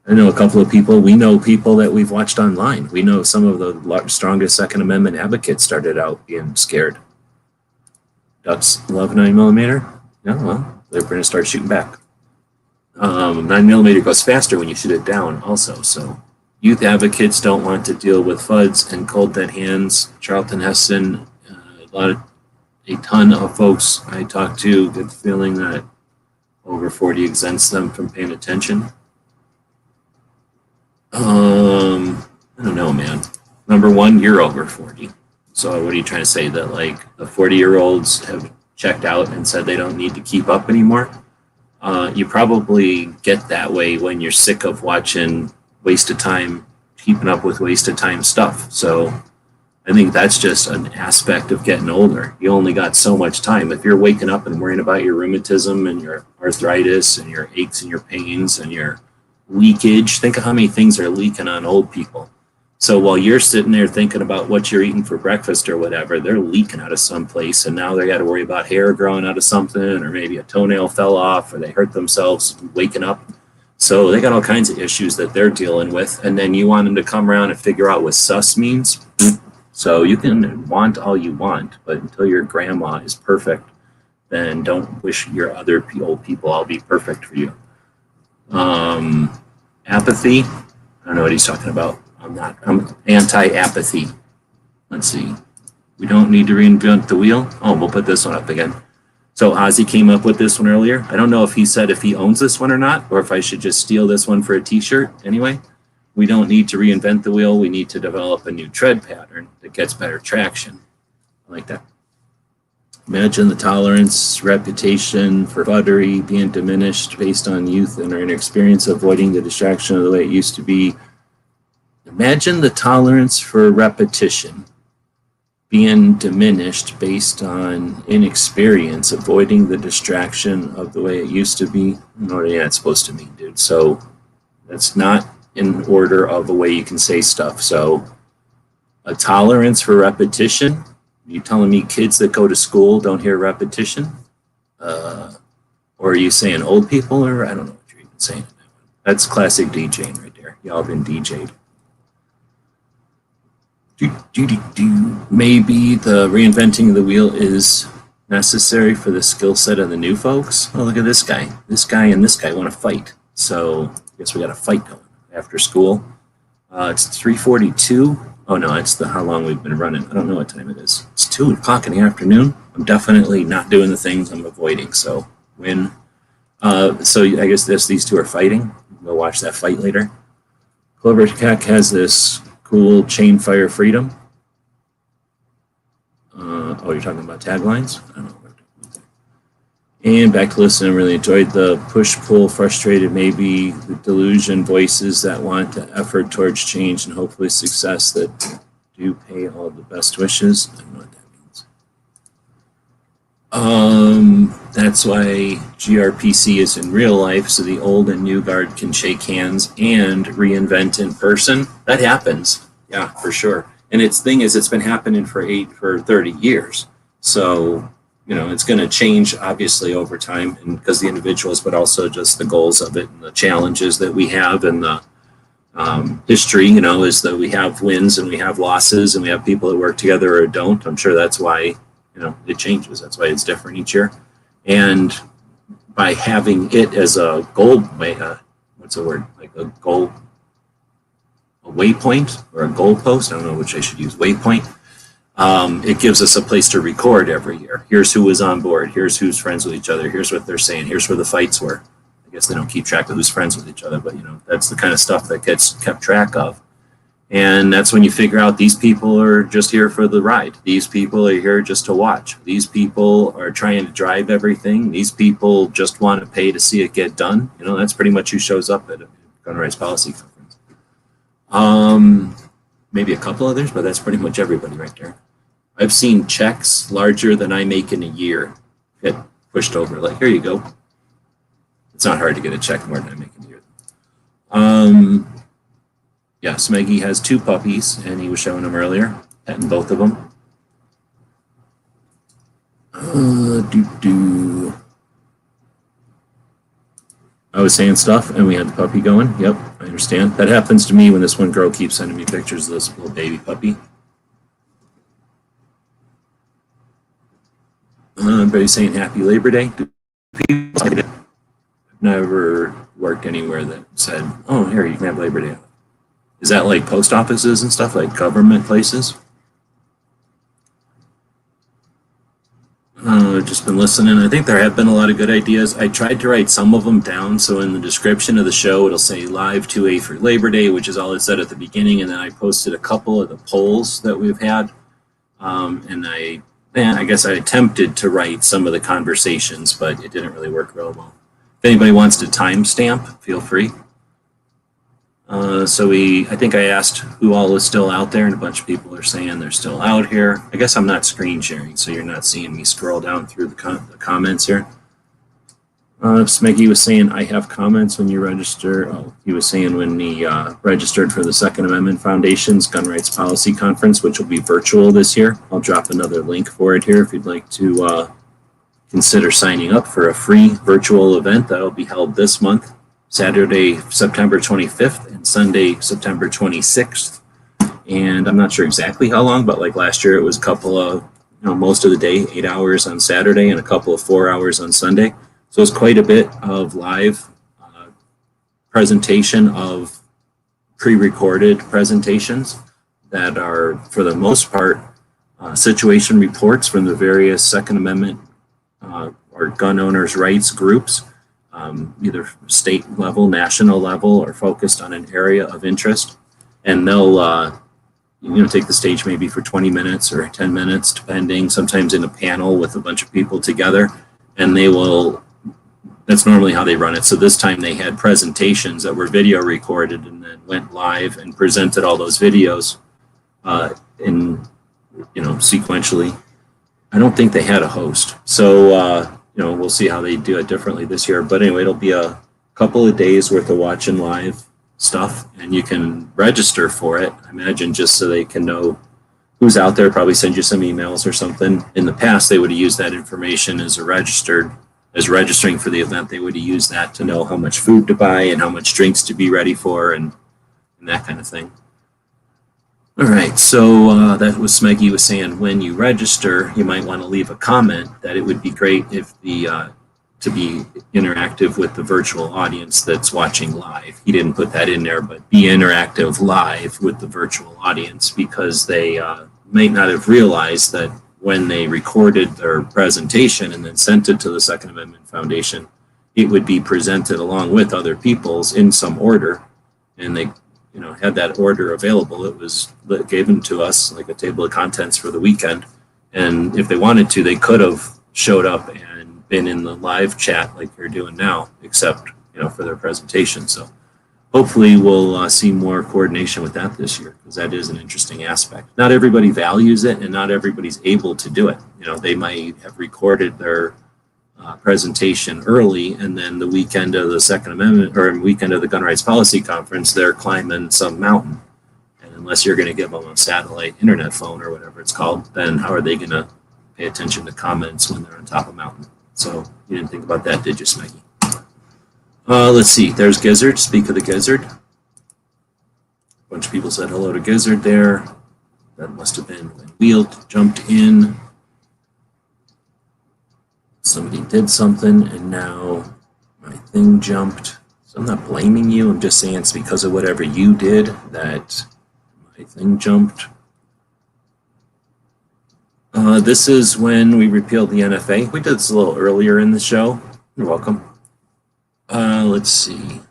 I know a couple of people. We know people that we've watched online. We know some of the strongest Second Amendment advocates started out being scared. Ducks love 9mm. Yeah, well, they're going to start shooting back. 9mm goes faster when you shoot it down also. So youth advocates don't want to deal with FUDs and cold dead hands. Charlton Heston, a ton of folks I talked to get the feeling that over 40 exempts them from paying attention. I don't know, man. Number one, you're over 40. So what are you trying to say? That like the 40-year-olds have checked out and said they don't need to keep up anymore? You probably get that way when you're sick of watching waste of time, keeping up with waste of time stuff. So I think that's just an aspect of getting older. You only got so much time. If you're waking up and worrying about your rheumatism and your arthritis and your aches and your pains and your leakage, think of how many things are leaking on old people. So while you're sitting there thinking about what you're eating for breakfast or whatever, they're leaking out of someplace, and now they got to worry about hair growing out of something, or maybe a toenail fell off, or they hurt themselves waking up. So they got all kinds of issues that they're dealing with, and then you want them to come around and figure out what sus means. So you can want all you want, but until your grandma is perfect, then don't wish your other old people all be perfect for you. Apathy. I don't know what he's talking about. I'm anti-apathy. Let's see. We don't need to reinvent the wheel. Oh, we'll put this one up again. So Ozzy came up with this one earlier. I don't know if he said if he owns this one or not, or if I should just steal this one for a t-shirt. Anyway, we don't need to reinvent the wheel. We need to develop a new tread pattern that gets better traction. I like that. Imagine the tolerance, reputation for fuddery being diminished based on youth and our inexperience, avoiding the distraction of the way it used to be. Imagine the tolerance for repetition being diminished based on inexperience, avoiding the distraction of the way it used to be. I don't know what that's supposed to mean, dude. So that's not in order of the way you can say stuff. So a tolerance for repetition. Are you telling me kids that go to school don't hear repetition? Or are you saying old people? Or I don't know what you're even saying. That's classic DJing right there. Y'all been DJ'd. Maybe the reinventing of the wheel is necessary for the skill set of the new folks. Oh, look at this guy. This guy and this guy want to fight. So I guess we got a fight going after school. It's 3:42. Oh no, it's how long we've been running. I don't know what time it is. It's 2 o'clock in the afternoon. I'm definitely not doing the things I'm avoiding. So win. So I guess these two are fighting. We'll watch that fight later. Clover Cat has this cool chain fire freedom. Oh, you're talking about taglines? I don't know. And back to listen, I really enjoyed the push-pull, frustrated, maybe the delusion voices that want the effort towards change and hopefully success that do pay all the best wishes. I don't know what that means. That's why GRPC is in real life, so the old and new guard can shake hands and reinvent in person. That happens, yeah, for sure. And its thing is, it's been happening for 30 years. So, you know, it's going to change obviously over time, and because the individuals, but also just the goals of it and the challenges that we have, and the history, you know, is that we have wins and we have losses, and we have people that work together or don't. I'm sure that's why, you know, it changes. That's why it's different each year. And by having it as a goal, what's the word? Like a goal, a waypoint or a goalpost. I don't know which I should use. Waypoint. It gives us a place to record every year. Here's who was on board. Here's who's friends with each other. Here's what they're saying. Here's where the fights were. I guess they don't keep track of who's friends with each other, but you know, that's the kind of stuff that gets kept track of. And that's when you figure out these people are just here for the ride. These people are here just to watch. These people are trying to drive everything. These people just want to pay to see it get done. You know, that's pretty much who shows up at a gun rights policy conference. Maybe a couple others, but that's pretty much everybody right there. I've seen checks larger than I make in a year get pushed over. Like, here you go. It's not hard to get a check more than I make in a year. Yeah, Smeggy has 2 puppies, and he was showing them earlier, petting both of them. I was saying stuff, and we had the puppy going. Yep, I understand. That happens to me when this one girl keeps sending me pictures of this little baby puppy. Everybody's saying Happy Labor Day. I've never worked anywhere that said, oh, here, you can have Labor Day. Is that like post offices and stuff, like government places? I've just been listening. I think there have been a lot of good ideas. I tried to write some of them down, so in the description of the show, it'll say live 2A for Labor Day, which is all it said at the beginning, and then I posted a couple of the polls that we've had, and I guess I attempted to write some of the conversations, but it didn't really work real well. If anybody wants to timestamp, feel free. I think I asked who all is still out there, and a bunch of people are saying they're still out here. I guess I'm not screen sharing, so you're not seeing me scroll down through the comments here. Smeggy was saying, I have comments when you register. Oh, he was saying when he registered for the Second Amendment Foundation's Gun Rights Policy Conference, which will be virtual this year. I'll drop another link for it here if you'd like to consider signing up for a free virtual event that will be held this month. Saturday, September 25th and Sunday, September 26th. And I'm not sure exactly how long, but like last year, it was a couple of, most of the day, 8 hours on Saturday and a couple of 4 hours on Sunday. So it's quite a bit of live presentation of pre-recorded presentations that are, for the most part, situation reports from the various Second Amendment or gun owners' rights groups. Either state level, national level, or focused on an area of interest, and they'll take the stage maybe for 20 minutes or 10 minutes, depending. Sometimes in a panel with a bunch of people together, and they will. That's normally how they run it. So this time they had presentations that were video recorded and then went live and presented all those videos sequentially. I don't think they had a host, so. We'll see how they do it differently this year. But anyway, it'll be a couple of days worth of watching live stuff, and you can register for it, I imagine, just so they can know who's out there, probably send you some emails or something. In the past, they would have used that information as registering for the event. They would have used that to know how much food to buy and how much drinks to be ready for and that kind of thing. All right, so that was Smeggy was saying when you register, you might want to leave a comment that it would be great if to be interactive with the virtual audience that's watching live. He didn't put that in there, but be interactive live with the virtual audience, because they might not have realized that when they recorded their presentation and then sent it to the Second Amendment Foundation, it would be presented along with other people's in some order, and they had that order available. It was given to us like a table of contents for the weekend. And if they wanted to, they could have showed up and been in the live chat like you're doing now, except, for their presentation. So hopefully we'll see more coordination with that this year, because that is an interesting aspect. Not everybody values it, and not everybody's able to do it. They might have recorded their presentation early, and then the weekend of the Second Amendment or weekend of the Gun Rights Policy Conference, they're climbing some mountain. And unless you're going to give them a satellite internet phone or whatever it's called, then how are they going to pay attention to comments when they're on top of a mountain? So you didn't think about that, did you, Smeggy? Let's see. There's Gizzard. Speak of the Gizzard. A bunch of people said hello to Gizzard there. That must have been when Wheel jumped in. Somebody did something, and now my thing jumped. So I'm not blaming you. I'm just saying it's because of whatever you did that my thing jumped. This is when we repealed the NFA. We did this a little earlier in the show. You're welcome. Let's see.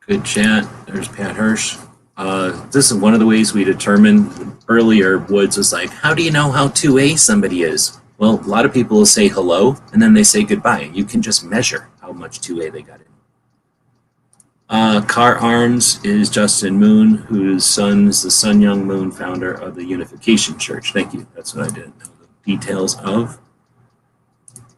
Good chat. There's Pat Hirsch. This is one of the ways we determine earlier. Woods was like, how do you know how 2A somebody is? Well, a lot of people will say hello and then they say goodbye. You can just measure how much 2A they got in. Kahr Arms is Justin Moon, whose son is the Sun Young Moon, founder of the Unification Church. Thank you. That's what I didn't know the details of.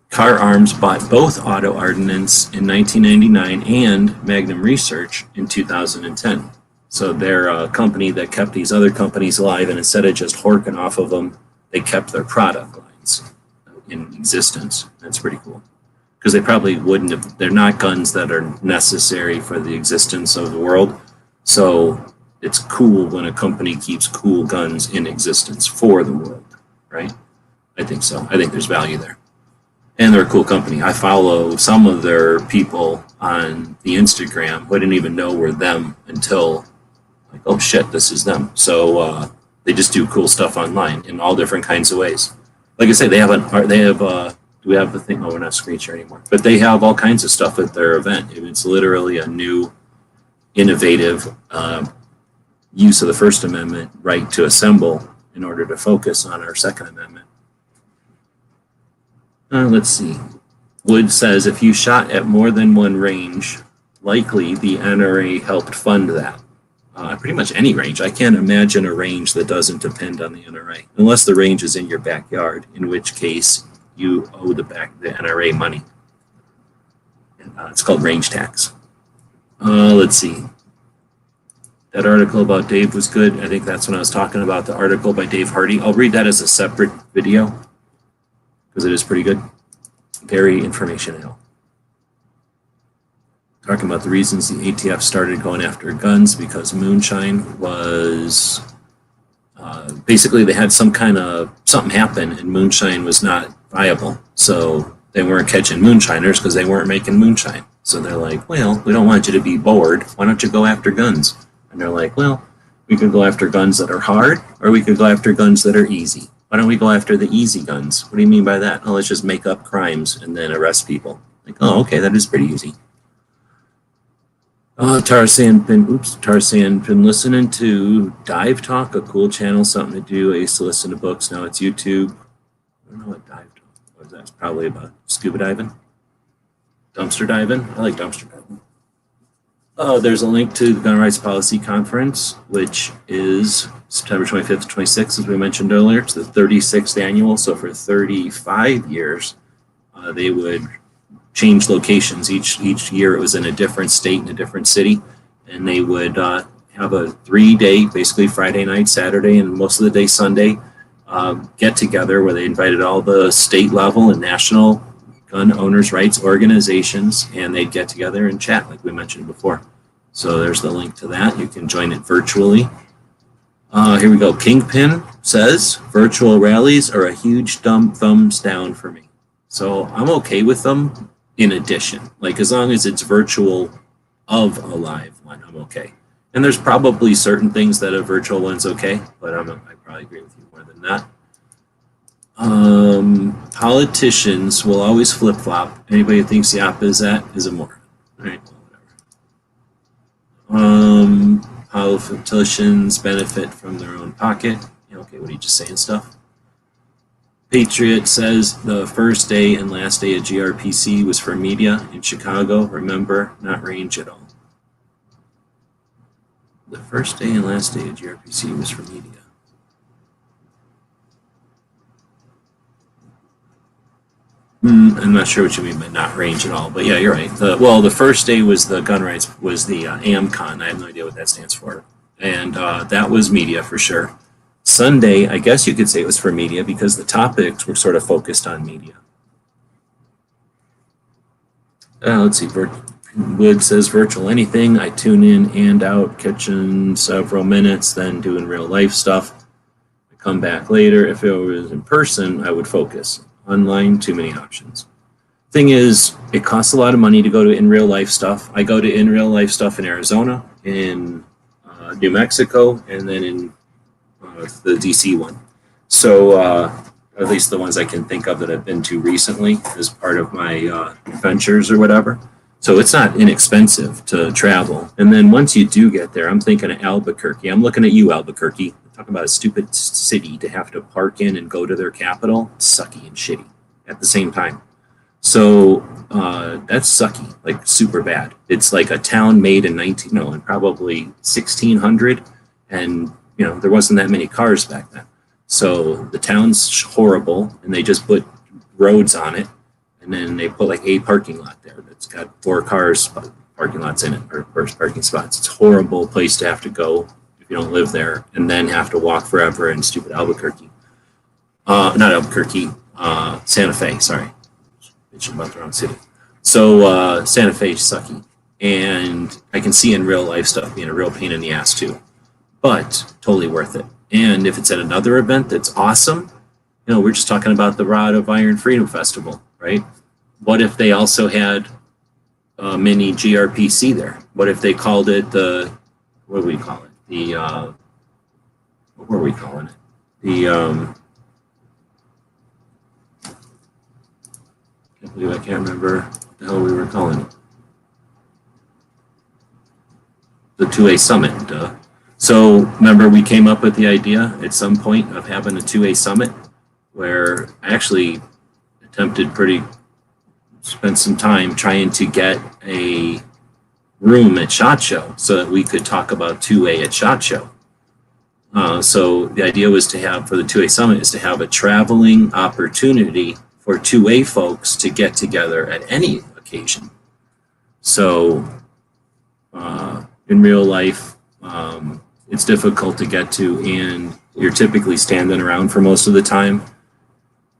Kahr Arms bought both Auto Ordnance in 1999 and Magnum Research in 2010. So they're a company that kept these other companies alive, and instead of just horking off of them, they kept their product lines in existence. That's pretty cool. Because they probably wouldn't have, they're not guns that are necessary for the existence of the world. So it's cool when a company keeps cool guns in existence for the world, right? I think so. I think there's value there. And they're a cool company. I follow some of their people on the Instagram, but I didn't even know were them until, like, oh shit, this is them. So they just do cool stuff online in all different kinds of ways. Like I say, do we have the thing? Oh, we're not screen share anymore. But they have all kinds of stuff at their event. It's literally a new, innovative use of the First Amendment right to assemble in order to focus on our Second Amendment. Let's see. Wood says if you shot at more than one range, likely the NRA helped fund that. Pretty much any range. I can't imagine a range that doesn't depend on the NRA, unless the range is in your backyard, in which case you owe the NRA money. It's called range tax. Let's see. That article about Dave was good. I think that's when I was talking about the article by Dave Hardy. I'll read that as a separate video because it is pretty good. Very informational. Talking about the reasons the ATF started going after guns, because moonshine was basically they had something happen and moonshine was not viable. So they weren't catching moonshiners because they weren't making moonshine. So they're like, well, we don't want you to be bored. Why don't you go after guns? And they're like, well, we could go after guns that are hard, or we could go after guns that are easy. Why don't we go after the easy guns? What do you mean by that? Oh, let's just make up crimes and then arrest people. Like, oh, okay, that is pretty easy. Tarzan been listening to Dive Talk, a cool channel, something to do. I used to listen to books. Now it's YouTube. I don't know what Dive Talk was. That's probably about scuba diving, dumpster diving. I like dumpster diving. There's a link to the Gun Rights Policy Conference, which is September 25th to 26th, as we mentioned earlier. It's the 36th annual. So for 35 years, they would change locations. Each year it was in a different state, in a different city. And they would have a 3-day, basically Friday night, Saturday, and most of the day Sunday, get together where they invited all the state level and national gun owners' rights organizations, and they'd get together and chat like we mentioned before. So there's the link to that. You can join it virtually. Here we go. Kingpin says, virtual rallies are a huge thumbs down for me. So I'm okay with them in addition. Like as long as it's virtual of a live one, I'm okay. And there's probably certain things that a virtual one's okay, but I probably agree with you more than that. Politicians will always flip-flop. Anybody who thinks the opposite is a moron. All right, whatever. Politicians benefit from their own pocket. Okay, what are you just saying stuff? Patriot says the first day and last day of GRPC was for media in Chicago. Remember, not range at all. The first day and last day of GRPC was for media. I'm not sure what you mean by not range at all, but yeah, you're right. The first day was the gun rights, was the AMCON. I have no idea what that stands for. And that was media for sure. Sunday, I guess you could say it was for media because the topics were sort of focused on media. Let's see, Wood says virtual anything. I tune in and out, catching several minutes, then doing real life stuff. I come back later. If it was in person, I would focus. Online, too many options. Thing is, it costs a lot of money to go to in real life stuff. I go to in real life stuff in Arizona, in New Mexico, and then in the DC one. So at least the ones I can think of that I've been to recently as part of my adventures or whatever. So it's not inexpensive to travel. And then once you do get there, I'm thinking of Albuquerque. I'm looking at you, Albuquerque. Talk about a stupid city to have to park in and go to their capital. Sucky and shitty at the same time. So that's sucky, like super bad. It's like a town made in probably 1600, and there wasn't that many cars back then. So the town's horrible, and they just put roads on it, and then they put like a parking lot there that's got 4 cars parking lots in it, or parking spots. It's a horrible place to have to go if you don't live there, and then have to walk forever in stupid Albuquerque. Not Albuquerque, Santa Fe. Sorry, bitching about the wrong city. So Santa Fe is sucky, and I can see in real life stuff being a real pain in the ass too, but totally worth it. And if it's at another event that's awesome, we're just talking about the Rod of Iron Freedom Festival, right? What if they also had a mini GRPC there? What if they called it what do we call it? What were we calling it? I can't remember what the hell we were calling it. The 2A Summit, duh. So remember, we came up with the idea at some point of having a 2A Summit, where I actually spent some time trying to get a room at SHOT Show so that we could talk about 2A at SHOT Show. So the idea was to have, for the 2A Summit, is to have a traveling opportunity for 2A folks to get together at any occasion. So in real life, it's difficult to get to, and you're typically standing around for most of the time.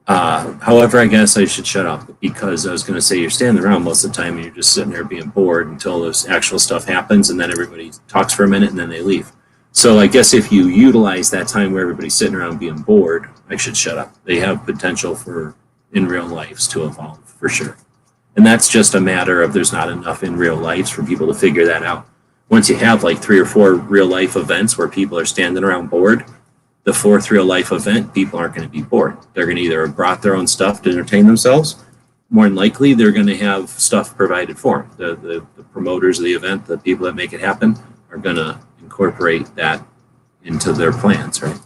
However, I guess I should shut up, because I was going to say you're standing around most of the time and you're just sitting there being bored until this actual stuff happens, and then everybody talks for a minute and then they leave. So I guess if you utilize that time where everybody's sitting around being bored, I should shut up. They have potential for in real lives to evolve, for sure. And that's just a matter of there's not enough in real lives for people to figure that out. Once you have like 3 or 4 real life events where people are standing around bored, the 4th real life event, people aren't going to be bored. They're going to either have brought their own stuff to entertain themselves. More than likely, they're going to have stuff provided for them. The promoters of the event, the people that make it happen, are going to incorporate that into their plans, right?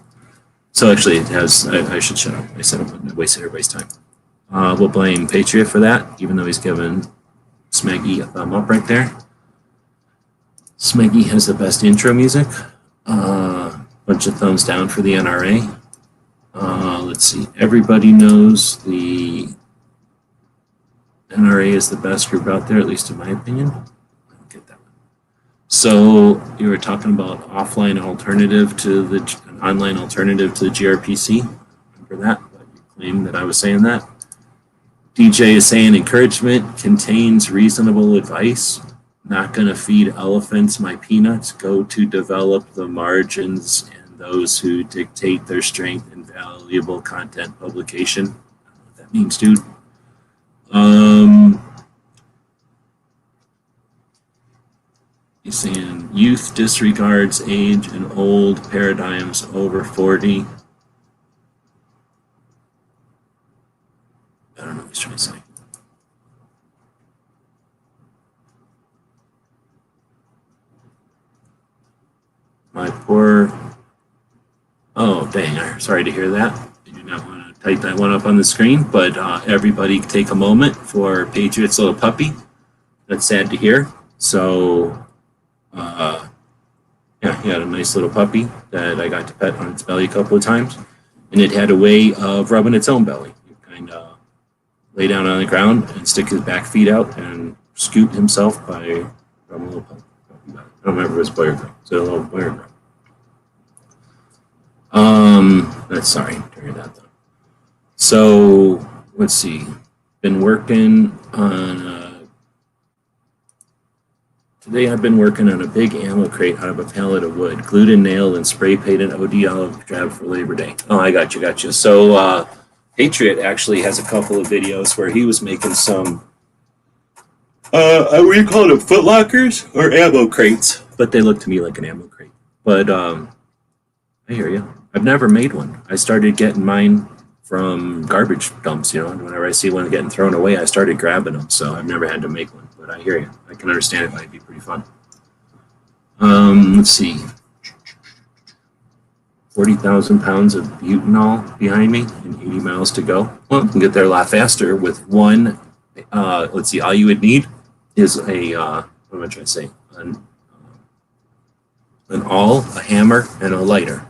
So actually, it has. I should shut up. I said I wasted everybody's time. We'll blame Patriot for that, even though he's given Smeggy a thumb up right there. Smeggy has the best intro music. Bunch of thumbs down for the NRA. Let's see. Everybody knows the NRA is the best group out there, at least in my opinion. I don't get that one. So you were talking about an online alternative to the GRPC. Remember that? But you claimed that I was saying that. DJ is saying encouragement contains reasonable advice. Not going to feed elephants my peanuts. Go to develop the margins and those who dictate their strength in valuable content publication. I don't know what that means, dude. He's saying youth disregards age and old paradigms over 40. I don't know what he's trying to say. My poor. Oh, dang. I'm sorry to hear that. I do not want to type that one up on the screen, but everybody take a moment for Patriot's little puppy. That's sad to hear. So, yeah, he had a nice little puppy that I got to pet on its belly a couple of times, and it had a way of rubbing its own belly. It kind of lay down on the ground and stick his back feet out and scoot himself by rubbing a little puppy. I don't remember if it was boy or girl. Is it a little boy or girl? That's sorry to hear that though. So let's see. Been working on today. I've been working on a big ammo crate out of a pallet of wood, glued and nailed and spray painted OD olive drab for Labor Day. Oh, I got you. So Patriot actually has a couple of videos where he was making some. We call them foot lockers or ammo crates, but they look to me like an ammo crate. But I hear you. I've never made one. I started getting mine from garbage dumps. Whenever I see one getting thrown away, I started grabbing them. So I've never had to make one, but but I hear you. I can understand it might be pretty fun. Let's see. 40,000 pounds of butanol behind me and 80 miles to go. Well, you can get there a lot faster with one. Let's see. All you would need is a, what am I trying to say? An awl, a hammer, and a lighter.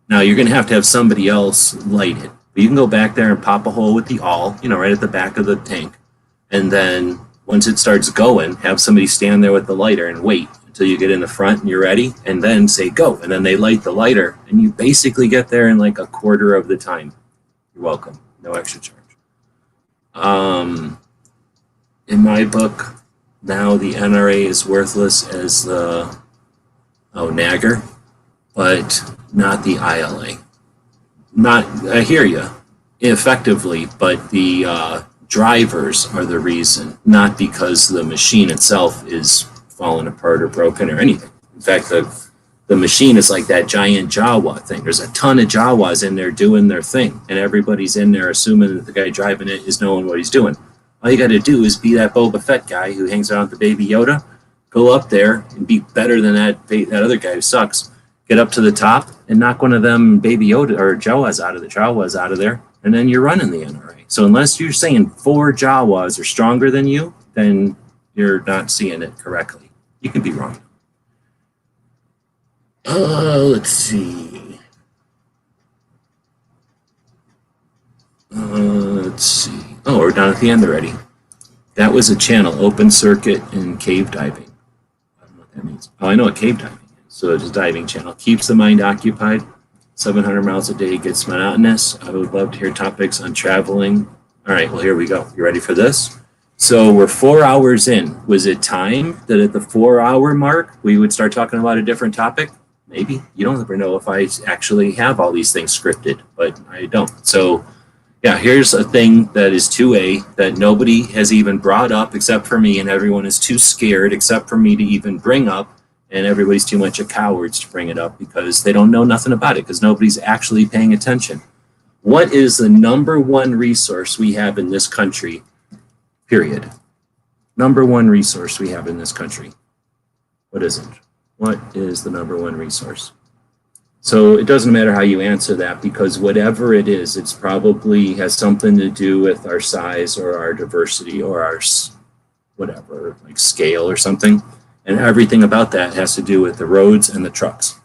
Now, you're going to have somebody else light it. But you can go back there and pop a hole with the awl, right at the back of the tank. And then once it starts going, have somebody stand there with the lighter and wait until you get in the front and you're ready, and then say go. And then they light the lighter, and you basically get there in like a quarter of the time. You're welcome. No extra charge. In my book, now the NRA is worthless as the nagger, but not the ILA. I hear you, effectively, but the drivers are the reason, not because the machine itself is falling apart or broken or anything. In fact, the machine is like that giant Jawa thing. There's a ton of Jawas in there doing their thing, and everybody's in there assuming that the guy driving it is knowing what he's doing. All you got to do is be that Boba Fett guy who hangs around with the Baby Yoda, go up there and be better than that other guy who sucks. Get up to the top and knock one of them Baby Yoda or Jawas out of there, and then you're running the NRA. So unless you're saying 4 Jawas are stronger than you, then you're not seeing it correctly. You can be wrong. Let's see. Oh, we're down at the end already. That was a channel, open circuit and cave diving. I don't know what that means. Oh, I know what cave diving is. So it's a diving channel. Keeps the mind occupied. 700 miles a day gets monotonous. I would love to hear topics on traveling. All right, well, here we go. You ready for this? So we're 4 hours in. Was it time that at the 4-hour mark, we would start talking about a different topic? Maybe. You don't ever know if I actually have all these things scripted, but I don't. So yeah, here's a thing that is 2A that nobody has even brought up except for me, and everyone is too scared except for me to even bring up, and everybody's too much of cowards to bring it up because they don't know nothing about it because nobody's actually paying attention. What is the number one resource we have in this country, period? Number one resource we have in this country. What is it? What is the number one resource? So it doesn't matter how you answer that because whatever it is, it's probably has something to do with our size or our diversity or our whatever, like scale or something. And everything about that has to do with the roads and the trucks.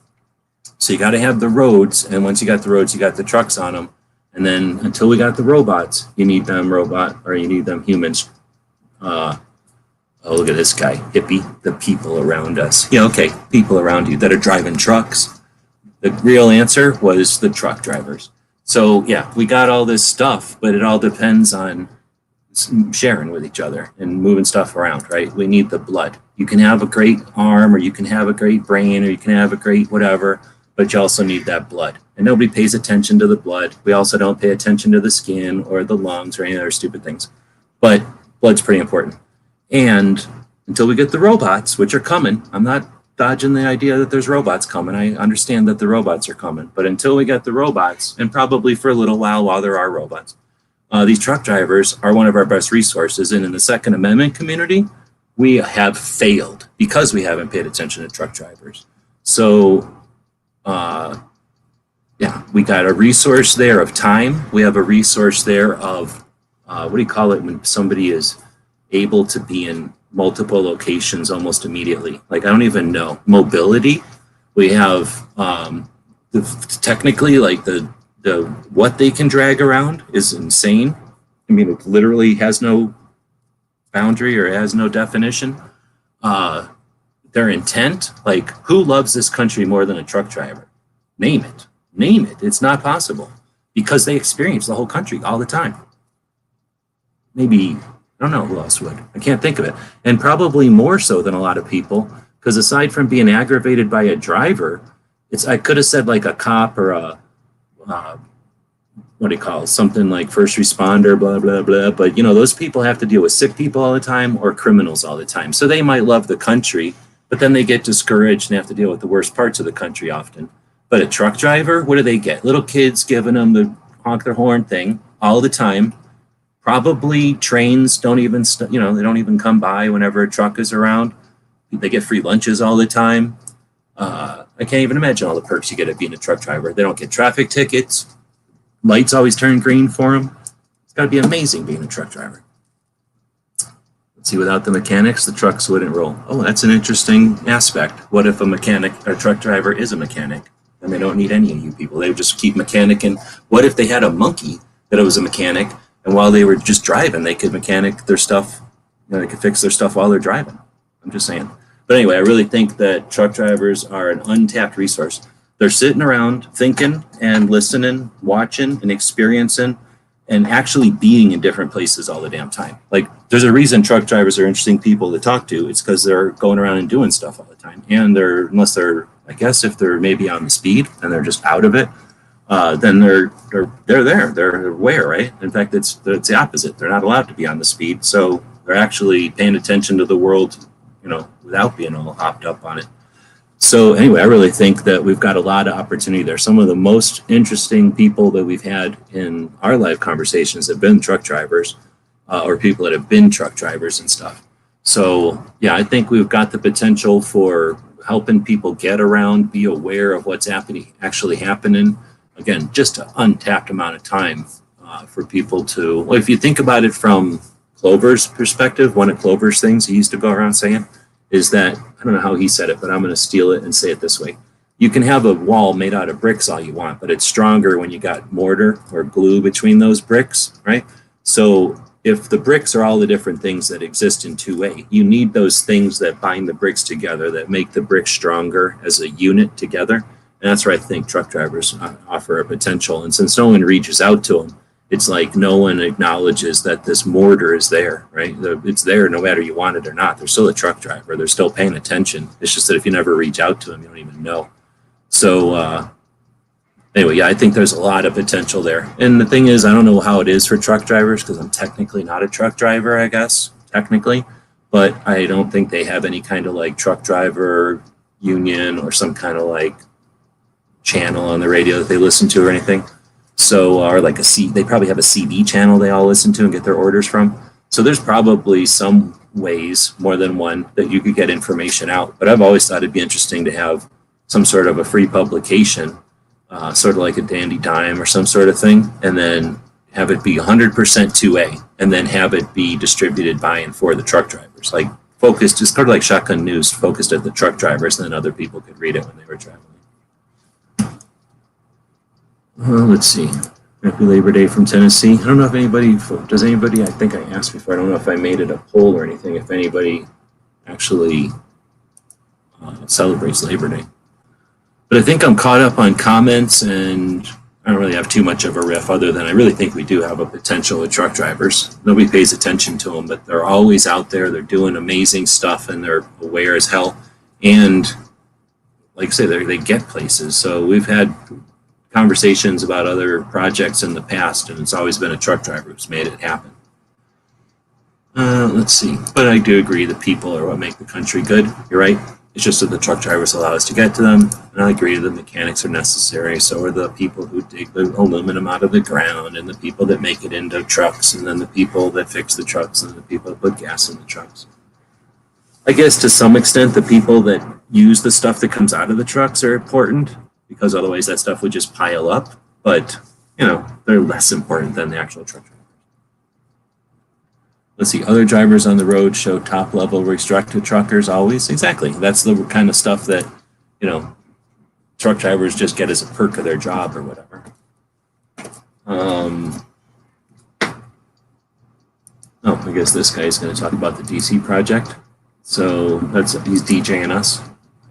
So you got to have the roads, and once you got the roads, you got the trucks on them. And then until we got the robots, you need them humans. Oh, look at this guy, hippie, the people around us. Yeah, okay, people around you that are driving trucks. The real answer was the truck drivers. So yeah, we got all this stuff, but it all depends on sharing with each other and moving stuff around, right? We need the blood. You can have a great arm, or you can have a great brain, or you can have a great whatever, but you also need that blood. And nobody pays attention to the blood. We also don't pay attention to the skin or the lungs or any other stupid things. But blood's pretty important. And until we get the robots, which are coming, I'm not dodging the idea that there's robots coming. I understand that the robots are coming. But until we get the robots, and probably for a little while there are robots, these truck drivers are one of our best resources. And in the Second Amendment community, we have failed because we haven't paid attention to truck drivers. So, yeah, we got a resource there of time. We have a resource there of, what do you call it when somebody is able to be in multiple locations almost immediately? Like, I don't even know. Mobility. We have technically like the what they can drag around is insane. I mean, it literally has no boundary or has no definition. Their intent, like, who loves this country more than a truck driver? Name it. Name it. It's not possible because they experience the whole country all the time. Maybe, I don't know who else would. I can't think of it. And probably more so than a lot of people, because aside from being aggravated by a driver, I could have said like a cop or a, what do you call it? Something like first responder, blah, blah, blah. But, those people have to deal with sick people all the time or criminals all the time. So they might love the country, but then they get discouraged and have to deal with the worst parts of the country often. But a truck driver, what do they get? Little kids giving them the honk their horn thing all the time. Probably trains don't even, they don't even come by whenever a truck is around. They get free lunches all the time. I can't even imagine all the perks you get at being a truck driver. They don't get traffic tickets. Lights always turn green for them. It's got to be amazing being a truck driver. Let's see, without the mechanics, the trucks wouldn't roll. Oh, that's an interesting aspect. What if a mechanic or truck driver is a mechanic? Then they don't need any of you people. They would just keep mechanicking. What if they had a monkey that was a mechanic, and while they were just driving, they could mechanic their stuff, they could fix their stuff while they're driving? I'm just saying. But anyway, I really think that truck drivers are an untapped resource. They're sitting around thinking and listening, watching and experiencing and actually being in different places all the damn time. Like, there's a reason truck drivers are interesting people to talk to. It's because they're going around and doing stuff all the time. And unless they're, I guess, if they're maybe on the speed and they're just out of it, then they're there. They're aware, right? In fact, it's the opposite. They're not allowed to be on the speed. So they're actually paying attention to the world, without being all hopped up on it. So anyway, I really think that we've got a lot of opportunity there. Some of the most interesting people that we've had in our live conversations have been truck drivers, or people that have been truck drivers and stuff. So yeah, I think we've got the potential for helping people get around, be aware of what's actually happening. Again, just an untapped amount of time for people to, well, if you think about it from Clover's perspective, one of Clover's things he used to go around saying is that, I don't know how he said it, but I'm going to steal it and say it this way. You can have a wall made out of bricks all you want, but it's stronger when you got mortar or glue between those bricks, right? So if the bricks are all the different things that exist in 2A, you need those things that bind the bricks together, that make the bricks stronger as a unit together. And that's where I think truck drivers offer a potential. And since no one reaches out to them, it's like no one acknowledges that this mortar is there, right? It's there no matter you want it or not. They're still a truck driver. They're still paying attention. It's just that if you never reach out to them, you don't even know. So anyway, yeah, I think there's a lot of potential there. And the thing is, I don't know how it is for truck drivers because I'm technically not a truck driver, I guess, technically. But I don't think they have any kind of like truck driver union or some kind of like channel on the radio that they listen to or anything. So, or like they probably have a CD channel they all listen to and get their orders from. So there's probably some ways, more than one, that you could get information out. But I've always thought it'd be interesting to have some sort of a free publication, sort of like a Dandy Dime or some sort of thing, and then have it be 100% 2A, and then have it be distributed by and for the truck drivers. Like focused, it's kind of like Shotgun News, focused at the truck drivers, and then other people could read it when they were traveling. Let's see. Happy Labor Day from Tennessee. I don't know if anybody, I think I asked before, I don't know if I made it a poll or anything, if anybody actually celebrates Labor Day. But I think I'm caught up on comments, and I don't really have too much of a riff other than I really think we do have a potential with truck drivers. Nobody pays attention to them, but they're always out there. They're doing amazing stuff, and they're aware as hell. And like I say, they get places. So we've had conversations about other projects in the past, and it's always been a truck driver who's made it happen. Let's see. But I do agree that people are what make the country good. You're right. It's just that the truck drivers allow us to get to them. And I agree that mechanics are necessary. So are the people who dig the aluminum out of the ground, and the people that make it into trucks, and then the people that fix the trucks, and the people that put gas in the trucks. I guess to some extent, the people that use the stuff that comes out of the trucks are important, because otherwise that stuff would just pile up. But, they're less important than the actual truck drivers. Let's see, other drivers on the road show top-level restricted truckers always. Exactly. That's the kind of stuff that, truck drivers just get as a perk of their job or whatever. I guess this guy is going to talk about the DC project. So he's DJing us.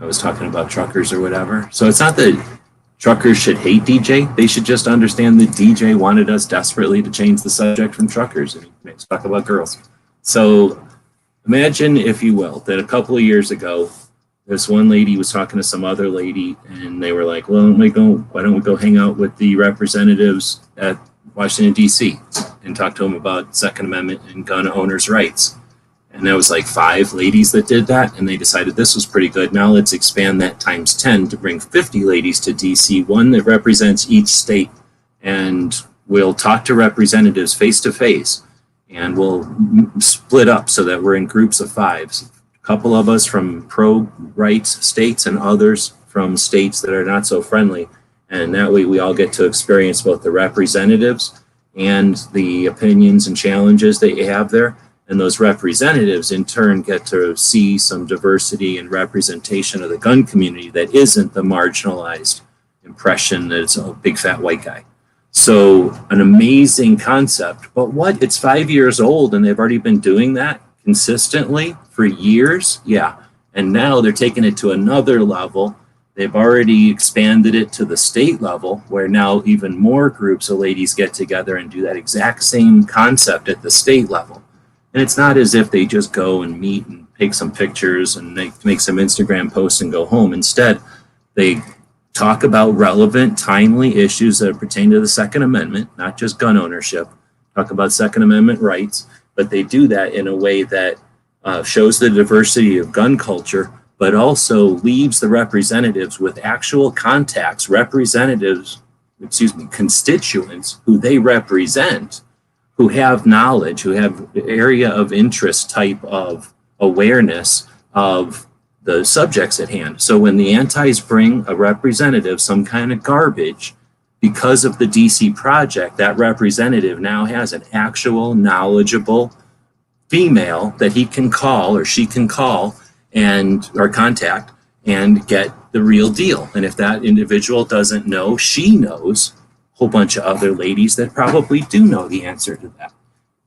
I was talking about truckers or whatever. So it's not that truckers should hate DJ. They should just understand that DJ wanted us desperately to change the subject from truckers and let's talk about girls. So imagine, if you will, that a couple of years ago, this one lady was talking to some other lady, and they were like, well, why don't we go hang out with the representatives at Washington, D.C. and talk to them about Second Amendment and gun owners' rights. And there was like 5 ladies that did that, and they decided this was pretty good. Now let's expand that times 10 to bring 50 ladies to DC, one that represents each state. And we'll talk to representatives face to face and we'll split up so that we're in groups of 5. A couple of us from pro-rights states and others from states that are not so friendly. And that way we all get to experience both the representatives and the opinions and challenges that you have there. And those representatives in turn get to see some diversity and representation of the gun community that isn't the marginalized impression that it's a big fat white guy. So an amazing concept, but what? It's 5 years old and they've already been doing that consistently for years. Yeah. And now they're taking it to another level. They've already expanded it to the state level where now even more groups of ladies get together and do that exact same concept at the state level. And it's not as if they just go and meet and take some pictures and they make some Instagram posts and go home. Instead, they talk about relevant, timely issues that pertain to the Second Amendment, not just gun ownership, talk about Second Amendment rights, but they do that in a way that shows the diversity of gun culture, but also leaves the representatives with actual contacts, constituents who they represent, who have knowledge, who have area of interest type of awareness of the subjects at hand. So when the antis bring a representative some kind of garbage, because of the DC project, that representative now has an actual knowledgeable female that he can call or she can call and or contact and get the real deal. And if that individual doesn't know, she knows a whole bunch of other ladies that probably do know the answer to that.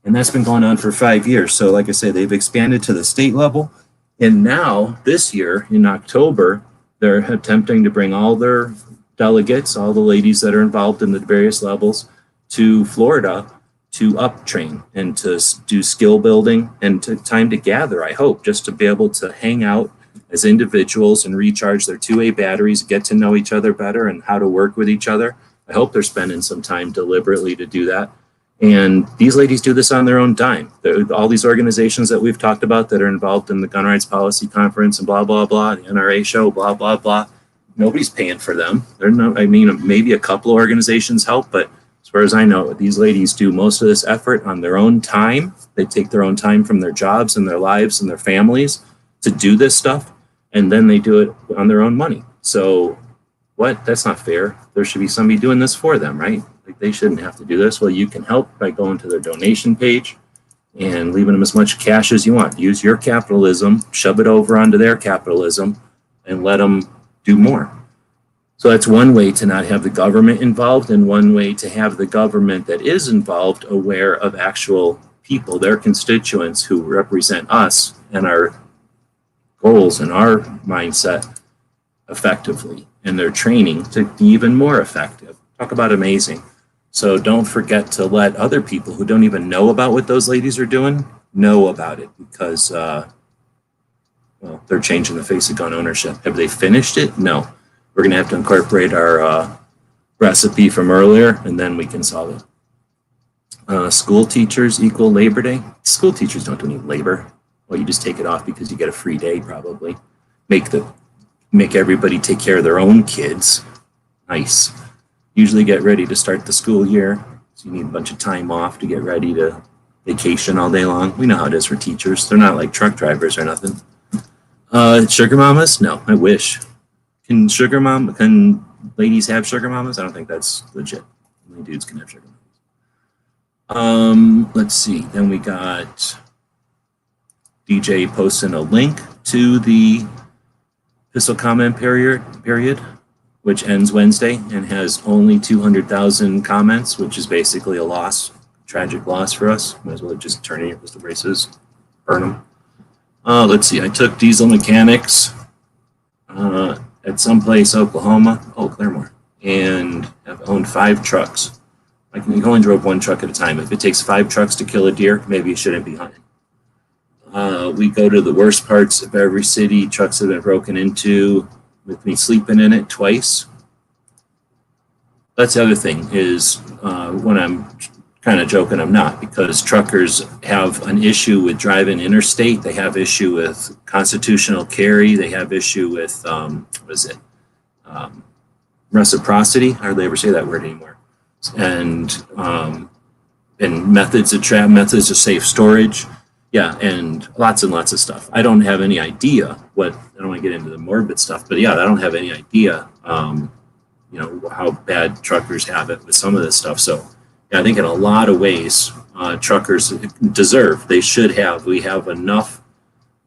And that's been going on for 5 years. So like I say, they've expanded to the state level. And now this year in October, they're attempting to bring all their delegates, all the ladies that are involved in the various levels to Florida to uptrain and to do skill building and to time to gather, I hope, just to be able to hang out as individuals and recharge their 2A batteries, get to know each other better and how to work with each other. I hope they're spending some time deliberately to do that. And these ladies do this on their own dime. All these organizations that we've talked about that are involved in the Gun Rights Policy Conference and blah, blah, blah, the NRA show, blah, blah, blah. Nobody's paying for them. They're not, I mean, maybe a couple of organizations help, but as far as I know, these ladies do most of this effort on their own time. They take their own time from their jobs and their lives and their families to do this stuff, and then they do it on their own money. So what? That's not fair. There should be somebody doing this for them, right? Like they shouldn't have to do this. Well, you can help by going to their donation page and leaving them as much cash as you want. Use your capitalism, shove it over onto their capitalism, and let them do more. So that's one way to not have the government involved, and one way to have the government that is involved aware of actual people, their constituents who represent us and our goals and our mindset effectively, and their training to be even more effective. Talk about amazing. So don't forget to let other people who don't even know about what those ladies are doing know about it, because well, they're changing the face of gun ownership. Have they finished it? No. We're going to have to incorporate our recipe from earlier, and then we can solve it. School teachers equal Labor Day. School teachers don't do any labor. Well, you just take it off because you get a free day, probably. Make everybody take care of their own kids. Nice. Usually get ready to start the school year, so you need a bunch of time off to get ready to vacation all day long. We know how it is for teachers. They're not like truck drivers or nothing. Sugar mamas? No, I wish. Can ladies have sugar mamas? I don't think that's legit. Only dudes can have sugar mamas. Let's see. Then we got DJ posting a link to the pistol comment period, which ends Wednesday and has only 200,000 comments, which is basically a loss, tragic loss for us. Might as well just turn in your pistol braces, burn them. Let's see. I took diesel mechanics at someplace, Oklahoma, Claremore, and I've owned 5 trucks. I can only drove 1 truck at a time. If it takes 5 trucks to kill a deer, maybe you shouldn't be hunting. We go to the worst parts of every city. Trucks have been broken into with me sleeping in it twice. That's the other thing is when I'm kind of joking, I'm not, because truckers have an issue with driving interstate. They have issue with constitutional carry. They have issue with, reciprocity. Hardly ever say that word anymore. And and methods of safe storage. Yeah, and lots of stuff. I don't have any idea I don't want to get into the morbid stuff, but yeah, I don't have any idea, how bad truckers have it with some of this stuff. So yeah, I think in a lot of ways, truckers we have enough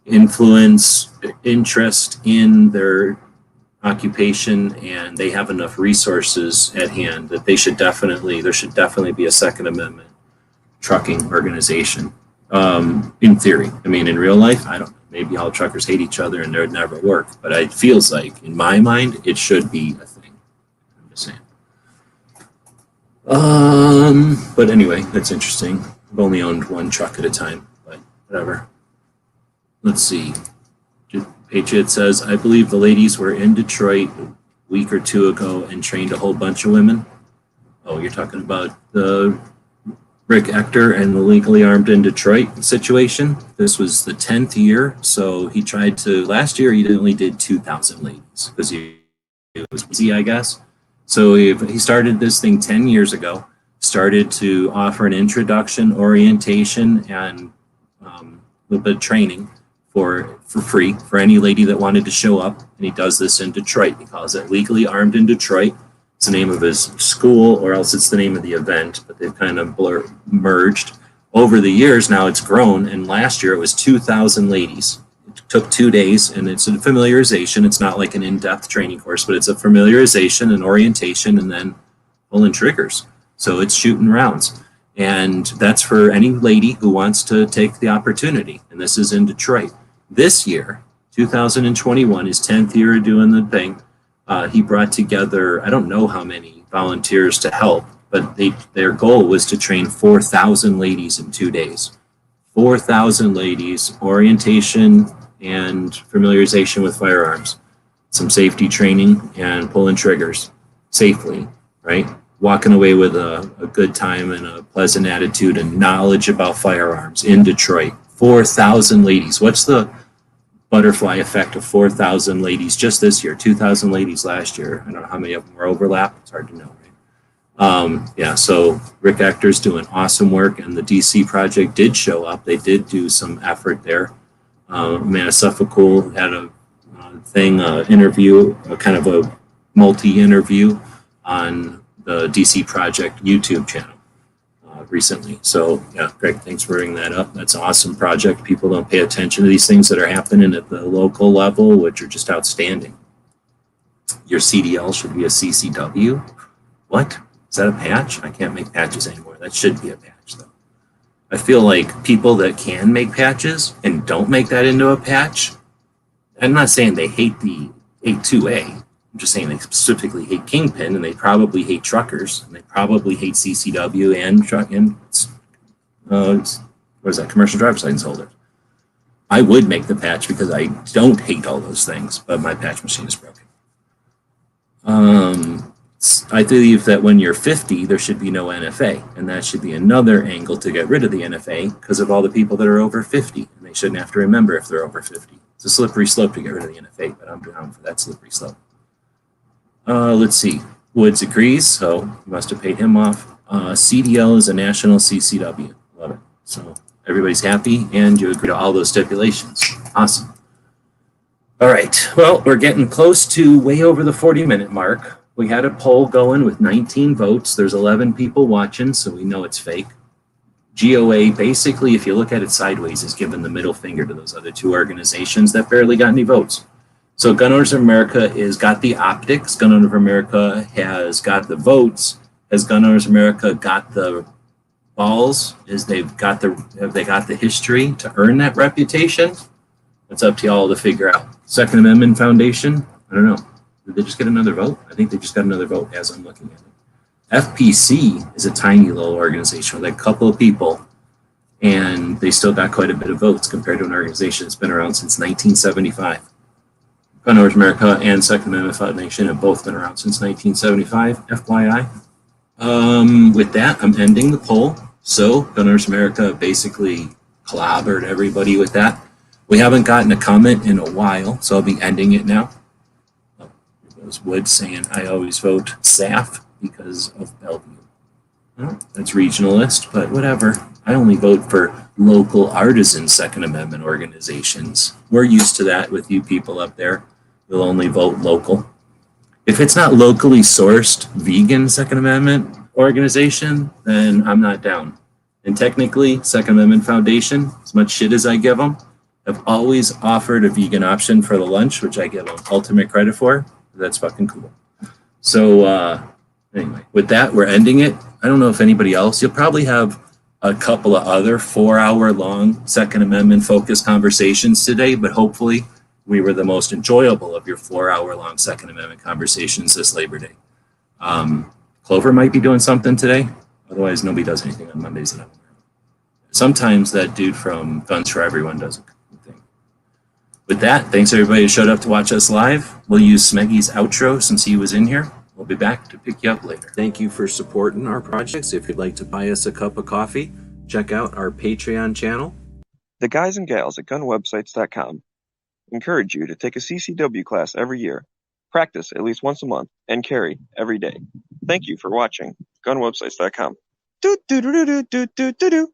influence, interest in their occupation, and they have enough resources at hand that there should definitely be a Second Amendment trucking organization. In theory, I mean, in real life, I don't know. Maybe all truckers hate each other and they'd never work. But it feels like, in my mind, it should be a thing. I'm just saying. But anyway, that's interesting. I've only owned one truck at a time, but whatever. Let's see. Patriot says, I believe the ladies were in Detroit a week or two ago and trained a whole bunch of women. Oh, you're talking about the Rick Ector and the legally armed in Detroit situation. This was the 10th year. So he tried to, last year he only did 2,000 ladies because he was busy, I guess. So he started this thing 10 years ago, started to offer an introduction, orientation, and a little bit of training for free for any lady that wanted to show up. And he does this in Detroit. He calls it Legally Armed in Detroit. It's the name of his school, or else it's the name of the event, but they've kind of merged. Over the years, now it's grown, and last year it was 2,000 ladies. It took 2 days, and it's a familiarization. It's not like an in-depth training course, but it's a familiarization and orientation, and then pulling triggers. So it's shooting rounds. And that's for any lady who wants to take the opportunity, and this is in Detroit. This year, 2021, his 10th year of doing the thing. He brought together, I don't know how many volunteers to help, but their goal was to train 4,000 ladies in 2 days. 4,000 ladies, orientation and familiarization with firearms, some safety training, and pulling triggers safely, right? Walking away with a good time and a pleasant attitude and knowledge about firearms in Detroit. 4,000 ladies. What's the butterfly effect of 4,000 ladies just this year? 2,000 ladies last year. I don't know how many of them were overlap. It's hard to know, right? So Rick Ector's doing awesome work, and the DC project did show up. They did do some effort there. Amanda Suffolk had a interview, kind of a multi-interview on the DC project YouTube channel recently. So yeah, Greg, thanks for bringing that up. That's an awesome project. People don't pay attention to these things that are happening at the local level, which are just outstanding. Your CDL should be a CCW. What? Is that a patch? I can't make patches anymore. That should be a patch, though. I feel like people that can make patches and don't make that into a patch, I'm not saying they hate the 82A. I'm just saying they specifically hate Kingpin, and they probably hate truckers, and they probably hate CCW and commercial driver's license holders. I would make the patch because I don't hate all those things, but my patch machine is broken. I believe that when you're 50, there should be no NFA, and that should be another angle to get rid of the NFA because of all the people that are over 50, and they shouldn't have to remember if they're over 50. It's a slippery slope to get rid of the NFA, but I'm down for that slippery slope. Let's see. Woods agrees, so you must have paid him off. CDL is a national CCW. Love it. So everybody's happy, and you agree to all those stipulations. Awesome. All right. Well, we're getting close to way over the 40-minute mark. We had a poll going with 19 votes. There's 11 people watching, so we know it's fake. GOA, basically, if you look at it sideways, is giving the middle finger to those other two organizations that barely got any votes. So Gun Owners of America has got the optics. Gun Owners of America has got the votes. Has Gun Owners of America got the balls? Have they got the history to earn that reputation? It's up to y'all to figure out. Second Amendment Foundation, I don't know. Did they just get another vote? I think they just got another vote as I'm looking at it. FPC is a tiny little organization with a couple of people, and they still got quite a bit of votes compared to an organization that's been around since 1975. Gun Owners of America and Second Amendment Foundation have both been around since 1975, FYI. With that, I'm ending the poll. So Gun Owners of America basically clobbered everybody with that. We haven't gotten a comment in a while, so I'll be ending it now. Oh, there goes Wood saying, I always vote SAF because of Bellevue. Well, that's regionalist, but whatever. I only vote for local artisan Second Amendment organizations. We're used to that with you people up there. We'll only vote local. If it's not locally sourced vegan Second Amendment organization, then I'm not down. And technically, Second Amendment Foundation, as much shit as I give them, have always offered a vegan option for the lunch, which I give them ultimate credit for. That's fucking cool. So, anyway, with that, we're ending it. I don't know if anybody else, you'll probably have a couple of other 4-hour long Second Amendment focused conversations today, but hopefully we were the most enjoyable of your 4-hour long Second Amendment conversations this Labor Day. Clover might be doing something today. Otherwise, nobody does anything on Mondays that I'm aware of. Sometimes that dude from Guns for Everyone does a thing. With that, thanks everybody who showed up to watch us live. We'll use Smeggy's outro since he was in here. We'll be back to pick you up later. Thank you for supporting our projects. If you'd like to buy us a cup of coffee, check out our Patreon channel. The guys and gals at gunwebsites.com encourage you to take a CCW class every year, practice at least once a month, and carry every day. Thank you for watching gunwebsites.com. Do do do do do do do do.